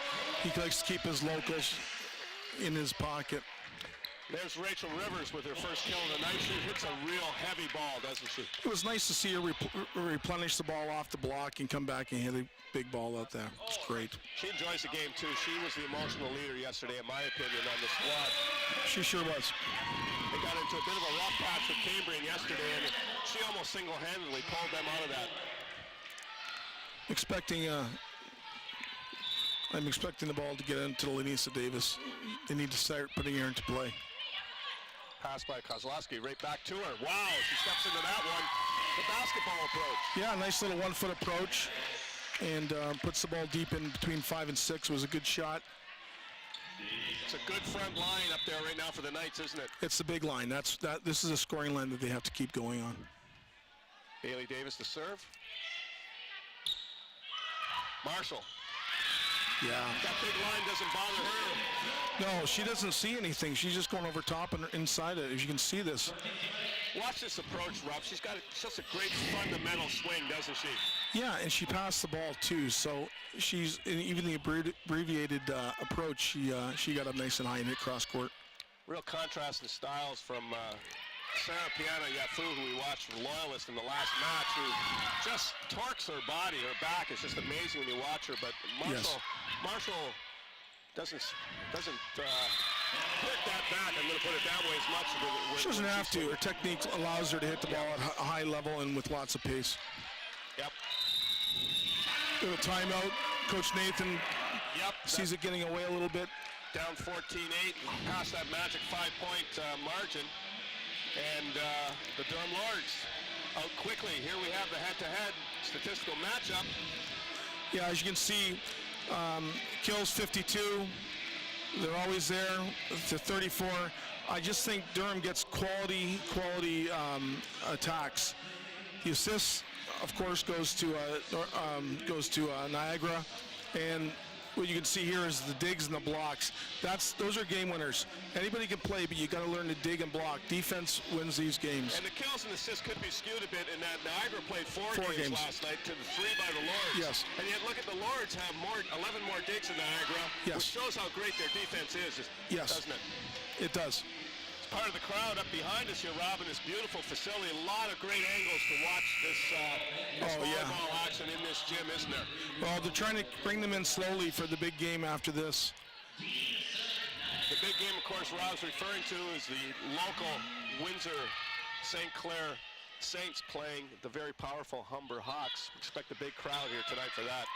He likes to keep his locals in his pocket. There's Rachel Rivers with her first kill of the night. She hits a real heavy ball, doesn't she? It was nice to see her replenish the ball off the block and come back and hit a big ball out there. It's great. She enjoys the game, too. She was the emotional leader yesterday, in my opinion, on the squad. She sure was. They got into a bit of a rough patch with Cambrian yesterday, and she almost single-handedly pulled them out of that. I'm expecting the ball to get into Lenisa Davis. They need to start putting her into play. Pass by Kozlowski, right back to her. Wow, she steps into that one. The basketball approach. Yeah, nice little 1-foot approach, and puts the ball deep in between 5 and 6. It was a good shot. It's a good front line up there right now for the Knights, isn't it? It's the big line. This is a scoring line that they have to keep going on. Bailey Davis to serve. Marshall. Yeah. That big line doesn't bother her. No, she doesn't see anything. She's just going over top and inside it. As you can see this. Watch this approach, Rob. She's got just a great fundamental swing, doesn't she? Yeah, and she passed the ball too. So she's even the abbreviated approach. She got up nice and high and hit cross court. Real contrast in styles from Sarah Piana Yafu, who we watched for Loyalist in the last match, who just torques her body, her back. It's just amazing when you watch her. But Marshall doesn't hit that back, I'm going to put it that way, as much. She doesn't have to. Her technique allows her to hit the ball at a high level and with lots of pace. Yep. Little timeout. Coach Nathan sees it getting away a little bit. Down 14-8, past that magic 5-point margin. And the Durham Lords out quickly. Here we have the head-to-head statistical matchup. Yeah, as you can see, kills 52. They're always there to 34. I just think Durham gets quality attacks. The assists, of course, goes to Niagara, and what you can see here is the digs and the blocks. Those are game winners. Anybody can play, but you got to learn to dig and block. Defense wins these games. And the kills and assists could be skewed a bit in that Niagara played four games last night to the 3 by the Lords. Yes. And yet look at the Lords have 11 more digs than Niagara, which shows how great their defense is, doesn't it? It does. part of the crowd up behind us here, Rob, in this beautiful facility. A lot of great angles to watch this volleyball action in this gym, isn't there? Well, they're trying to bring them in slowly for the big game after this. The big game, of course, Rob's referring to is the local Windsor St. Clair Saints playing the very powerful Humber Hawks. Expect a big crowd here tonight for that.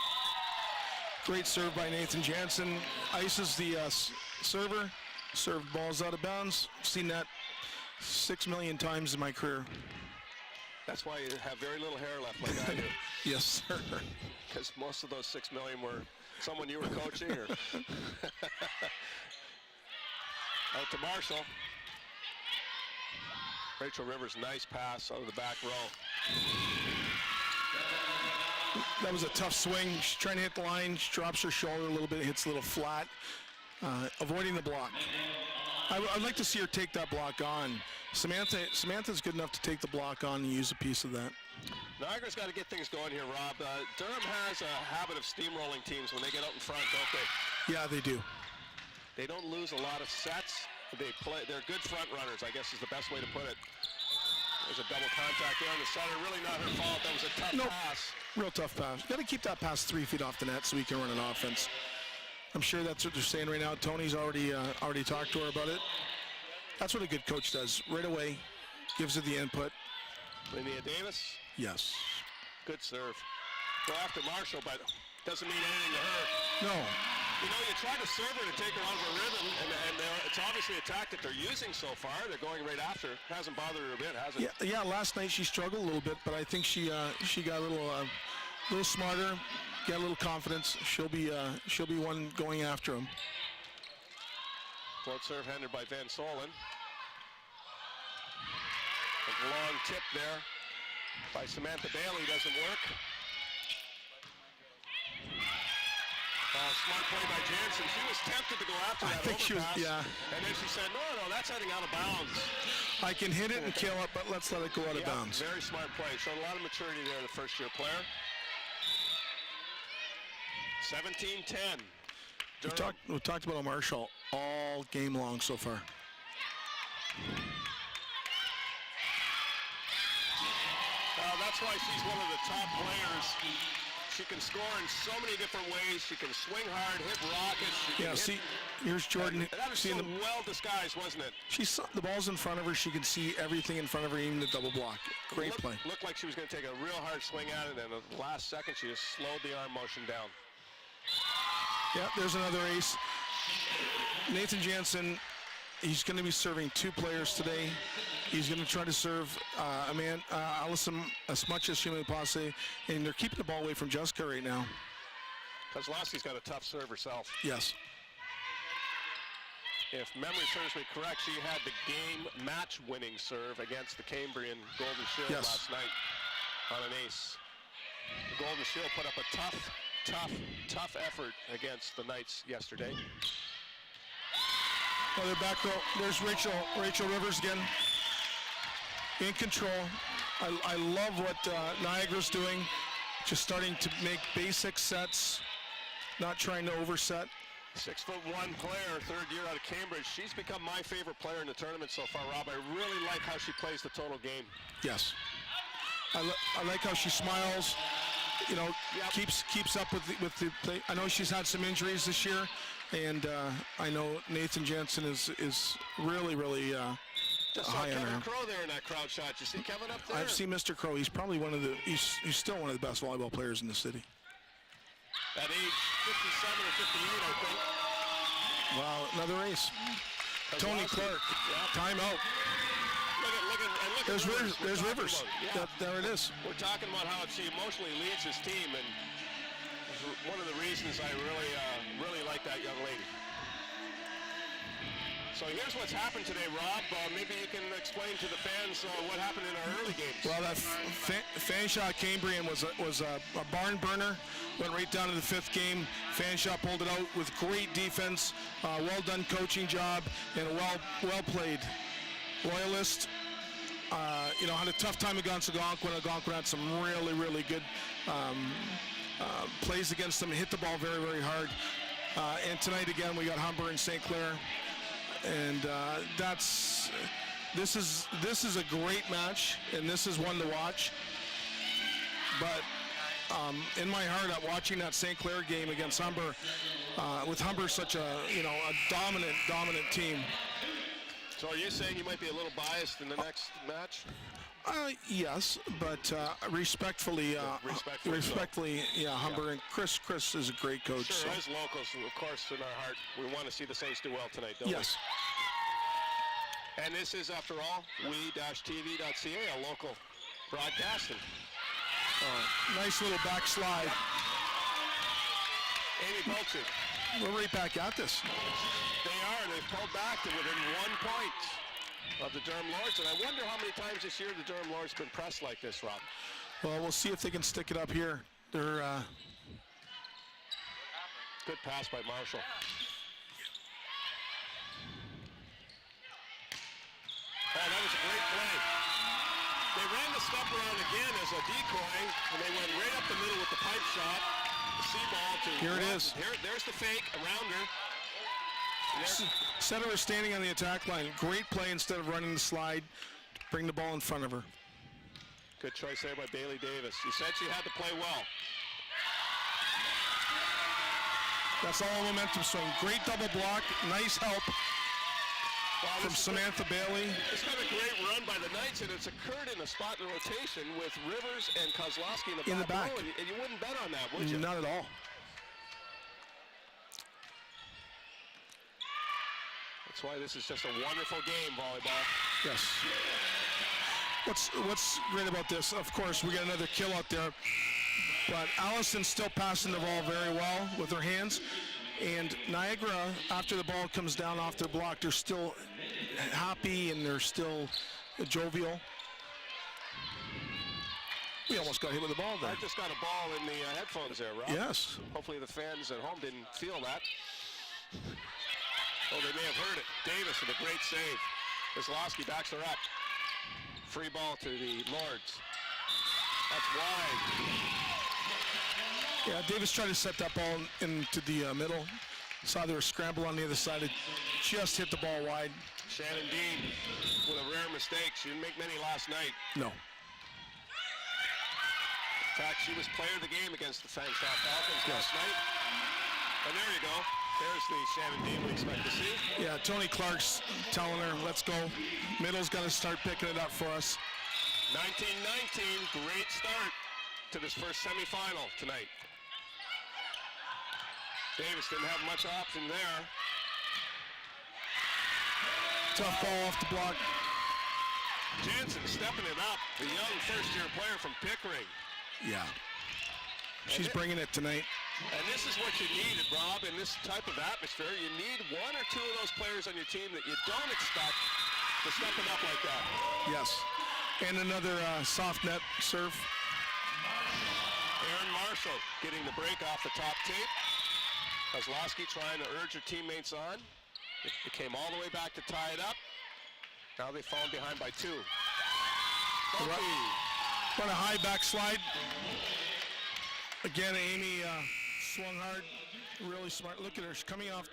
Great serve by Nathan Jansen. Ices the server. Serve balls out of bounds. Seen that 6 million times in my career. That's why you have very little hair left like I do. Yes, sir. Because most of those 6 million were someone you were coaching or out to Marshall. Rachel Rivers, nice pass out of the back row. That was a tough swing. She's trying to hit the line. She drops her shoulder a little bit, hits a little flat. Avoiding the block. I'd like to see her take that block on. Samantha's good enough to take the block on and use a piece of that. Niagara's got to get things going here, Rob. Durham has a habit of steamrolling teams when they get out in front, don't they? Yeah, they do. They don't lose a lot of sets. They're good front runners, I guess is the best way to put it. There's a double contact there on the center. Really not her fault. That was a tough pass. Real tough pass. Got to keep that pass 3 feet off the net so we can run an offense. I'm sure that's what they're saying right now. Tony's already talked to her about it. That's what a good coach does. Right away, gives her the input. Linnea Davis. Yes. Good serve. Go after Marshall, but doesn't mean anything to her. No. You know, you try to serve her to take her out of her rhythm, and it's obviously a tactic they're using so far. They're going right after her. Hasn't bothered her a bit, has it? Yeah. Last night she struggled a little bit, but I think she got a little smarter. Got a little confidence. She'll be one going after him. Float serve handed by Van Solen. A long tip there by Samantha Bailey doesn't work. Smart play by Jansen. She was tempted to go after that overpass. And then she said, no, that's heading out of bounds. I can hit it and kill it, but let's let it go out of bounds. Very smart play. Showed a lot of maturity there, the first-year player. 17-10. We talked about Marshall all game long so far. That's why she's one of the top players. She can score in so many different ways. She can swing hard, hit rockets. Here's Jordan. That was so well disguised, wasn't it? The ball's in front of her. She can see everything in front of her, even the double block. Great play. Looked like she was going to take a real hard swing at it, and at the last second, she just slowed the arm motion down. Yeah, there's another ace. Nathan Jansen, he's going to be serving 2 players today. He's going to try to serve Allison as much as humanly possible, and they're keeping the ball away from Jessica right now. Kozlowski's got a tough serve herself. Yes. If memory serves me correct, she had the game match-winning serve against the Cambrian Golden Shield last night on an ace. The Golden Shield put up a tough effort against the Knights yesterday. Other back row. There's Rachel Rivers again. In control. I love what Niagara's doing. Just starting to make basic sets, not trying to overset. 6'1" player, 3rd year out of Cambridge. She's become my favorite player in the tournament so far, Rob. I really like how she plays the total game. Yes. I like how she smiles. You know, keeps up with the play. I know she's had some injuries this year, and I know Nathan Jansen is really just saw Kevin Crow there in that crowd shot. You see Kevin up there? I've seen Mr. Crow. He's probably he's still one of the best volleyball players in the city. At age 57 or 58, I think. Wow, another ace. Tony Clark. Timeout. There's Rivers. There it is. We're talking about how she emotionally leads his team, and one of the reasons I really like that young lady. So here's what's happened today, Rob. Maybe you can explain to the fans what happened in our early games. Well, that Fanshawe Cambrian was a barn burner. Went right down to the 5th game. Fanshawe pulled it out with great defense, well done coaching job, and a well played. Loyalist, had a tough time against Algonquin. Algonquin had some really good plays against them. Hit the ball very hard. And tonight again we got Humber and St. Clair. and this is a great match, and this is one to watch. But in my heart, at watching that St. Clair game against Humber, with Humber such a dominant team. So are you saying you might be a little biased in the next match? Yes, but respectfully, Humber and Chris is a great coach. Sure, so. as locals, of course, in our heart, we want to see the Saints do well tonight, don't we? Yes. And this is, after all, we-tv.ca, a local broadcasting. Nice little backslide. Amy Bolchuk. We're right back at this. They are. They've pulled back to within 1 point of the Durham Lords, and I wonder how many times this year the Durham Lords been pressed like this, Rob. Well, we'll see if they can stick it up here. They're good pass by Marshall. Oh, that was a great play. They ran the step around again as a decoy, and they went right up the middle with the pipe shot. The C ball to here it is. There's the fake around her. Setter standing on the attack line. Great play instead of running the slide. Bring the ball in front of her. Good choice there by Bailey Davis. She said she had to play well. That's all a momentum swing. Great double block. Nice help from Samantha Bailey. It's been a great run by the Knights, and it's occurred in a spot in rotation with Rivers and Kozlowski in the back row, and you wouldn't bet on that, would you? Not at all. That's why this is just a wonderful game, volleyball. Yes. What's great about this, of course, we got another kill out there, but Allison's still passing the ball very well with her hands, and Niagara, after the ball comes down off their block, they're still happy and they're still jovial. We almost got hit with the ball there. I just got a ball in the headphones there, Rob. Yes. Hopefully the fans at home didn't feel that. Oh, they may have heard it. Davis with a great save. Kozlowski backs her up. Free ball to the Lords. That's wide. Yeah, Davis tried to set that ball into the middle. Saw there was scramble on the other side. It just hit the ball wide. Shannon Dean with a rare mistake. She didn't make many last night. No. In fact, she was player of the game against the Falcons last night. And there you go. There's the Shannon Dean we expect to see. Yeah, Tony Clark's telling her, let's go. Middle's got to start picking it up for us. 19-19, great start to this first semifinal tonight. Davis didn't have much option there. Tough ball off the block. Jansen stepping it up, the young first-year player from Pickering. Yeah. She's bringing it tonight. And this is what you need, Rob, in this type of atmosphere. You need one or two of those players on your team that you don't expect to step it up like that. Yes. And another soft net serve. Aaron Marshall getting the break off the top tape. Kozlowski trying to urge her teammates on. It came all the way back to tie it up. Now they've fallen behind by 2. What a high backslide. Again, Amy swung hard, really smart. Look at her, she's coming off,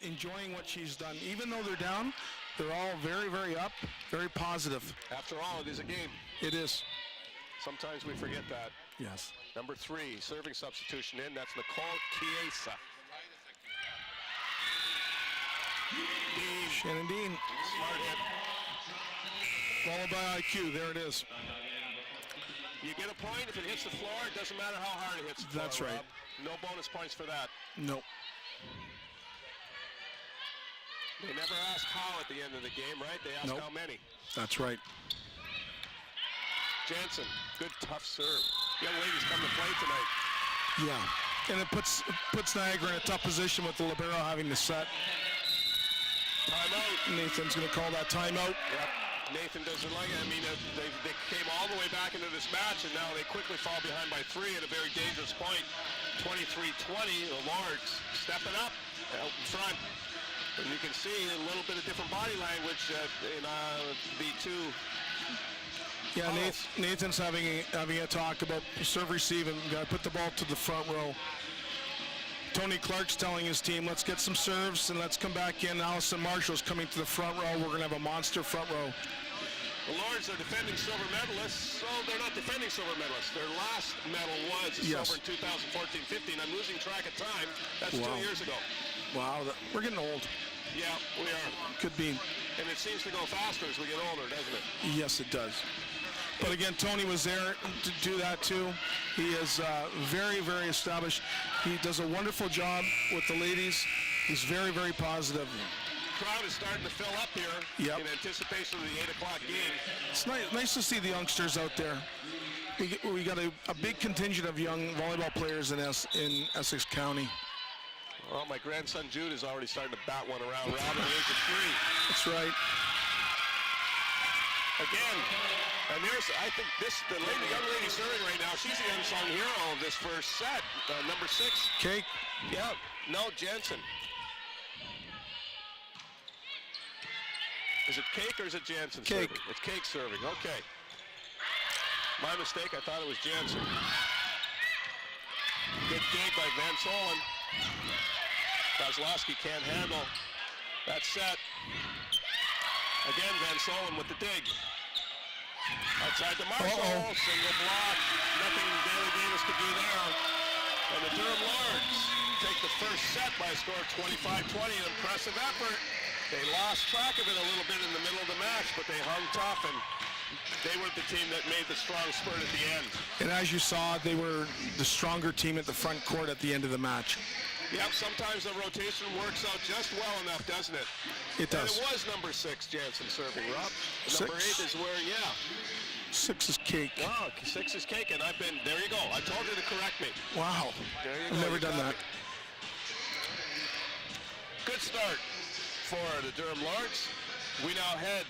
enjoying what she's done. Even though they're down, they're all very, very up, very positive. After all, it is a game. It is. Sometimes we forget that. Yes. Number 3, serving substitution in, that's Nicole Chiesa. Dean. Shannon Dean. Smart hit. Followed by IQ, there it is. You get a point if it hits the floor. It doesn't matter how hard it hits the floor. That's right. Rob. No bonus points for that. Nope. They never ask how at the end of the game, right? They ask how many. That's right. Jansen, good tough serve. Young ladies come to play tonight. Yeah, and it puts Niagara in a tough position with the libero having to set. Timeout. Nathan's going to call that timeout. Yep. Nathan doesn't like it. I mean, they came all the way back into this match, and now they quickly fall behind by 3 at a very dangerous point. 23-20, the Lords stepping up out in front. And you can see a little bit of different body language in the 2. Yeah, Nathan's having a talk about serve receive and got to put the ball to the front row. Tony Clark's telling his team, let's get some serves and let's come back in. Allison Marshall's coming to the front row. We're going to have a monster front row. The Lords are defending silver medalists. So they're not defending silver medalists. Their last medal was a silver in 2014-15. I'm losing track of time. That's 2 years ago. Wow, we're getting old. Yeah, we are. Could be. And it seems to go faster as we get older, doesn't it? Yes, it does. But again, Tony was there to do that too. He is very, very established. He does a wonderful job with the ladies. He's very, very positive. Crowd is starting to fill up here in anticipation of the 8 o'clock game. It's nice to see the youngsters out there. We got a big contingent of young volleyball players in Essex County. Well, my grandson Jude is already starting to bat one around. Robin is a 3. That's right. Again, and I think the young lady serving right now, she's the unsung hero of this first set. Number 6. Cake. Yeah. No, Jensen. Is it Cake or is it Jansen Cake. serving? It's Cake serving. Okay. My mistake. I thought it was Jansen. Good dig by Van Solen. Kozlowski can't handle that set. Again, Van Solen with the dig. Outside to Marshall. Single block. Nothing Bailey Davis could do there. And the Durham Lords take the first set by a score of 25-20. An impressive effort. They lost track of it a little bit in the middle of the match, but they hung tough, and they were the team that made the strong spurt at the end. And as you saw, they were the stronger team at the front court at the end of the match. Yep, sometimes the rotation works out just well enough, doesn't it? It does. And it was number 6, Jansen serving, Rob. 6. Number 8 is where, 6 is Cake. Oh, 6 is Cake, and there you go. I told you to correct me. Wow. There you go. I've never done that. Good start for the Durham Lords. We now head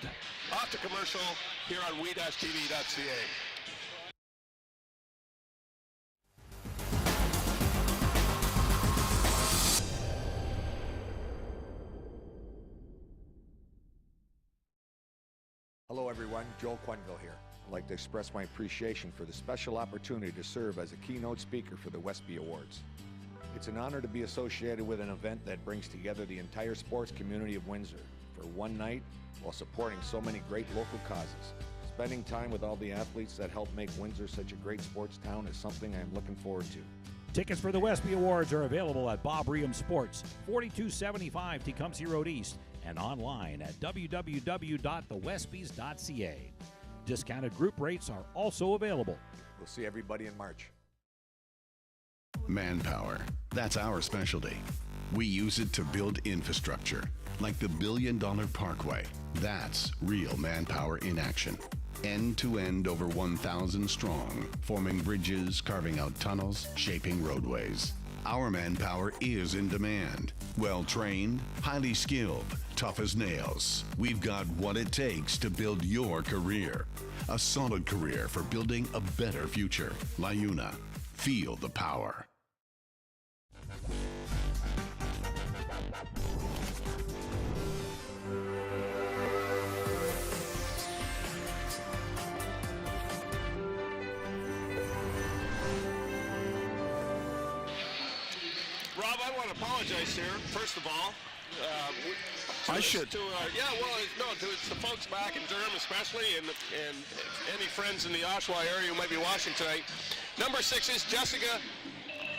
off to commercial here on we-tv.ca. Hello everyone, Joel Quenville here. I'd like to express my appreciation for the special opportunity to serve as a keynote speaker for the Westby Awards. It's an honor to be associated with an event that brings together the entire sports community of Windsor for one night while supporting so many great local causes. Spending time with all the athletes that help make Windsor such a great sports town is something I'm looking forward to. Tickets for the Westby Awards are available at Bob Reham Sports, 4275 Tecumseh Road East, and online at www.thewestbys.ca. Discounted group rates are also available. We'll see everybody in March. Manpower. That's our specialty. We use it to build infrastructure, like the $1 billion Parkway. That's real manpower in action. End to end, over 1,000 strong, forming bridges, carving out tunnels, shaping roadways. Our manpower is in demand. Well trained, highly skilled, tough as nails. We've got what it takes to build your career. A solid career for building a better future. LiUNA. Feel the power. Rob, I want to apologize here, first of all. I should. To the folks back in Durham especially, and any friends in the Oshawa area who might be watching tonight. Number 6 is Jessica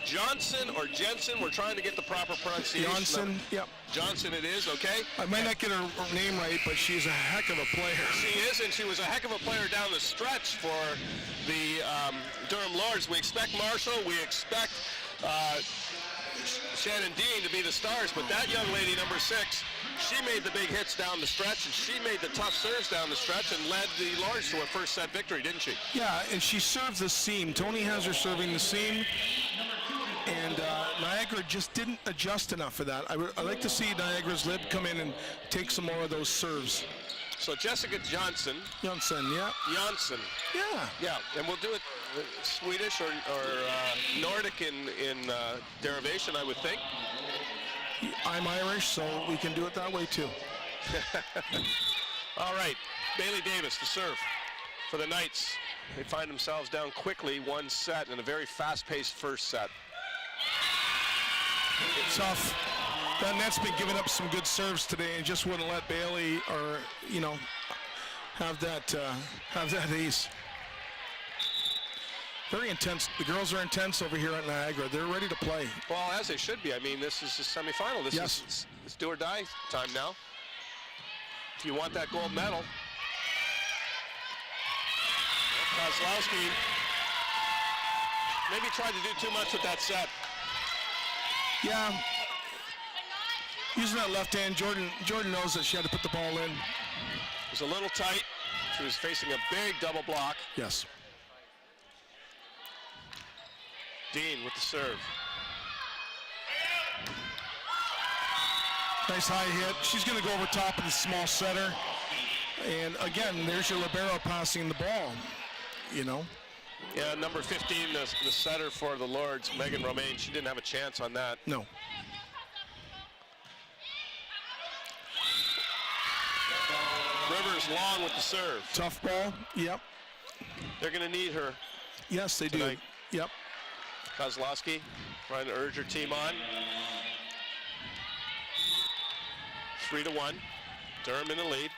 Johnson or Jensen. We're trying to get the proper pronunciation. Johnson, yep. Johnson it is, okay? I might not get her name right, but she's a heck of a player. She is, and she was a heck of a player down the stretch for the Durham Lords. We expect Marshall, we expect Shannon Dean to be the stars, but that young lady, number 6, she made the big hits down the stretch, and she made the tough serves down the stretch and led the Lords to a first set victory, didn't she? Yeah, and she serves the seam. Tony has her serving the seam, and Niagara just didn't adjust enough for that. I'd like to see Niagara's lid come in and take some more of those serves. So Jessica Johnson. Johnson, yeah. Johnson. Yeah. Yeah, and we'll do it Swedish or Nordic in derivation, I would think. I'm Irish, so we can do it that way too. All right, Bailey Davis to serve for the Knights. They find themselves down quickly, one set in a very fast-paced first set. Tough. That net's been giving up some good serves today and just wouldn't let Bailey or, have that ace. Very intense. The girls are intense over here at Niagara. They're ready to play. Well, as they should be. I mean, this is the semifinal. This is it's do or die time now. If you want that gold medal. Kozlowski maybe tried to do too much with that set. Yeah. Using that left hand, Jordan knows that she had to put the ball in. It was a little tight. She was facing a big double block. Yes. Dean with the serve. Nice high hit. She's going to go over top of the small setter. And again, there's your libero passing the ball, Yeah, number 15, the setter for the Lords, Megan Romaine. She didn't have a chance on that. No. Rivers long with the serve. Tough ball. Yep. They're going to need her. Yes, they tonight. do. Yep. Kozlowski trying to urge her team on. 3-1. Durham in the lead.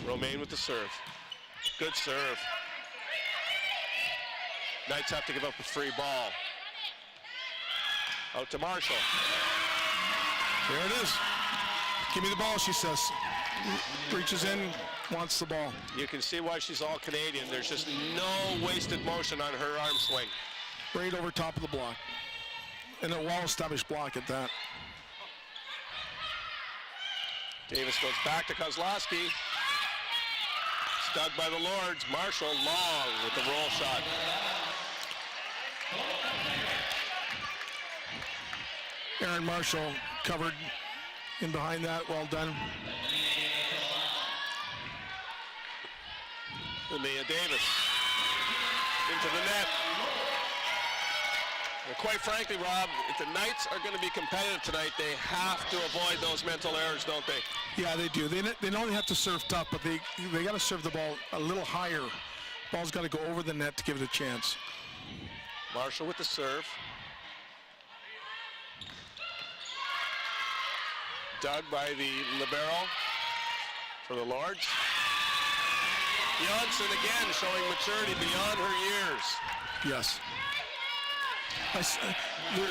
Romaine with the serve. Good serve. Knights have to give up a free ball. Out to Marshall. There it is. Give me the ball, she says. Reaches in, wants the ball. You can see why she's all Canadian. There's just no wasted motion on her arm swing. Right over top of the block. And a well-established block at that. Davis goes back to Kozlowski. It's dug by the Lords. Marshall long with the roll shot. Aaron Marshall covered in behind that. Well done. Nia Davis into the net. And quite frankly, Rob, if the Knights are going to be competitive tonight, they have to avoid those mental errors, don't they? Yeah, they do. They not only have to serve tough, but they got to serve the ball a little higher. Ball's got to go over the net to give it a chance. Marshall with the serve. Dug by the libero for the Lords. Johnson again showing maturity beyond her years. Yes.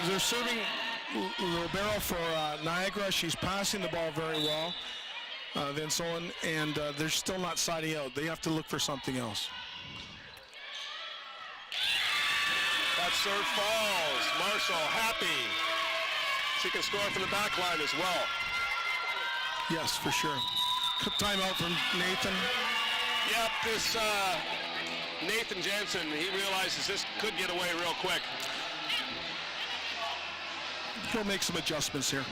They're serving libero for Niagara. She's passing the ball very well, Vince Owen, and they're still not siding out. They have to look for something else. That serve falls. Marshall happy. She can score from the back line as well. Yes, for sure. Timeout from Nathan. Yep, this Nathan Jensen, he realizes this could get away real quick. He'll make some adjustments here.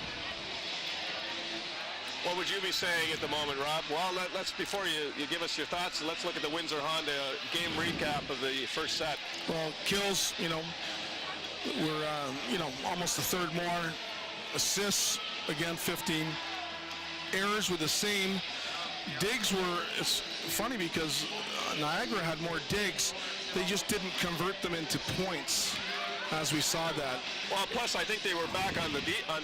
What would you be saying at the moment, Rob? Well, let's before you give us your thoughts, let's look at the Windsor Honda game recap of the first set. Well, kills, we're, almost a third more. Assists, again, 15. Errors were the same. Digs were, it's funny because Niagara had more digs. They just didn't convert them into points, as we saw that. Well, plus I think they were back on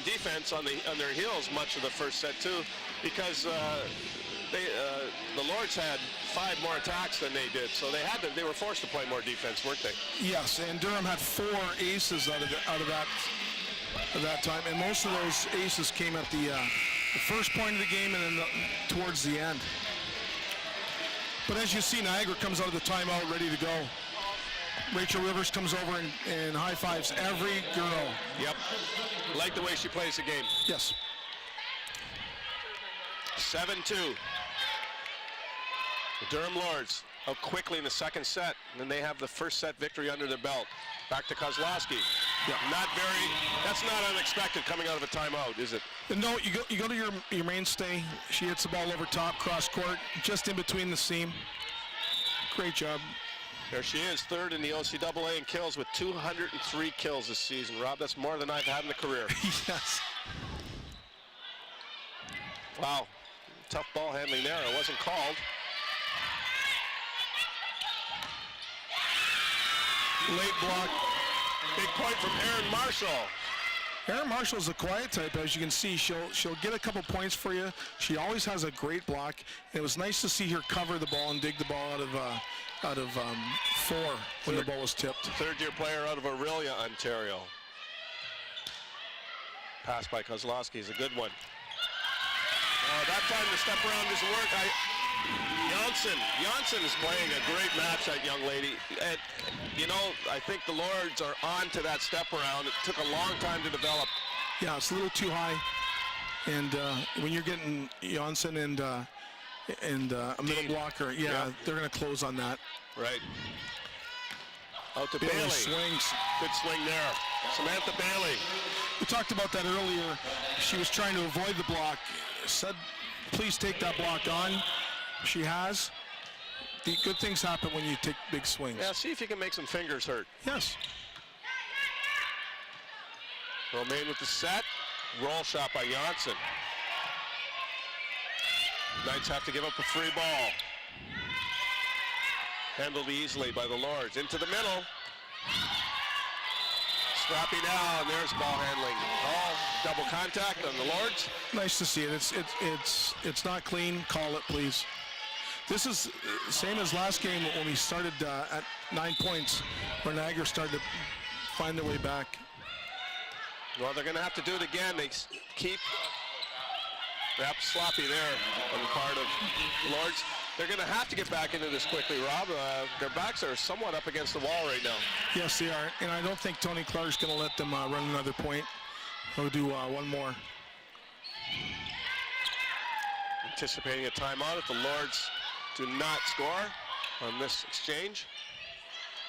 defense on their heels much of the first set too, because the Lords had 5 more attacks than they did, so they were forced to play more defense, weren't they? Yes, and Durham had 4 aces out of that time, and most of those aces came at the first point of the game and then towards the end. But as you see, Niagara comes out of the timeout ready to go. Rachel Rivers comes over and high fives every girl. Yep. Like the way she plays the game. Yes. 7-2. The Durham Lords out quickly in the second set, and then they have the first set victory under their belt. Back to Kozlowski. Yeah. That's not unexpected coming out of a timeout, is it? No, you go to your mainstay. She hits the ball over top, cross court, just in between the seam. Great job. There she is, third in the OCAA in kills with 203 kills this season. Rob, that's more than I've had in a career. Yes. Wow, tough ball handling there. It wasn't called. Late block. Big point from Aaron Marshall. Erin Marshall's a quiet type, as you can see. She'll get a couple points for you. She always has a great block. It was nice to see her cover the ball and dig the ball out of 4 when the ball was tipped. Third-year player out of Aurelia, Ontario. Pass by Kozlowski is a good one. That time the step around doesn't work. Janssen is playing a great match, that young lady. And, you know, I think the Lords are on to that step around. It took a long time to develop. Yeah, it's a little too high. And when you're getting Janssen and a middle blocker, they're going to close on that. Right. Out to Bailey Bailey. swings. Good swing there. Samantha Bailey. We talked about that earlier. She was trying to avoid the block. Said, please take that block on. She has. The good things happen when you take big swings. Yeah, see if you can make some fingers hurt. Yes. Romaine with the set. Roll shot by Janssen. Knights have to give up a free ball. Handled easily by the Lords. Into the middle. Scrappy now, and there's ball handling. Oh, double contact on the Lords. Nice to see it. It's not clean. Call it, please. This is same as last game when we started at 9 points, where Niagara started to find their way back. Well, they're going to have to do it again. They keep sloppy there on the part of the Lords. They're going to have to get back into this quickly, Rob. Their backs are somewhat up against the wall right now. Yes, they are. And I don't think Tony Clark's going to let them run another point. He'll do one more. Anticipating a timeout if the Lords do not score on this exchange.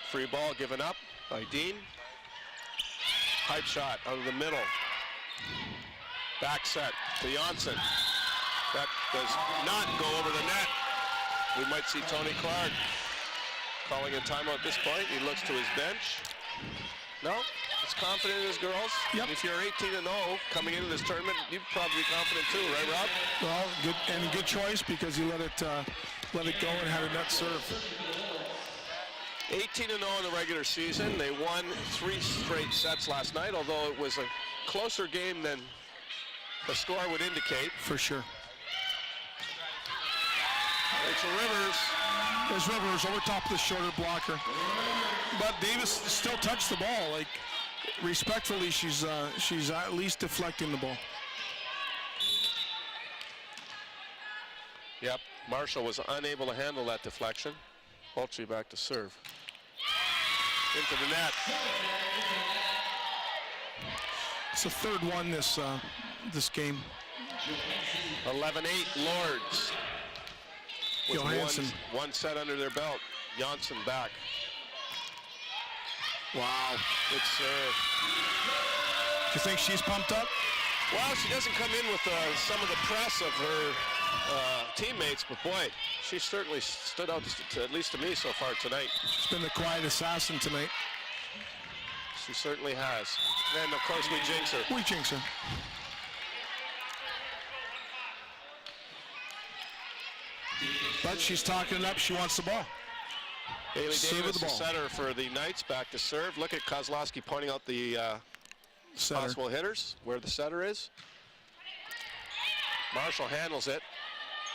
Free ball given up by Dean. Pipe shot out of the middle. Back set to Janssen. That does not go over the net. We might see Tony Clark calling a timeout at this point. He looks to his bench. No, he's confident in his girls. Yep. If you're 18-0 coming into this tournament, you'd probably be confident too, right, Rob? Well, good choice because he let it go and had a net serve. 18-0 in the regular season. They won 3 straight sets last night, although it was a closer game than the score would indicate. For sure. It's Rivers. There's Rivers over top of the shorter blocker. But Davis still touched the ball. Like, respectfully, she's at least deflecting the ball. Yep, Marshall was unable to handle that deflection. Poultry back to serve. Into the net. It's the third one this game. 11-8 Lords. With Johansson. one set under their belt. Janssen back. Wow. Good serve. Do you think she's pumped up? Well, she doesn't come in with some of the press of her teammates, but boy, she certainly stood out, at least to me so far tonight. She's been the quiet assassin tonight. She certainly has. And of course, we jinx her. We jinx her. But she's talking it up. She wants the ball. Bailey Serve Davis, the the ball. setter for the Knights, back to serve. Look at Kozlowski pointing out the possible hitters, where the setter is. Marshall handles it.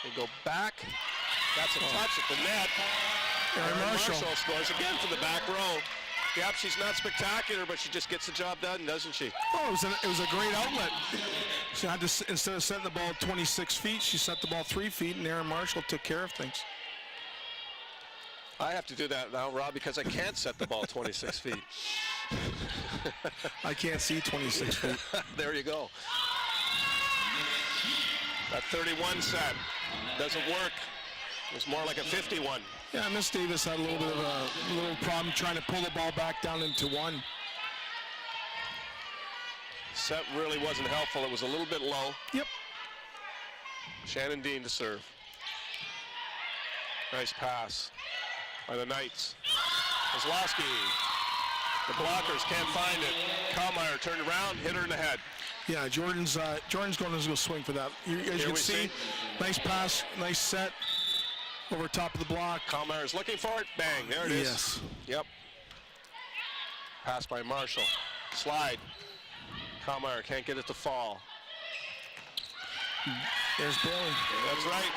They go back. That's a touch at the net. Erin Marshall scores again from the back row. Yep, she's not spectacular, but she just gets the job done, doesn't she? Oh, it was a great outlet. She had to, instead of setting the ball 26 feet, she set the ball 3 feet, and Erin Marshall took care of things. I have to do that now, Rob, because I can't set the ball 26 feet. I can't see 26 feet. There you go. That 31 set doesn't work. It was more like a 51. Yeah, Miss Davis had a little bit of a little problem trying to pull the ball back down into one. Set really wasn't helpful. It was a little bit low. Yep. Shannon Dean to serve. Nice pass by the Knights. Kozlowski. The blockers can't find it. Kallmeyer turned around, hit her in the head. Yeah, Jordan's going to go swing for that. As you can see, nice pass, nice set over top of the block. Kallmeyer's looking for it. Bang, there it is. Yes. Yep. Pass by Marshall. Slide. Kalmeyer can't get it to fall. There's Bailey. That's right.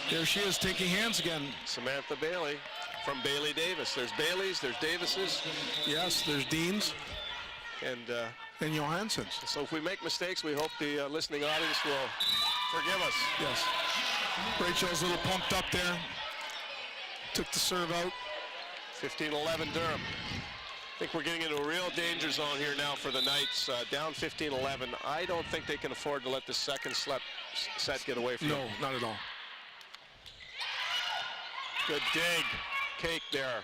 There she is, taking hands again. Samantha Bailey from Bailey Davis. There's Baileys, there's Davises. Yes, there's Deans. And Johanssons. so if we make mistakes, we hope the listening audience will forgive us. Yes. Rachel's a little pumped up there. Took the serve out. 15-11 Durham. I think we're getting into a real danger zone here now for the Knights. Down 15-11. I don't think they can afford to let the second set get away from them. No, not at all. Good dig. Cake there.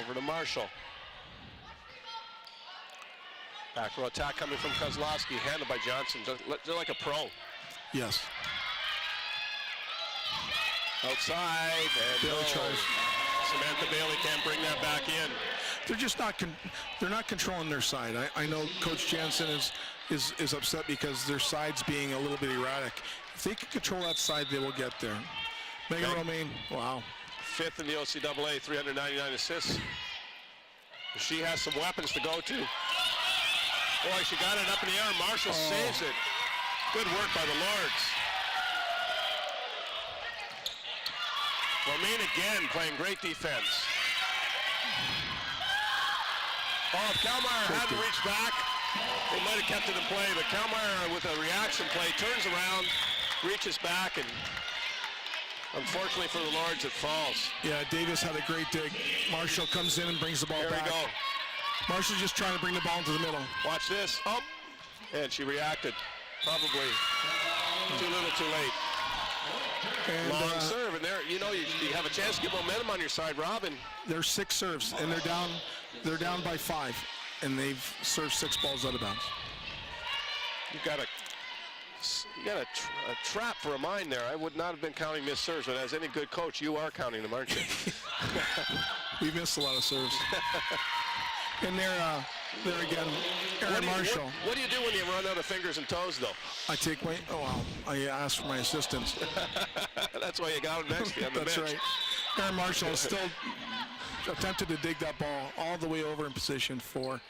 Over to Marshall. Back row attack coming from Kozlowski. Handled by Johnson. They're like a pro. Yes. Outside. And Bailey tries. Samantha Bailey can't bring that back in. They're just not they're not controlling their side. I know Coach Jansen is upset because their side's being a little bit erratic. If they can control that side, they will get there. Megan Romaine, wow. 5th in the OCAA, 399 assists. She has some weapons to go to. Boy, she got it up in the air. Marshall saves it. Good work by the Lords. Romaine again playing great defense. Oh, if Kalmeyer hadn't reached back, they might have kept it in play, but Kalmeyer with a reaction play turns around, reaches back, and unfortunately for the Lords, it falls. Yeah, Davis had a great dig. Marshall comes in and brings the ball back. There we go. Marshall's just trying to bring the ball into the middle. Watch this. Oh, and she reacted. Probably too little, too late. And, long serve, and there, you have a chance to get momentum on your side, Robin. There's 6 serves, and they're down by 5, and they've served 6 balls out of bounds. You got a trap for a mind there. I would not have been counting missed serves, but as any good coach, you are counting them, aren't you? We missed a lot of serves. And there again, Aaron Marshall. What do you do when you run out of fingers and toes, though? I take my, I ask for my assistance. That's why you got him next to you on the That's bench. right. Aaron Marshall is still attempted to dig that ball all the way over in position 4.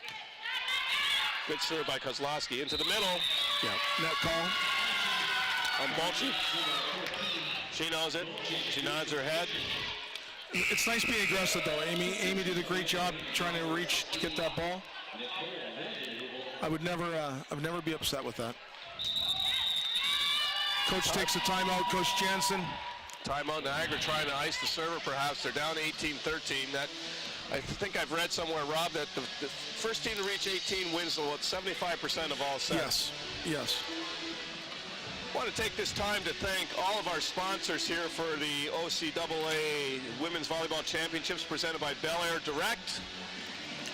Good serve by Kozlowski into the middle. Yeah, net call. On Bolchi. She knows it. She nods her head. It's nice being aggressive, though. Amy did a great job trying to reach to get that ball. I would never be upset with that. Coach takes a timeout. Coach Jansen. Timeout. Niagara trying to ice the server. Perhaps they're down 18-13. That I think I've read somewhere, Rob, that the first team to reach 18 wins 75% of all sets. Yes. I want to take this time to thank all of our sponsors here for the OCAA Women's Volleyball Championships presented by Bel Air Direct.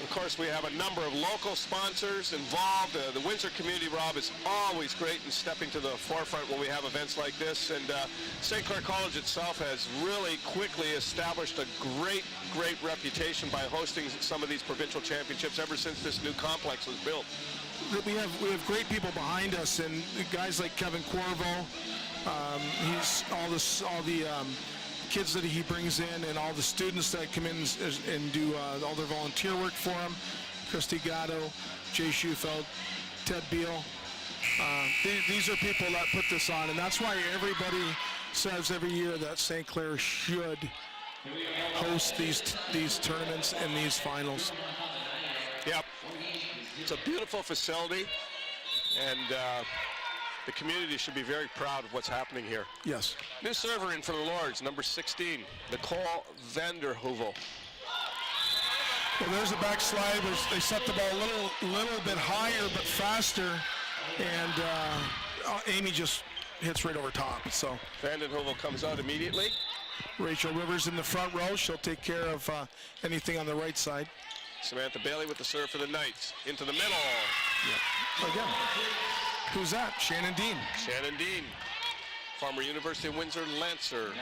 Of course, we have a number of local sponsors involved. The Windsor community, Rob, is always great in stepping to the forefront when we have events like this. And St. Clair College itself has really quickly established a great reputation by hosting some of these provincial championships ever since this new complex was built. We have great people behind us, and guys like Kevin Corvo. He's all the kids that he brings in, and all the students that come in and do all their volunteer work for him. Christy Gatto, Jay Schufeld, Ted Beal. These are people that put this on, and that's why everybody says every year that St. Clair should host these tournaments and these finals. Yep. It's a beautiful facility, and the community should be very proud of what's happening here. Yes. New server in for the Lords, number 16, Nicole Vanderhoevel. Well, there's a backslide. They set the ball a little bit higher but faster, and Amy just hits right over top. So Vanderhoevel comes out immediately. Rachel Rivers in the front row. She'll take care of anything on the right side. Samantha Bailey with the serve for the Knights. Into the middle. Yep. Again. Who's that? Shannon Dean. Shannon Dean, former University of Windsor Lancer,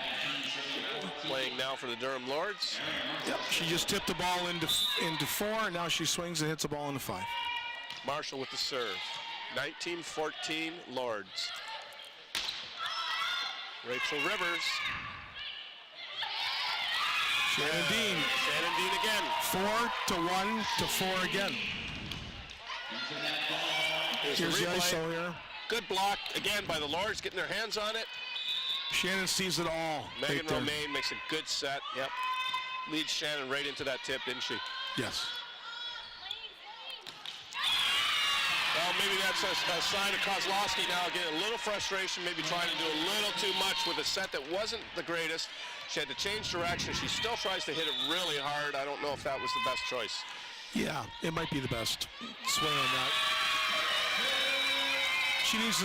playing now for the Durham Lords. Yep. She just tipped the ball into 4, and now she swings and hits the ball into 5. Marshall with the serve. 19-14 Lords. Rachel Rivers. Shannon Dean. Shannon Dean again. 4-1 to 4 again. Here's the ISO here. Good block again by the Lords, getting their hands on it. Shannon sees it all. Megan right there. Romaine makes a good set. Yep. Leads Shannon right into that tip, didn't she? Yes. Well, maybe that's a sign of Kozlowski now getting a little frustration, maybe trying to do a little too much with a set that wasn't the greatest. She had to change direction. She still tries to hit it really hard. I don't know if that was the best choice. Yeah, it might be the best swing on that. She needs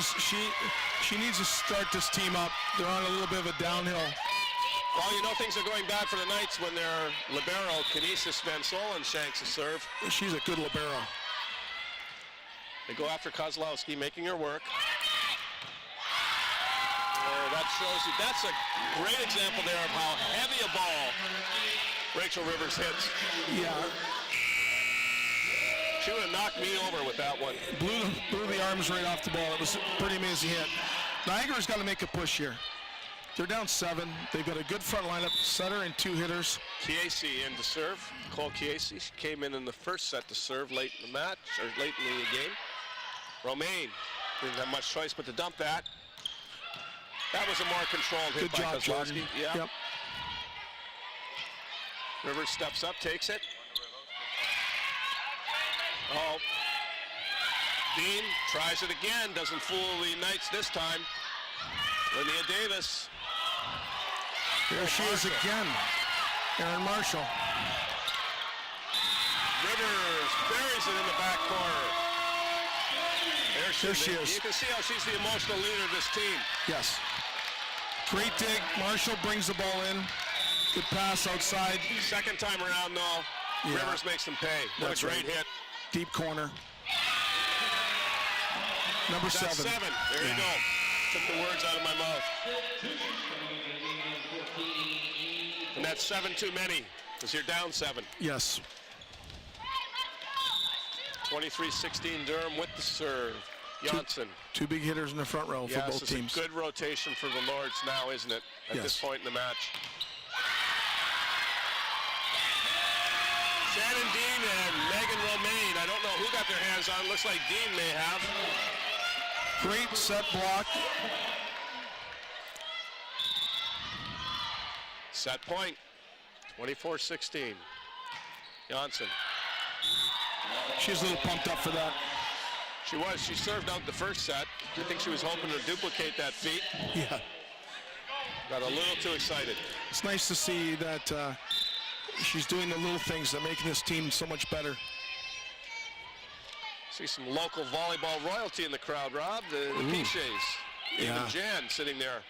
to start this team up. They're on a little bit of a downhill. Well, you know things are going bad for the Knights when their libero, Kinesis Van Solen, shanks a serve. She's a good libero. They go after Kozlowski, making her work. Oh, that shows you. That's a great example there of how heavy a ball Rachel Rivers hits. Yeah. She would have knocked me over with that one. Blew the arms right off the ball. It was a pretty amazing hit. Niagara's got to make a push here. They're down 7. They've got a good front lineup, setter and 2 hitters. Chiesi in to serve. Nicole Chiesi. She came in the first set to serve late in the match, or late in the game. Romaine didn't have much choice but to dump that. That was a more controlled hit Good by job, Kozlowski. Jordan. Yeah. Yep. Rivers steps up, takes it. Oh. Dean tries it again, doesn't fool the Knights this time. Linnea Davis. There she is again. Erin Marshall. Rivers buries it in the back corner. There she is. You can see how she's the emotional leader of this team. Yes. Great dig. Marshall brings the ball in. Good pass outside. Second time around, though, Yeah. Rivers makes them pay. What That's a great right. hit. Deep corner. Number That's 7. 7. There you go. Took the words out of my mouth. And that's 7 too many, because you're down 7. Yes. 23-16 Durham with the serve. Janssen. Two big hitters in the front row for Yes, both it's teams. a good rotation for the Lords now, isn't it, at this point in the match? Shannon Dean and Megan Romaine. I don't know who got their hands on. Looks like Dean may have. Great set block. Set point. 24-16. Janssen. She's a little pumped up for that. She was. She served out the first set. I think she was hoping to duplicate that feat. Yeah. Got a little too excited. It's nice to see that she's doing the little things that make this team so much better. See some local volleyball royalty in the crowd, Rob. The Piches. Even Yeah. Jan sitting there.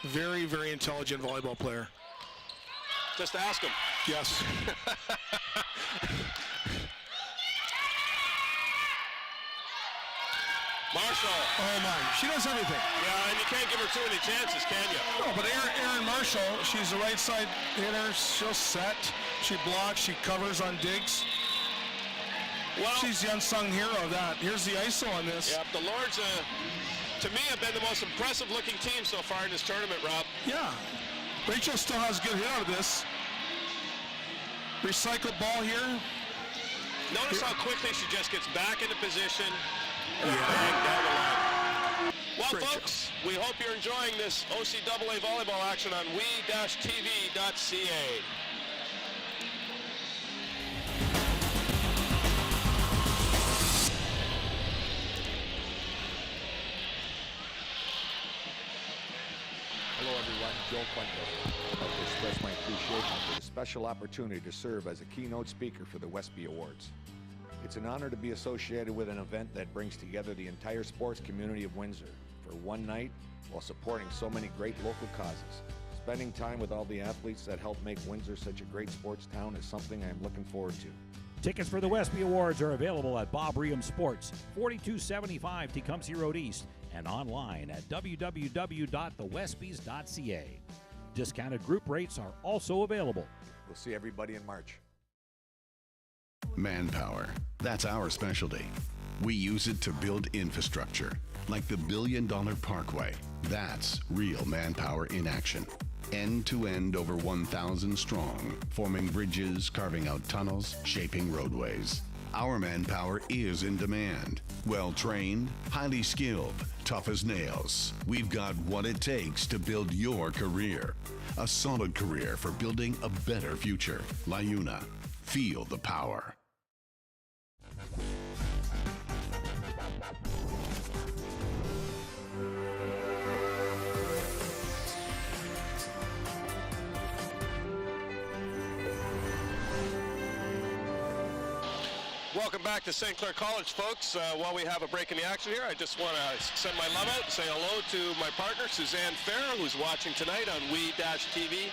Very, very intelligent volleyball player. Just ask him. Yes. Marshall. Oh my, she does everything. Yeah, and you can't give her too many chances, can you? No, but Erin Marshall, she's a right side hitter. She'll set, she blocks, she covers on digs. Well, She's the unsung hero of that. Here's the ISO on this. yeah, the Lords, to me, have been the most impressive-looking team so far in this tournament, Rob. Yeah. Rachel still has a good hit out of this. Recycled ball here. Notice how quickly she just gets back into position and bang down the line. Well, Great folks, we hope you're enjoying this OCAA volleyball action on we-tv.ca. Hello everyone, Joel Quentin. I'd like to express my appreciation for the special opportunity to serve as a keynote speaker for the Westby Awards. It's an honor to be associated with an event that brings together the entire sports community of Windsor for one night while supporting so many great local causes. Spending time with all the athletes that help make Windsor such a great sports town is something I am looking forward to. Tickets for the Westby Awards are available at Bob Reham Sports, 4275 Tecumseh Road East, and online at www.thewestbys.ca. Discounted group rates are also available. We'll see everybody in March. Manpower. That's our specialty. We use it to build infrastructure, like the $1 billion Parkway. That's real manpower in action. End to end over 1,000 strong, forming bridges, carving out tunnels, shaping roadways. Our manpower is in demand. Well trained, highly skilled, tough as nails. We've got what it takes to build your career. A solid career for building a better future. LiUNA. Feel the power. Welcome back to St. Clair College, folks. While we have a break in the action here, I just want to send my love out, say hello to my partner, Suzanne Farrer, who's watching tonight on we-tv.ca,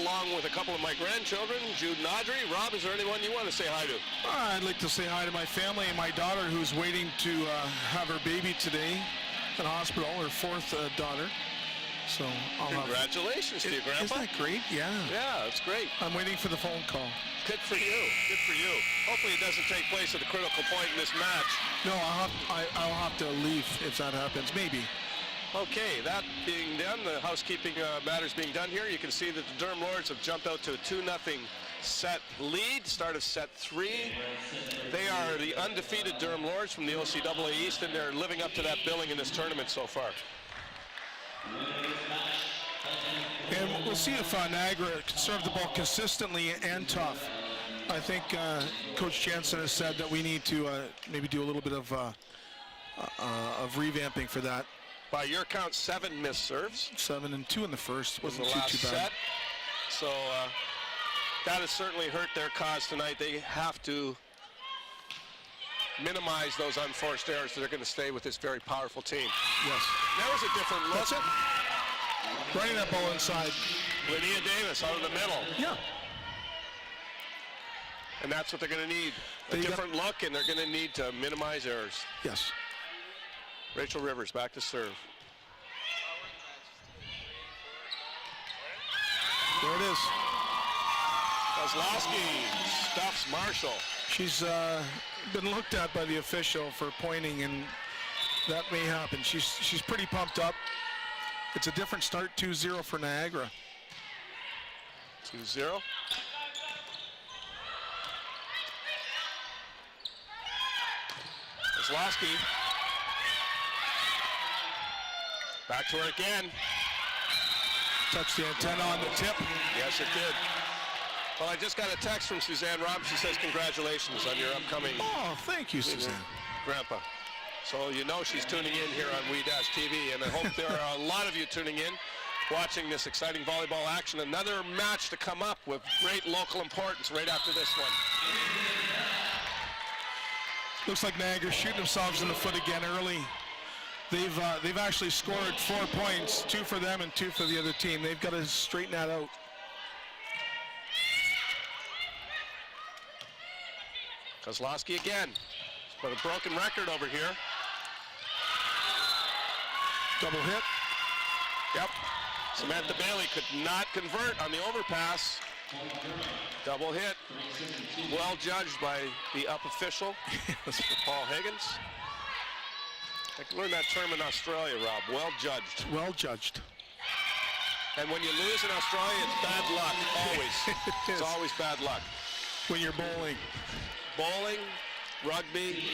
along with a couple of my grandchildren, Jude and Audrey. Rob, is there anyone you want to say hi to? I'd like to say hi to my family and my daughter, who's waiting to have her baby today in hospital, her fourth daughter. So Congratulations to you, Grandpa. Isn't that great? Yeah. Yeah, that's great. I'm waiting for the phone call. Good for you. Good for you. Hopefully it doesn't take place at a critical point in this match. No, I'll have to leave if that happens. Maybe. Okay, that being done, the housekeeping matters being done here, you can see that the Durham Lords have jumped out to a 2-0 set lead, start of set 3. They are the undefeated Durham Lords from the OCAA East, and they're living up to that billing in this tournament so far. And we'll see if Niagara can serve the ball consistently and tough. I think Coach Jansen has said that we need to maybe do a little bit of revamping for that. By your count, 7 missed serves. 7 and 2 in the first. Was the Wasn't last too bad. set. So that has certainly hurt their cause tonight. They have to minimize those unforced errors so they're going to stay with this very powerful team. Yes. That was a different look. That's it. Running that ball inside. Lydia Davis out of the middle. Yeah. And that's what they're going to need. A different look, and they're going to need to minimize errors. Yes. Rachel Rivers back to serve. There it is. Kozlowski stuffs Marshall. She's been looked at by the official for pointing, and that may happen. She's pretty pumped up. It's a different start, 2-0 for Niagara. 2-0. Kozlowski. Back to her again. Touched the antenna on the tip. Yes, it did. Well, I just got a text from Suzanne Robb. She says congratulations on your upcoming... Oh, thank you, Suzanne. Grandpa. So you know she's tuning in here on We-TV, and I hope there are a lot of you tuning in, watching this exciting volleyball action. Another match to come up with great local importance right after this one. Looks like Niagara shooting themselves in the foot again early. They've actually scored 4 points, 2 for them and 2 for the other team. They've got to straighten that out. Kozlowski again. But a broken record over here. Double hit. Yep. Samantha Bailey could not convert on the overpass. Double hit. Well judged by the up official, Paul Higgins. I can learn that term in Australia, Rob. Well judged. Well judged. And when you lose in Australia, it's bad luck, always. It's always bad luck. When you're bowling. Bowling, rugby,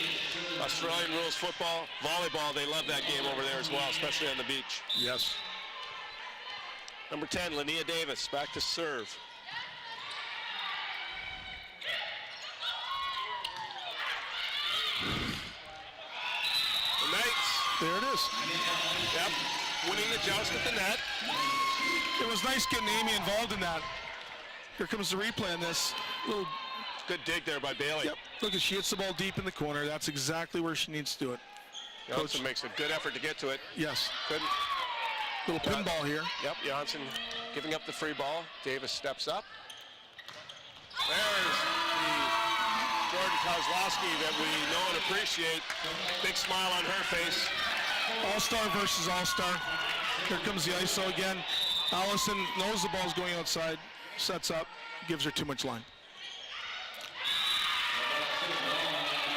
Australian rules football, volleyball, they love that game over there as well, especially on the beach. Yes. Number 10, Linnea Davis, back to serve. The Knights. There it is. Yep, winning the joust at the net. It was nice getting Amy involved in that. Here comes the replay on this. Little good dig there by Bailey. Yep. Look, she hits the ball deep in the corner. That's exactly where she needs to do it. Janssen makes a good effort to get to it. Yes. Couldn't. Little pinball here. Yep, Janssen giving up the free ball. Davis steps up. There's the Jordan Kozlowski that we know and appreciate. Big smile on her face. All-star versus all-star. Here comes the ISO again. Allison knows the ball's going outside, sets up, gives her too much line.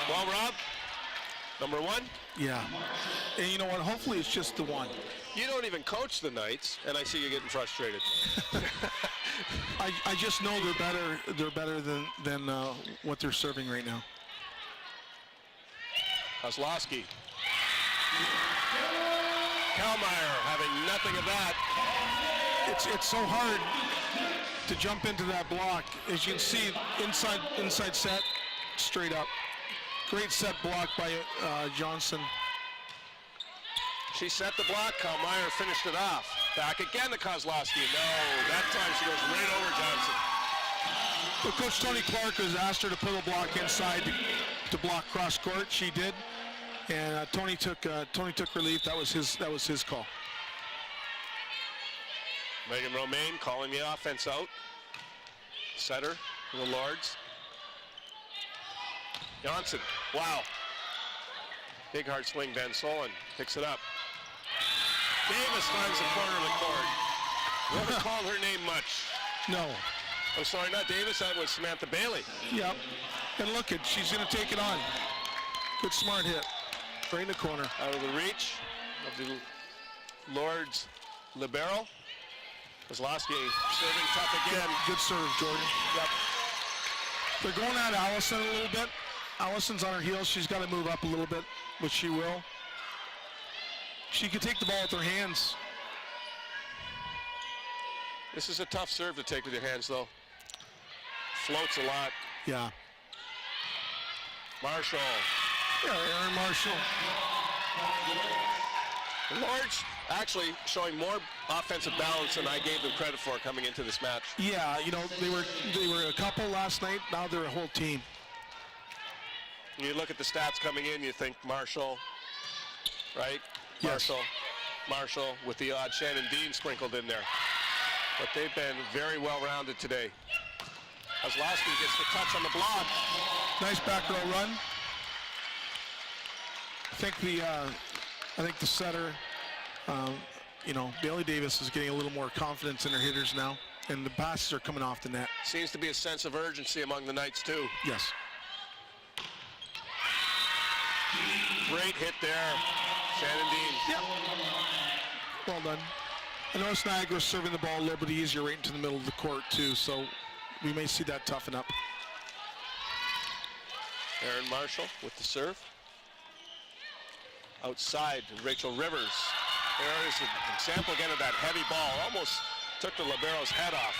Well, Rob, Number 1? Yeah. And you know what? Hopefully it's just the one. You don't even coach the Knights, and I see you getting frustrated. I just know they're better. They're better than what they're serving right now. Kozlowski. Kalmeyer having nothing of that. It's so hard to jump into that block. As you can see, inside set, straight up. Great set block by Johnson. She set the block. Kalmeyer finished it off. Back again to Kozlowski. No, that time she goes right over Johnson. Well, Coach Tony Clark has asked her to put a block inside to block cross court. She did, and Tony took relief. That was his call. Megan Romaine calling the offense out. Setter for the Lords. Johnson, wow. Big hard swing, Van Solen picks it up. Davis finds the corner of the court. Whoever called her name much. No. I'm sorry, not Davis, that was Samantha Bailey. Yep. And look at, she's going to take it on. Good smart hit. Right in the corner. Out of the reach of the Lords libero. Kozlowski serving tough again. Good serve, Jordan. Yep. They're going at Allison a little bit. Allison's on her heels. She's got to move up a little bit, which she will. She can take the ball with her hands. This is a tough serve to take with your hands, though. Floats a lot. Yeah. Marshall. Yeah, Aaron Marshall. The Lords actually showing more offensive balance than I gave them credit for coming into this match. Yeah, you know, they were a couple last night. Now they're a whole team. You look at the stats coming in, you think Marshall, right? Yes. Marshall with the odd Shannon Dean sprinkled in there. But they've been very well-rounded today. Kozlowski gets the touch on the block. Nice back row run. I think the setter, you know, Bailey Davis is getting a little more confidence in her hitters now, and the passes are coming off the net. Seems to be a sense of urgency among the Knights, too. Yes. Great hit there, Shannon Dean. Yep. Well done. I noticed Niagara's serving the ball a little bit easier right into the middle of the court, too, so we may see that toughen up. Aaron Marshall with the serve. Outside, Rachel Rivers. There is an example again of that heavy ball. Almost took the libero's head off.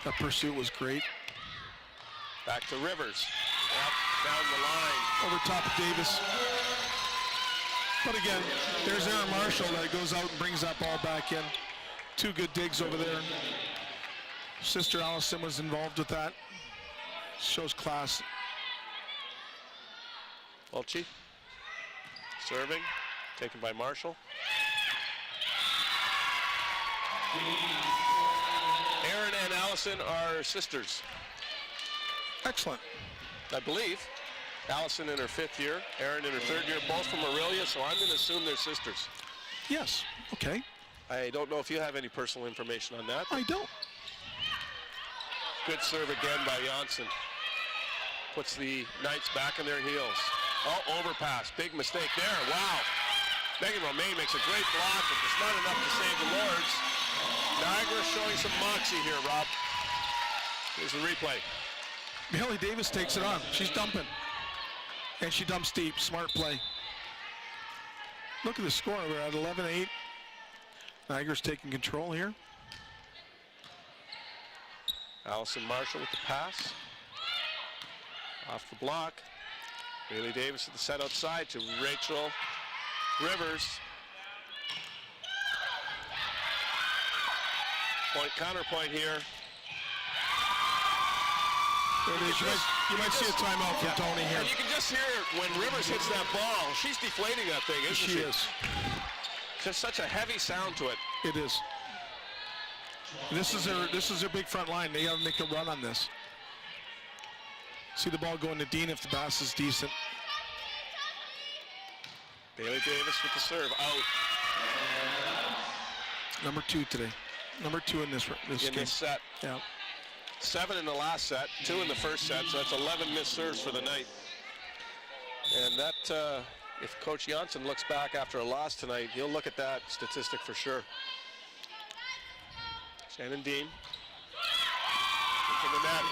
That pursuit was great. Back to Rivers. Yep, down the line. Over top of Davis. But again, there's Aaron Marshall that goes out and brings that ball back in. Two good digs over there. Sister Allison was involved with that. Shows class. Fulci. Serving. Taken by Marshall. Aaron and Allison are sisters, Excellent. I believe. Allison in her 5th year, Aaron in her 3rd year, both from Aurelia, so I'm going to assume they're sisters. Yes. Okay. I don't know if you have any personal information on that. I don't. Good serve again by Janssen. Puts the Knights back on their heels. Oh, overpass. Big mistake there. Wow. Megan Romaine makes a great block, but it's not enough to save the Lords. Niagara showing some moxie here, Rob. Here's the replay. Bailey Davis takes it on. She's dumping. And she dumps deep. Smart play. Look at the score. We're at 11-8. Niagara's taking control here. Allison Marshall with the pass. Off the block. Bailey Davis at the set outside to Rachel Rivers. Counterpoint here. There it is. You might see a timeout from Tony here. And you can just hear when Rivers hits that ball, she's deflating that thing, isn't she? She is. Just such a heavy sound to it. It is. This is their big front line. They got to make a run on this. See the ball going to Dean if the pass is decent. Bailey Davis with the serve out. Number 2 today. Number 2 in this game. This set. Yeah. 7 in the last set, 2 in the first set, so that's 11 missed serves for the night. And that if Coach Janssen looks back after a loss tonight, he'll look at that statistic for sure. Shannon Dean. Into the net.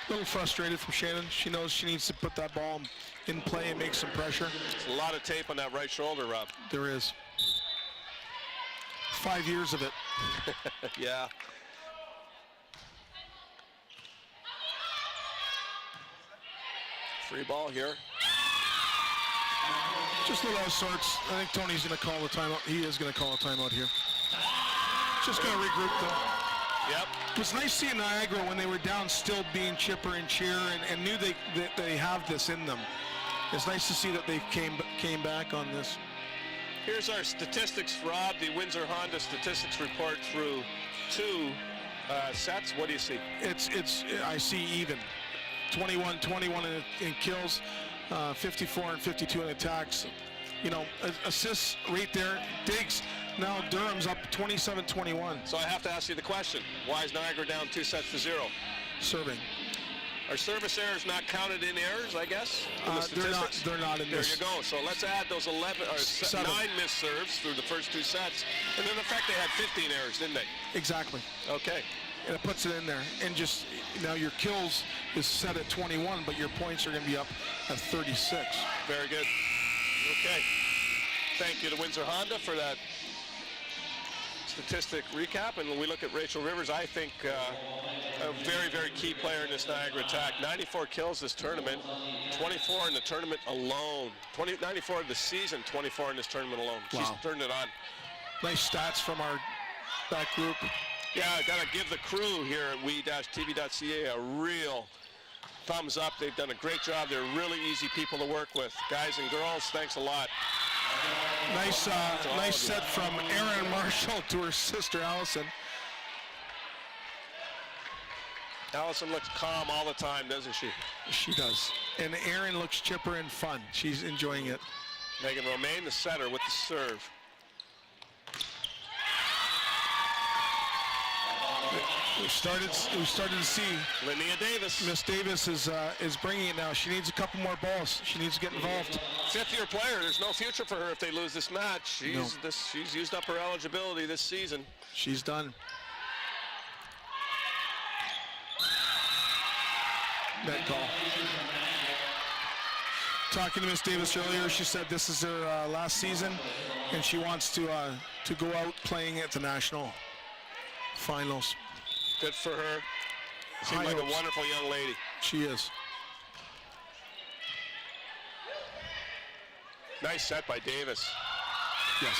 A little frustrated from Shannon. She knows she needs to put that ball in play and make some pressure. There's a lot of tape on that right shoulder, Rob. There is. 5 years of it. Yeah. Free ball here. Just a little out of sorts. I think Tony's going to call the timeout. He is going to call a timeout here. Just going to regroup them. Yep. It was nice seeing Niagara when they were down still being chipper and cheer and knew they have this in them. It's nice to see that they came back on this. Here's our statistics, Rob. The Windsor Honda statistics report through 2 sets. What do you see? I see even. 21-21 in kills, 54 and 52 in attacks. You know, assists right there. Diggs. Now Durham's up 27-21. So I have to ask you the question. Why is Niagara down 2-0? Serving. Are service errors not counted in errors, I guess? In the statistics? They're not in this. There you go. So let's add those 9 missed serves through the first 2 sets. And in effect, they had 15 errors, didn't they? Exactly. Okay. And it puts it in there. And just, now your kills is set at 21, but your points are going to be up at 36. Very good. Okay. Thank you to Windsor Honda for that statistic recap. And when we look at Rachel Rivers, I think a very, very key player in this Niagara attack. 94 kills this tournament, 24 in the tournament alone. 94 of the season, 24 in this tournament alone. Wow. She's turned it on. Nice stats from that group. Yeah, I gotta give the crew here at we-tv.ca a real thumbs up. They've done a great job. They're really easy people to work with. Guys and girls, thanks a lot. Nice set from Erin Marshall to her sister Allison. Allison looks calm all the time, doesn't she? She does. And Erin looks chipper and fun. She's enjoying it. Megan Romaine, the setter, with the serve. We started to see Linnea Davis. Miss Davis is bringing it now. She needs a couple more balls. She needs to get involved. 5th-year player. There's no future for her if they lose this match. She's used up her eligibility this season. She's done. Net call. Talking to Miss Davis earlier, she said this is her last season, and she wants to go out playing at the national finals. Good for her. Seems like a wonderful young lady. She is. Nice set by Davis. Yes.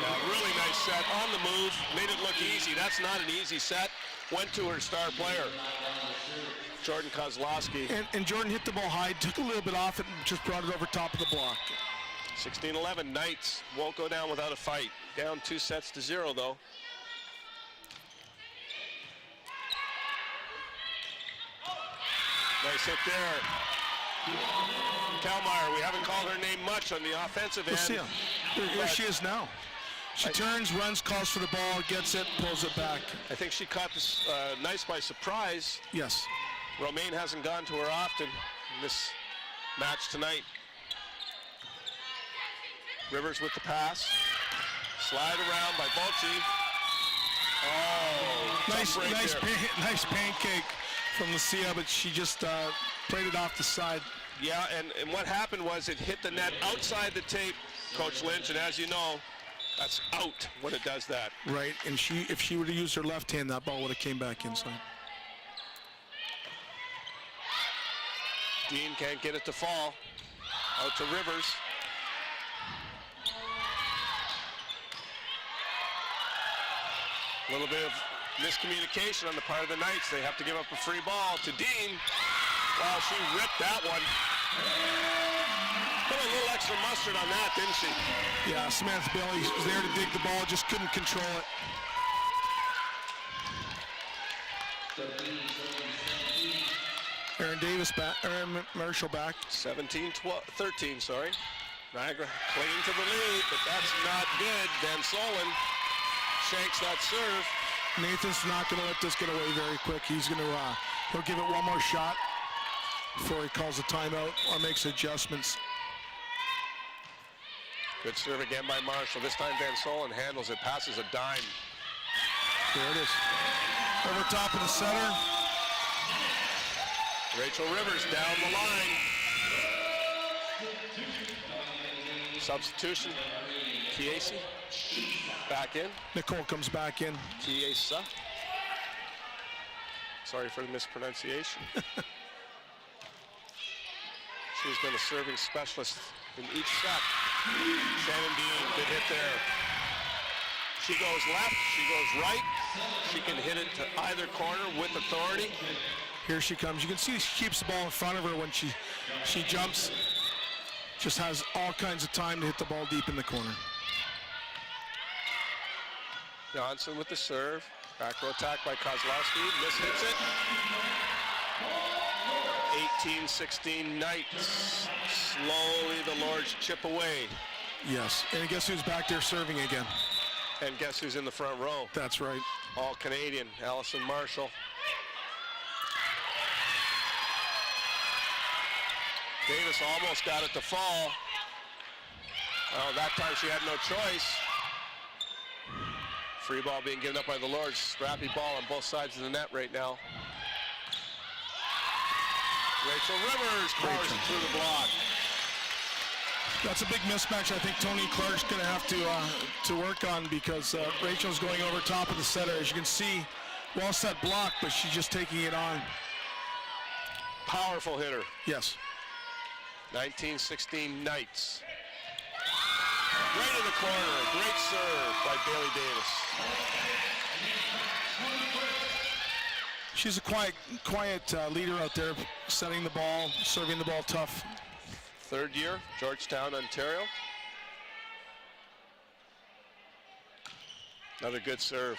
Yeah, really nice set. On the move. Made it look easy. That's not an easy set. Went to her star player, Jordan Kozlowski. And Jordan hit the ball high, took a little bit off it, and just brought it over top of the block. 16-11. Knights won't go down without a fight. Down 2-0 though. Nice hit there. Kalmeyer, we haven't called her name much on the offensive end. We'll see her. Here she is now. She turns, runs, calls for the ball, gets it, pulls it back. I think she caught this nice by surprise. Yes. Romaine hasn't gone to her often in this match tonight. Rivers with the pass. Slide around by Bolchi. Oh, nice pancake from Lucia, but she just played it off the side. Yeah, and what happened was it hit the net outside the tape, Coach Lynch, and as you know, that's out when it does that. Right, and if she would have used her left hand, that ball would have came back inside. Dean can't get it to fall. Out to Rivers. A little bit of miscommunication on the part of the Knights. They have to give up a free ball to Dean. Wow, she ripped that one. Put a little extra mustard on that, didn't she? Yeah, Samantha Bailey was there to dig the ball, just couldn't control it. Erin Marshall back. 17-13, sorry. Niagara clinging to the lead, but that's not good. Van Solen shanks that serve. Nathan's not going to let this get away very quick. He'll give it one more shot before he calls a timeout or makes adjustments. Good serve again by Marshall. This time Van Solen handles it, passes a dime. There it is. Over top of the center. Rachel Rivers down the line. Substitution. Kiesi back in. Nicole comes back in. Kiesa. Sorry for the mispronunciation. She's been a serving specialist in each set. Shannon Dean, good hit there. She goes left, she goes right. She can hit it to either corner with authority. Here she comes. You can see she keeps the ball in front of her when she jumps. Just has all kinds of time to hit the ball deep in the corner. Johnson with the serve. Back row attack by Kozlowski. Mishits it. 18-16 Knights. Slowly the Lords chip away. Yes, and guess who's back there serving again? And guess who's in the front row? That's right. All Canadian, Allison Marshall. Davis almost got it to fall. Oh, that time she had no choice. Free ball being given up by the Lords. Scrappy ball on both sides of the net right now. Rachel Rivers powers it through the block. That's a big mismatch. I think Tony Clark's going to have to work on because Rachel's going over top of the setter. As you can see, well set block, but she's just taking it on. Powerful hitter. Yes. 19-16 Knights. Right in the corner. Great serve by Bailey Davis. She's a quiet leader out there, setting the ball, serving the ball tough. Third year, Georgetown, Ontario. Another good serve.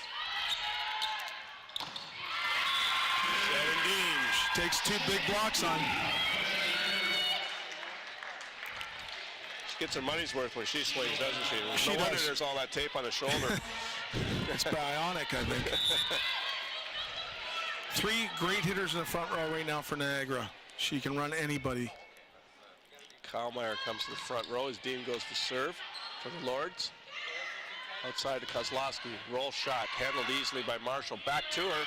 Shannon Dean. She takes two big blocks on. She gets her money's worth when she swings, doesn't she? She no wonder does. there's all that tape on the shoulder. It's bionic, I think. Three great hitters in the front row right now for Niagara. She can run anybody. Kyle Meyer comes to the front row as Dean goes to serve for the Lords. Outside to Kozlowski. Roll shot handled easily by Marshall. Back to her.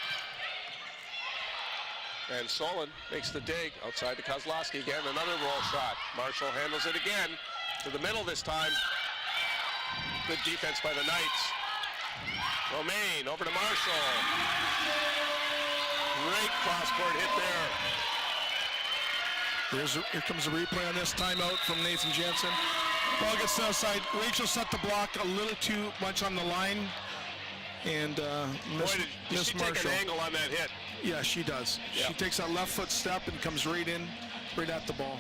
And Solon makes the dig. Outside to Kozlowski again. Another roll shot. Marshall handles it again. To the middle this time. Good defense by the Knights. Romaine over to Marshall. Great cross-court hit there. Here comes a replay on this timeout from Nathan Jensen. Ball gets outside. Rachel set the block a little too much on the line. And Miss She Marshall. take an angle on that hit. Yeah, she does. Yeah. She takes that left foot step and comes right at the ball.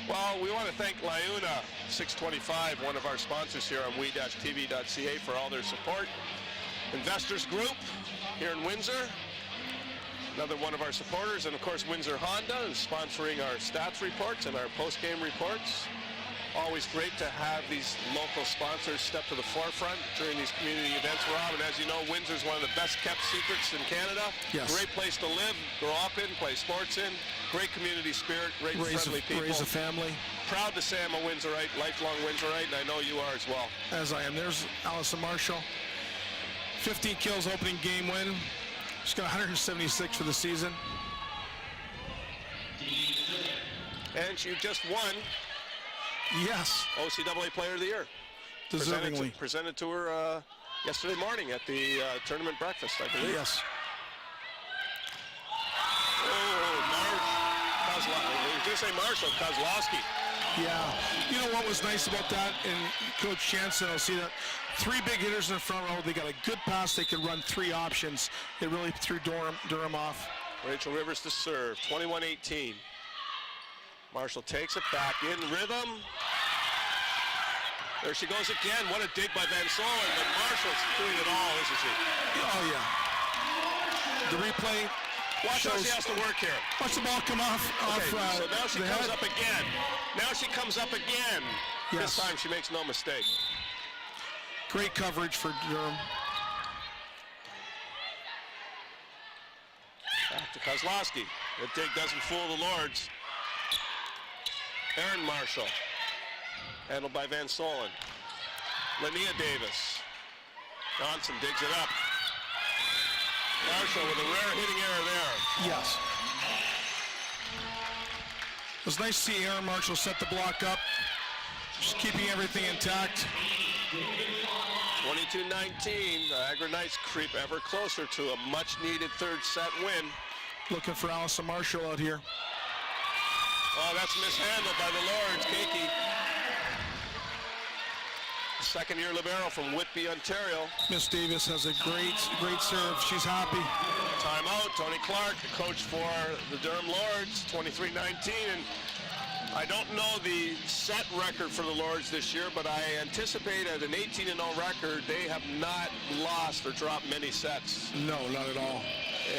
Well, we want to thank Liuna 625, one of our sponsors here on we-tv.ca for all their support. Investors Group here in Windsor, another one of our supporters, and of course Windsor Honda is sponsoring our stats reports and our post-game reports. Always great to have these local sponsors step to the forefront during these community events, Rob. And as you know, Windsor is one of the best kept secrets in Canada. Yes. Great place to live, grow up in, play sports in. Great community spirit, great friendly people. Raise a family. Proud to say I'm a Windsorite, lifelong Windsorite, and I know you are as well. As I am. There's Allison Marshall. 15 kills opening game win. She's got 176 for the season. And she just won Yes. OCAA Player of the Year. Deservingly. Presented to her yesterday morning at the tournament breakfast, I believe. Yes. Did you say Marshall? Kozlowski. Yeah. You know what was nice about that? And Coach Jansen will see that. Three big hitters in the front row. They got a good pass. They could run three options. It really threw Durham off. Rachel Rivers to serve. 21-18. Marshall takes it back in rhythm. There she goes again. What a dig by Van Solen, but Marshall's doing it all, isn't she? Oh, yeah. The replay. Watch how she has to work here. Watch the ball come off. So now she the comes head. up again. Now she comes up again. Yes. This time she makes no mistake. Great coverage for Durham. Back to Kozlowski. The dig doesn't fool the Lords. Aaron Marshall. Handled by Van Solen. Linnea Davis. Johnson digs it up. Marshall with a rare hitting error there. Yes. It was nice to see Aaron Marshall set the block up, just keeping everything intact. 22-19, Niagara Knights creep ever closer to a much-needed third set win. Looking for Allison Marshall out here. Oh, that's mishandled by the Lords. Keiki. Second-year libero from Whitby, Ontario. Miss Davis has a great serve. She's happy. Timeout. Tony Clark, the coach for the Durham Lords, 23-19. And I don't know the set record for the Lords this year, but I anticipate at an 18-0 record, they have not lost or dropped many sets. No, not at all.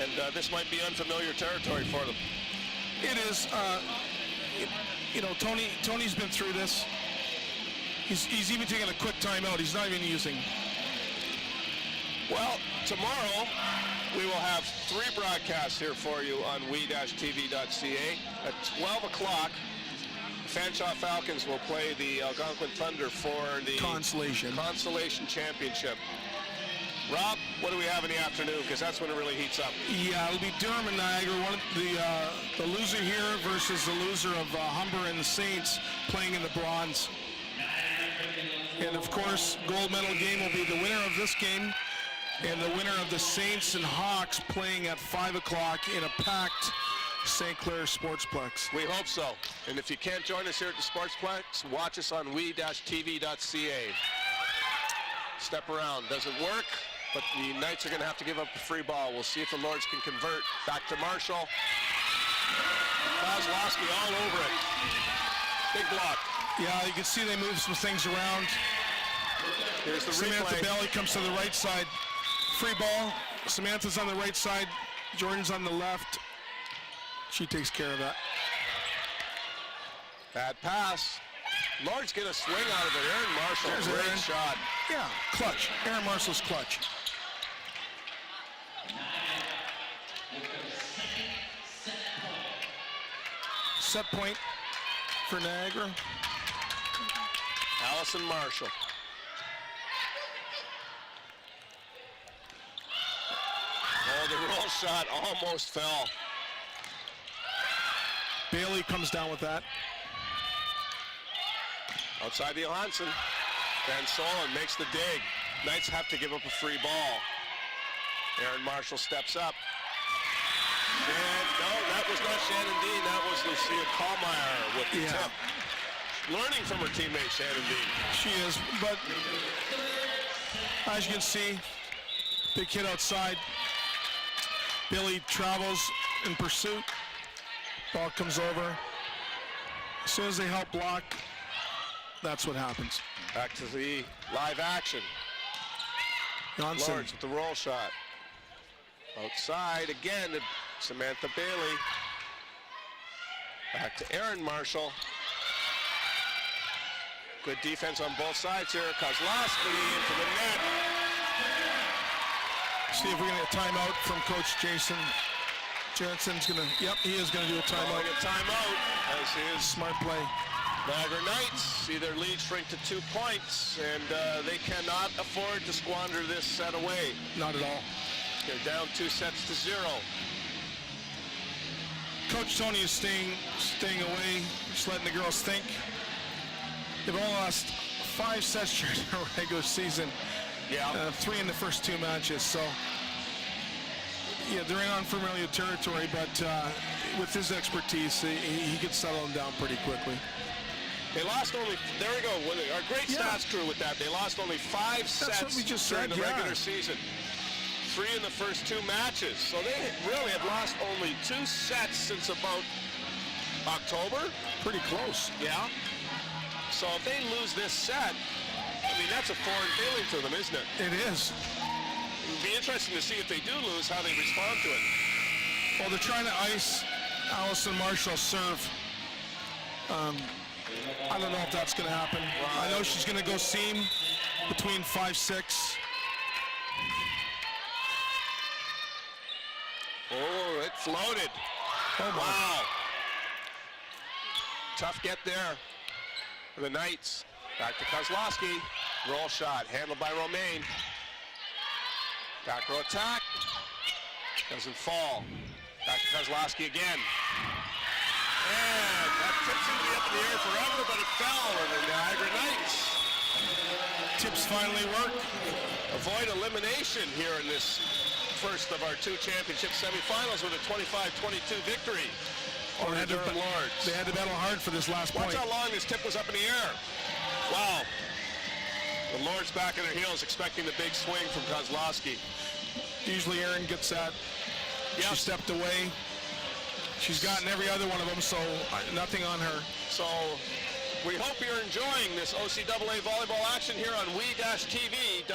And this might be unfamiliar territory for them. It is. You know, Tony's been through this. He's even taking a quick timeout. He's not even using. Well, tomorrow we will have 3 broadcasts here for you on we-tv.ca. At 12 o'clock, Fanshawe Falcons will play the Algonquin Thunder for the Consolation Championship. Rob, what do we have in the afternoon? Because that's when it really heats up. Yeah, it'll be Durham and Niagara. The loser here versus the loser of Humber and the Saints playing in the bronze. And of course, gold medal game will be the winner of this game and the winner of the Saints and Hawks playing at 5 o'clock in a packed St. Clair Sportsplex. We hope so. And if you can't join us here at the Sportsplex, watch us on we-tv.ca. Step around. Doesn't work, but the Knights are going to have to give up a free ball. We'll see if the Lords can convert. Back to Marshall. Kozlowski all over it. Big block. Yeah, you can see they move some things around. Here's the Samantha replay. Bailey comes to the right side. Free ball. Samantha's on the right side. Jordan's on the left. She takes care of that. Bad pass. Lords get a swing out of it. Aaron Marshall, There's great Aaron. shot. Yeah, clutch. Aaron Marshall's clutch. Set point for Niagara. Allison Marshall. Oh, the roll shot almost fell. Bailey comes down with that. Outside the Johansson. Van Solen makes the dig. Knights have to give up a free ball. Aaron Marshall steps up. And no, that was not Shannon Dean. That was Lucia Kallmeyer with the tip. Learning from her teammate, Shannon Dean. She is, but as you can see, big hit outside. Bailey travels in pursuit. Ball comes over. As soon as they help block, that's what happens. Back to the live action. Johnson. Lords with the roll shot. Outside again to Samantha Bailey. Back to Aaron Marshall. Good defense on both sides here. Kozlowski into the net. See if we're going to get a timeout from Coach Jason. Jensen's going to, yep, he is going to do a timeout. Calling a timeout as his Smart play. Niagara Knights see their lead shrink to 2 points, and they cannot afford to squander this set away. Not at all. They're down 2 sets to 0. Coach Tony is staying away, just letting the girls think. They've only lost 5 sets during the regular season. Yeah. 3 in the first 2 matches. So, yeah, they're in unfamiliar territory, but with his expertise, he could settle them down pretty quickly. They lost only, there we go, our great stats crew with that. They lost only 5 sets what we just during said, the regular season. 3 in the first 2 matches. So they really have lost only 2 sets since about October. Pretty close. Yeah. So if they lose this set, I mean, that's a foreign feeling to them, isn't it? It is. It would be interesting to see if they do lose, how they respond to it. Well, they're trying to ice Allison Marshall's serve. I don't know if that's going to happen. I know she's going to go seam between 5-6. Oh, it floated. Oh, my. Wow. Tough get there for the Knights. Back to Kozlowski. Roll shot, handled by Romaine. Back row attack. Doesn't fall. Back to Kozlowski again. And that tip seemed to be up in the air forever, but it fell, and the Niagara Knights. Tips finally work. Avoid elimination here in this first of our two championship semifinals with a 25-22 victory over the Durham Lords. They had to battle hard for this last point. Watch how long this tip was up in the air. Wow. The Lords back in their heels, expecting the big swing from Kozlowski. Usually Erin gets that. Yep. She stepped away. She's gotten every other one of them, so nothing on her. So we hope you're enjoying this OCAA volleyball action here on we-tv.ca.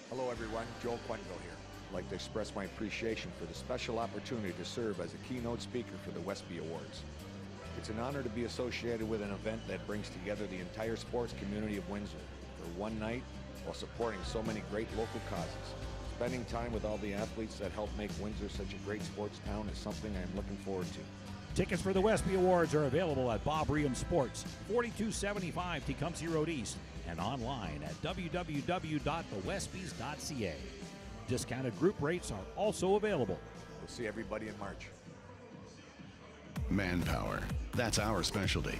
Hello everyone, Joel Quenville here. I'd like to express my appreciation for the special opportunity to serve as a keynote speaker for the Westby Awards. It's an honor to be associated with an event that brings together the entire sports community of Windsor for one night while supporting so many great local causes. Spending time with all the athletes that help make Windsor such a great sports town is something I am looking forward to. Tickets for the Westby Awards are available at Bob Ream Sports, 4275 Tecumseh Road East, and online at www.thewestbys.ca. Discounted group rates are also available. We'll see everybody in March. Manpower. That's our specialty.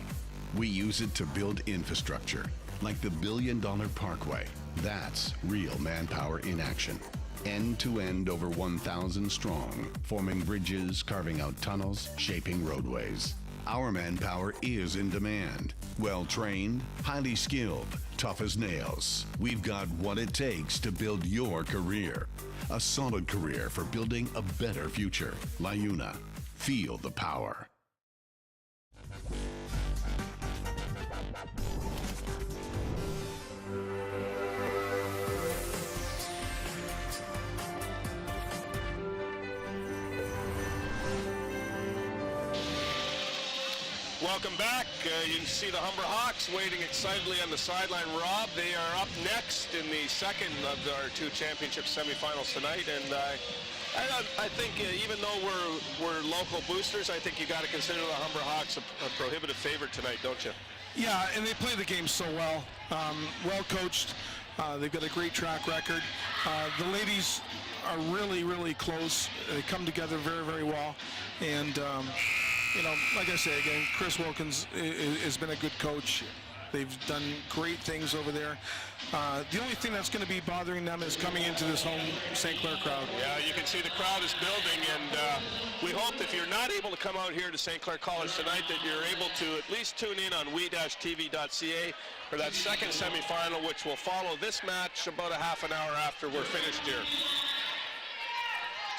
We use it to build infrastructure, like the $1 billion Parkway. That's real manpower in action. End to end, over 1,000 strong, forming bridges, carving out tunnels, shaping roadways. Our manpower is in demand. Well trained, highly skilled, tough as nails. We've got what it takes to build your career. A solid career for building a better future. LiUNA. Feel the power. Welcome back. You can see the Humber Hawks waiting excitedly on the sideline. Rob, they are up next in the second of our two championship semifinals tonight, and I think even though we're local boosters, I think you got to consider the Humber Hawks a prohibitive favorite tonight, don't you? Yeah, and they play the game so well. Well coached. They've got a great track record. The ladies are really, really close. They come together very, very well. And, you know, like I say again, Chris Wilkins has been a good coach. They've done great things over there. The only thing that's going to be bothering them is coming into this home St. Clair crowd. Yeah, you can see the crowd is building, and we hope if you're not able to come out here to St. Clair College tonight that you're able to at least tune in on we-tv.ca for that second semifinal, which will follow this match about a half an hour after we're finished here.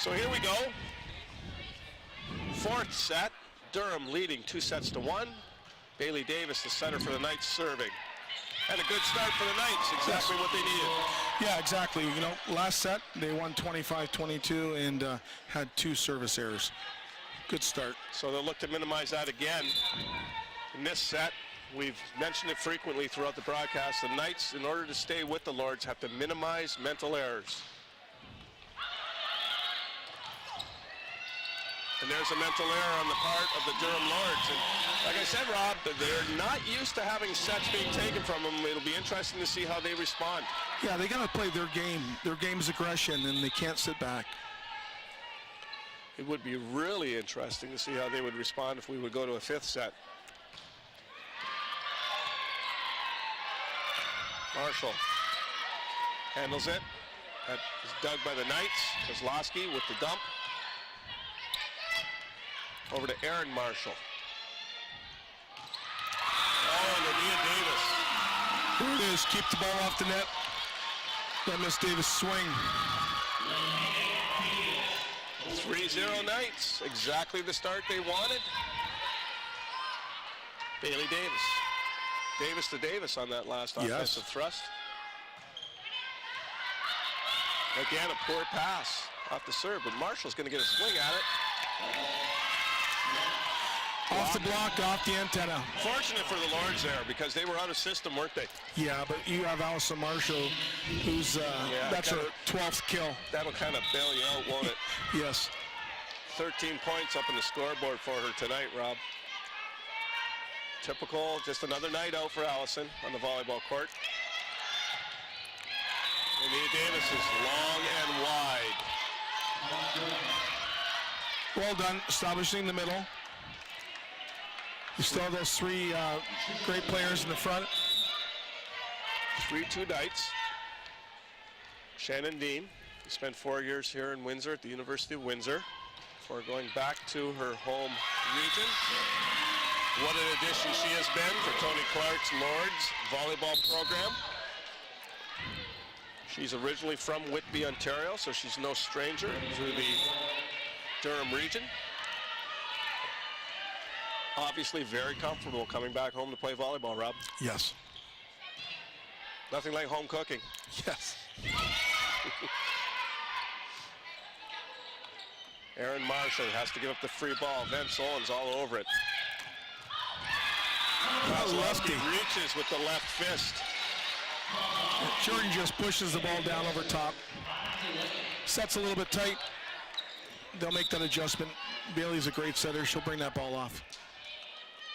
So here we go. Fourth set, Durham leading 2-1. Bailey Davis, the center for the Knights, serving. And a good start for the Knights, exactly what they needed. Yeah, exactly. You know, last set, they won 25-22 and had 2 service errors. Good start. So they'll look to minimize that again. In this set, we've mentioned it frequently throughout the broadcast, the Knights, in order to stay with the Lords, have to minimize mental errors. And there's a mental error on the part of the Durham Lords. And like I said, Rob, they're not used to having sets being taken from them. It'll be interesting to see how they respond. Yeah, they got to play their game. Their game's aggression, and they can't sit back. It would be really interesting to see how they would respond if we would go to a fifth set. Marshall handles it. That is dug by the Knights. Kozlowski with the dump. Over to Aaron Marshall. Oh, and Ania Davis. Here it is. Keep the ball off the net. Don't miss Davis' swing. 3-0 Knights. Exactly the start they wanted. Bailey Davis. Davis to Davis on that last offensive thrust. Again, a poor pass off the serve, but Marshall's going to get a swing at it. Off the block, off the antenna. Fortunate for the Lords there because they were out of system, weren't they? Yeah, but you have Allison Marshall, who's that's her 12th kill. That'll kind of bail you out, won't it? Yes. 13 points up on the scoreboard for her tonight, Rob. Typical, just another night out for Allison on the volleyball court. Nia Davis is long and wide. Well done, establishing the middle. You still have those three great players in the front. 3-2 Knights. Shannon Dean, who spent 4 years here in Windsor at the University of Windsor before going back to her home region. What an addition she has been for Tony Clark's Lords volleyball program. She's originally from Whitby, Ontario, so she's no stranger to the Durham region. Obviously very comfortable coming back home to play volleyball, Rob. Yes. Nothing like home cooking. Yes. Aaron Marshall has to give up the free ball. Vince Owens all over it. Kozlowski reaches with the left fist. Jordan just pushes the ball down over top. Sets a little bit tight. They'll make that adjustment. Bailey's a great setter. She'll bring that ball off.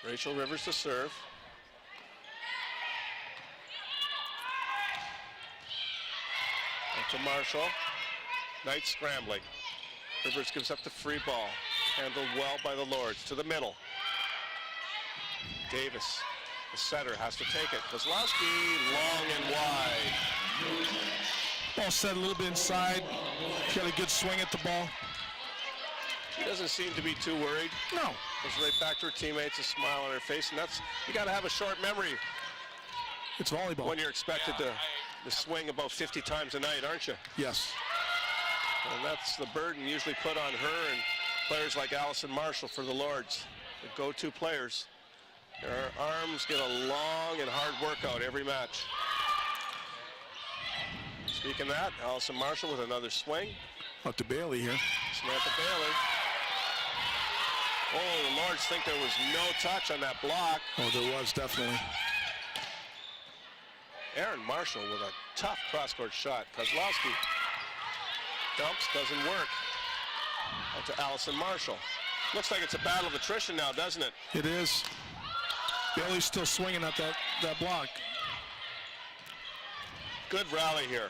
Rachel Rivers to serve. Back to Marshall. Knight scrambling. Rivers gives up the free ball. Handled well by the Lords. To the middle. Davis, the setter, has to take it. Kozlowski, long and wide. Ball set a little bit inside. She had a good swing at the ball. She doesn't seem to be too worried. No. Goes right back to her teammates, a smile on her face, and that's, you got to have a short memory It's volleyball. when you're expected to swing about 50 times a night, aren't you? Yes. And that's the burden usually put on her and players like Allison Marshall for the Lords, the go-to players. Their arms get a long and hard workout every match. Speaking of that, Allison Marshall with another swing. Up to Bailey here. Samantha Bailey. Oh, the Lords think there was no touch on that block. Oh, there was definitely. Aaron Marshall with a tough cross-court shot. Kozlowski dumps, doesn't work. Out to Allison Marshall. Looks like it's a battle of attrition now, doesn't it? It is. Bailey's still swinging at that block. Good rally here.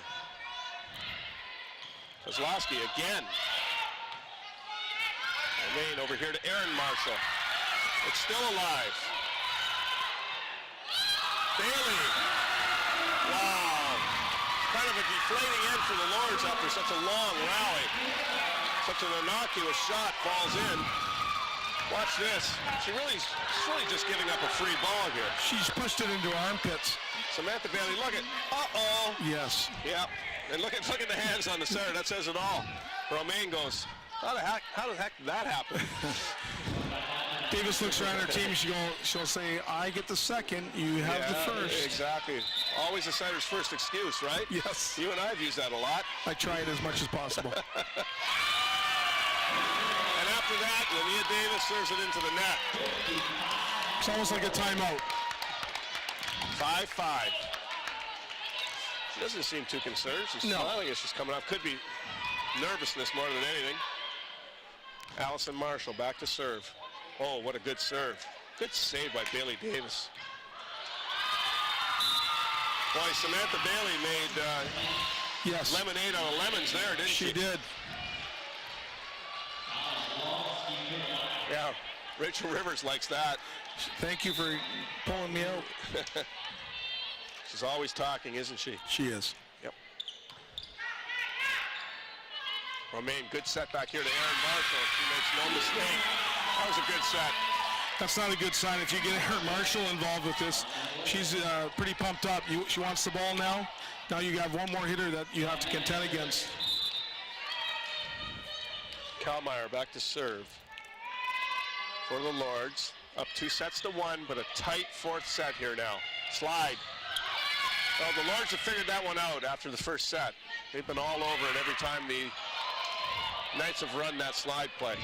Kozlowski again. Main over here to Aaron Marshall. It's still alive. Bailey. Wow. Kind of a deflating end for the Lords after such a long rally. Such an innocuous shot falls in. Watch this. She's really just giving up a free ball here. She's pushed it into her armpits. Samantha Bailey, look at, uh-oh. Yes. Yep. And look at the hands on the center. That says it all. Romaine goes, how the heck did that happen? Davis looks around her team. She'll say, I get the second. You have the first. Exactly. Always the setter's first excuse, right? Yes. You and I have used that a lot. I try it as much as possible. And after that, Linnea Davis serves it into the net. It's almost like a timeout. 5-5. She doesn't seem too concerned. She's smiling as she's coming off. Could be nervousness more than anything. Allison Marshall back to serve. Oh, what a good serve. Good save by Bailey Davis. Boy, Samantha Bailey made lemonade out of lemons there, didn't she? She did. Yeah, Rachel Rivers likes that. Thank you for pulling me out. She's always talking, isn't she? She is. Yep. Romaine, good set back here to Aaron Marshall. She makes no mistake. That was a good set. That's not a good sign. If you get Aaron Marshall involved with this, she's pretty pumped up. She wants the ball now. Now you have one more hitter that you have to contend against. Kalmeyer back to serve for the Lords. Up 2-1, but a tight fourth set here now. Slide. Well, the Lords have figured that one out after the first set. They've been all over it every time the Knights have run that slide play.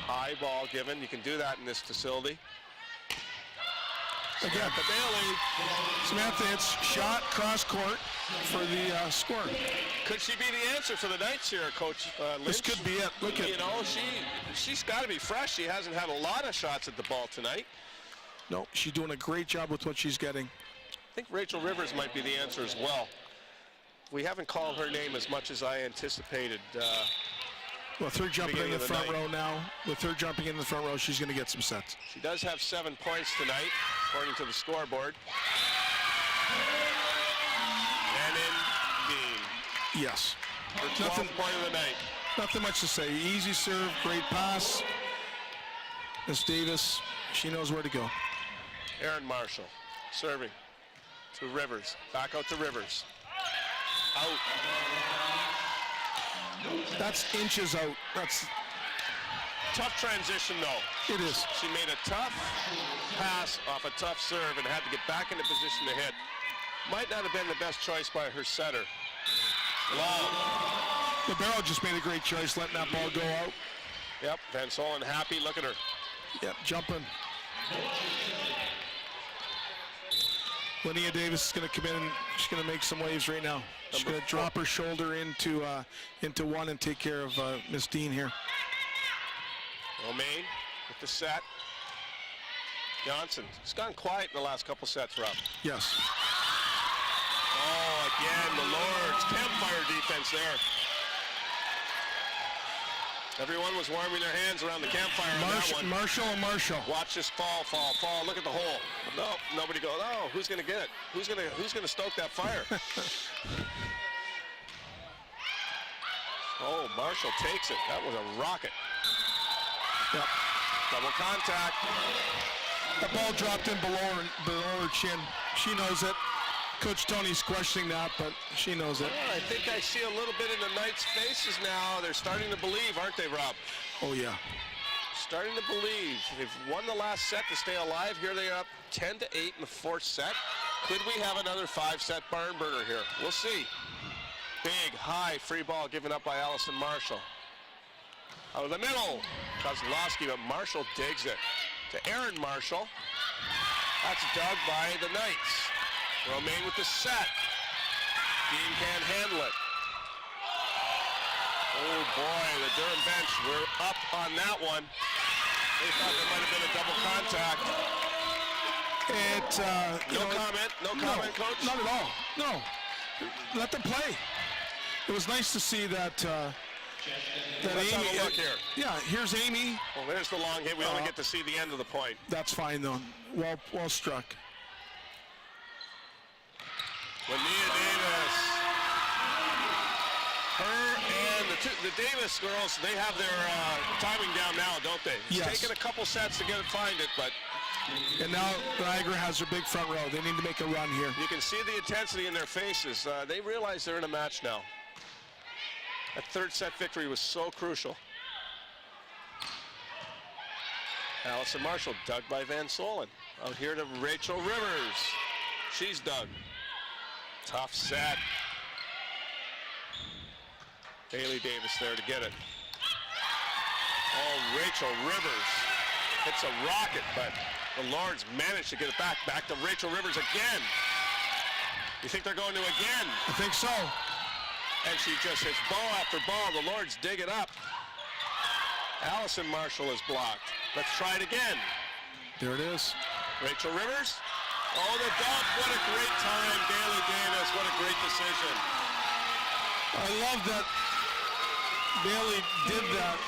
High ball given. You can do that in this facility. Again, Samantha hits shot cross court for the score. Could she be the answer for the Knights here, Coach Lynch? This could be it. Look at, you know, she's got to be fresh. She hasn't had a lot of shots at the ball tonight. No, she's doing a great job with what she's getting. I think Rachel Rivers might be the answer as well. We haven't called her name as much as I anticipated. Well, third jumping in the front row now. With her jumping in the front row, she's going to get some sets. She does have 7 points tonight, according to the scoreboard. And in Dean. Yes. Her 12th point of the night. Nothing much to say. Easy serve, great pass. Miss Davis, she knows where to go. Erin Marshall serving to Rivers. Back out to Rivers. Out. That's inches out. That's tough transition, though. It is. She made a tough pass off a tough serve and had to get back into position to hit. Might not have been the best choice by her setter. Long. The barrel just made a great choice, letting that ball go out. Yep, Van Solen happy. Look at her. Yep, jumping. Linnea Davis is going to come in and she's going to make some waves right now. She's going to drop her shoulder into one and take care of Miss Dean here. Romaine with the set. Johnson. It's gone quiet in the last couple sets, Rob. Yes. Oh, again, the Lord's campfire defense there. Everyone was warming their hands around the campfire on that one. Marshall. Watch this fall. Look at the hole. No, nobody goes, oh, who's going to get it? Who's going to stoke that fire? Oh, Marshall takes it. That was a rocket. Yep. Double contact. The ball dropped in below her chin. She knows it. Coach Tony's questioning that, but she knows it. Oh, I think I see a little bit in the Knights' faces now. They're starting to believe, aren't they, Rob? Oh, yeah. Starting to believe. They've won the last set to stay alive. Here they are up 10-8 in the 4th set. Could we have another 5-set barn burner here? We'll see. Big, high free ball given up by Allison Marshall. Out of the middle. Kozlowski, but Marshall digs it. To Erin Marshall. That's dug by the Knights. Romaine with the set. Dean can't handle it. Oh boy, the Durham bench, we're up on that one. They thought there might have been a double contact. No comment, Coach? Not at all. No. Let them play. It was nice to see that Let's Amy. have a look here. Yeah, here's Amy. Well, there's the long hit. We only get to see the end of the point. That's fine, though. Well struck. Linnea Davis. Her and the Davis girls, they have their timing down now, don't they? It's taken a couple sets to find it, but... And now Niagara has their big front row. They need to make a run here. You can see the intensity in their faces. They realize they're in a match now. That 3rd set victory was so crucial. Allison Marshall dug by Van Solen. Out here to Rachel Rivers. She's dug. Tough set. Bailey Davis there to get it. Oh, Rachel Rivers hits a rocket, but the Lords managed to get it back. Back to Rachel Rivers again. You think they're going to again? I think so. And she just hits ball after ball. The Lords dig it up. Allison Marshall is blocked. Let's try it again. There it is. Rachel Rivers. Oh, the dunk. What a great time. Bailey Davis. What a great decision. I love that Bailey did that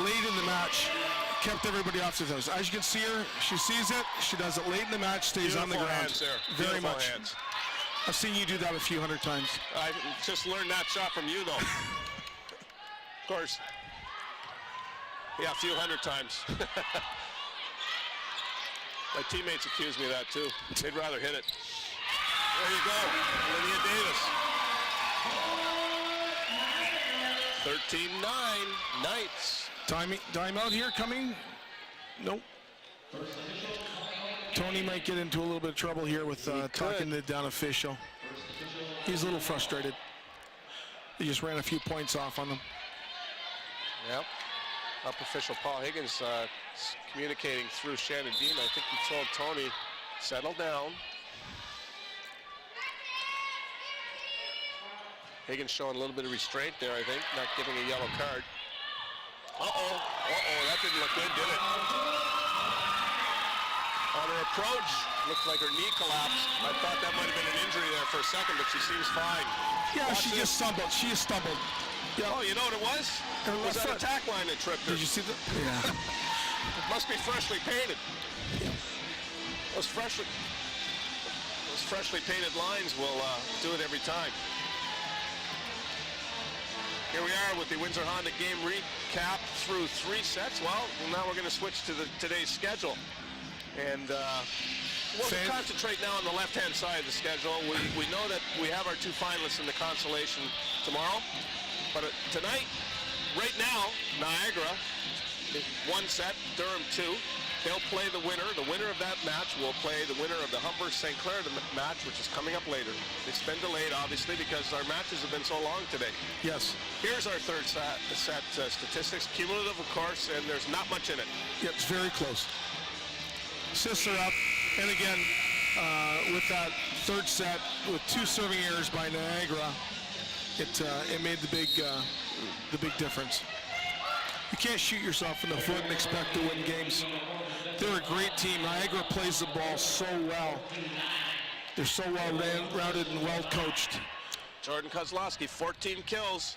late in the match. Kept everybody off the toes. As you can see her, she sees it. She does it late in the match, stays on the ground. Hands there. Very Beautiful much. Hands. I've seen you do that a few hundred times. I just learned that shot from you, though. Of course. Yeah, a few hundred times. My teammates accuse me of that, too. They'd rather hit it. There you go. Linnea Davis. 13-9, Knights. Time out here coming. Nope. Tony might get into a little bit of trouble here with talking to the down official. He's a little frustrated. He just ran a few points off on them. Yep. up official Paul Higgins communicating through Shannon Dean. I think he told Tony, settle down. Higgins showing a little bit of restraint there, I think, not giving a yellow card. That didn't look good, did it? On her approach, looked like her knee collapsed. I thought that might have been an injury there for a second, but she seems fine. Yeah, she just stumbled. She just stumbled. Yeah. Oh, you know what it was? It was that attack line that tripped her. Did you see that? Yeah. It must be freshly painted. Those freshly painted lines will do it every time. Here we are with the Windsor Honda game recap through 3 sets. Well, now we're going to switch to today's schedule. And we'll concentrate now on the left-hand side of the schedule. We know that we have our 2 finalists in the consolation tomorrow. But tonight, right now, Niagara, 1 set, Durham 2. They'll play the winner. The winner of that match will play the winner of the Humber-St. Clair match, which is coming up later. It's been delayed, obviously, because our matches have been so long today. Yes. Here's our third set statistics. Cumulative, of course, and there's not much in it. Yep, it's very close. Assists are up, and again, with that third set, with 2 serving errors by Niagara, it made the big difference. You can't shoot yourself in the foot and expect to win games. They're a great team. Niagara plays the ball so well. They're so well routed and well coached. Jordan Kozlowski, 14 kills,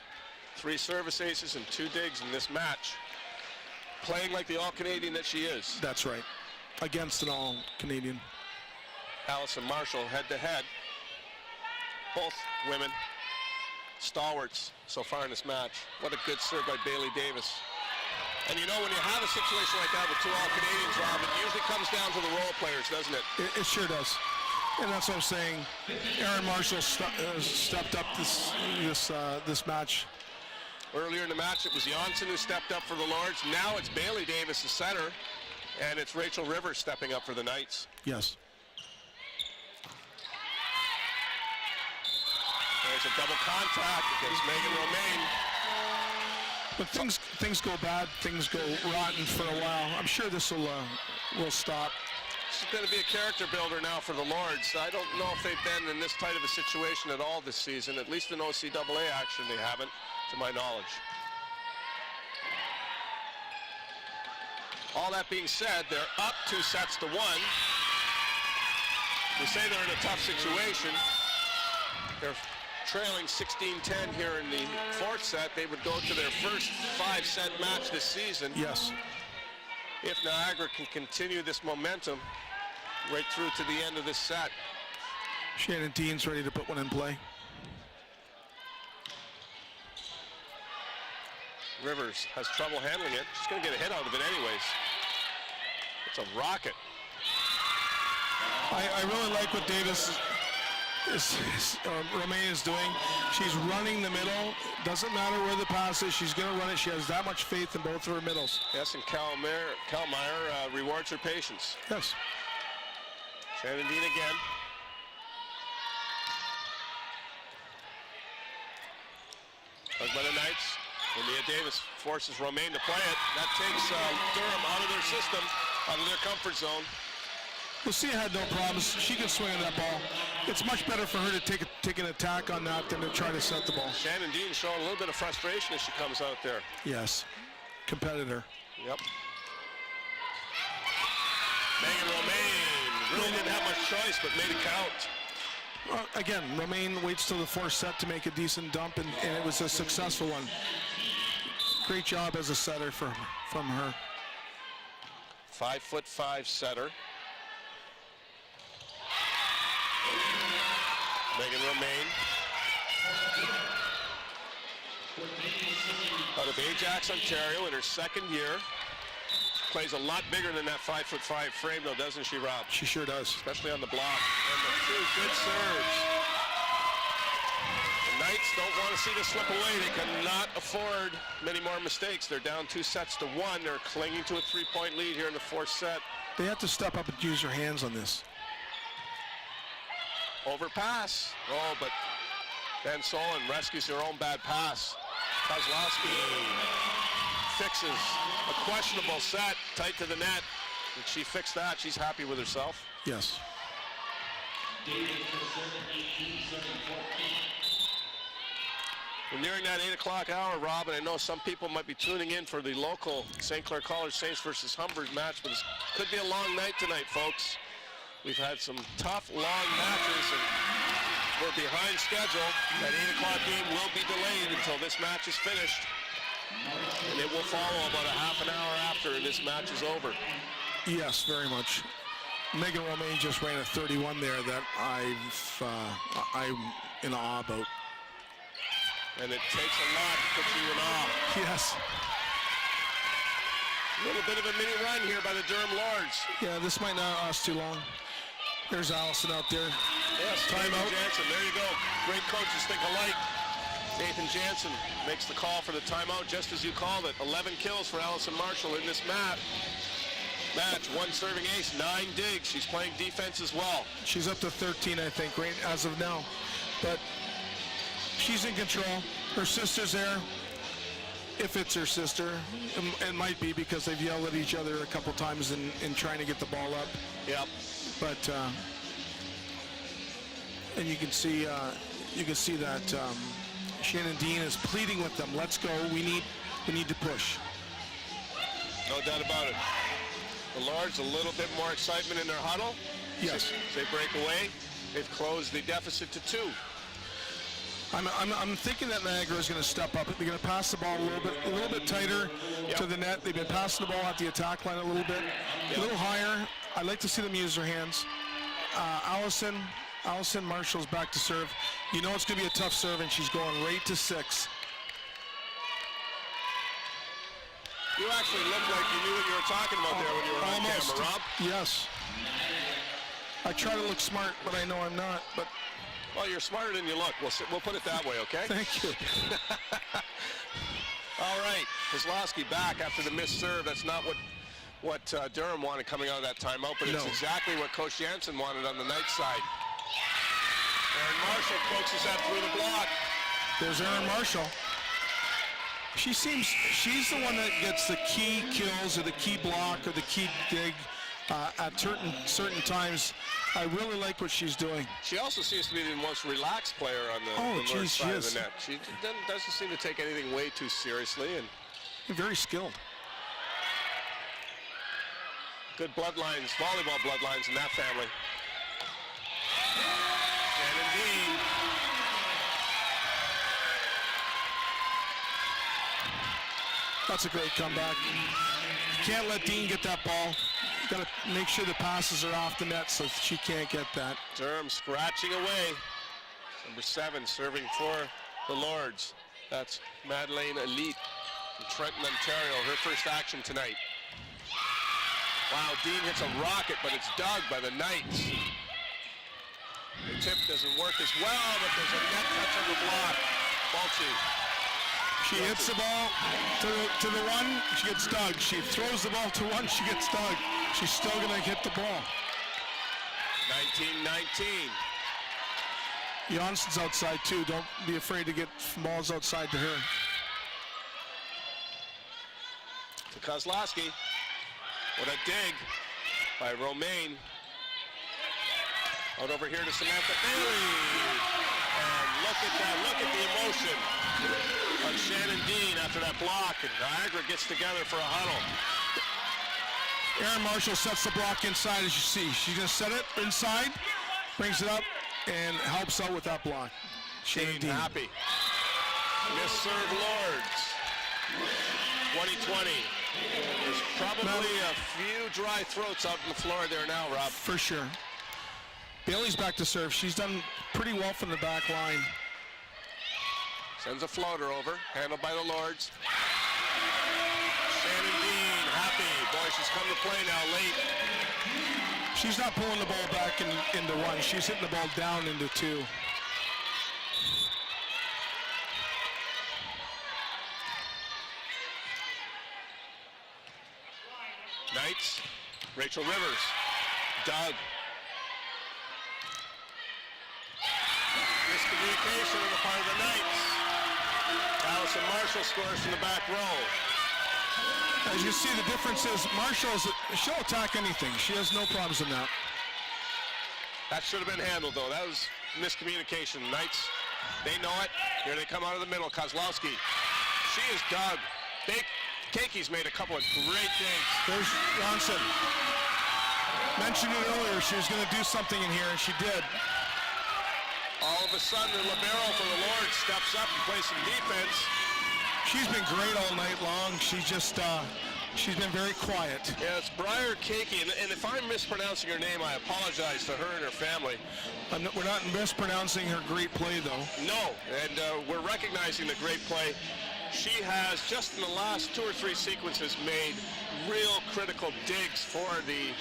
3 service aces and 2 digs in this match. Playing like the All-Canadian that she is. That's right. Against an All-Canadian. Allison Marshall head-to-head. Both women stalwarts so far in this match. What a good serve by Bailey Davis. And you know, when you have a situation like that with 2 All-Canadians, Rob, it usually comes down to the role players, doesn't it? It sure does. And that's what I'm saying. Aaron Marshall stepped up this match. Earlier in the match, it was Janssen who stepped up for the Lords. Now it's Bailey Davis, the center, and it's Rachel Rivers stepping up for the Knights. Yes. There's a double contact against Megan Romaine. But things go bad, things go rotten for a while. I'm sure this will stop. This is going to be a character builder now for the Lords. I don't know if they've been in this tight of a situation at all this season. At least in OCAA action, they haven't, to my knowledge. All that being said, they're up 2 sets to 1. We say they're in a tough situation. They're trailing 16-10 here in the 4th set. They would go to their first 5-set match this season. Yes. If Niagara can continue this momentum right through to the end of this set. Shannon Dean's ready to put one in play. Rivers has trouble handling it. She's going to get a hit out of it anyways. It's a rocket. I really like what Davis Romaine is doing. She's running the middle. Doesn't matter where the pass is. She's going to run it. She has that much faith in both of her middles. Yes, and Kalmeyer rewards her patience. Yes. Shannon Dean again. Dug by the Knights. Mia Davis forces Romaine to play it. That takes Durham out of their system, out of their comfort zone. Lucia had no problems. She can swing on that ball. It's much better for her to take an attack on that than to try to set the ball. Shannon Dean showing a little bit of frustration as she comes out there. Yes. Competitor. Yep. Megan Romaine really didn't have much choice, but made it count. Again, Romaine waits till the 4th set to make a decent dump, and it was a successful one. Great job as a setter from her. 5'5" setter. Megan Romaine. Out of Ajax, Ontario, in her 2nd year. Plays a lot bigger than that 5'5" frame, though, doesn't she, Rob? She sure does. Especially on the block. And the 2 good serves. The Knights don't want to see this slip away. They cannot afford many more mistakes. They're down 2 sets to 1. They're clinging to a 3-point lead here in the 4th set. They have to step up and use their hands on this. Overpass. Oh, but Van Solen rescues her own bad pass. Kozlowski fixes a questionable set tight to the net. And she fixed that. She's happy with herself. Yes. We're nearing that 8 o'clock hour, Rob, and I know some people might be tuning in for the local St. Clair College Saints versus Humber match, but it could be a long night tonight, folks. We've had some tough, long matches, and we're behind schedule. That 8 o'clock game will be delayed until this match is finished, and it will follow about a half an hour after this match is over. Yes, very much. Megan Romaine just ran a 31 there that I'm in awe about. And it takes a lot to put you in awe. Yes. A little bit of a mini run here by the Durham Lords. Yeah, this might not last too long. There's Allison out there. Yes, Timeout. Jansen, there you go. Great coaches think alike. Nathan Jansen makes the call for the timeout, just as you called it. 11 kills for Allison Marshall in this match. One serving ace, 9 digs. She's playing defense as well. She's up to 13, I think, right as of now. But she's in control. Her sister's there. If it's her sister, it might be because they've yelled at each other a couple times in trying to get the ball up. Yep. But and you can see that Shannon Dean is pleading with them. Let's go. We need to push. No doubt about it. The Lords, a little bit more excitement in their huddle. Yes. They break away. They've closed the deficit to 2. I'm thinking that Niagara is going to step up. They're going to pass the ball a little bit tighter to the net. They've been passing the ball at the attack line a little bit, a little higher. I'd like to see them use their hands. Allison Marshall's back to serve. You know it's going to be a tough serve, and she's going right to 6. You actually looked like you knew what you were talking about there when you were on camera, Rob. Yes. I try to look smart, but I know I'm not. But well, you're smarter than you look. We'll put it that way, okay? Thank you. All right, Kozlowski back after the missed serve. That's not what Durham wanted coming out of that timeout, but it's exactly what Coach Jansen wanted on the night side. Erin Marshall coaxes that through the block. There's Erin Marshall. She's the one that gets the key kills or the key block or the key dig at certain times. I really like what she's doing. She also seems to be the most relaxed player on the north side of the net. She doesn't seem to take anything way too seriously. And very skilled. Good bloodlines, volleyball bloodlines in that family. Shannon Dean. That's a great comeback. You can't let Dean get that ball. You got to make sure the passes are off the net so she can't get that. Durham scratching away. Number 7 serving for the Lords. That's Madeleine Elite from Trenton, Ontario. Her first action tonight. Wow, Dean hits a rocket, but it's dug by the Knights. The tip doesn't work as well, but there's a net touch on the block. Balchi. She hits the ball to the one, she gets dug. She throws the ball to one, she gets dug. She's still going to hit the ball. 19-19. Johnson's outside too. Don't be afraid to get balls outside to her. To Kozlowski. What a dig by Romaine. Out over here to Samantha Bailey. And look at that, look at the emotion on Shannon Dean after that block. And Niagara gets together for a huddle. Erin Marshall sets the block inside, as you see. She's going to set it inside, brings it up, and helps out with that block. Shannon Dean happy. Miss serve Lords. 2020. There's probably a few dry throats out on the floor there now, Rob. For sure. Bailey's back to serve. She's done pretty well from the back line. Sends a floater over, handled by the Lords. Shannon Dean, happy. Boy, she's come to play now late. She's not pulling the ball back into one. She's hitting the ball down into 2. Knights, Rachel Rivers, Doug. Miscommunication on the part of the Knights. Allison Marshall scores from the back row. As you see, the difference is she'll attack anything. She has no problems in that. That should have been handled, though. That was miscommunication. Knights, they know it. Here they come out of the middle. Kozlowski. She is dug. Keikki's made a couple of great digs. There's Johnson. Mentioned it earlier. She was going to do something in here, and she did. All of a sudden, the libero for the Lord steps up and plays some defense. She's been great all night long. She's just, she's been very quiet. Yeah, it's Briar Keikki, and if I'm mispronouncing her name, I apologize to her and her family. We're not mispronouncing her great play, though. No, and we're recognizing the great play. She has, just in the last 2 or 3 sequences, made real critical digs for the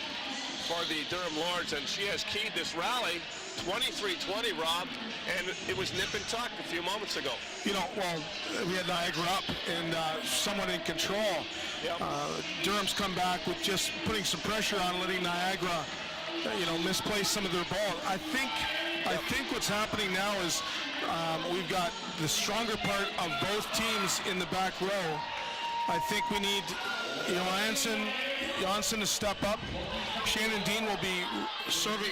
Durham Lords, and she has keyed this rally 23-20, Rob, and it was nip and tuck a few moments ago. You know, well, we had Niagara up and somewhat in control. Yep. Durham's come back with just putting some pressure on, letting Niagara, misplace some of their ball. I think what's happening now is we've got the stronger part of both teams in the back row. I think we need, Janssen to step up. Shannon Dean will be serving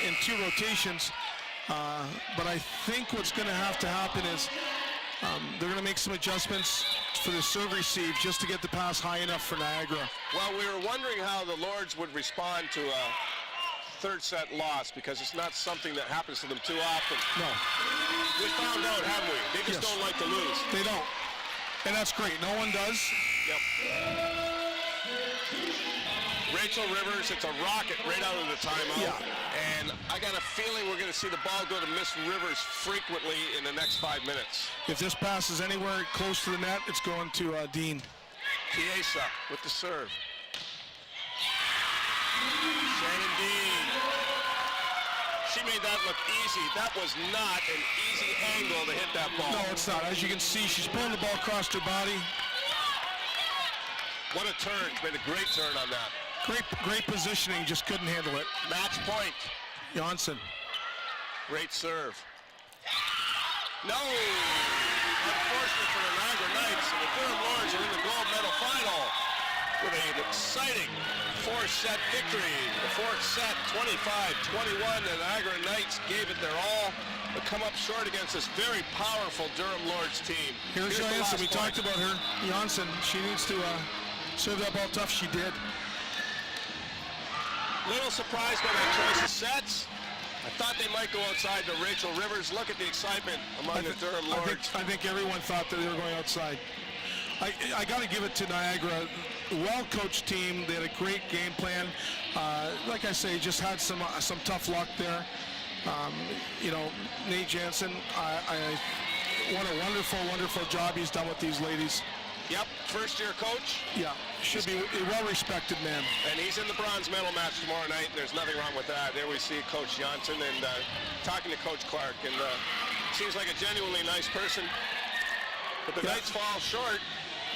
in 2 rotations. But I think what's going to have to happen is they're going to make some adjustments for the serve receive just to get the pass high enough for Niagara. Well, we were wondering how the Lords would respond to a third set loss, because it's not something that happens to them too often. No. We found out, haven't we? They just don't like to lose. They don't. And that's great. No one does. Yep. Rachel Rivers, it's a rocket right out of the timeout. Yeah. And I got a feeling we're going to see the ball go to Miss Rivers frequently in the next 5 minutes. If this pass is anywhere close to the net, it's going to Dean. Chiesa with the serve. Shannon Dean. She made that look easy. That was not an easy angle to hit that ball. No, it's not. As you can see, she's pulling the ball across her body. What a turn. She made a great turn on that. Great positioning, just couldn't handle it. Match point. Janssen. Great serve. No! Unfortunate for the Niagara Knights, and the Durham Lords are in the gold medal final with an exciting 4-set victory. The 4th set, 25-21. The Niagara Knights gave it their all, but come up short against this very powerful Durham Lords team. Here's Janssen. We talked about her. Janssen, she needs to serve that ball tough. She did. Little surprised by that choice of sets. I thought they might go outside to Rachel Rivers. Look at the excitement among the Durham Lords. I think everyone thought that they were going outside. I got to give it to Niagara. Well-coached team. They had a great game plan. Like I say, just had some tough luck there. Nate Janssen, what a wonderful job he's done with these ladies. Yep, first-year coach. Yeah, should be a well-respected man. And he's in the bronze medal match tomorrow night, and there's nothing wrong with that. There we see Coach Janssen and talking to Coach Clark, and seems like a genuinely nice person. But the Knights fall short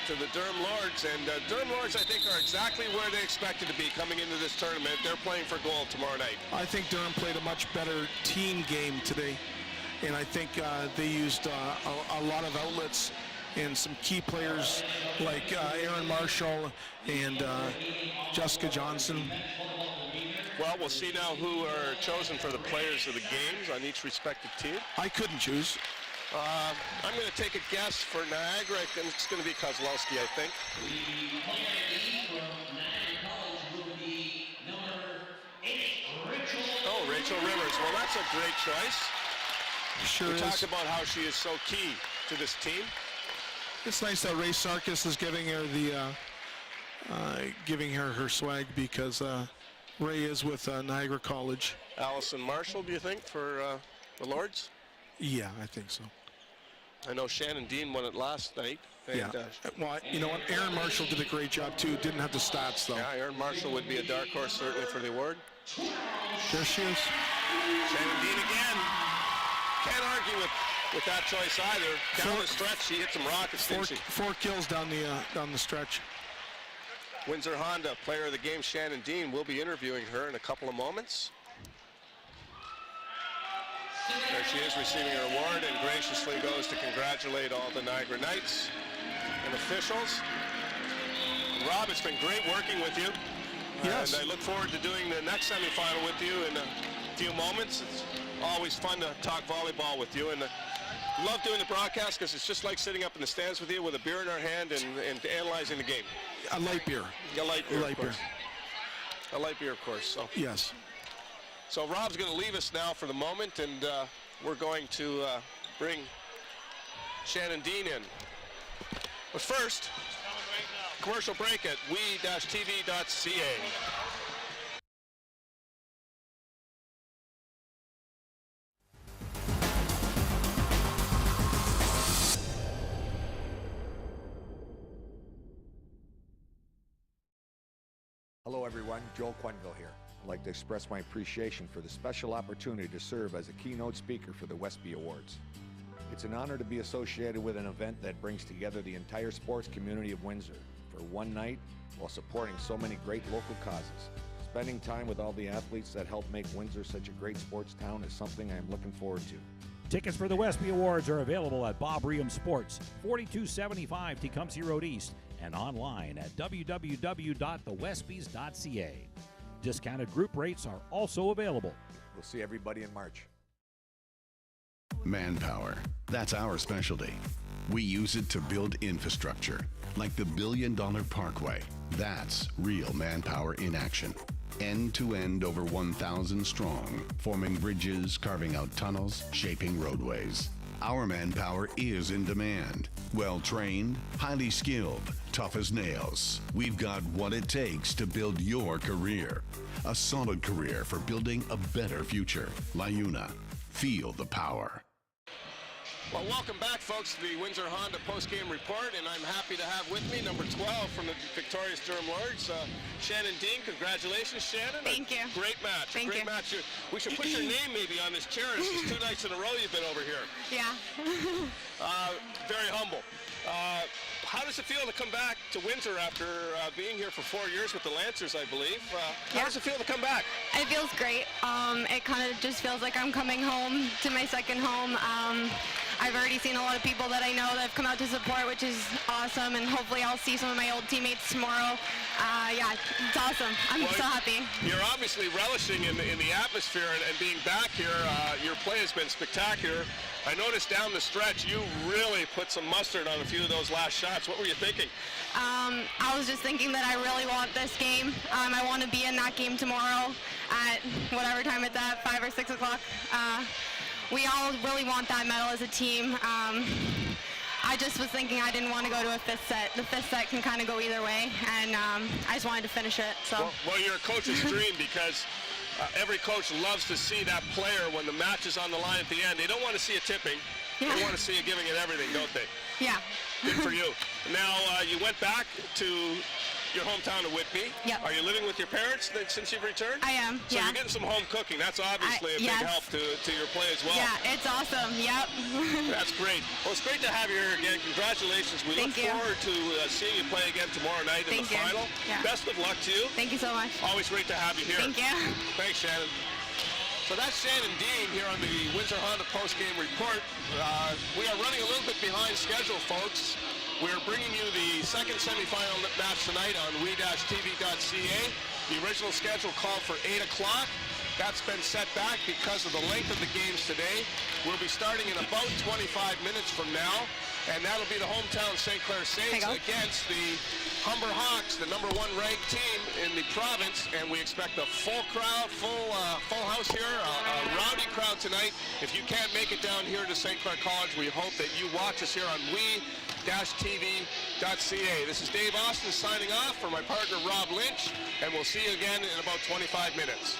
to the Durham Lords, and Durham Lords, I think, are exactly where they expected to be coming into this tournament. They're playing for gold tomorrow night. I think Durham played a much better team game today, and I think they used a lot of outlets and some key players like Aaron Marshall and Jessica Johnson. Well, we'll see now who are chosen for the players of the games on each respective team. I couldn't choose. I'm going to take a guess for Niagara, and it's going to be Kozlowski, I think. Oh, Rachel Rivers. Well, that's a great choice. Sure we is. talked about how she is so key to this team. It's nice that Ray Sarkis is giving her her swag, because Ray is with Niagara College. Allison Marshall, do you think, for the Lords? Yeah, I think so. I know Shannon Dean won it last night. And, yeah. Well, you know what? Aaron Marshall did a great job, too. Didn't have the stats, though. Yeah, Aaron Marshall would be a dark horse, certainly, for the award. There she is. Shannon Dean again. Can't argue with that choice either. Down the stretch, she hit some rockets, didn't she? 4 kills down the stretch. Windsor Honda, player of the game, Shannon Dean. We'll be interviewing her in a couple of moments. There she is receiving her award and graciously goes to congratulate all the Niagara Knights and officials. Rob, it's been great working with you. Yes. And I look forward to doing the next semifinal with you in a few moments. It's always fun to talk volleyball with you. And love doing the broadcast because it's just like sitting up in the stands with you with a beer in our hand and analyzing the game. A light beer. A light beer, A light of course. A light beer, of course. So. Yes. So Rob's going to leave us now for the moment, and we're going to bring Shannon Dean in. But first, commercial break at we-tv.ca. Hello everyone, Joel Quenville here. I'd like to express my appreciation for the special opportunity to serve as a keynote speaker for the Westby Awards. It's an honor to be associated with an event that brings together the entire sports community of Windsor for one night while supporting so many great local causes. Spending time with all the athletes that help make Windsor such a great sports town is something I am looking forward to. Tickets for the Westby Awards are available at Bob Reham Sports, 4275 Tecumseh Road East, and online at www.thewestbys.ca. Discounted group rates are also available. We'll see everybody in March. Manpower. That's our specialty. We use it to build infrastructure, like the $1 billion Parkway. That's real manpower in action. End to end, over 1,000 strong, forming bridges, carving out tunnels, shaping roadways. Our manpower is in demand. Well trained, highly skilled, tough as nails. We've got what it takes to build your career. A solid career for building a better future. LiUNA. Feel the power. Well, welcome back, folks, to the Windsor Honda post-game report, and I'm happy to have with me number 12 from the victorious Durham Lords, Shannon Dean. Congratulations, Shannon. Thank you. Great match. Thank great you. match. We should put your name maybe on this chair. This is 2 nights in a row you've been over here. Yeah. Very humble. How does it feel to come back to Windsor after being here for 4 years with the Lancers, I believe? How does it feel to come back? It feels great. It kind of just feels like I'm coming home to my second home. I've already seen a lot of people that I know that have come out to support, which is awesome, and hopefully I'll see some of my old teammates tomorrow. Yeah, it's awesome. I'm so happy. You're obviously relishing in the atmosphere and being back here. Your play has been spectacular. I noticed down the stretch you really put some mustard on a few of those last shots. What were you thinking? I was just thinking that I really want this game. I want to be in that game tomorrow at whatever time it's at, 5 or 6 o'clock. We all really want that medal as a team. I just was thinking I didn't want to go to a fifth set. The fifth set can kind of go either way, and I just wanted to finish it. So. Well, you're a coach's dream because every coach loves to see that player when the match is on the line at the end. They don't want to see it tipping. Yeah. They want to see you giving it everything, don't they? Yeah. Good for you. Now, you went back to your hometown of Whitby. Yep. Are you living with your parents since you've returned? I am, So yeah. you're getting some home cooking. That's obviously a big help to your play as well. Yeah, it's awesome. Yep. That's great. Well, it's great to have you here again. Congratulations. We look forward to seeing you play again tomorrow night in the final. Yeah. Best of luck to you. Thank you so much. Always great to have you here. Thank you. Thanks, Shannon. So that's Shannon Dean here on the Windsor Honda post-game report. We are running a little bit behind schedule, folks. We're bringing you the second semifinal match tonight on we-tv.ca. The original schedule called for 8 o'clock. That's been set back because of the length of the games today. We'll be starting in about 25 minutes from now, and that'll be the hometown St. Clair Saints against the Humber Hawks, the #1 ranked team in the province, and we expect a full crowd, full house here, a rowdy crowd tonight. If you can't make it down here to St. Clair College, we hope that you watch us here on we-tv.ca. This is Dave Austin signing off for my partner Rob Lynch, and we'll see you again in about 25 minutes.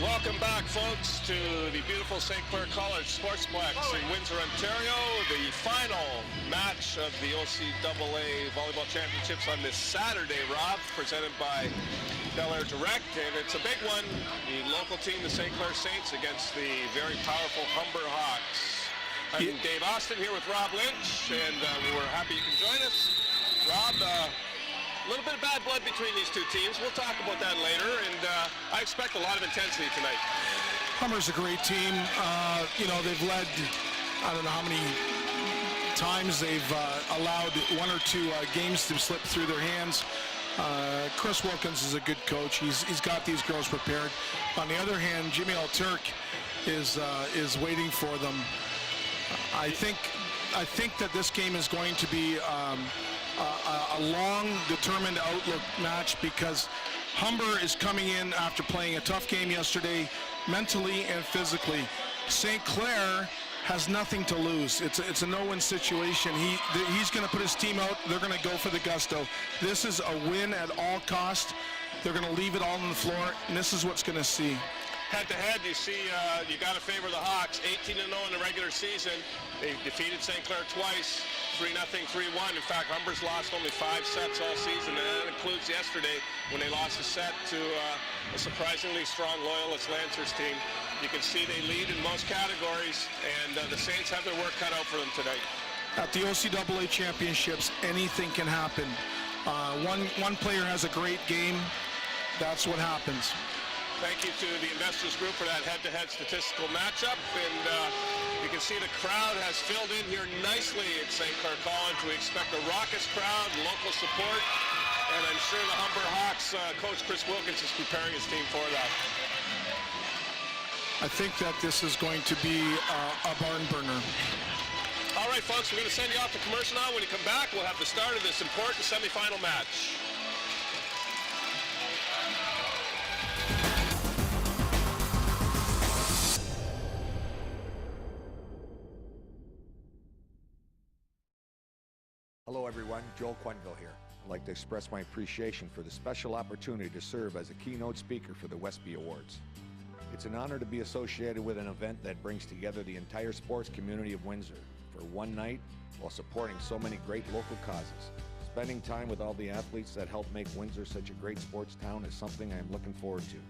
Welcome back, folks, to the beautiful St. Clair College Sportsplex in Windsor, Ontario. The final match of the OCAA Volleyball Championships on this Saturday, Rob, presented by Bel Air Direct, and it's a big one. The local team, the St. Clair Saints, against the very powerful Humber Hawks. I'm Dave Austin here with Rob Lynch, and we're happy you can join us. Rob, a little bit of bad blood between these two teams. We'll talk about that later, and I expect a lot of intensity tonight. Humber's a great team. You know, they've led, I don't know how many times they've allowed one or two games to slip through their hands. Chris Wilkins is a good coach. He's got these girls prepared. On the other hand, Jimmy Alturk is waiting for them. I think that this game is going to be a long, determined outlook match, because Humber is coming in after playing a tough game yesterday, mentally and physically. St. Clair has nothing to lose. It's a no-win situation. He's going to put his team out. They're going to go for the gusto. This is a win at all cost. They're going to leave it all on the floor, and this is what's going to see. Head-to-head, you see, you got to favor the Hawks. 18-0 in the regular season. They defeated St. Clair twice, 3-0, 3-1. In fact, Humber's lost only 5 sets all season, and that includes yesterday when they lost a set to a surprisingly strong Loyalist Lancers team. You can see they lead in most categories, and the Saints have their work cut out for them tonight. At the OCAA championships, anything can happen. One player has a great game. That's what happens. Thank you to the Investors Group for that head-to-head statistical matchup. And you can see the crowd has filled in here nicely at St. Clair College. We expect a raucous crowd, local support, and I'm sure the Humber Hawks coach Chris Wilkins is preparing his team for that. I think that this is going to be a barn burner. All right, folks, we're going to send you off to commercial now. When you come back, we'll have the start of this important semifinal match. Hello everyone, Joel Quenville here. I'd like to express my appreciation for the special opportunity to serve as a keynote speaker for the Westby Awards. It's an honor to be associated with an event that brings together the entire sports community of Windsor for one night while supporting so many great local causes. Spending time with all the athletes that help make Windsor such a great sports town is something I am looking forward to.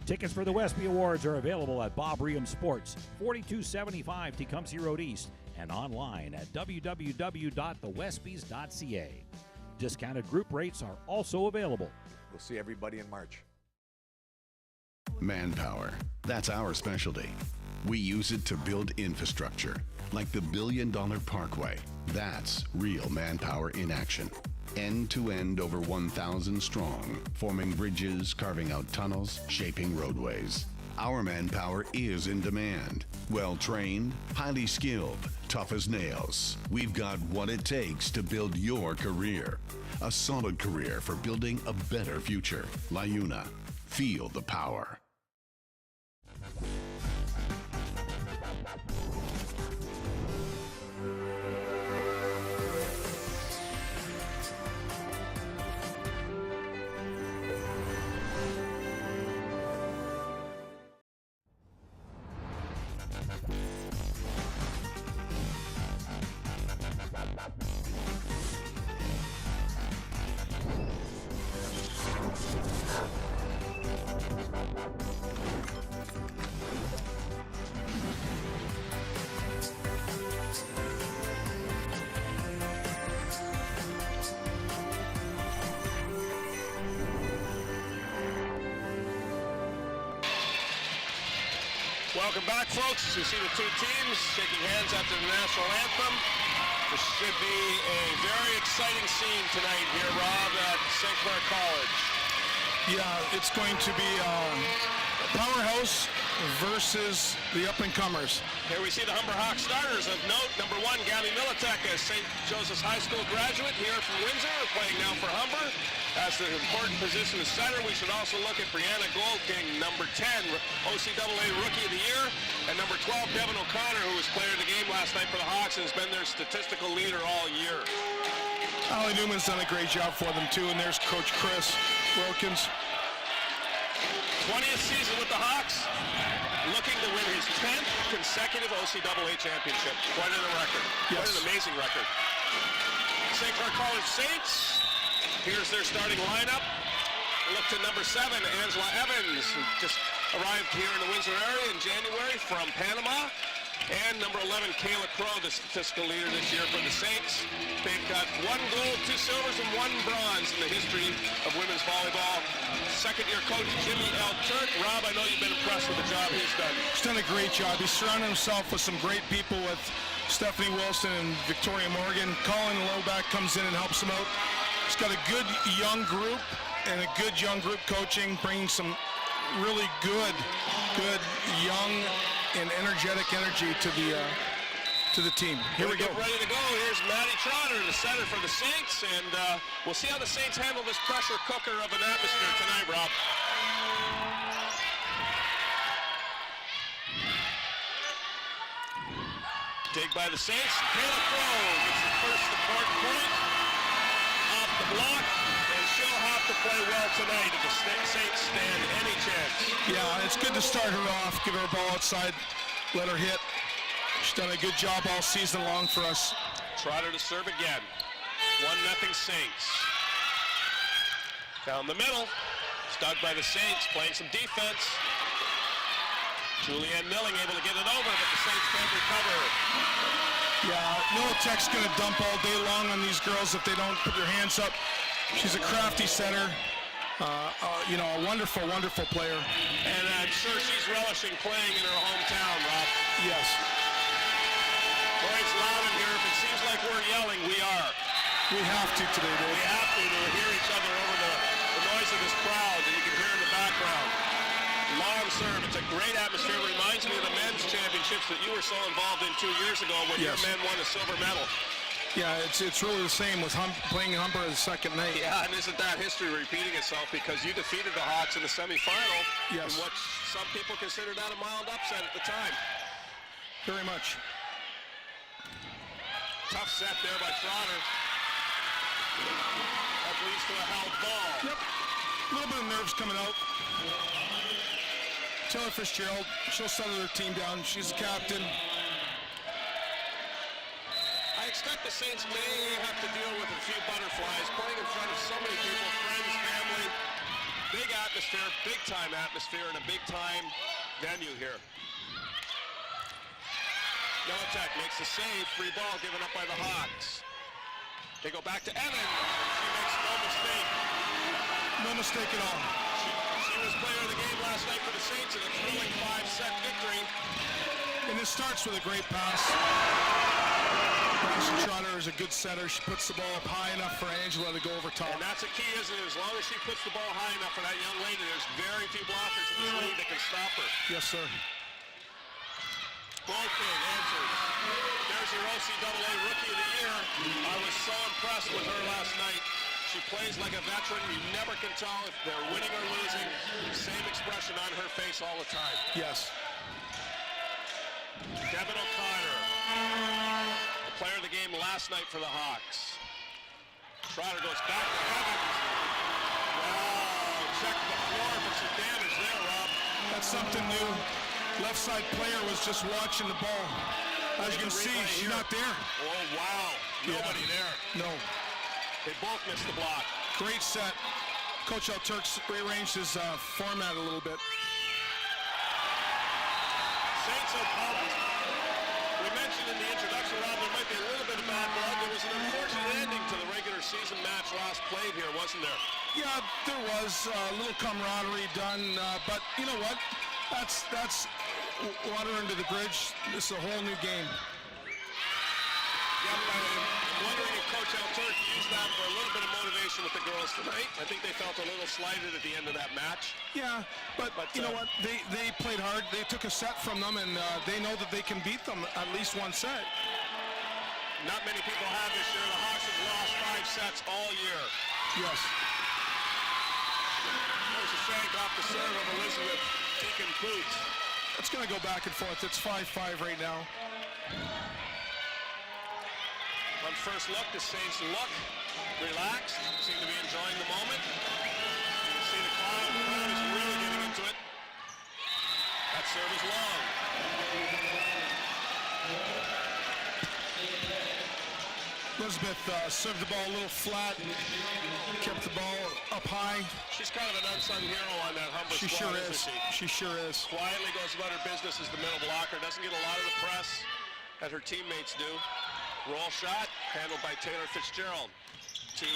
Tickets for the Westby Awards are available at Bob Riem Sports, 4275 Tecumseh Road East, and online at www.thewestbys.ca. Discounted group rates are also available. We'll see everybody in March. Manpower. That's our specialty. We use it to build infrastructure, like the $1 billion Parkway. That's real manpower in action. End-to-end over 1,000 strong, forming bridges, carving out tunnels, shaping roadways. Our manpower is in demand. Well-trained, highly skilled, tough as nails. We've got what it takes to build your career. A solid career for building a better future. LiUNA. Feel the power. Welcome back, folks. You see the two teams shaking hands after the national anthem. This should be a very exciting scene tonight here, Rob, at St. Clair College. Yeah, it's going to be Powerhouse versus the up-and-comers. Here we see the Humber Hawks starters of note. Number 1, Gabby Militek, a St. Joseph's High School graduate here from Windsor, playing now for Humber. As the important position of center, we should also look at Brianna Goldking, number 10, OCAA Rookie of the Year, and number 12, Devin O'Connor, who was player of the game last night for the Hawks and has been their statistical leader all year. Allie Newman's done a great job for them, too, and there's Coach Chris Wilkins. 20th season with the Hawks. looking to win his 10th consecutive OCAA championship. Quite an record. Yes. Quite an amazing record. St. Clair College Saints. Here's their starting lineup. Look to number 7, Angela Evans, who just arrived here in the Windsor area in January from Panama. And number 11, Kayla Crow, the statistical leader this year for the Saints. They've got 1 gold, 2 silvers, and 1 bronze in the history of women's volleyball. Second-year coach Jimmy L. Turk. Rob, I know you've been impressed with the job he's done. He's done a great job. He's surrounded himself with some great people, with Stephanie Wilson and Victoria Morgan. Colin Lowback comes in and helps him out. He's got a good young group and a good young group coaching, bringing some really good young and energetic energy to the team. Here we go. Get ready to go. Here's Maddie Trotter, the center for the Saints, and we'll see how the Saints handle this pressure cooker of an atmosphere tonight, Rob. Dig by the Saints. Kayla Crow gets the first important point off the block, and she'll have to play well tonight if the Saints stand any chance. Yeah, it's good to start her off, give her a ball outside, let her hit. She's done a good job all season long for us. Trotter to serve again. 1-0 Saints. Down the middle. Dug by the Saints, playing some defense. Julianne Milling able to get it over, but the Saints can't recover. Yeah, Militech's going to dump all day long on these girls if they don't put their hands up. She's a crafty center. A wonderful, wonderful player. And I'm sure she's relishing playing in her hometown, Rob. Yes. Boy, it's loud in here. If it seems like we're yelling, we are. We have to today, Dave. We have to hear each other over the noise of this crowd that you can hear in the background. Long serve. It's a great atmosphere. It reminds me of the men's championships that you were so involved in 2 years ago when your men won a silver medal. Yeah, it's really the same with playing Humber the second night. Yeah, and isn't that history repeating itself, because you defeated the Hawks in the semifinal in what some people considered that a mild upset at the time. Very much. Tough set there by Trotter. That leads to a held ball. Yep. A little bit of nerves coming out. Taylor Fitzgerald, she'll settle her team down. She's the captain. I expect the Saints may have to deal with a few butterflies, playing in front of so many people, friends, family. Big atmosphere, big-time atmosphere, and a big-time venue here. Militech makes the save, free ball given up by the Hawks. They go back to Evan. She makes no mistake. No mistake at all. She was player of the game last night for the Saints in a thrilling 5-set victory. And it starts with a great pass. Ashley Trotter is a good setter. She puts the ball up high enough for Angela to go over top. And that's a key, isn't it? As long as she puts the ball high enough for that young lady, there's very few blockers in this league that can stop her. Yes, sir. Goldfin answers. There's your OCAA Rookie of the Year. I was so impressed with her last night. She plays like a veteran. You never can tell if they're winning or losing. Same expression on her face all the time. Yes. Devin O'Connor, the player of the game last night for the Hawks. Trotter goes back to Evans. Wow, check the floor for some damage there, Rob. That's something new. Left side player was just watching the ball. As you can see, she's not there. Oh, wow. Nobody there. No. They both missed the block. Great set. Coach L. Turks rearranged his format a little bit. Saints are pumped. We mentioned in the introduction, Rob, there might be a little bit of bad blood. There was an unfortunate ending to the regular season match last played here, wasn't there? Yeah, there was a little camaraderie done, but you know what? That's water under the bridge. This is a whole new game. Yeah, I'm wondering if Coach L. Turk used that for a little bit of motivation with the girls tonight. I think they felt a little slighted at the end of that match. Yeah, but you know what? They played hard. They took a set from them, and they know that they can beat them at least one set. Not many people have this year. The Hawks have lost 5 sets all year. Yes. There's a shank off the serve of Elizabeth Deacon Boots. It's going to go back and forth. It's 5-5 right now. On first look, the Saints look relaxed, seem to be enjoying the moment. You can see the crowd is really getting into it. That's serve is long. Elizabeth served the ball a little flat, kept the ball up high. She's kind of an unsung hero on that Humber She squad, sure is. isn't she? She sure is. Quietly goes about her business as the middle blocker. Doesn't get a lot of the press that her teammates do. Roll shot, handled by Taylor Fitzgerald. Oh,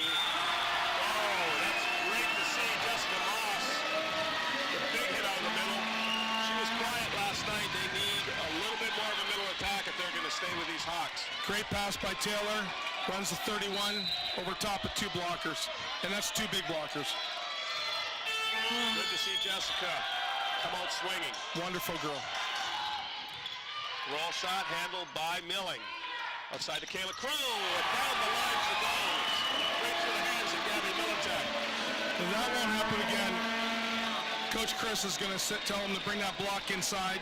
that's great to see Jessica Moss. The big hit out of the middle. She was quiet last night. They need a little bit more of a middle attack if they're going to stay with these Hawks. Great pass by Taylor. Runs the 31 over top of 2 blockers. And that's 2 big blockers. Good to see Jessica come out swinging. Wonderful girl. Roll shot handled by Milling. Outside to Kayla Crow. And down the line she goes. Right through the hands of Gabby Militek. If that won't happen again, Coach Chris is going to tell him to bring that block inside.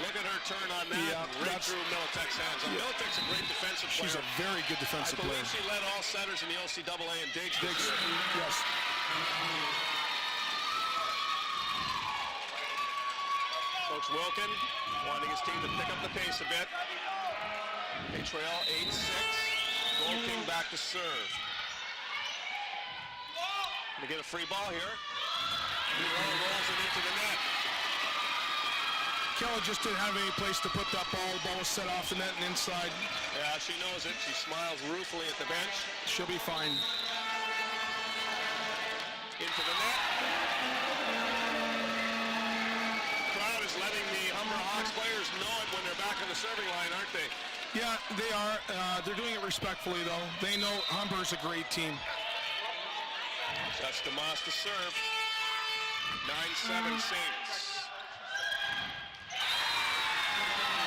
Look at her turn on that, right through Militek's hands. Militek's a great defensive player. She's a very good defensive player. I believe she led all setters in the OCAA in digs. Yes. Coach Wilkin wanting his team to pick up the pace a bit. They trail 8-6. Gold King back to serve. Gonna get a free ball here. Rolls it into the net. Keller just didn't have any place to put that ball. The ball was set off the net and inside. Yeah, she knows it. She smiles ruefully at the bench. She'll be fine. Into the net. Crowd is letting the Humber Hawks players know it when they're back on the serving line, aren't they? Yeah, they are. They're doing it respectfully, though. They know Humber's a great team. Jessica Moss to serve. 9-7 Saints.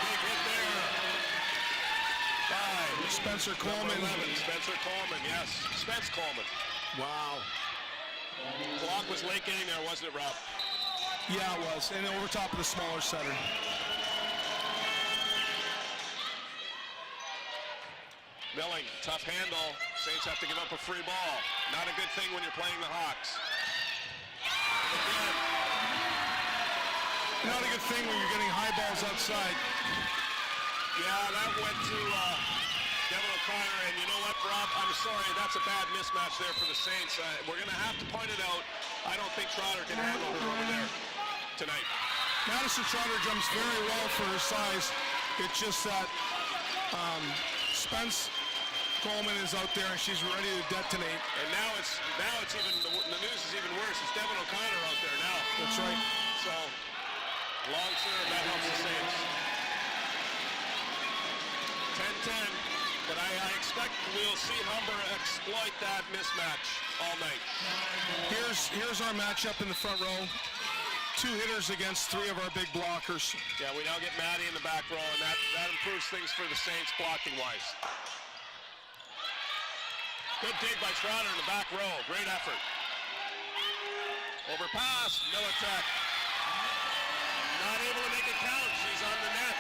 Big hit there. 5. Spencer Coleman. 11. Spencer Coleman, yes. Spence Coleman. Wow. Clock was late getting there, wasn't it, Rob? Yeah, it was. And over top of the smaller setter. Milling, tough handle. Saints have to give up a free ball. Not a good thing when you're playing the Hawks. Not a good thing when you're getting high balls outside. Yeah, that went to Devin O'Connor, and you know what, Rob? I'm sorry, that's a bad mismatch there for the Saints. We're going to have to point it out. I don't think Trotter can handle her over there tonight. Madison Trotter jumps very well for her size. It's just that Spence Coleman is out there and she's ready to detonate. And now it's even the news is even worse. It's Devin O'Connor out there now. That's right. So long serve, that helps the Saints. 10-10, but I expect we'll see Humber exploit that mismatch all night. Here's our matchup in the front row. 2 hitters against 3 of our big blockers. Yeah, we now get Maddie in the back row, and that improves things for the Saints blocking-wise. Good dig by Trotter in the back row. Great effort. Overpass, Militek. Not able to make it count. She's on the net.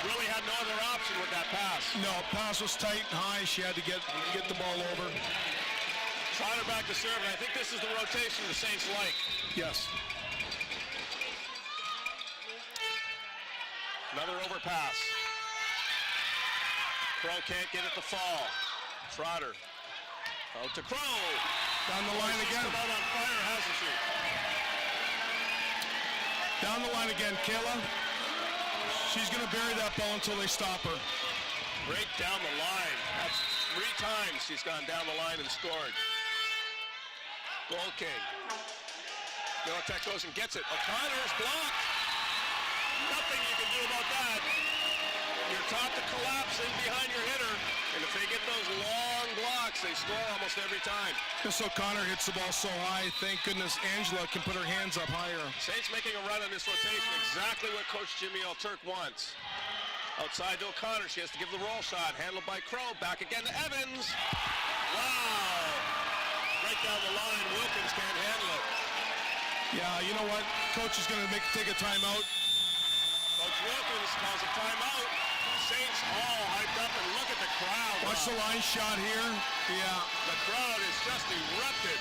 Really had no other option with that pass. No, pass was tight and high. She had to get the ball over. Trotter back to serve, and I think this is the rotation the Saints like. Yes. Another overpass. Crow can't get it to fall. Trotter. Out to Crow. Down the line again. She's come out on fire, hasn't she? Down the line again, Kayla. She's going to bury that ball until they stop her. Right down the line. That's 3 times she's gone down the line and scored. Goal King. Militek goes and gets it. O'Connor's blocked. Nothing you can do about that. You're taught to collapse in behind your hitter, and if they get those long blocks, they score almost every time. Miss O'Connor hits the ball so high. Thank goodness Angela can put her hands up higher. Saints making a run on this rotation, exactly what Coach Jimmy Alturk wants. Outside to O'Connor, she has to give the roll shot, handled by Crow. Back again to Evans. Wow! Right down the line, Wilkins can't handle it. Yeah, you know what? Coach is going to take a timeout. Coach Wilkins calls a timeout. Saints all hyped up, and look at the crowd. Watch the line shot here. Yeah. The crowd is just erupted.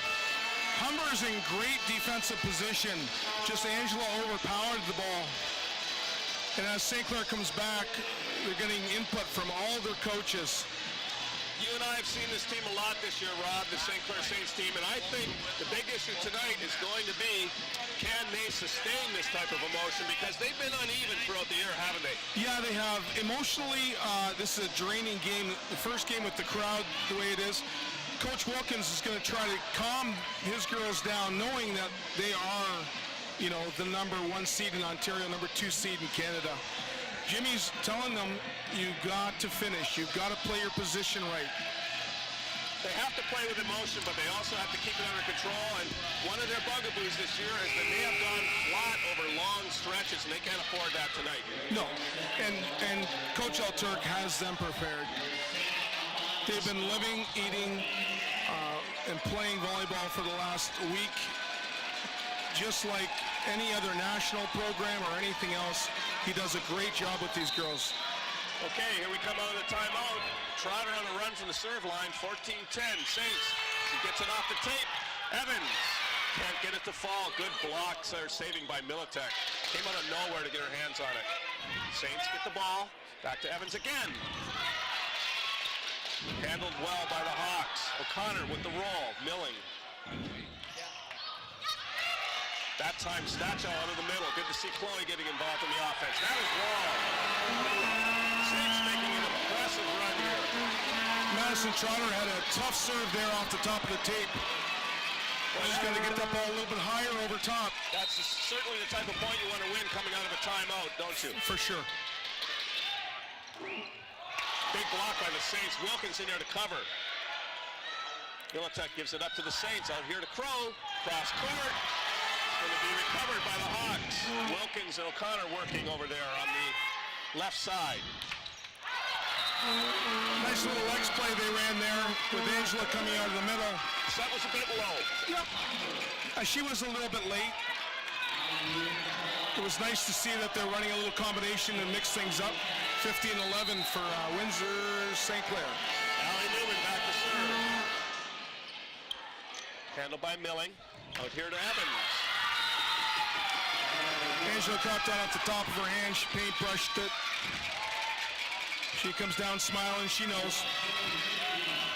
Humber's in great defensive position. Just Angela overpowered the ball. And as St. Clair comes back, they're getting input from all their coaches. You and I have seen this team a lot this year, Rob, the St. Clair Saints team, and I think the big issue tonight is going to be, can they sustain this type of emotion? Because they've been uneven throughout the year, haven't they? Yeah, they have. Emotionally, this is a draining game. The first game with the crowd, the way it is, Coach Wilkins is going to try to calm his girls down, knowing that they are, you know, the number 1 seed in Ontario, number 2 seed in Canada. Jimmy's telling them, you got to finish. You've got to play your position right. They have to play with emotion, but they also have to keep it under control. And one of their bugaboos this year is that they have gone flat over long stretches, and they can't afford that tonight. No, and Coach Alturk has them prepared. They've been living, eating, and playing volleyball for the last week, just like any other national program or anything else. He does a great job with these girls. Okay, here we come out of the timeout. Trotter on the run from the serve line, 14-10, Saints. She gets it off the tape. Evans can't get it to fall. Good blocks are saving by Militek. Came out of nowhere to get her hands on it. Saints get the ball. Back to Evans again. Handled well by the Hawks. O'Connor with the roll. Milling. That time, Stachow out of the middle. Good to see Chloe getting involved in the offense. That is wrong. Saints making an impressive run here. Madison Trotter had a tough serve there off the top of the tape. She's got to get that ball a little bit higher over top. That's certainly the type of point you want to win coming out of a timeout, don't you? For sure. Big block by the Saints. Wilkins in there to cover. Militek gives it up to the Saints. Out here to Crow. Cross court. Going to be recovered by the Hawks. Wilkins and O'Connor working over there on the left side. Nice little legs play they ran there with Angela coming out of the middle. That was a bit low. Yep. She was a little bit late. It was nice to see that they're running a little combination and mix things up. 15-11 for Windsor St. Clair. Allie Newman back to serve. Handled by Milling. Out here to Evans. Angela caught that off the top of her hand. She paintbrushed it. She comes down smiling. She knows.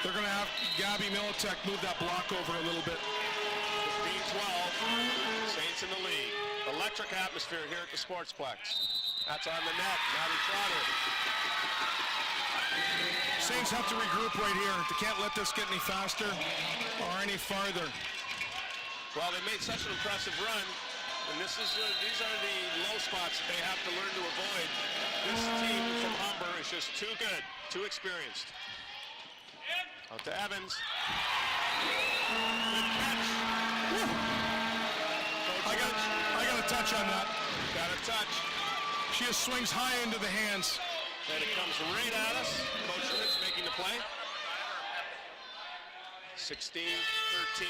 They're going to have Gabby Militek move that block over a little bit. 15-12. Saints in the lead. Electric atmosphere here at the Sportsplex. That's on the net. Maddie Trotter. Saints have to regroup right here. They can't let this get any faster or any farther. Well, they made such an impressive run. And these are the low spots that they have to learn to avoid. This team from Humber is just too good, too experienced. Out to Evans. Good catch. I got a touch on that. Got a touch. She just swings high into the hands. And it comes right at us. Coach Ritz making the play. 16-13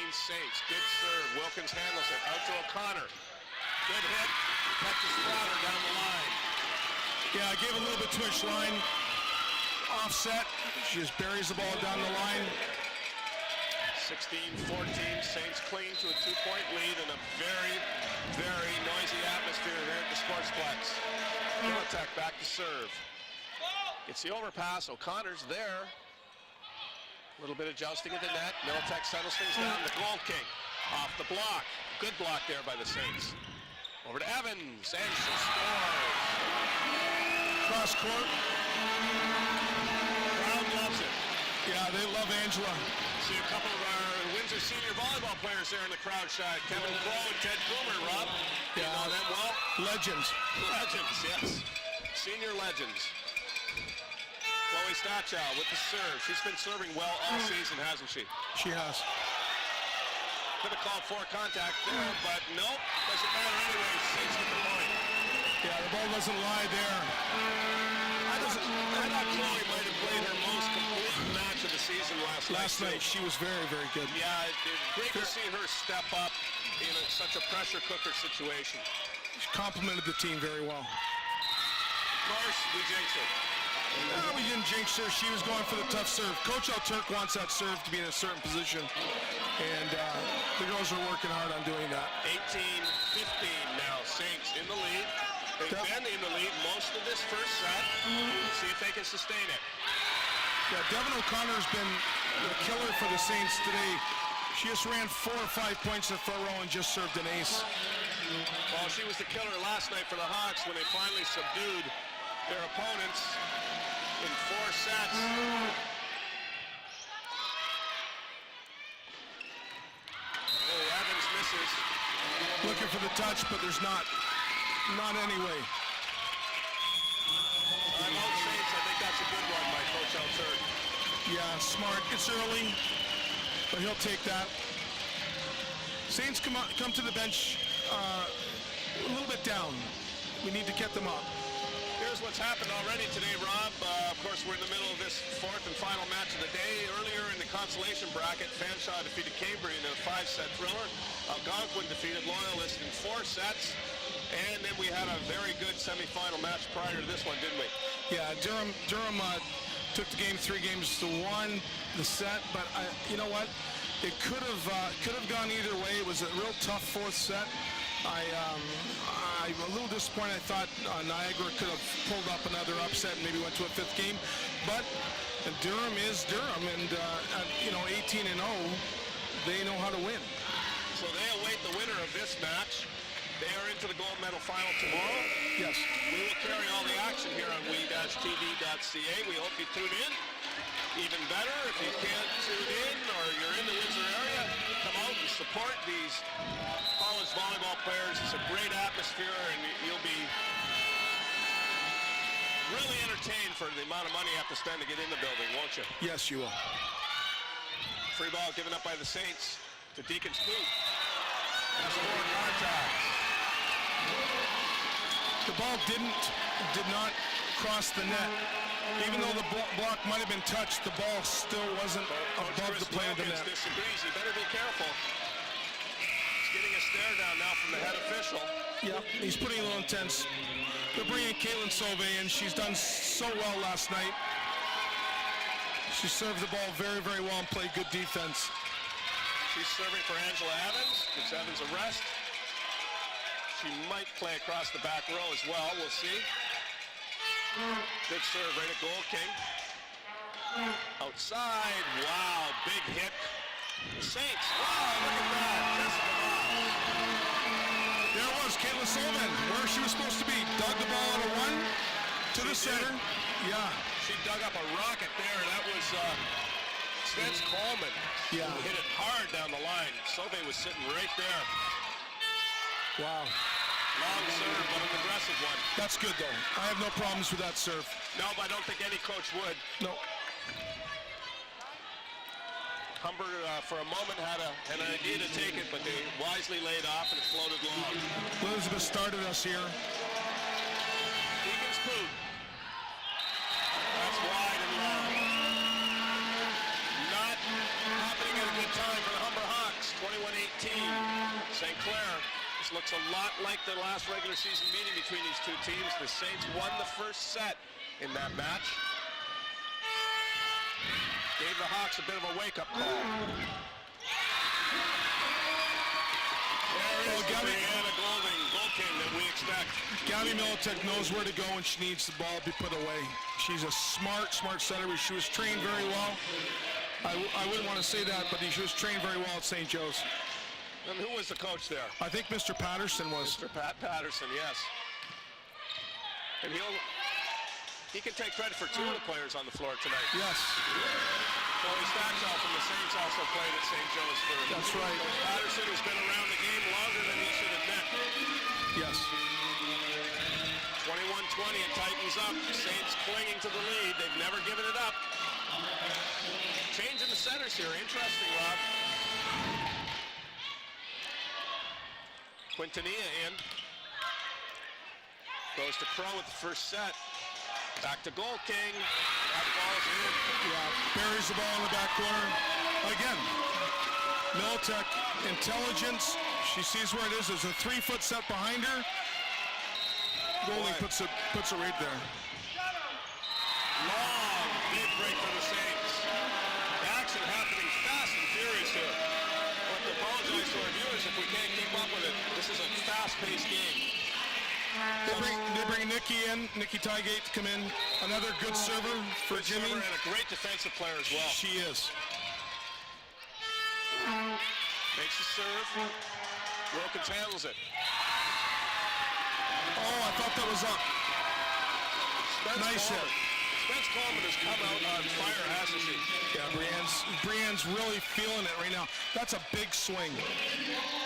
Saints. Good serve. Wilkins handles it. Out to O'Connor. Good hit. Catches Trotter down the line. Yeah, I gave a little bit too much line. Offset. She just buries the ball down the line. 16-14. Saints clean to a 2-point lead in a very, very noisy atmosphere here at the Sportsplex. Militek back to serve. Gets the overpass. O'Connor's there. A little bit of jousting at the net. Militek settles things down. The Gold King off the block. Good block there by the Saints. Over to Evans, and she scores. Cross court. Crowd loves it. Yeah, they love Angela. See a couple of our Windsor senior volleyball players there in the crowd shot. Kevin Crow and Ted Coomer, Rob. You know them well? Legends. Legends, yes. Senior legends. Chloe Stachow with the serve. She's been serving well all season, hasn't she? She has. Could have called for contact there, but nope. Doesn't matter anyway. Saints get the point. Yeah, the ball doesn't lie there. I thought Chloe might have played her most complete match of the season last night. She was very, very good. Yeah, great to see her step up in such a pressure cooker situation. She complimented the team very well. Of course, we jinx it. We didn't jinx her. She was going for the tough serve. Coach Turk wants that serve to be in a certain position, and the girls are working hard on doing that. 18-15 now. Saints in the lead. They've been in the lead most of this first set. See if they can sustain it. Yeah, Devin O'Connor's been the killer for the Saints today. She just ran 4 or 5 points in the front row and just served an ace. Well, she was the killer last night for the Hawks when they finally subdued their opponents in 4 sets. Oh, Evans misses. Looking for the touch, but there's not anyway. Timeout, Saints. I think that's a good one by Coach Turk. Yeah, smart. It's early, but he'll take that. Saints come to the bench a little bit down. We need to get them up. Here's what's happened already today, Rob. Of course, we're in the middle of this 4th and final match of the day. Earlier in the consolation bracket, Fanshawe defeated Cambridge in a 5-set thriller. Algonquin defeated Loyalist in 4 sets. And then we had a very good semifinal match prior to this one, didn't we? Yeah, Durham took the game 3 games to 1, the set. But you know what? It could have gone either way. It was a real tough 4th set. I'm a little disappointed. I thought Niagara could have pulled up another upset and maybe went to a 5th game. But Durham is Durham, and 18-0, they know how to win. So they await the winner of this match. They are into the gold medal final tomorrow. Yes. We will carry all the action here on we-tv.ca. We hope you tune in. Even better, if you can't tune in or you're in the Windsor area, come out and support these college volleyball players. It's a great atmosphere, and you'll be really entertained for the amount of money you have to spend to get in the building, won't you? Yes, you will. Free ball given up by the Saints to Deacon's boot. That's 4 contact. The ball did not cross the net. Even though the block might have been touched, the ball still wasn't above the plane of the net. Disagrees. You better be careful. He's getting a stare down now from the head official. Yeah, he's putting a little intense. They're bringing Caitlin Sauvé in. She's done so well last night. She served the ball very, very well and played good defense. She's serving for Angela Evans. Gives Evans a rest. She might play across the back row as well. We'll see. Good serve right at goal, King. Outside. Wow, big hit. The Saints. Wow, look at that. There it was, Caitlin Sauvé, where she was supposed to be. Dug the ball out of 1 to the center. Yeah. She dug up a rocket there. That was Spence Coleman. Yeah. Who hit it hard down the line. Sauvé was sitting right there. Wow. Long serve, but an aggressive one. That's good, though. I have no problems with that serve. No, but I don't think any coach would. No. Humber, for a moment, had an idea to take it, but they wisely laid off and it floated long. Elizabeth started us here. Deacon's boot. That's wide and long. Not happening at a good time for the Humber Hawks. 21-18. St. Clair. This looks a lot like the last regular season meeting between these two teams. The Saints won the first set in that match. Gave the Hawks a bit of a wake-up call. There is the Brianna Gold King that we expect. Gabby Militek knows where to go when she needs the ball to be put away. She's a smart setter. She was trained very well. I wouldn't want to say that, but she was trained very well at St. Joe's. And who was the coach there? I think Mr. Patterson was. Mr. Pat Patterson, yes. And he can take credit for 2 of the players on the floor tonight. Yes. Corey Stackshall from the Saints also played at St. Joe's. That's right. Patterson has been around the game longer than he should admit. Yes. 21-20, it tightens up. Saints clinging to the lead. They've never given it up. Changing the centers here. Interesting, Rob. Quintanilla in. Goes to Crow with the first set. Back to Gold King. That ball's in. Yeah, buries the ball in the back corner. Again, Militek, intelligence. She sees where it is. There's a 3-foot set behind her. Goldie puts it right there. Long big break for the Saints. Action happening fast and furious here. We'll have to apologize to our viewers if we can't keep up with it. This is a fast-paced game. They bring Nikki in, Nikki Tygate to come in. Another good server for Good Jimmy. server and a great defensive player as well. She is. Makes the serve. Wilkins handles it. Oh, I thought that was up. Nice hit. Spence Coleman has come out on fire, hasn't she? Yeah, Brienne's really feeling it right now. That's a big swing.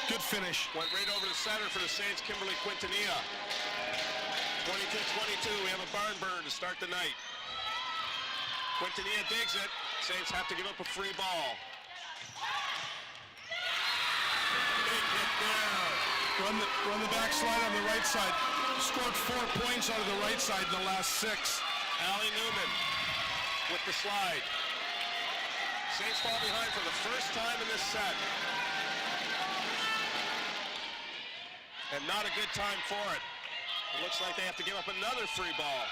Good finish. Went right over the center for the Saints, Kimberly Quintanilla. 22-22, we have a barn burner to start the night. Quintanilla digs it. Saints have to give up a free ball. Big hit there. Run the backslide on the right side. Scored 4 points out of the right side in the last 6. Allie Newman with the slide. Saints fall behind for the first time in this set. And not a good time for it. It looks like they have to give up another free ball.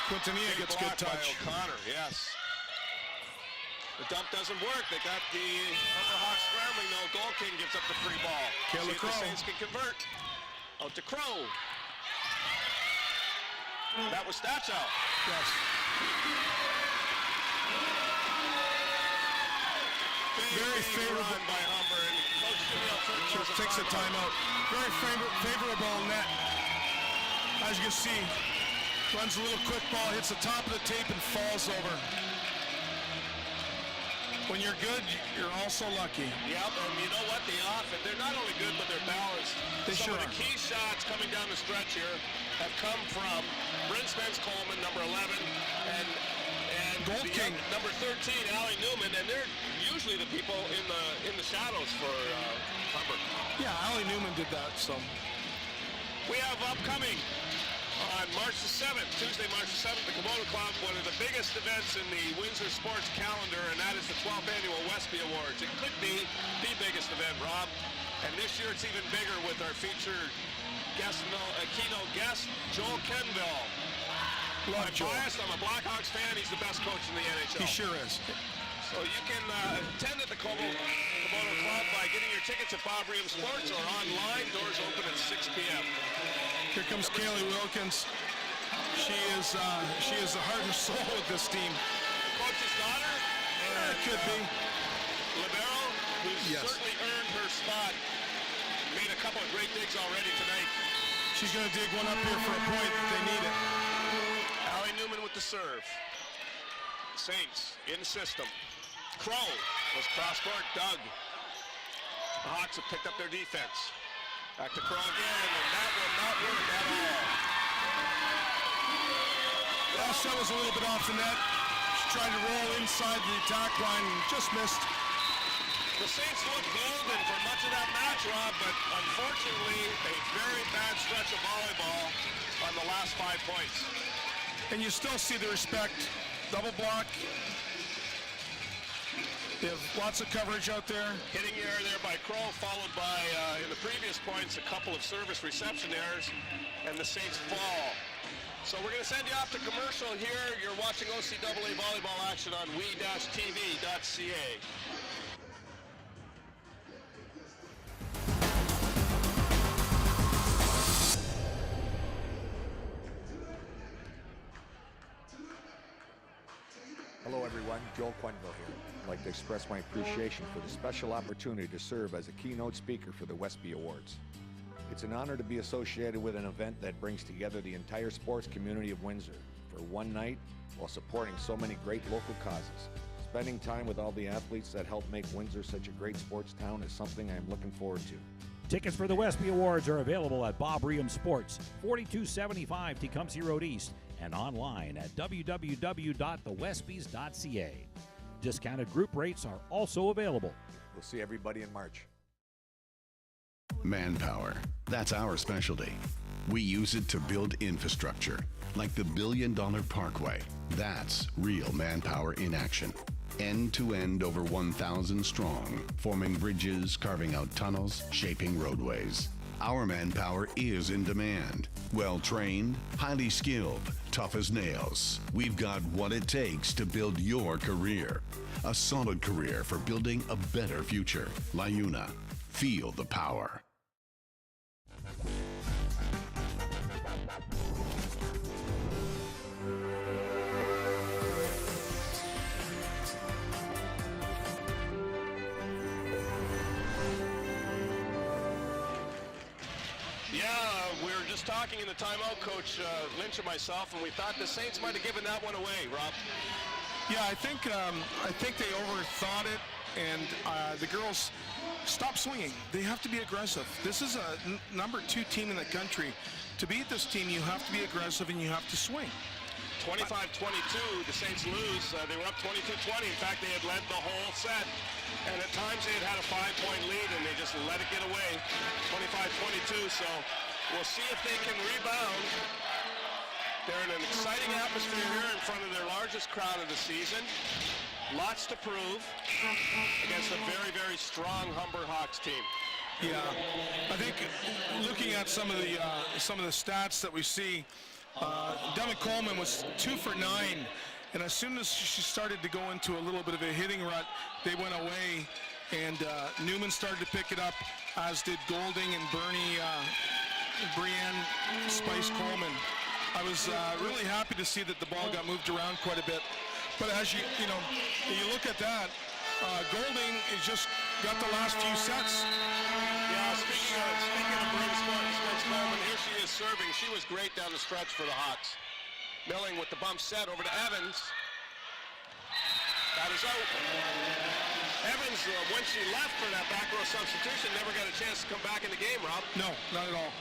Quintanilla gets good touch. By O'Connor, yes. The dump doesn't work. They got the Upper Hawk scrambling. No, Gold King gives up the free ball. Kayla See if Crow. the Saints can convert. Out to Crow. That was Stachow. Yes. Very favorable run by Humber. And Coach Jimmy Just takes a timeout. Very favorable net. As you can see, runs a little quick ball, hits the top of the tape and falls over. When you're good, you're also lucky. Yeah, and you know what? The offense, they're not only good, but they're balanced. They Some sure of are. the key shots coming down the stretch here have come from Bryn Spence Coleman, number 11, and Gold the King. number 13, Allie Newman, and they're usually the people in the shadows for Humber. Yeah, Allie Newman did that, so. We have upcoming on March the 7th, Tuesday, March the 7th, the Komodo Club, one of the biggest events in the Windsor sports calendar, and that is the 12th Annual Westby Awards. It could be the biggest event, Rob, and this year it's even bigger with our featured guest, keynote guest, Joel Kenville. Love I'm Joel. biased, I'm a Blackhawks fan, he's the best coach in the NHL. He sure is. So you can attend at the Komodo Club by getting your tickets at Bob Ream Sports or online. Doors open at 6 p.m. Here comes Kaylee Wilkins. She is the heart and soul of this team. Coach's daughter, and Could be. Libero, who's Yes. certainly earned her spot. Made a couple of great digs already tonight. She's going to dig one up here for a point. They need it. Allie Newman with the serve. Saints in the system. Crow was cross-court. Doug. The Hawks have picked up their defense. Back to Crow again, and that will not work at all. Last shot was a little bit off the net. She tried to roll inside the attack line and just missed. The Saints looked golden for much of that match, Rob, but unfortunately, a very bad stretch of volleyball on the last 5 points. And you still see the respect. Double block. They have lots of coverage out there. Hitting error there by Crow, followed by, in the previous points, a couple of service reception errors, and the Saints fall. So we're going to send you off to commercial here. You're watching OCAA volleyball action on we-tv.ca. Hello everyone, Joel Quenville here. I'd like to express my appreciation for the special opportunity to serve as a keynote speaker for the Westby Awards. It's an honor to be associated with an event that brings together the entire sports community of Windsor for one night while supporting so many great local causes. Spending time with all the athletes that help make Windsor such a great sports town is something I'm looking forward to. Tickets for the Westby Awards are available at Bob Ream Sports, 4275 Tecumseh Road East, and online at www.thewestbys.ca. Discounted group rates are also available. We'll see everybody in March. Manpower. That's our specialty. We use it to build infrastructure, like the $1 billion Parkway. That's real manpower in action. End to end, over 1,000 strong, forming bridges, carving out tunnels, shaping roadways. Our manpower is in demand. Well-trained, highly skilled, tough as nails. We've got what it takes to build your career. A solid career for building a better future. LiUNA. Feel the power. We were just talking in the timeout, Coach Lynch and myself, and we thought the Saints might have given that one away, Rob. Yeah, I think they overthought it, and the girls stopped swinging. They have to be aggressive. This is a number 2 team in the country. To beat this team, you have to be aggressive and you have to swing. 25-22, the Saints lose. They were up 22-20. In fact, they had led the whole set. And at times they had a 5-point lead and they just let it get away. 25-22, so we'll see if they can rebound. They're in an exciting atmosphere here in front of their largest crowd of the season. Lots to prove against a very, very strong Humber Hawks team. Yeah, I think looking at some of the stats that we see, Devin Coleman was 2 for 9, and as soon as she started to go into a little bit of a hitting rut, they went away, and Newman started to pick it up, as did Golding and Brienne Spice Coleman. I was really happy to see that the ball got moved around quite a bit, but as you look at that, Golding has just got the last few sets. Yeah, speaking of Spice Coleman, here she is serving. She was great down the stretch for the Hawks. Milling with the bump set over to Evans. That is out. Evans, when she left for that back row substitution, never got a chance to come back in the game, Rob. No, not at all.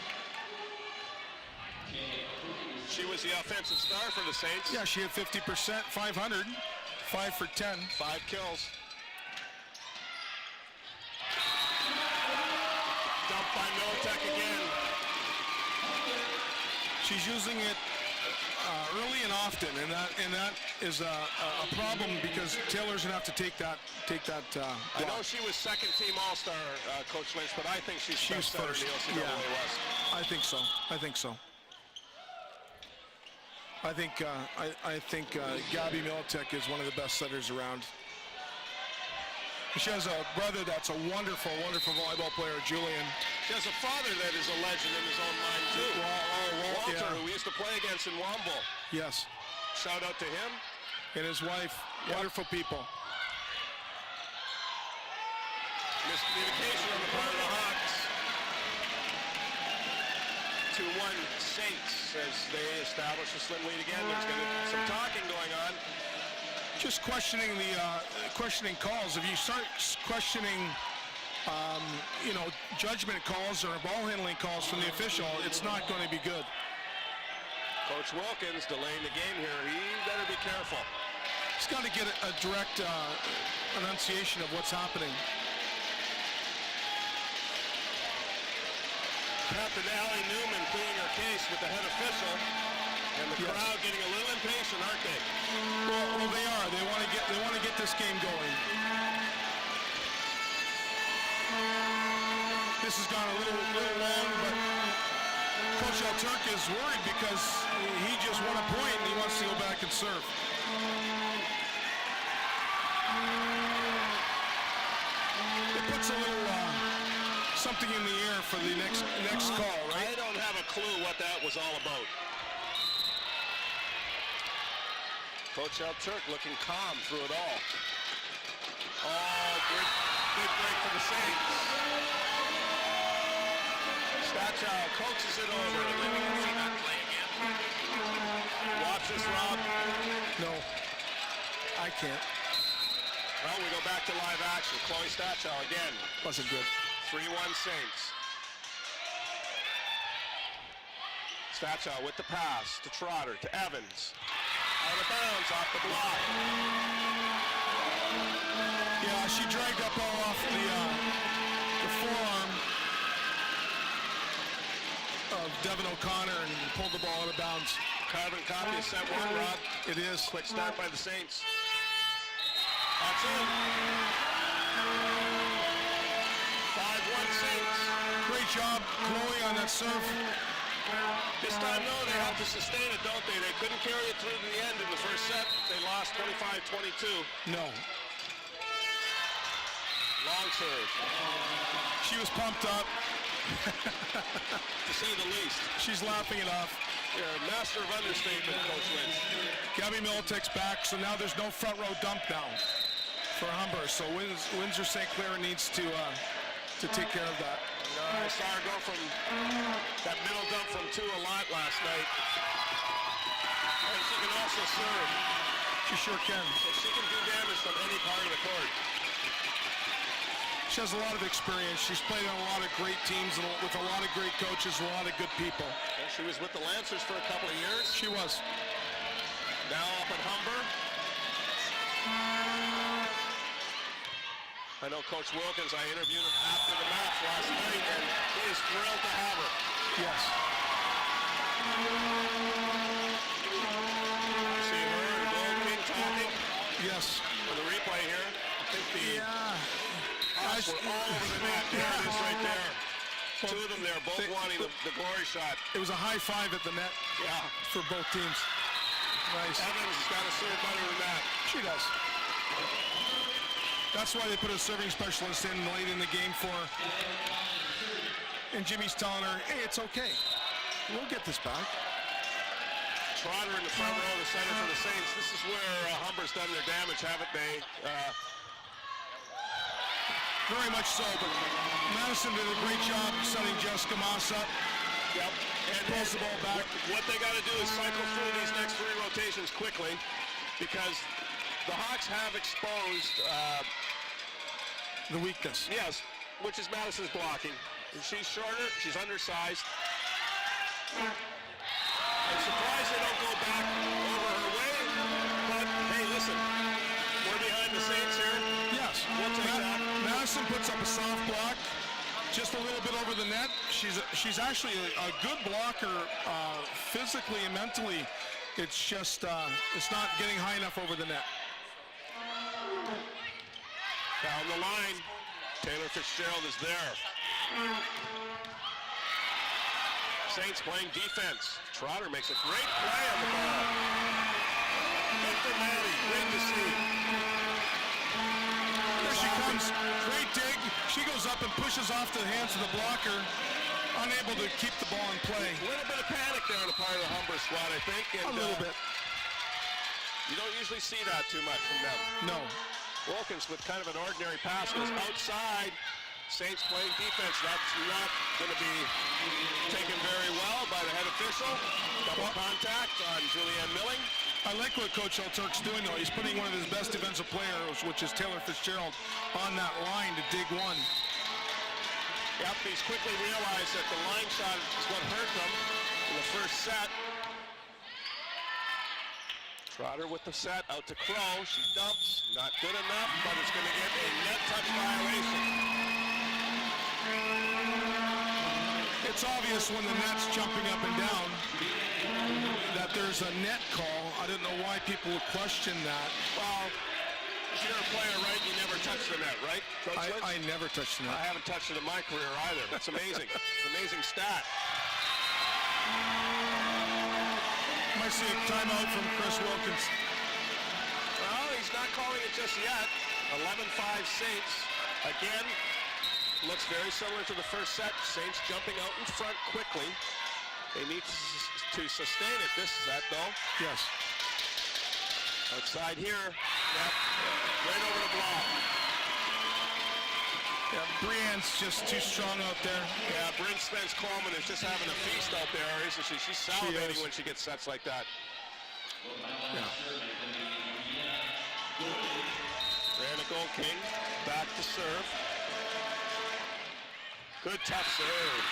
She was the offensive star for the Saints. Yeah, she had 50%, 500, 5 for 10. 5 kills. Dumped by Militek again. She's using it early and often, and that is a problem because Taylor's gonna have to take that. I know she was second team All-Star, Coach Lynch, but I think she's first. in the OCAA West. I think so. I think Gabby Militek is one of the best setters around. She has a brother that's a wonderful, wonderful volleyball player, Julian. She has a father that is a legend in his own mind, too. Walter, yeah. who we used to play against in Womble. Yes. Shout out to him. And his wife, wonderful people. Miscommunication on the part of the Hawks. 2-1 Saints as they establish a slim lead again. There's going to be some talking going on. Just questioning questioning calls. If you start questioning, judgment calls or ball handling calls from the official, it's not going to be good. Coach Wilkins delaying the game here. He better be careful. He's got to get a direct enunciation of what's happening. Captain Allie Newman pleading her case with the head official. And the crowd getting a little impatient, aren't they? Well, they are. They want to get this game going. This has gone a little long, but Coach Alturk is worried because he just won a point and he wants to go back and serve. It puts a little something in the air for the next call, right? I don't have a clue what that was all about. Coach Alturk looking calm through it all. Oh, big break for the Saints. Stachow coaxes it over. Maybe we can see that play again. Watch this, Rob. No, I can't. Well, we go back to live action. Chloe Stachow again. Wasn't good. 3-1 Saints. Stachow with the pass to Trotter, to Evans. Out of bounds, off the block. Yeah, she dragged that ball off the forearm of Devin O'Connor and pulled the ball out of bounds. Carbon copy of set 1, Rob. It is. Quick start by the Saints. That's it. 5-1 Saints. Great job, Chloe, on that serve. This time, though, they have to sustain it, don't they? They couldn't carry it through to the end in the first set. They lost 25-22. No. Long serve. She was pumped up. To say the least. She's laughing it off. You're a master of understatement, Coach Lynch. Gabby Militek's back, so now there's no front row dump down for Humber. So Windsor St. Clair needs to take care of that. I saw her go from that middle dump from 2 a lot last night. And she can also serve. She sure can. So she can do damage from any part of the court. She has a lot of experience. She's played on a lot of great teams and with a lot of great coaches, a lot of good people. And she was with the Lancers for a couple of years. She was. Now up at Humber. I know Coach Wilkins, I interviewed him after the match last night, and he is thrilled to have her. Yes. See her and Gold King talking? Yes. For the replay here. I think the eyes were all over the net. There it is right there. Well, 2 of them there, both wanting the glory shot. It was a high five at the net. Yeah. For both teams. Nice. Evans has got to serve better than that. She does. That's why they put a serving specialist in late in the game for her. And Jimmy's telling her, hey, it's okay. We'll get this back. Trotter in the front row, the center for the Saints. This is where Humber's done their damage, haven't they? Very much so, but Madison did a great job setting Jessica Moss up. Yep. And pulls the ball back. What they got to do is cycle through these next 3 rotations quickly, because the Hawks have exposed the weakness. Yes, which is Madison's blocking. She's shorter, she's undersized. I'm surprised they don't go back over her way, but hey, listen, we're behind the Saints here. Yes, we'll take that. Madison puts up a soft block, just a little bit over the net. She's actually a good blocker physically and mentally. It's just it's not getting high enough over the net. Down the line, Taylor Fitzgerald is there. Saints playing defense. Trotter makes a great play on the ball. Victor Manny, great to see. There she comes, great dig. She goes up and pushes off the hands of the blocker, unable to keep the ball in play. A little bit of panic there on the part of the Humber squad, I think. And, a little bit. You don't usually see that too much from them. No. Wilkins with kind of an ordinary pass goes outside. Saints playing defense. That's not going to be taken very well by the head official. Double contact on Julianne Milling. I like what Coach Alturk's doing, though. He's putting one of his best defensive players, which is Taylor Fitzgerald, on that line to dig one. Yep, he's quickly realized that the line shot is what hurt them in the first set. Trotter with the set, out to Crow. She dumps, not good enough, but it's going to get a net touch violation. It's obvious when the net's jumping up and down that there's a net call. I don't know why people would question that. Well, if you're a player, right, you never touch the net, right? I never touched the net. I haven't touched it in my career either. That's amazing. It's an amazing stat. Might see a timeout from Chris Wilkins. Well, he's not calling it just yet. 11-5 Saints. Again, looks very similar to the first set. Saints jumping out in front quickly. They need to sustain it this set, though. Yes. Outside here. Yep. Right over the block. Yeah, Brienne's just too strong out there. Yeah, Bryn Spence Coleman is just having a feast out there, isn't she? She's salivating when she gets sets like that. Yeah. Brianna Gold King back to serve. Good tough serve.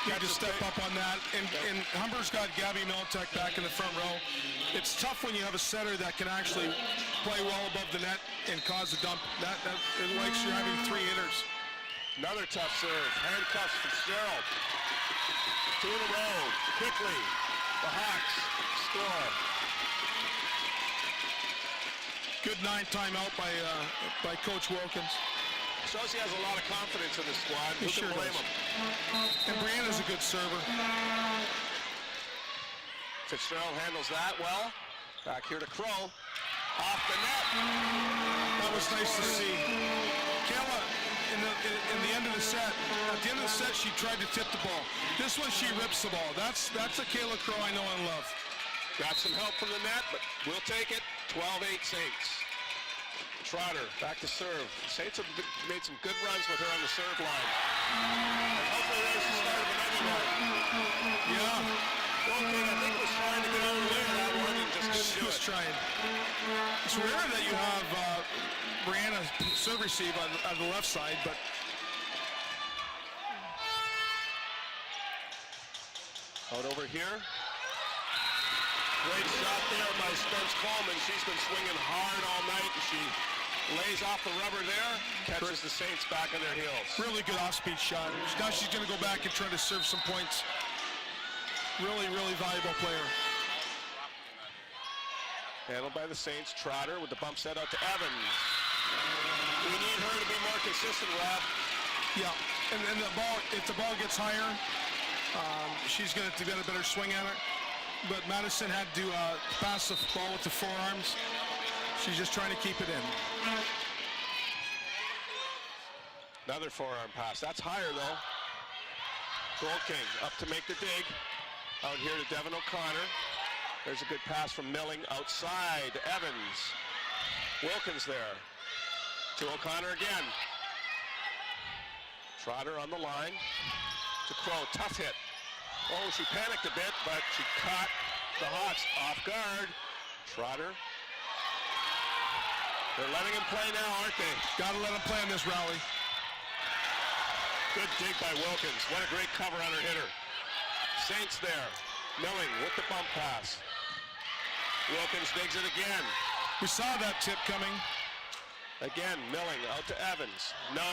Got to step up on that. And Humber's got Gabby Militek back in the front row. It's tough when you have a setter that can actually play well above the net and cause a dump. It likes you're having 3 hitters. Another tough serve. Handcuffs Fitzgerald. 2 in a row. Quickly. The Hawks score. Good 9 timeout by Coach Wilkins. shows he has a lot of confidence in the squad. He Who sure can blame does. him? And Brianna's a good server. Fitzgerald handles that well. Back here to Crow. Off the net. That was nice to see. Kayla, in the end of the set, at the end of the set, she tried to tip the ball. This one, she rips the ball. That's a Kayla Crow I know and love. Got some help from the net, but we'll take it. 12-8 Saints. Trotter back to serve. Saints have made some good runs with her on the serve line. And hopefully there's the start of another one. Yeah. Wilking, I think, was trying to get over there that one and just couldn't She do was it. trying. It's rare that you have Brianna serve receive on the left side, but Out over here. Great shot there by Spence Coleman. She's been swinging hard all night, and she lays off the rubber there, catches the Saints back on their heels. really good off-speed shot. Now she's going to go back and try to serve some points. Really, really valuable player. Handled by the Saints. Trotter with the bump set out to Evans. We need her to be more consistent, Rob. Yeah, and the ball, if the ball gets higher, she's going to get a better swing at it. But Madison had to pass the ball with the forearms. She's just trying to keep it in. Another forearm pass. That's higher, though. Gold King up to make the dig. Out here to Devin O'Connor. There's a good pass from Milling outside. Evans. Wilkins there. To O'Connor again. Trotter on the line. To Crow. Tough hit. Oh, she panicked a bit, but she caught the Hawks off guard. Trotter. They're letting him play now, aren't they? Got to let him play in this rally. Good dig by Wilkins. What a great cover on her hitter. Saints there. Milling with the bump pass. Wilkins digs it again. We saw that tip coming. Again, Milling out to Evans. No.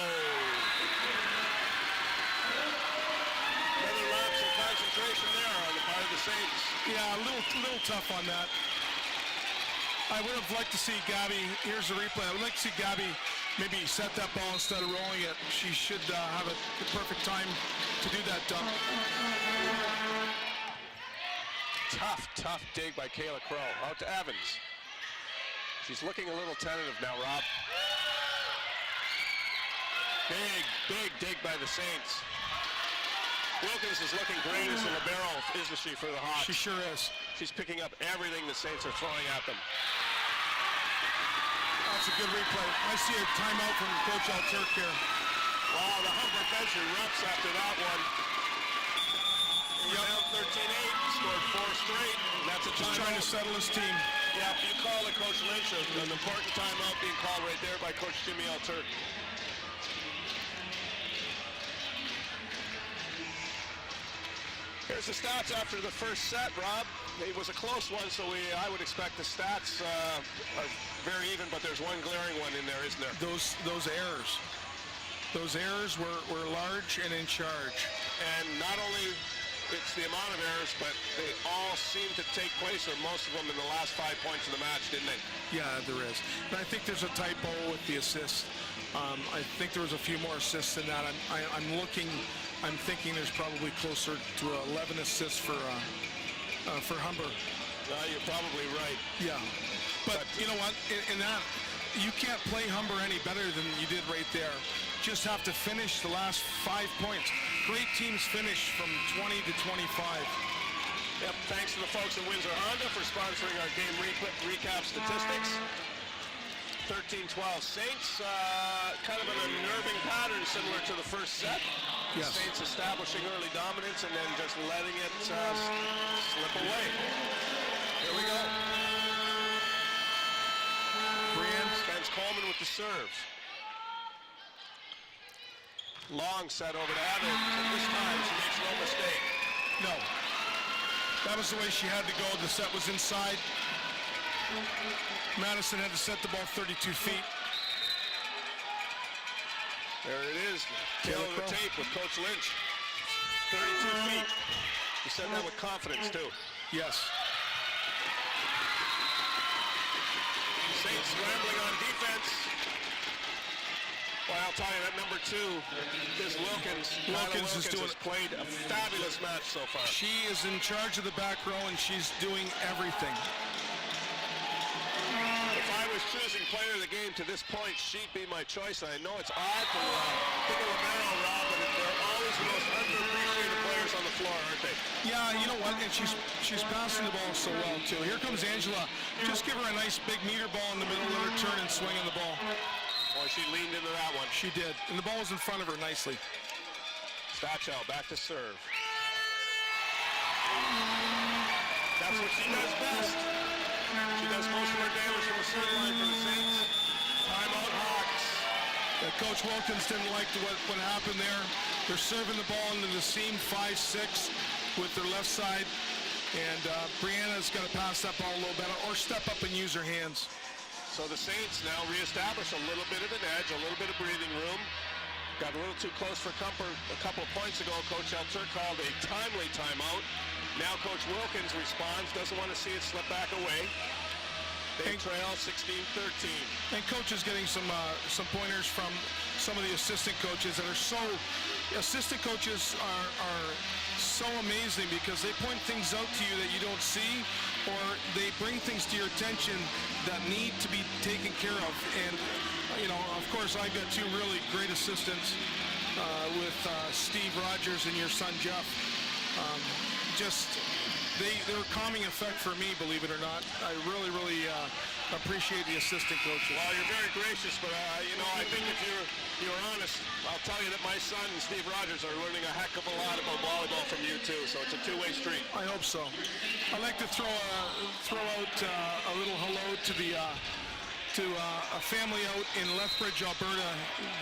Another lapse in concentration there on the part of the Saints. Yeah, a little tough on that. I would have liked to see Gabby, here's the replay, I would like to see Gabby maybe set that ball instead of rolling it. She should have the perfect time to do that dunk. Tough dig by Kayla Crow. Out to Evans. She's looking a little tentative now, Rob. Big dig by the Saints. Wilkins is looking great as the libero, isn't she, for the Hawks? She sure is. She's picking up everything the Saints are throwing at them. That's a good replay. I see a timeout from Coach Alturk here. Wow, the Humber bench erupts after that one. We're down 13-8, scored 4 straight. That's a Just timeout. trying to settle his team. Yeah, you call it, Coach Lynch. An important timeout being called right there by Coach Jimmy Alturk. Here's the stats after the first set, Rob. It was a close one, so I would expect the stats are very even, but there's one glaring one in there, isn't there? Those errors. Those errors were large and in charge. And not only it's the amount of errors, but they all seem to take place, or most of them, in the last 5 points of the match, didn't they? Yeah, there is. And I think there's a typo with the assist. I think there was a few more assists than that. I'm thinking there's probably closer to 11 assists for Humber. You're probably right. Yeah. But you know what? In that, you can't play Humber any better than you did right there. Just have to finish the last 5 points. Great teams finish from 20 to 25. Yep, thanks to the folks at Windsor Honda for sponsoring our game recap statistics. 13-12 Saints, kind of an unnerving pattern similar to the first set. Yes. Saints establishing early dominance and then just letting it slip away. Here we go. Brian Spence Coleman with the serve. Long set over to Evans, and this time she makes no mistake. No. That was the way she had to go. The set was inside. Madison had to set the ball 32 feet. There it is. Tail of the tape with Coach Lynch. 32 feet. He said that with confidence, too. Yes. Saints scrambling on defense. Well, I'll tell you that number 2 is Wilkins. Wilkins is has played a fabulous match so far. She is in charge of the back row, and she's doing everything. If I was choosing player of the game to this point, she'd be my choice. And I know it's odd for Pico Romero, Rob, but they're always the most underappreciated players on the floor, aren't they? Yeah, you know what? And she's passing the ball so well, too. Here comes Angela. Just give her a nice big meter ball in the middle, let her turn and swing on the ball. Boy, she leaned into that one. She did. And the ball was in front of her nicely. Stachel back to serve. That's what she does best. She does most of her damage from the serve line for the Saints. Timeout Hawks. Coach Wilkins didn't like what happened there. They're serving the ball into the seam 5-6 with their left side. And Brianna's got to pass that ball a little better or step up and use her hands. So the Saints now reestablish a little bit of an edge, a little bit of breathing room. Got a little too close for comfort a couple of points ago. Coach Elter called a timely timeout. Now Coach Wilkins responds, doesn't want to see it slip back away. They trail 16-13. And Coach is getting some pointers from some of the assistant coaches that are so, assistant coaches are so amazing because they point things out to you that you don't see, or they bring things to your attention that need to be taken care of. And, you know, of course, I've got 2 really great assistants with Steve Rogers and your son, Jeff. They're a calming effect for me, believe it or not. I really appreciate the assistant coaches. Well, you're very gracious, but you know, I think if you're honest, I'll tell you that my son and Steve Rogers are learning a heck of a lot about volleyball from you too. So it's a 2-way street. I hope so. I'd like to throw out a little hello to a family out in Lethbridge, Alberta,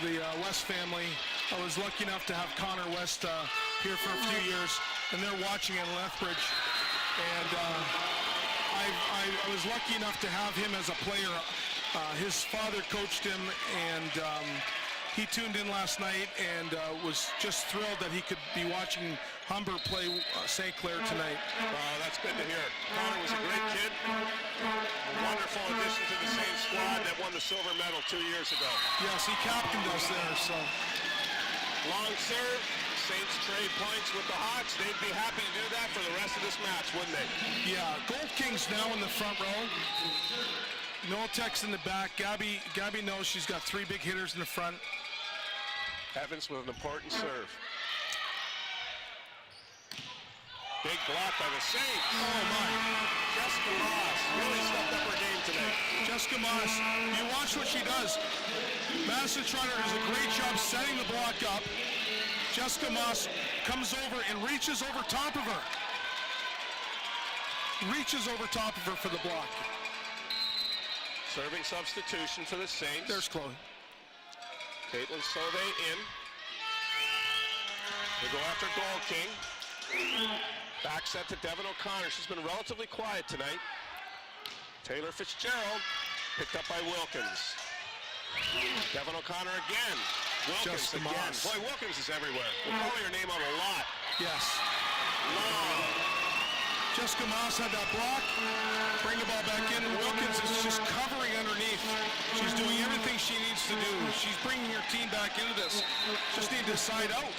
the West family. I was lucky enough to have Connor West here for a few years, and they're watching in Lethbridge. And I was lucky enough to have him as a player. His father coached him, and he tuned in last night and was just thrilled that he could be watching Humber play St. Clair tonight. That's good to hear. Connor was a great kid. A wonderful addition to the same squad that won the silver medal 2 years ago. Yes, he captained us there, so. Long serve. Saints trade points with the Hawks. They'd be happy to do that for the rest of this match, wouldn't they? Yeah, Gold Kings now in the front row. Noel Tech's in the back. Gabby knows she's got 3 big hitters in the front. Evans with an important serve. Big block by the Saints. Oh my. Jessica Moss really stepped up her game today. Jessica Moss, you watch what she does. Madison Trotter does a great job setting the block up. Jessica Moss comes over and reaches over top of her. Reaches over top of her for the block. Serving substitution for the Saints. There's Chloe. Caitlin Sauvé in. They go after Gold King. Back set to Devin O'Connor. She's been relatively quiet tonight. Taylor Fitzgerald picked up by Wilkins. Devin O'Connor again. Wilkins again. Boy, Wilkins is everywhere. We're calling her name out a lot. Yes. Long. Jessica Moss had that block. Bring the ball back in. Wilkins is just covering underneath. She's doing everything she needs to do. She's bringing her team back into this. Just need to side out.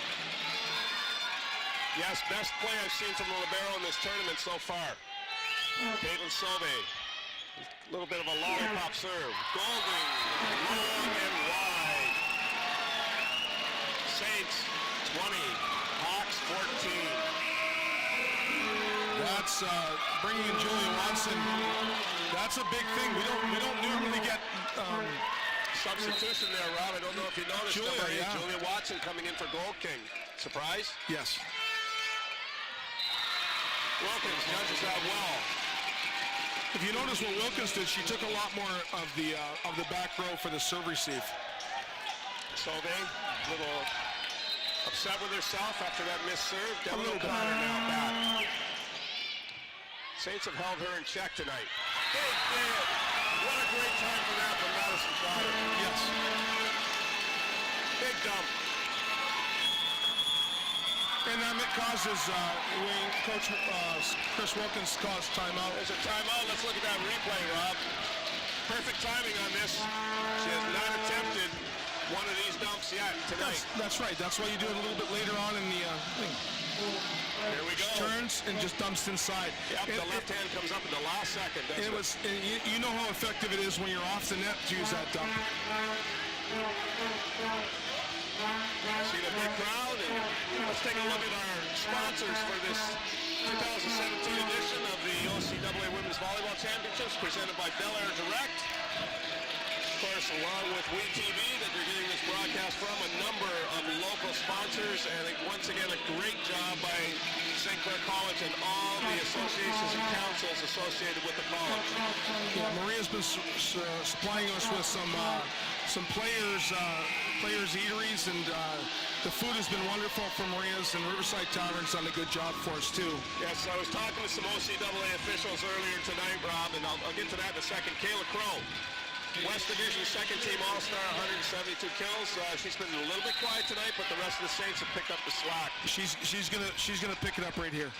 Yes, best play I've seen from the libero in this tournament so far. Caitlin Sauvé. A little bit of a lollipop serve. Golding. Long and wide. Saints 20. Hawks 14. That's bringing in Julia Watson. That's a big thing. We don't normally get substitution there, Rob. I don't know if you noticed. Julia Watson coming in for Gold King. Surprise? Yes. Wilkins judges that well. If you notice what Wilkins did, she took a lot more of the back row for the serve receive. Sauvé, a little upset with herself after that missed serve. Devin O'Connor now back. Saints have held her in check tonight. Big deal. What a great time for that from Madison Trotter. Yes. Big dump. And that causes, when Coach Chris Wilkins calls timeout. There's a timeout. Let's look at that replay, Rob. Perfect timing on this. She has not attempted one of these dumps yet tonight. That's right. That's why you do it a little bit later on in the thing. Here we go. Turns and just dumps inside. Yep, the left hand comes up in the last second. You know how effective it is when you're off the net to use that dump. See the big crowd, and let's take a look at our sponsors for this 2017 edition of the OCAA Women's Volleyball Championships, presented by Bel Air Direct. Of course, along with WeTV that you're getting this broadcast from, a number of local sponsors, and once again, a great job by St. Clair College and all the associations and councils associated with the college. Yeah, Maria's been supplying us with some players' eateries, and the food has been wonderful for Maria's, and Riverside Tavern's done a good job for us too. Yes, I was talking to some OCAA officials earlier tonight, Rob, and I'll get to that in a second. Kayla Crow, West Division second team All-Star, 172 kills. She's been a little bit quiet tonight, but the rest of the Saints have picked up the slack. She's gonna pick it up right here.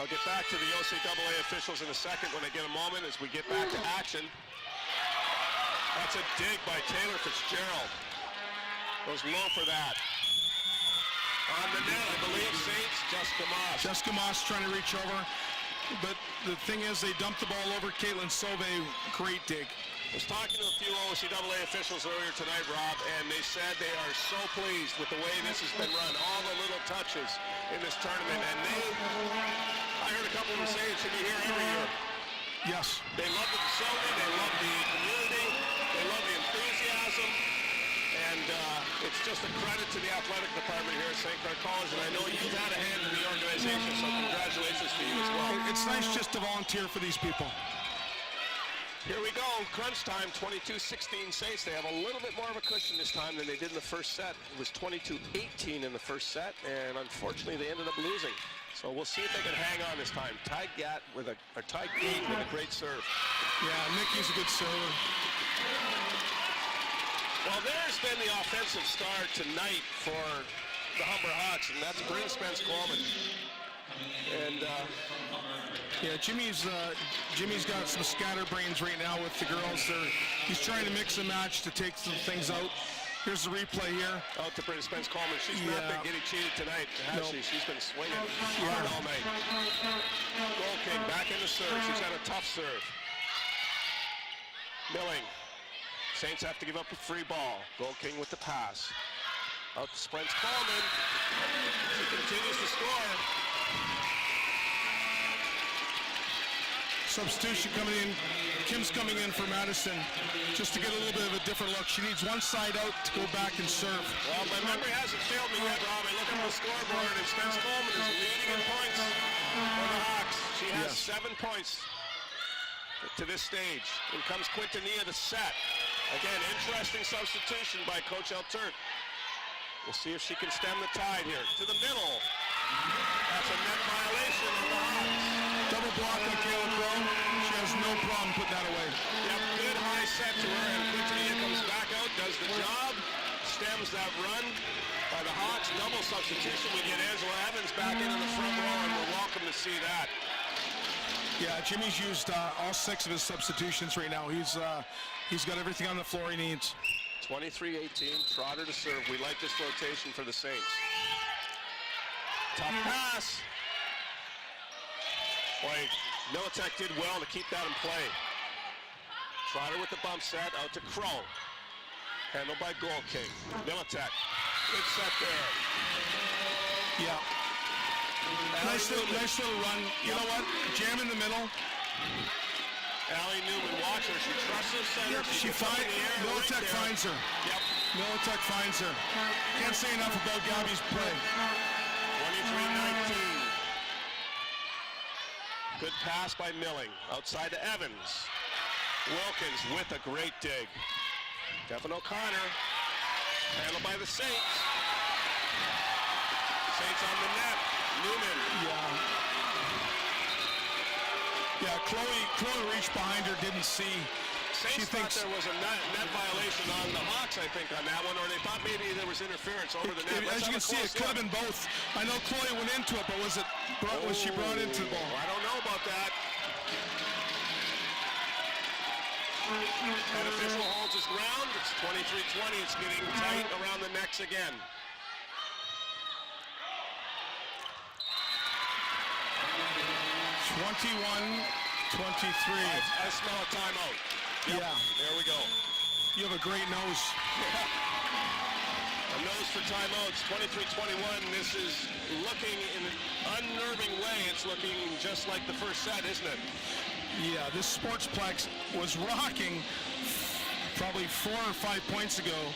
I'll get back to the OCAA officials in a second when I get a moment as we get back to action. That's a dig by Taylor Fitzgerald. Goes low for that. On the net, I believe, Saints, Jessica Moss. Jessica Moss trying to reach over, but the thing is they dumped the ball over Caitlin Sauve. Great dig. I was talking to a few OCAA officials earlier tonight, Rob, and they said they are so pleased with the way this has been run, all the little touches in this tournament, and I heard a couple of them say it should be here every year. Yes. They love the facility, they love the community, they love the enthusiasm, and it's just a credit to the athletic department here at St. Clair College, and I know you've had a hand in the organization, so congratulations to you as well. It's nice just to volunteer for these people. Here we go, crunch time, 22-16 Saints. They have a little bit more of a cushion this time than they did in the first set. It was 22-18 in the first set, and unfortunately they ended up losing. So we'll see if they can hang on this time. Ty Gate with a great serve. Yeah, Nikki's a good server. Well, there's been the offensive star tonight for the Humber Hawks, and that's Bryn Spence-Coleman. And yeah, Jimmy's got some scatterbrains right now with the girls. He's trying to mix and match to take some things out. Here's the replay here. Out to Bryn Spence-Coleman. She's not been getting cheated tonight, has she? She's been swinging hard all night. Goal King back in the serve. She's got a tough serve. Milling. Saints have to give up a free ball. Goal King with the pass. Out to Spence-Coleman. She continues to score. Substitution coming in. Kim's coming in for Madison just to get a little bit of a different look. She needs one side out to go back and serve. Well, my memory hasn't failed me yet, Rob. I look at the scoreboard, and Spence-Coleman is leading in points for the Hawks. She has 7 points to this stage. In comes Quintanilla to set. Again, interesting substitution by Coach Alturk. We'll see if she can stem the tide here. To the middle. That's a net violation of the Hawks. Double block on Kayla Crow. She has no problem putting that away. Yep, good high set to her, and Quintanilla comes back out, does the job, stems that run by the Hawks. Double substitution. We get Angela Evans back into the front row, and we're welcome to see that. Yeah, Jimmy's used all 6 of his substitutions right now. He's got everything on the floor he needs. 23-18, Trotter to serve. We like this rotation for the Saints. Tough pass. Boy, Militek did well to keep that in play. Trotter with the bump set, out to Crow. Handled by Goal King. Militek, good set there. Yeah. Nice little run. You know what? Jam in the middle. Allie Newman, watch her. She trusts her center. Yep, Militek finds her. Yep. Militek finds her. Can't say enough about Gabby's play. 23-19. Good pass by Milling. Outside to Evans. Wilkins with a great dig. Devin O'Connor. Handled by the Saints. Saints on the net. Newman. Yeah, Chloe reached behind her, didn't see. Saints thought there was a net violation on the Hawks, I think, on that one, or they thought maybe there was interference over the net. As you can see, it could have been both. I know Chloe went into it, but was she brought into the ball? I don't know about that. And official holds his ground. It's 23-20. It's getting tight around the necks again. I smell a timeout. Yep. Yeah. There we go. You have a great nose. A nose for timeouts, 23-21. This is looking in an unnerving way. It's looking just like the first set, isn't it? Yeah, this Sportsplex was rocking probably 4 or 5 points ago,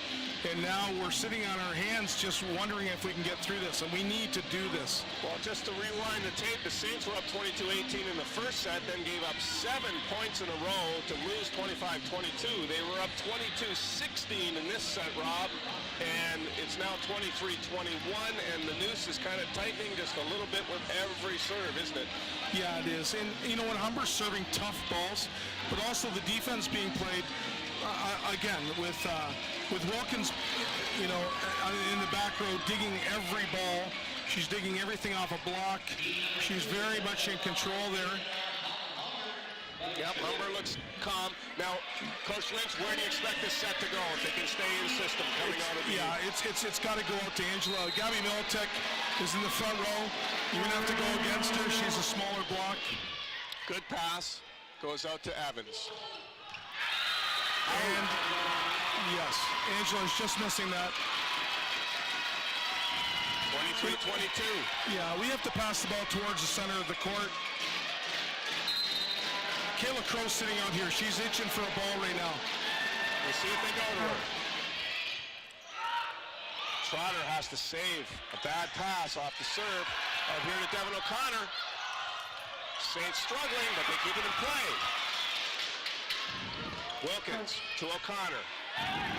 and now we're sitting on our hands just wondering if we can get through this, and we need to do this. Well, just to rewind the tape, the Saints were up 22-18 in the first set, then gave up 7 points in a row to lose 25-22. They were up 22-16 in this set, Rob, and it's now 23-21, and the noose is kind of tightening just a little bit with every serve, isn't it? Yeah, it is. And, you know, when Humber's serving tough balls, but also the defense being played, again, with Wilkins, you know, in the back row, digging every ball. She's digging everything off a block. She's very much in control there. Yep, Humber looks calm. Now, Coach Lynch, where do you expect this set to go if they can stay in system coming out of the Yeah, it's got to go out to Angela. Gabby Militek is in the front row. You're going to have to go against her. She's a smaller block. Good pass. Goes out to Evans. And, yes, Angela's just missing that. 23-22. Yeah, we have to pass the ball towards the center of the court. Kayla Crow's sitting out here. She's itching for a ball right now. We'll see if they go to her. Trotter has to save a bad pass off the serve. Out here to Devin O'Connor. Saints struggling, but they keep it in play. Wilkins to O'Connor.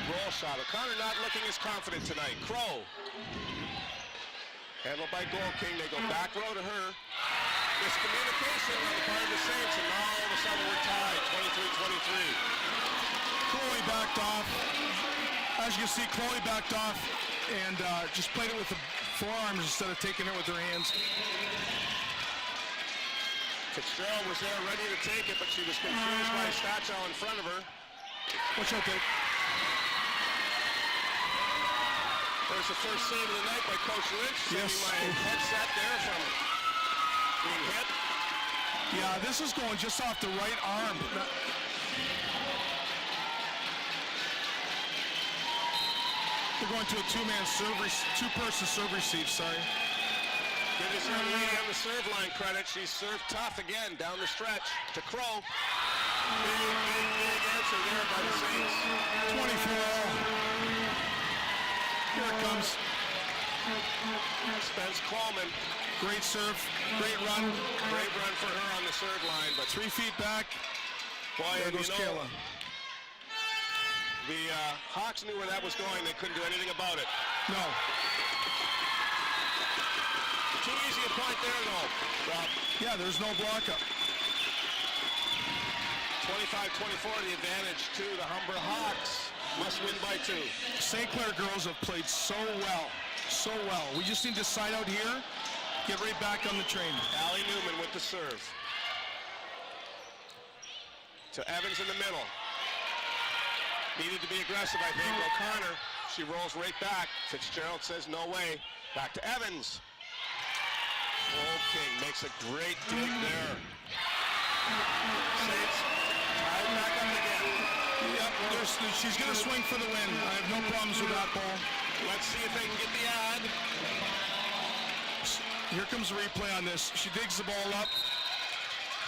Roll shot. O'Connor not looking as confident tonight. Crow. Handled by Gold King. They go back row to her. Miscommunication on the part of the Saints, and now all of a sudden we're tied, 23-23. Chloe backed off. As you can see, Chloe backed off and just played it with the forearms instead of taking it with her hands. Fitzgerald was there ready to take it, but she was confused by Stachow in front of her. Watch out, Dave. There's the first save of the night by Coach Lynch. Yes. Saving my headset there from being hit. Yeah, this is going just off the right arm. We're going to a two-person serve receive, sorry. Give this young lady on the serve line credit. She's served tough again down the stretch to Crow. Big answer there by the Saints. 24. Here it comes. Spence Coleman. Great serve, great run. Great run for her on the serve line, but 3 feet back. boy, There goes Kayla. The Hawks knew where that was going. They couldn't do anything about it. No. Too easy a point there, though, Rob. Yeah, there's no block up. 25-24, the advantage to the Humber Hawks. Must win by 2. St. Clair girls have played so well, so well. We just need to side out here, get right back on the train. Allie Newman with the serve. To Evans in the middle. Needed to be aggressive, I think. O'Connor, she rolls right back. Fitzgerald says no way. Back to Evans. Gold King makes a great dig there. Saints tied back up again. Yep, she's going to swing for the win. I have no problems with that ball. Let's see if they can get the ad. Here comes the replay on this. She digs the ball up.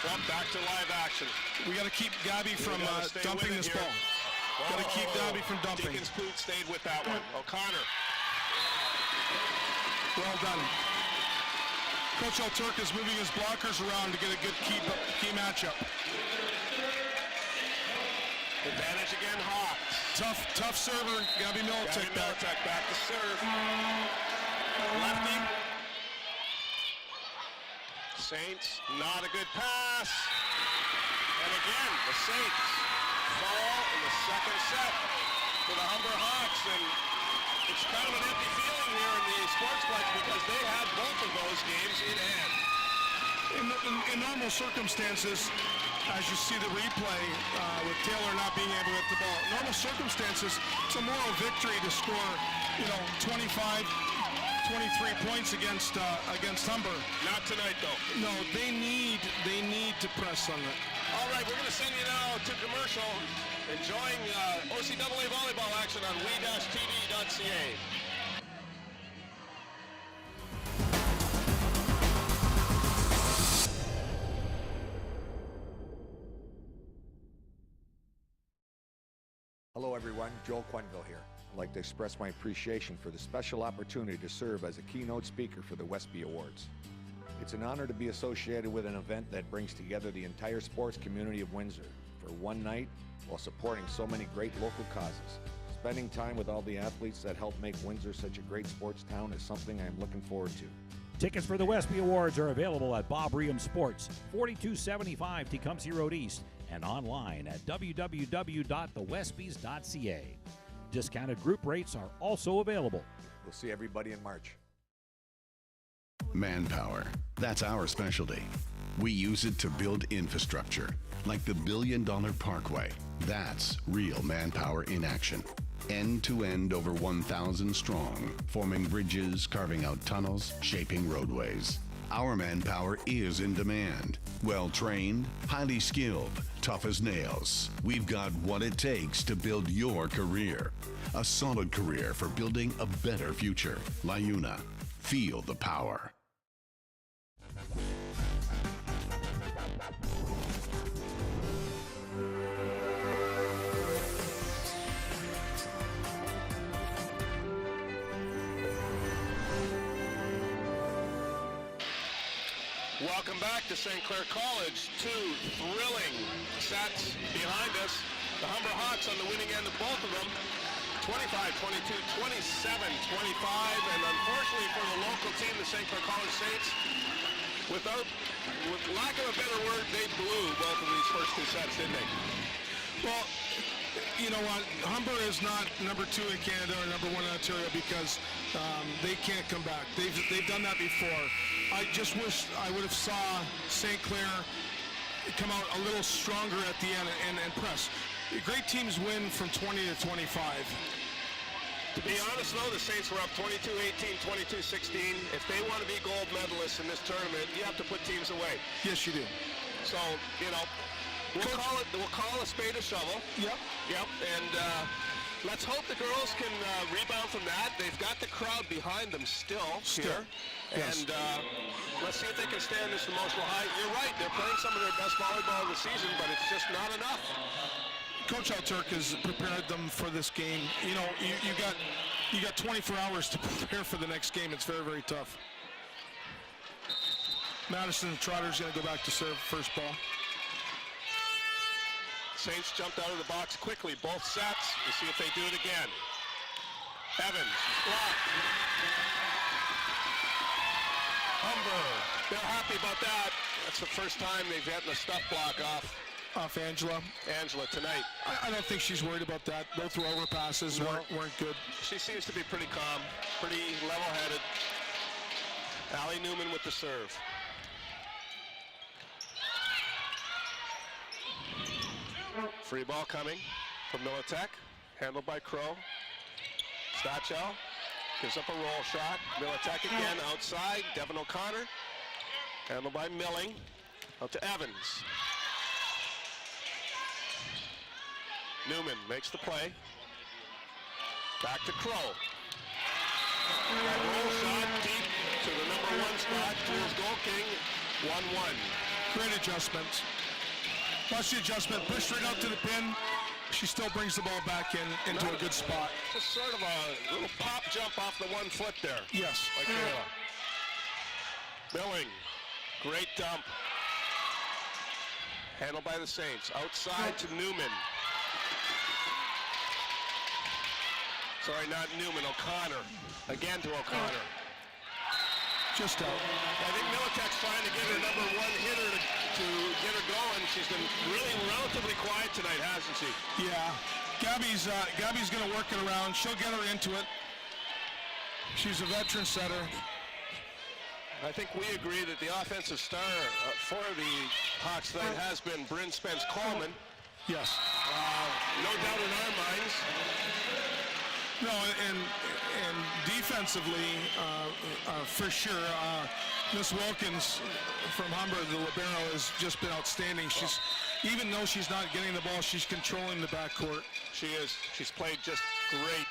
Well, back to live action. We got to keep Gabby from dumping this ball. Got to keep Gabby from dumping. Deacon's boot stayed with that one. O'Connor. Well done. Coach Alturk is moving his blockers around to get a good key matchup. Advantage again, Hawks. Tough server, Gabby Militek back. Back to serve. Lefty. Saints, not a good pass. And again, the Saints fall in the second set for the Humber Hawks. And it's kind of an empty feeling here in the Sportsplex because they had both of those games in hand. In normal circumstances, as you see the replay, with Taylor not being able to hit the ball. In normal circumstances, it's a moral victory to score, 25, 23 points against Humber. Not tonight, though. No, they need to press on it. All right, we're going to send you now to commercial. Enjoying OCAA volleyball action on we-tv.ca. Hello everyone, Joel Quenville here. I'd like to express my appreciation for the special opportunity to serve as a keynote speaker for the Westby Awards. It's an honor to be associated with an event that brings together the entire sports community of Windsor for one night while supporting so many great local causes. Spending time with all the athletes that help make Windsor such a great sports town is something I'm looking forward to. Tickets for the Westby Awards are available at Bob Reham Sports, 4275 Tecumseh Road East, and online at www.thewestbys.ca. Discounted group rates are also available. We'll see everybody in March. Manpower. That's our specialty. We use it to build infrastructure, like the $1 billion Parkway. That's real manpower in action. End to end, over 1,000 strong, forming bridges, carving out tunnels, shaping roadways. Our manpower is in demand. Well-trained, highly skilled, tough as nails. We've got what it takes to build your career. A solid career for building a better future. LiUNA. Feel the power. Welcome back to St. Clair College. Two thrilling sets behind us. The Humber Hawks on the winning end of both of them. 25-22, 27-25, and unfortunately for the local team, the St. Clair College Saints, with lack of a better word, they blew both of these first two sets, didn't they? Well, you know what? Humber is not number 2 in Canada or number 1 in Ontario because they can't come back. They've done that before. I just wish I would have saw St. Clair come out a little stronger at the end and press. Great teams win from 20 to 25. To be honest, though, the Saints were up 22-18, 22-16. If they want to be gold medalists in this tournament, you have to put teams away. Yes, you do. So, we'll call a spade a shovel. Yep. And let's hope the girls can rebound from that. They've got the crowd behind them still. Here. Yes. And let's see if they can stand this emotional high. You're right. They're playing some of their best volleyball of the season, but it's just not enough. Coach Alturk has prepared them for this game. You got 24 hours to prepare for the next game. It's very, very tough. Madison Trotter's going to go back to serve first ball. Saints jumped out of the box quickly, both sets. We'll see if they do it again. Evans, blocked. Humber, they're happy about that. That's the first time they've had the stuff block off Angela. Angela tonight. I don't think she's worried about that. Both throw-over passes weren't good. She seems to be pretty calm, pretty level-headed. Allie Newman with the serve. Free ball coming from Militech, handled by Crow. Stachel gives up a roll shot. Militech again outside. Devin O'Connor, handled by Milling. Out to Evans. Newman makes the play. Back to Crow. That roll shot deep to the number 1 spot. Towards Goal King. 1-1. Great adjustment. Watch the adjustment. Pushed right out to the pin. She still brings the ball back into a good spot. Just sort of a little pop jump off the 1 foot there. Yes. Like Kayla. Milling. Great dump. Handled by the Saints. Outside to Newman. Sorry, not Newman, O'Connor. Again to O'Connor. Just out. I think Militech's trying to get her number 1 hitter to get her going. She's been really relatively quiet tonight, hasn't she? Yeah. Gabby's going to work it around. She'll get her into it. She's a veteran setter. I think we agree that the offensive star for the Hawks tonight has been Bryn Spence-Coleman. Yes. No doubt in our minds. No, and defensively, for sure, Miss Wilkins from Humber, the libero, has just been outstanding. She's, even though she's not getting the ball, she's controlling the backcourt. She is. She's played just great.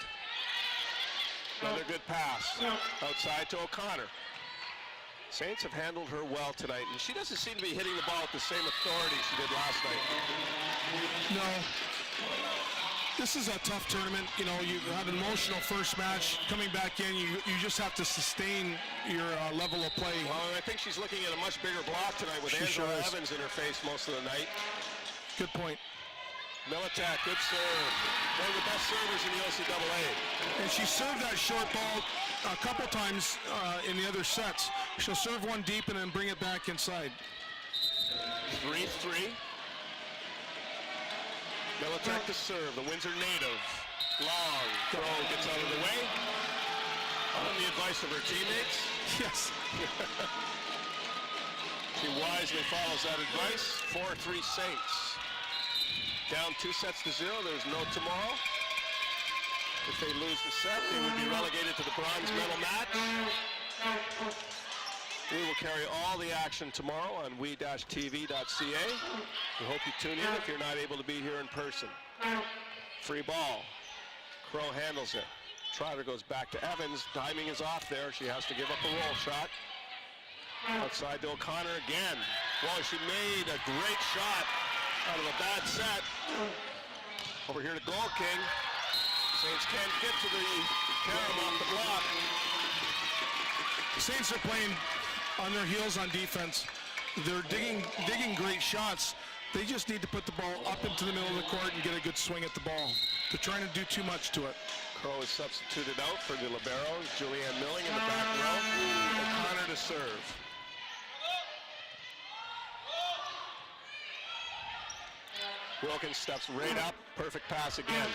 Another good pass outside to O'Connor. Saints have handled her well tonight, and she doesn't seem to be hitting the ball with the same authority she did last night. No. This is a tough tournament. You know, you had an emotional first match. Coming back in, you just have to sustain your level of play. Well, I think she's looking at a much bigger block tonight with Angela Evans in her face most of the night. Good point. Militak, good serve. One of the best servers in the OCAA. And she served that short ball a couple times in the other sets. She'll serve one deep and then bring it back inside. 3-3. Militak to serve, the Windsor native. Long throw gets out of the way. On the advice of her teammates. Yes. She wisely follows that advice. 4-3 Saints. Down 2-0. There's no tomorrow. If they lose the set, they would be relegated to the bronze medal match. We will carry all the action tomorrow on we-tv.ca. We hope you tune in if you're not able to be here in person. Free ball. Crow handles it. Trotter goes back to Evans. Timing is off there. She has to give up a roll shot. Outside to O'Connor again. Well, she made a great shot out of a bad set. Over here to Goal King. Saints can't get to the carom off the block. Saints are playing on their heels on defense. They're digging great shots. They just need to put the ball up into the middle of the court and get a good swing at the ball. They're trying to do too much to it. Crow is substituted out for the libero. Julianne Milling in the back row. O'Connor to serve. Wilkins steps right up. Perfect pass again.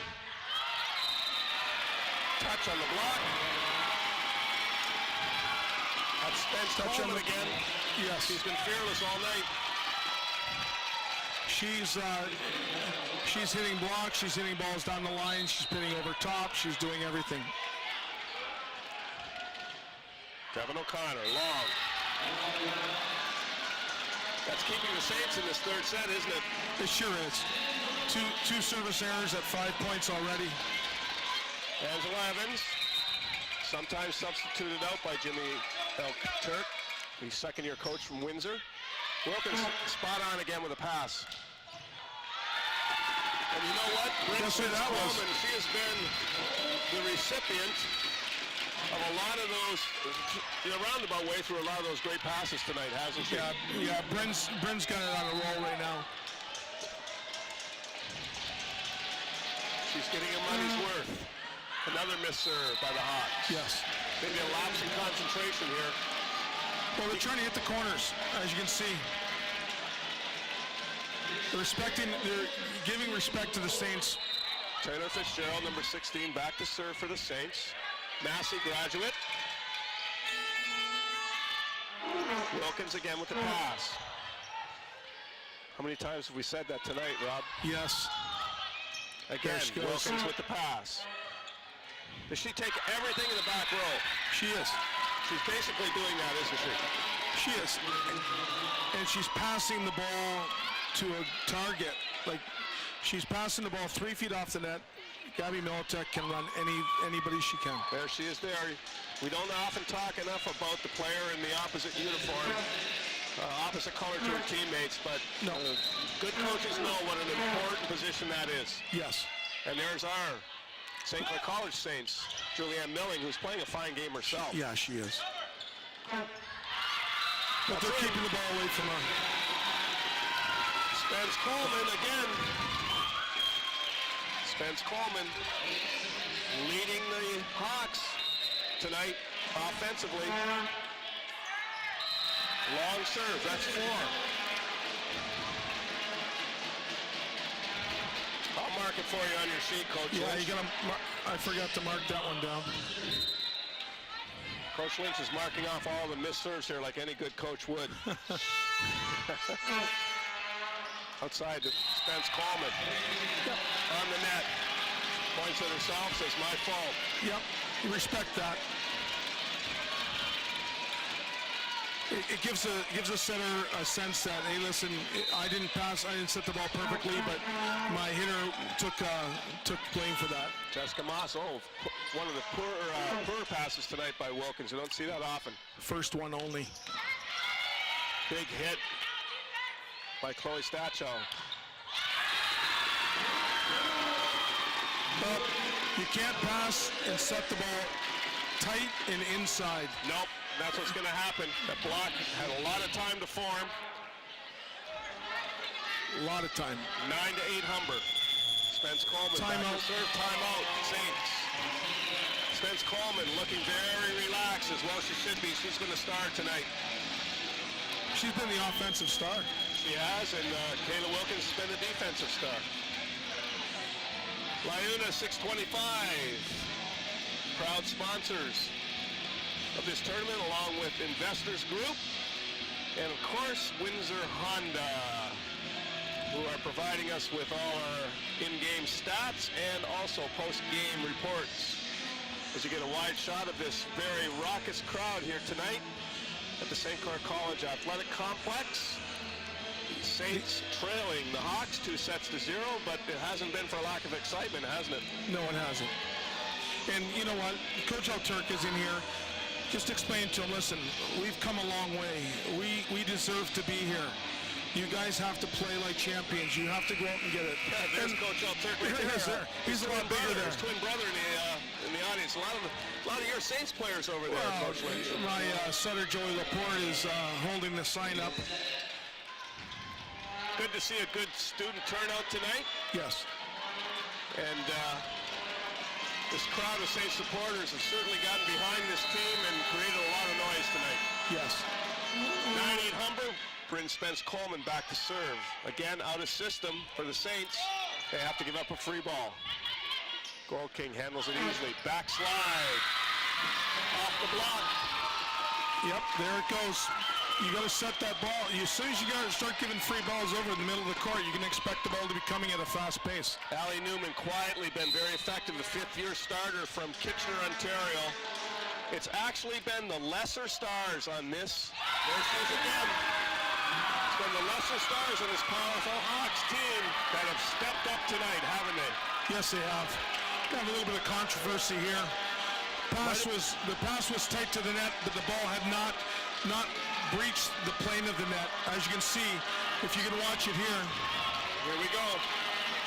Touch on the block. That's Spence Touch on Coleman the again. Yes. She's been fearless all night. She's hitting blocks. She's hitting balls down the line. She's pinning over top. She's doing everything. Devin O'Connor, long. That's keeping the Saints in this third set, isn't it? It sure is. Two service errors at 5 points already. Angela Evans, sometimes substituted out by Jimmy Turk, the second-year coach from Windsor. Wilkins spot on again with a pass. And you know what? Bryn Spence-Coleman, she has been the recipient of a lot of those, roundabout way through a lot of those great passes tonight, hasn't she? Yeah. Bryn's got it on a roll right now. She's getting her money's worth. Another missed serve by the Hawks. Yes. Maybe a lapse in concentration here. Well, they're trying to hit the corners, as you can see. They're giving respect to the Saints. Taylor Fitzgerald, number 16, back to serve for the Saints. Massey graduate. Wilkins again with the pass. How many times have we said that tonight, Rob? Yes. Again, Wilkins with the pass. Does she take everything in the back row? She is. She's basically doing that, isn't she? She is. And she's passing the ball to a target. Like, she's passing the ball 3 feet off the net. Gabby Militak can run anybody she can. There she is there. We don't often talk enough about the player in the opposite uniform, opposite color to her teammates, but no. Good coaches know what an important position that is. Yes. And there's our St. Clair College Saints, Julianne Milling, who's playing a fine game herself. Yeah, she is. But they're keeping the ball away from her. Spence Coleman again. Spence Coleman leading the Hawks tonight offensively. Long serve, that's 4. I'll mark it for you on your sheet, Coach. Yeah, you gotta. I forgot to mark that one down. Coach Lynch is marking off all the missed serves here like any good coach would. Outside to Spence Coleman. Yep. On the net. Points at herself, says my fault. Yep, you respect that. It gives a center a sense that, hey, listen, I didn't set the ball perfectly, but my hitter took blame for that. Jessica Moss, one of the poor passes tonight by Wilkins. You don't see that often. First one only. Big hit by Chloe Stacho. But you can't pass and set the ball tight and inside. Nope, that's what's going to happen. That block had a lot of time to form. A lot of time. 9-8 Humber. Spence Coleman back to serve. Timeout. Saints. Spence Coleman looking very relaxed, as well she should be. She's going to start tonight. She's been the offensive star. She has, and Kayla Wilkins has been the defensive star. Lyuna 625. Proud sponsors of this tournament, along with Investors Group and of course Windsor Honda, who are providing us with all our in-game stats and also post-game reports. As you get a wide shot of this very raucous crowd here tonight at the St. Clair College Athletic Complex. The Saints trailing the Hawks 2-0, but it hasn't been for lack of excitement, hasn't it? No, it hasn't. And you know what? Coach Alturk is in here. Just explain to him, listen, we've come a long way. We deserve to be here. You guys have to play like champions. You have to go out and get it. Yeah, there's Coach Alturk right there. He's a lot bigger there. His twin brother in the audience. A lot of your Saints players over there, Coach Lynch. My setter Joey Laporte is holding the sign up. Good to see a good student turnout tonight. Yes. And this crowd of Saints supporters has certainly gotten behind this team and created a lot of noise tonight. Yes. 9-8 Humber brings Spence Coleman back to serve. Again, out of system for the Saints. They have to give up a free ball. Gold King handles it easily. Backslide. Off the block. Yep, there it goes. You got to set that ball. As soon as you got to start giving free balls over in the middle of the court, you can expect the ball to be coming at a fast pace. Allie Newman quietly been very effective, the fifth-year starter from Kitchener, Ontario. It's actually been the lesser stars on this. There she is again. It's been the lesser stars on this powerful Hawks team that have stepped up tonight, haven't they? Yes, they have. Got a little bit of controversy here. The pass was tight to the net, but the ball had not breached the plane of the net. As you can see, if you can watch it here. Here we go.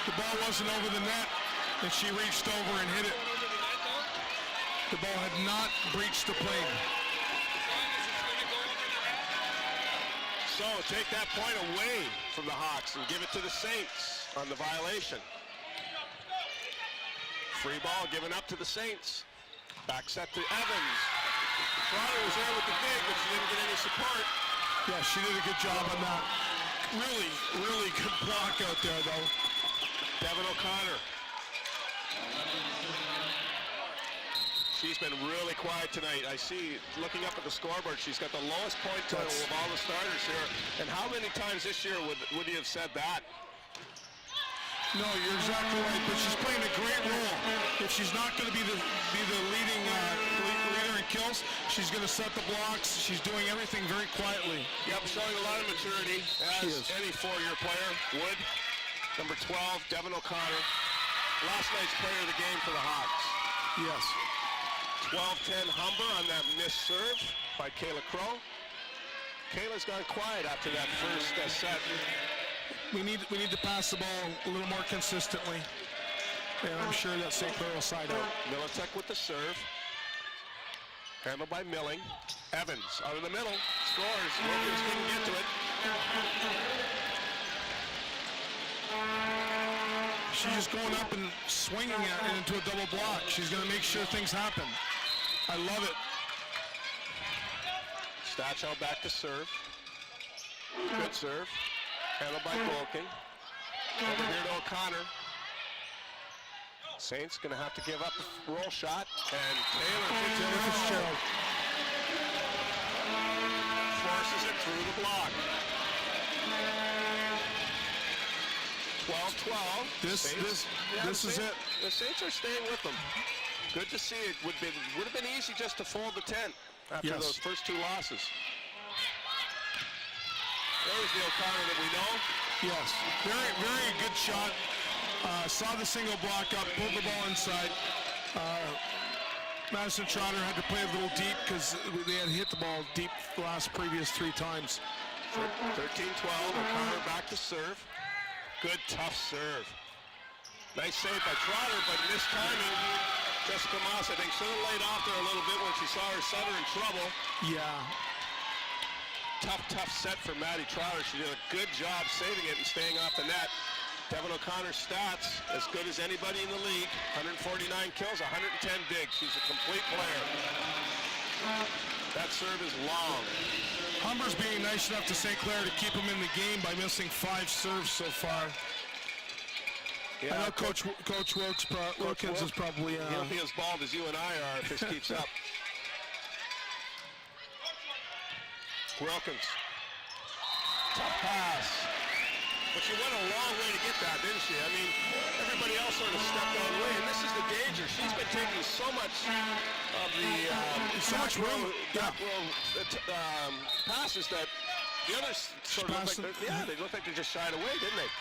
The ball wasn't over the net, and she reached over and hit it. The ball had not breached the plane. So take that point away from the Hawks and give it to the Saints on the violation. Free ball given up to the Saints. Back set to Evans. Trotter was there with the dig, but she didn't get any support. Yeah, she did a good job on that. Really, really good block out there, though. Devin O'Connor. She's been really quiet tonight. I see, looking up at the scoreboard, she's got the lowest point total of all the starters here. And how many times this year would you have said that? No, you're exactly right, but she's playing a great role. If she's not going to be the leading leader in kills, she's going to set the blocks. She's doing everything very quietly. Yep, showing a lot of maturity, as any four-year player would. Number 12, Devin O'Connor. Last night's player of the game for the Hawks. Yes. 12-10 Humber on that missed serve by Kayla Crow. Kayla's gone quiet after that first set. We need to pass the ball a little more consistently. And I'm sure that St. Clair will side out. Militek with the serve. Handled by Milling. Evans out of the middle. Scores. Wilkins didn't get to it. She's just going up and swinging it into a double block. She's going to make sure things happen. I love it. Stachow back to serve. Good serve. Handled by Golkin. Over here to O'Connor. Saints going to have to give up a roll shot. And Taylor Fitzgerald. block. 12-12. This is it. The Saints are staying with them. Good to see it. Would have been easy just to fold the tent after those first two losses. There's the O'Connor that we know. Yes, very, very good shot. Saw the single block up, pulled the ball inside. Madison Trotter had to play a little deep because they had hit the ball deep the last previous 3 times. 13-12, O'Connor back to serve. Good, tough serve. Nice save by Trotter, but missed timing. Jessica Moss, I think, should have laid off there a little bit when she saw her setter in trouble. Yeah. Tough set for Maddie Trotter. She did a good job saving it and staying off the net. Devin O'Connor's stats, as good as anybody in the league. 149 kills, 110 digs. She's a complete player. That serve is long. Humber's being nice enough to St. Clair to keep him in the game by missing 5 serves so far. Yeah, I know Coach Wilkins is probably... he'll be as bald as you and I are if this keeps up. Wilkins. Tough pass. But she went a long way to get that, didn't she? I mean, everybody else sort of stepped out of the way, and this is the danger. She's been taking so much of the back row passes that the others sort of look like they look like they just shied away, didn't they?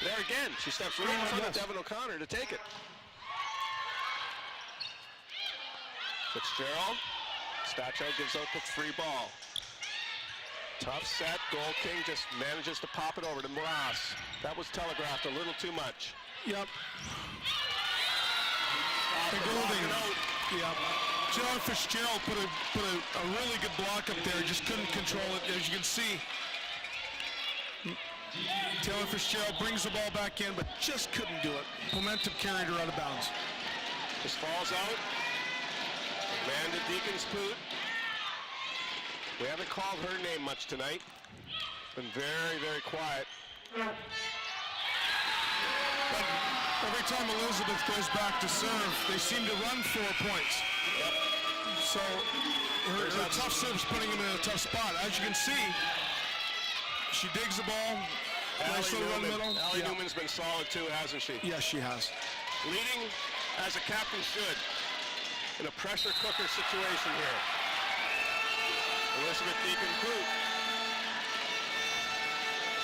There again, she steps right in front of Devin O'Connor to take it. Fitzgerald. Stacho gives out the free ball. Tough set. Goal King just manages to pop it over to Morass. That was telegraphed a little too much. Yep. Golding. Yep. John Fitzgerald put a really good block up there. Just couldn't control it, as you can see. Taylor Fitzgerald brings the ball back in, but just couldn't do it. Momentum carried her out of bounds. Just falls out. Amanda Deaconspoot. We haven't called her name much tonight. Been very, very quiet. But every time Elizabeth goes back to serve, they seem to run 4 points. Yep. So her tough serve's putting him in a tough spot. As you can see, she digs the ball. Nice little run middle. Allie Newman's been solid too, hasn't she? Yes, she has. Leading as a captain should in a pressure cooker situation here. Elizabeth Deacon-Poot.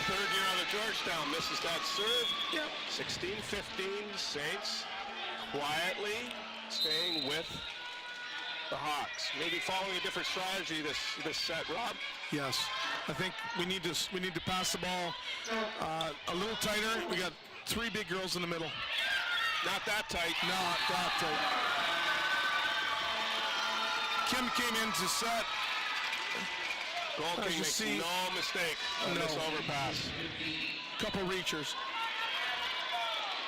Third year out of Georgetown, misses that serve. Yep. 16-15, Saints quietly staying with the Hawks. Maybe following a different strategy this set, Rob. Yes, I think we need to pass the ball a little tighter. We got 3 big girls in the middle. Not that tight. Not that tight. Kim came in to set. Gold King makes no mistake on this overpass. Couple reachers.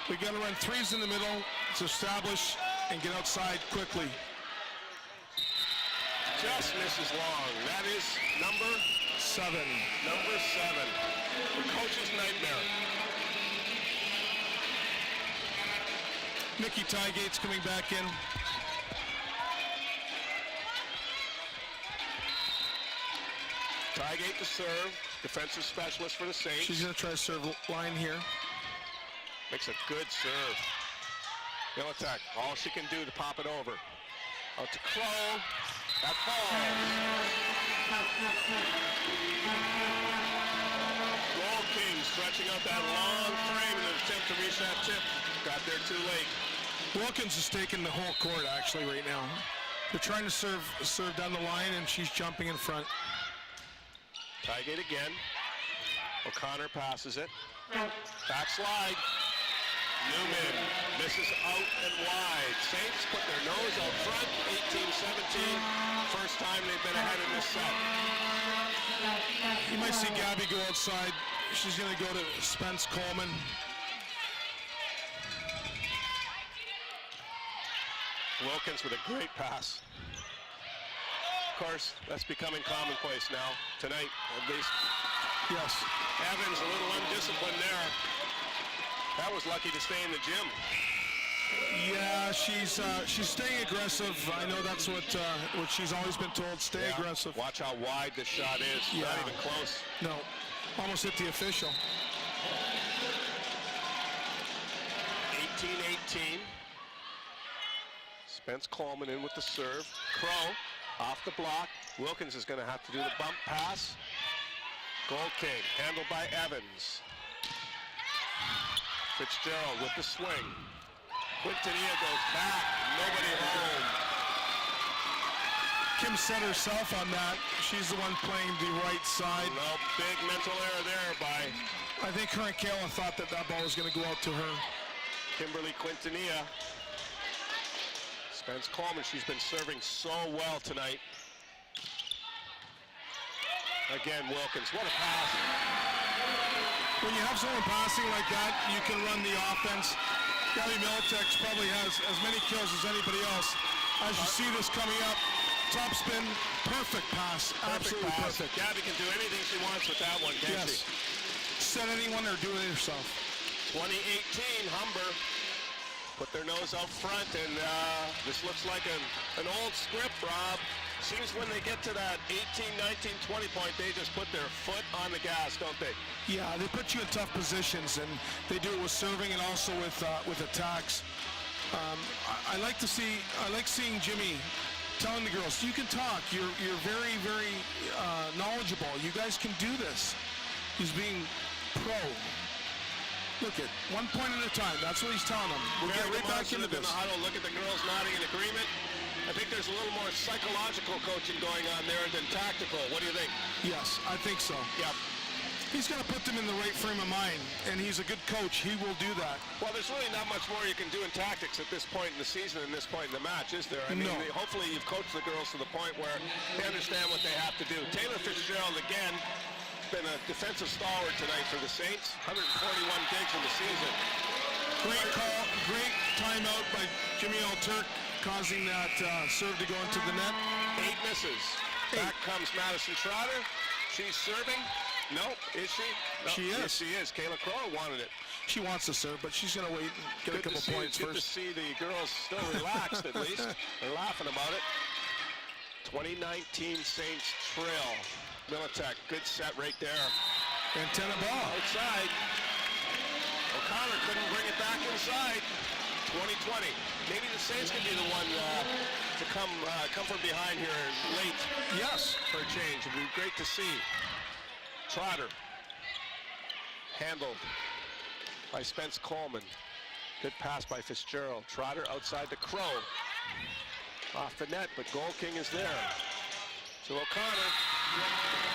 We got to run 3s in the middle to establish and get outside quickly. Just misses long. That is number 7. Number 7. The coach's nightmare. Nikki Tygate's coming back in. Tygate to serve. Defensive specialist for the Saints. She's going to try to serve line here. Makes a good serve. Militek, all she can do to pop it over. Out to Crow. That falls. Gold King stretching out that long frame in an attempt to reach that tip. Got there too late. Wilkins is taking the whole court actually right now. They're trying to serve down the line, and she's jumping in front. Tygate again. O'Connor passes it. Backslide. Newman misses out and wide. Saints put their nose out front. 18-17. First time they've been ahead in this set. You might see Gabby go outside. She's going to go to Spence Coleman. Wilkins with a great pass. Of course, that's becoming commonplace now, tonight at least. Yes. Evans a little undisciplined there. That was lucky to stay in the gym. Yeah, she's staying aggressive. I know that's what she's always been told. Stay aggressive. Watch how wide the shot is. Yeah. Not even close. No, almost hit the official. 18-18. Spence Coleman in with the serve. Crow off the block. Wilkins is going to have to do the bump pass. Gold King handled by Evans. Fitzgerald with the swing. Quintanilla goes back. Nobody home. Kim set herself on that. She's the one playing the right side. No, big mental error there by I think her and Kayla thought that ball was going to go out to her. Kimberly Quintanilla. Spence Coleman, she's been serving so well tonight. Again, Wilkins, what a pass. When you have someone passing like that, you can run the offense. Gabby Militek probably has as many kills as anybody else. As you see this coming up, top spin, perfect pass, absolutely perfect. Gabby can do anything she wants with that one, can't she? Set anyone or do it herself. 2018, Humber put their nose out front, and this looks like an old script, Rob. Seems when they get to that 18, 19, 20 point, they just put their foot on the gas, don't they? Yeah, they put you in tough positions, and they do it with serving and also with attacks. I like seeing Jimmy telling the girls, you can talk. You're very, very knowledgeable. You guys can do this. He's being pro. Look at 1 point at a time. That's what he's telling them. We'll get right back into this. Look at the girls nodding in agreement. I think there's a little more psychological coaching going on there than tactical. What do you think? Yes, I think so. Yep. He's going to put them in the right frame of mind, and he's a good coach. He will do that. Well, there's really not much more you can do in tactics at this point in the season and this point in the match, is there? I mean, hopefully you've coached the girls to the point where they understand what they have to do. Taylor Fitzgerald, again, been a defensive stalwart tonight for the Saints. 141 digs in the season. Great call, great timeout by Jimmy Alturk, causing that serve to go into the net. 8 misses. Back comes Madison Trotter. She's serving. No, is she? No. She is. Yes, she is. Kayla Crow wanted it. She wants to serve, but she's going to wait and get a couple points first. Good to see the girls still relaxed, at least. They're laughing about it. 2019 Saints trail. Militek, good set right there. Antenna ball. Outside. O'Connor couldn't bring it back inside. 2020. Maybe the Saints can be the one to come from behind here late. Yes. For a change. It would be great to see. Trotter. Handled by Spence Coleman. Good pass by Fitzgerald. Trotter outside to Crow. Off the net, but Gold King is there. To O'Connor.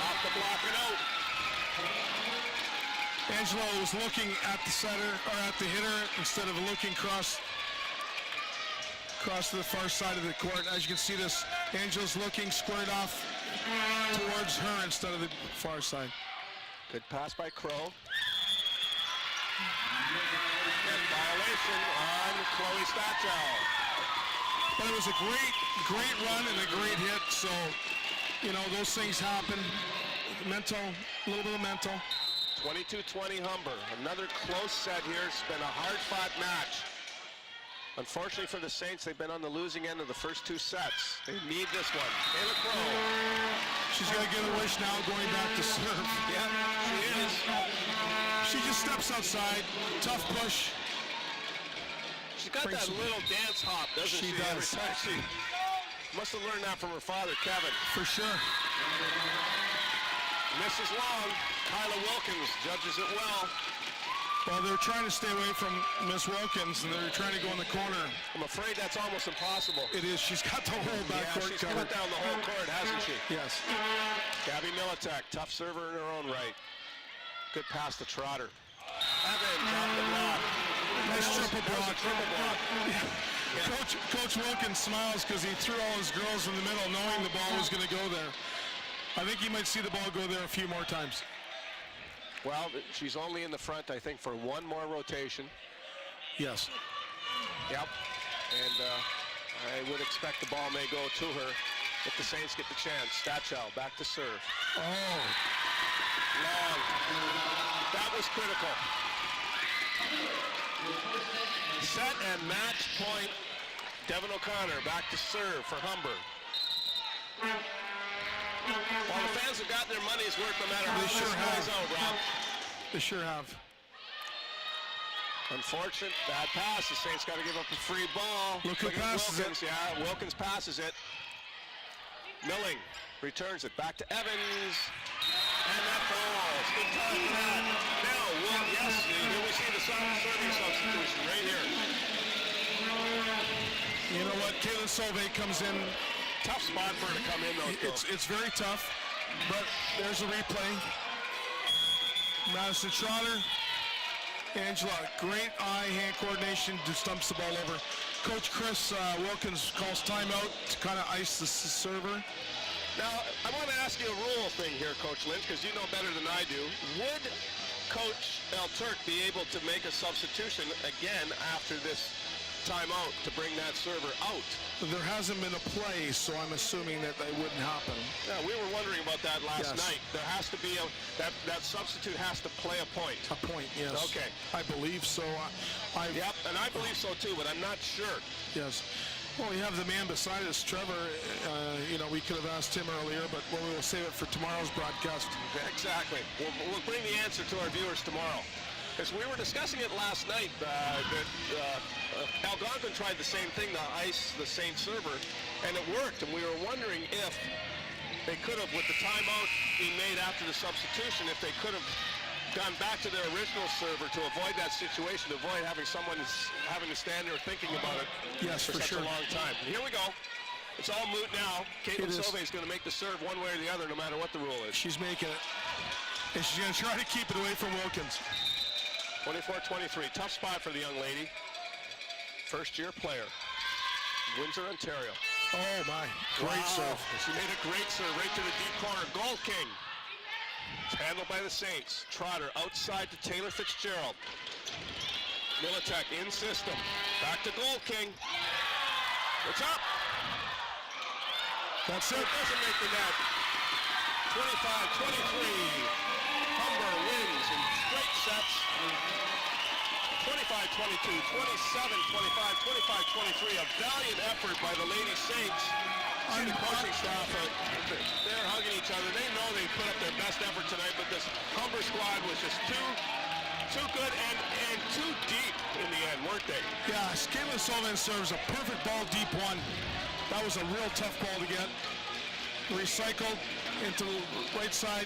Off the block and out. Angelo was looking at the setter, or at the hitter, instead of looking across to the far side of the court. As you can see this, Angelo's looking squared off towards her instead of the far side. Good pass by Crow. And violation on Chloe Stachel. But it was a great run and a great hit, so, you know, those things happen. Mental, a little bit of mental. 22-20 Humber. Another close set here. It's been a hard-fought match. Unfortunately for the Saints, they've been on the losing end of the first 2 sets. They need this one. Kayla Crow. She's going to get a wish now going back to serve. Yeah, she is. She just steps outside. Tough push. She's got that little dance hop, doesn't she? She does. Every time she must have learned that from her father, Kevin. For sure. Misses long. Kyla Wilkins judges it well. Well, they're trying to stay away from Miss Wilkins, and they're trying to go in the corner. I'm afraid that's almost impossible. It is. She's got the whole backcourt she's covered. cut down the whole court, hasn't she? Yes. Gabby Militek, tough server in her own right. Good pass to Trotter. Evans off the block. Nice triple block. Triple block. Yeah. Coach Wilkins smiles because he threw all his girls in the middle knowing the ball was going to go there. I think he might see the ball go there a few more times. Well, she's only in the front, I think, for one more rotation. Yes. Yep. And I would expect the ball may go to her if the Saints get the chance. Stachel back to serve. Oh. Long. That was critical. Set and match point. Devin O'Connor back to serve for Humber. Well, the fans have gotten their money's worth no matter how this goes out, Rob. They sure have. Unfortunate, bad pass. The Saints got to give up a free ball. Look who passes Wilkins. Yeah, Wilkins passes it. Milling returns it back to Evans. And that falls. Good time for that. Now, yes, here we see the serving substitution right here. You know what? Caitlin Solveig comes in. Tough spot for her to come in, though. It's very tough, but there's a replay. Madison Trotter. Angela, great eye-hand coordination, just dumps the ball over. Coach Chris Wilkins calls timeout to kind of ice the server. Now, I want to ask you a rule thing here, Coach Lynch, because you know better than I do. Would Coach El Turk be able to make a substitution again after this timeout to bring that server out? There hasn't been a play, so I'm assuming that wouldn't happen. Yeah, we were wondering about that last night. There has to be that substitute has to play a point. A point, yes. Okay. I believe so. Yep, and I believe so too, but I'm not sure. Yes. Well, we have the man beside us, Trevor. We could have asked him earlier, but we will save it for tomorrow's broadcast. Exactly. We'll bring the answer to our viewers tomorrow. Because we were discussing it last night, that Algonquin tried the same thing to ice the Saint server, and it worked. And we were wondering if they could have, with the timeout being made after the substitution, if they could have gone back to their original server to avoid that situation, to avoid having someone having to stand there thinking about it for such a long time. Here we go. It's all moot now. Caitlin Solveig is going to make the serve one way or the other, no matter what the rule is. She's making it. And she's going to try to keep it away from Wilkins. 24-23, tough spot for the young lady. First-year player, Windsor, Ontario. Oh my, great serve. She made a great serve right to the deep corner. Goal King. It's handled by the Saints. Trotter outside to Taylor Fitzgerald. Militek in system. Back to Goal King. It's up. That's it. It doesn't make the net. 25-23. Humber wins in straight sets. 25-22, 27-25, 25-23. A valiant effort by the Lady Saints. See the coaching staff, they're hugging each other. They know they put up their best effort tonight, but this Humber squad was just too good and too deep in the end, weren't they? Yeah, Caitlin Sullivan serves a perfect ball deep one. That was a real tough ball to get. Recycled into the right side.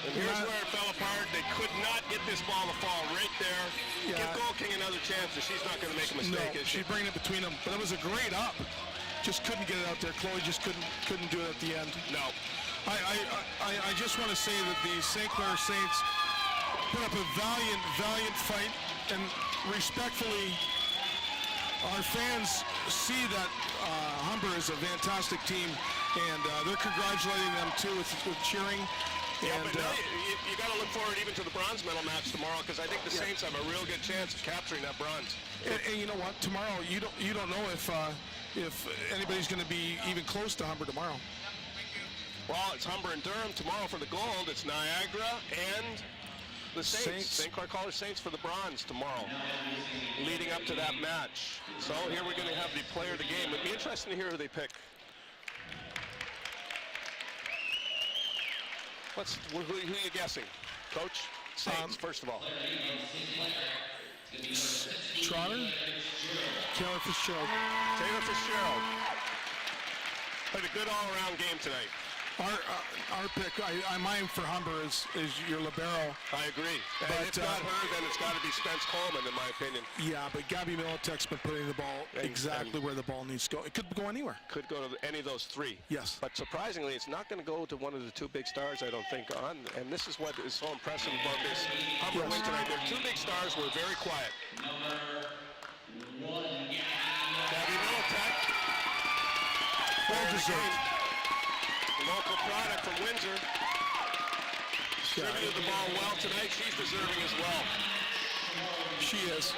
And here's where it fell apart. They could not get this ball to fall right there. Yeah. Give Goal King another chance, and she's not going to make a mistake, is she? She's bringing it between them. But it was a great up. Just couldn't get it out there. Chloe just couldn't do it at the end. No. I just want to say that the St. Clair Saints put up a valiant fight, and respectfully, our fans see that Humber is a fantastic team, and they're congratulating them too with cheering. Yeah, but now you got to look forward even to the bronze medal match tomorrow, because I think the Saints have a real good chance of capturing that bronze. And you know what? Tomorrow, you don't know if anybody's going to be even close to Humber tomorrow. Well, it's Humber and Durham tomorrow for the gold. It's Niagara and the Saints. St. Clair College Saints for the bronze tomorrow, leading up to that match. So here we're going to have the player of the game. It'd be interesting to hear who they pick. Who are you guessing? Coach? Saints, first of all. Trotter? Taylor Fitzgerald. Taylor Fitzgerald. Played a good all-around game tonight. Our pick, mine for Humber is your libero. I agree. And if not her, then it's got to be Spence Coleman, in my opinion. Yeah, but Gabby Militek's been putting the ball exactly where the ball needs to go. It could go anywhere. Could go to any of those three. Yes. But surprisingly, it's not going to go to one of the two big stars, I don't think, on. And this is what is so impressive about this Humber win tonight. Their two big stars were very quiet. Gabby Militek. Well deserved. Local product from Windsor. Distributed the ball well tonight. She's deserving as well. She is.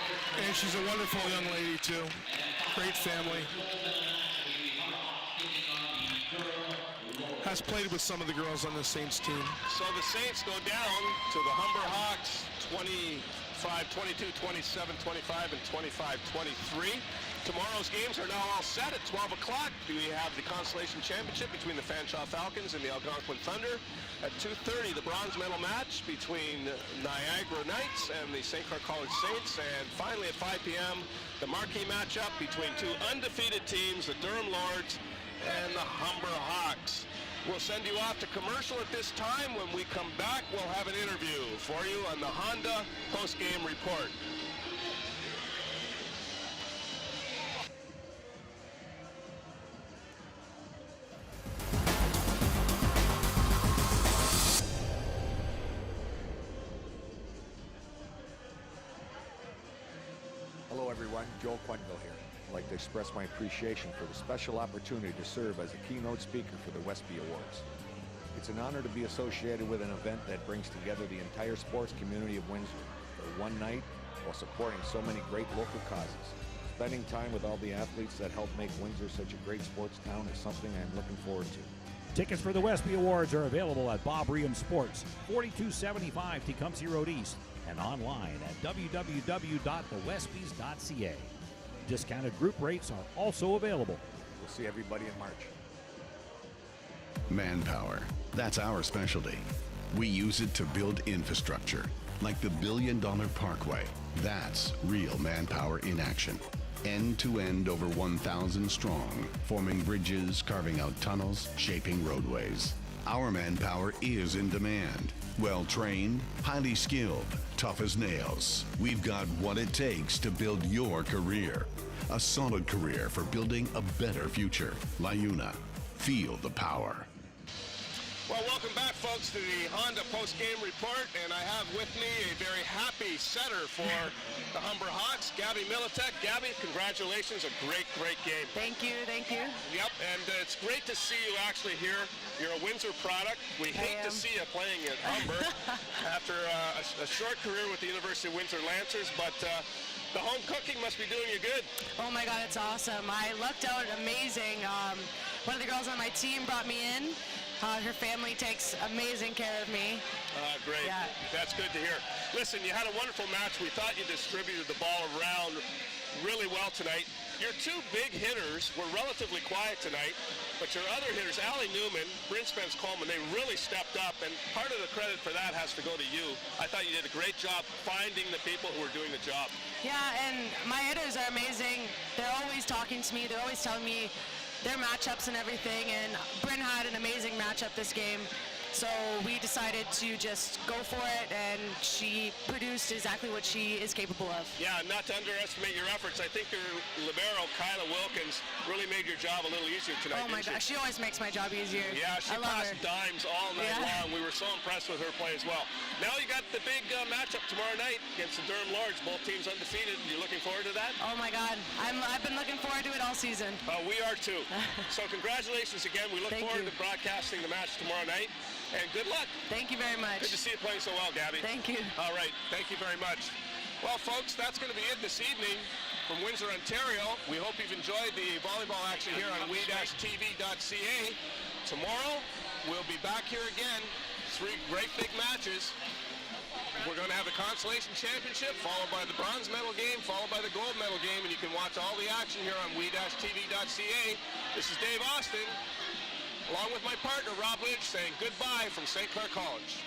And she's a wonderful young lady, too. Great family. Has played with some of the girls on the Saints team. So the Saints go down to the Humber Hawks 25 25-22, 27-25, and 25-23. Tomorrow's games are now all set. At 12 o'clock, we have the Constellation Championship between the Fanshawe Falcons and the Algonquin Thunder. At 2:30, the bronze medal match between Niagara Knights and the St. Clair College Saints. And finally, at 5 p.m., the marquee matchup between two undefeated teams, the Durham Lords and the Humber Hawks. We'll send you off to commercial at this time. When we come back, we'll have an interview for you on the Honda post-game report. Hello everyone, Joel Quenneville here. I'd like to express my appreciation for the special opportunity to serve as a keynote speaker for the Westby Awards. It's an honor to be associated with an event that brings together the entire sports community of Windsor for one night while supporting so many great local causes. Spending time with all the athletes that help make Windsor such a great sports town is something I'm looking forward to. Tickets for the Westby Awards are available at Bob Reham Sports, 4275 Tecumseh Road East, and online at www.thewestbys.ca. Discounted group rates are also available. We'll see everybody in March. Manpower. That's our specialty. We use it to build infrastructure, like the $1 billion Parkway. That's real manpower in action. End to end, over 1,000 strong, forming bridges, carving out tunnels, shaping roadways. Our manpower is in demand. Well-trained, highly skilled, tough as nails. We've got what it takes to build your career. A solid career for building a better future. LiUNA. Feel the power. Well, welcome back, folks, to the Honda post-game report, and I have with me a very happy setter for the Humber Hawks, Gabby Militek. Gabby, congratulations, a great, great game. Thank you, thank you. Yep, and it's great to see you actually here. You're a Windsor product. We hate to see you playing at Humber after a short career with the University of Windsor Lancers, but the home cooking must be doing you good. Oh my God, it's awesome. I lucked out amazing. One of the girls on my team brought me in. Her family takes amazing care of me. Great. Yeah. That's good to hear. Listen, you had a wonderful match. We thought you distributed the ball around really well tonight. Your two big hitters were relatively quiet tonight, but your other hitters, Allie Newman, Bryn Spence-Coleman, they really stepped up, and part of the credit for that has to go to you. I thought you did a great job finding the people who were doing the job. Yeah, and my hitters are amazing. They're always talking to me. They're always telling me their matchups and everything, and Bryn had an amazing matchup this game. So we decided to just go for it, and she produced exactly what she is capable of. Yeah, not to underestimate your efforts. I think your libero, Kyla Wilkins, really made your job a little easier tonight. Oh my gosh, she always makes my job easier. Yeah, she passed dimes all night long. We were so impressed with her play as well. Now you got the big matchup tomorrow night against the Durham Lords, both teams undefeated. You looking forward to that? Oh my God, I've been looking forward to it all season. We are too. So congratulations again. We look forward to broadcasting the match tomorrow night. And good luck. Thank you very much. Good to see you playing so well, Gabby. Thank you. All right. Thank you very much. Well, folks, that's going to be it this evening from Windsor, Ontario. We hope you've enjoyed the volleyball action here on we-tv.ca. Tomorrow, we'll be back here again. 3 great big matches. We're going to have the Constellation Championship, followed by the bronze medal game, followed by the gold medal game, and you can watch all the action here on we-tv.ca. This is Dave Austin, along with my partner, Rob Lynch, saying goodbye from St. Clair College.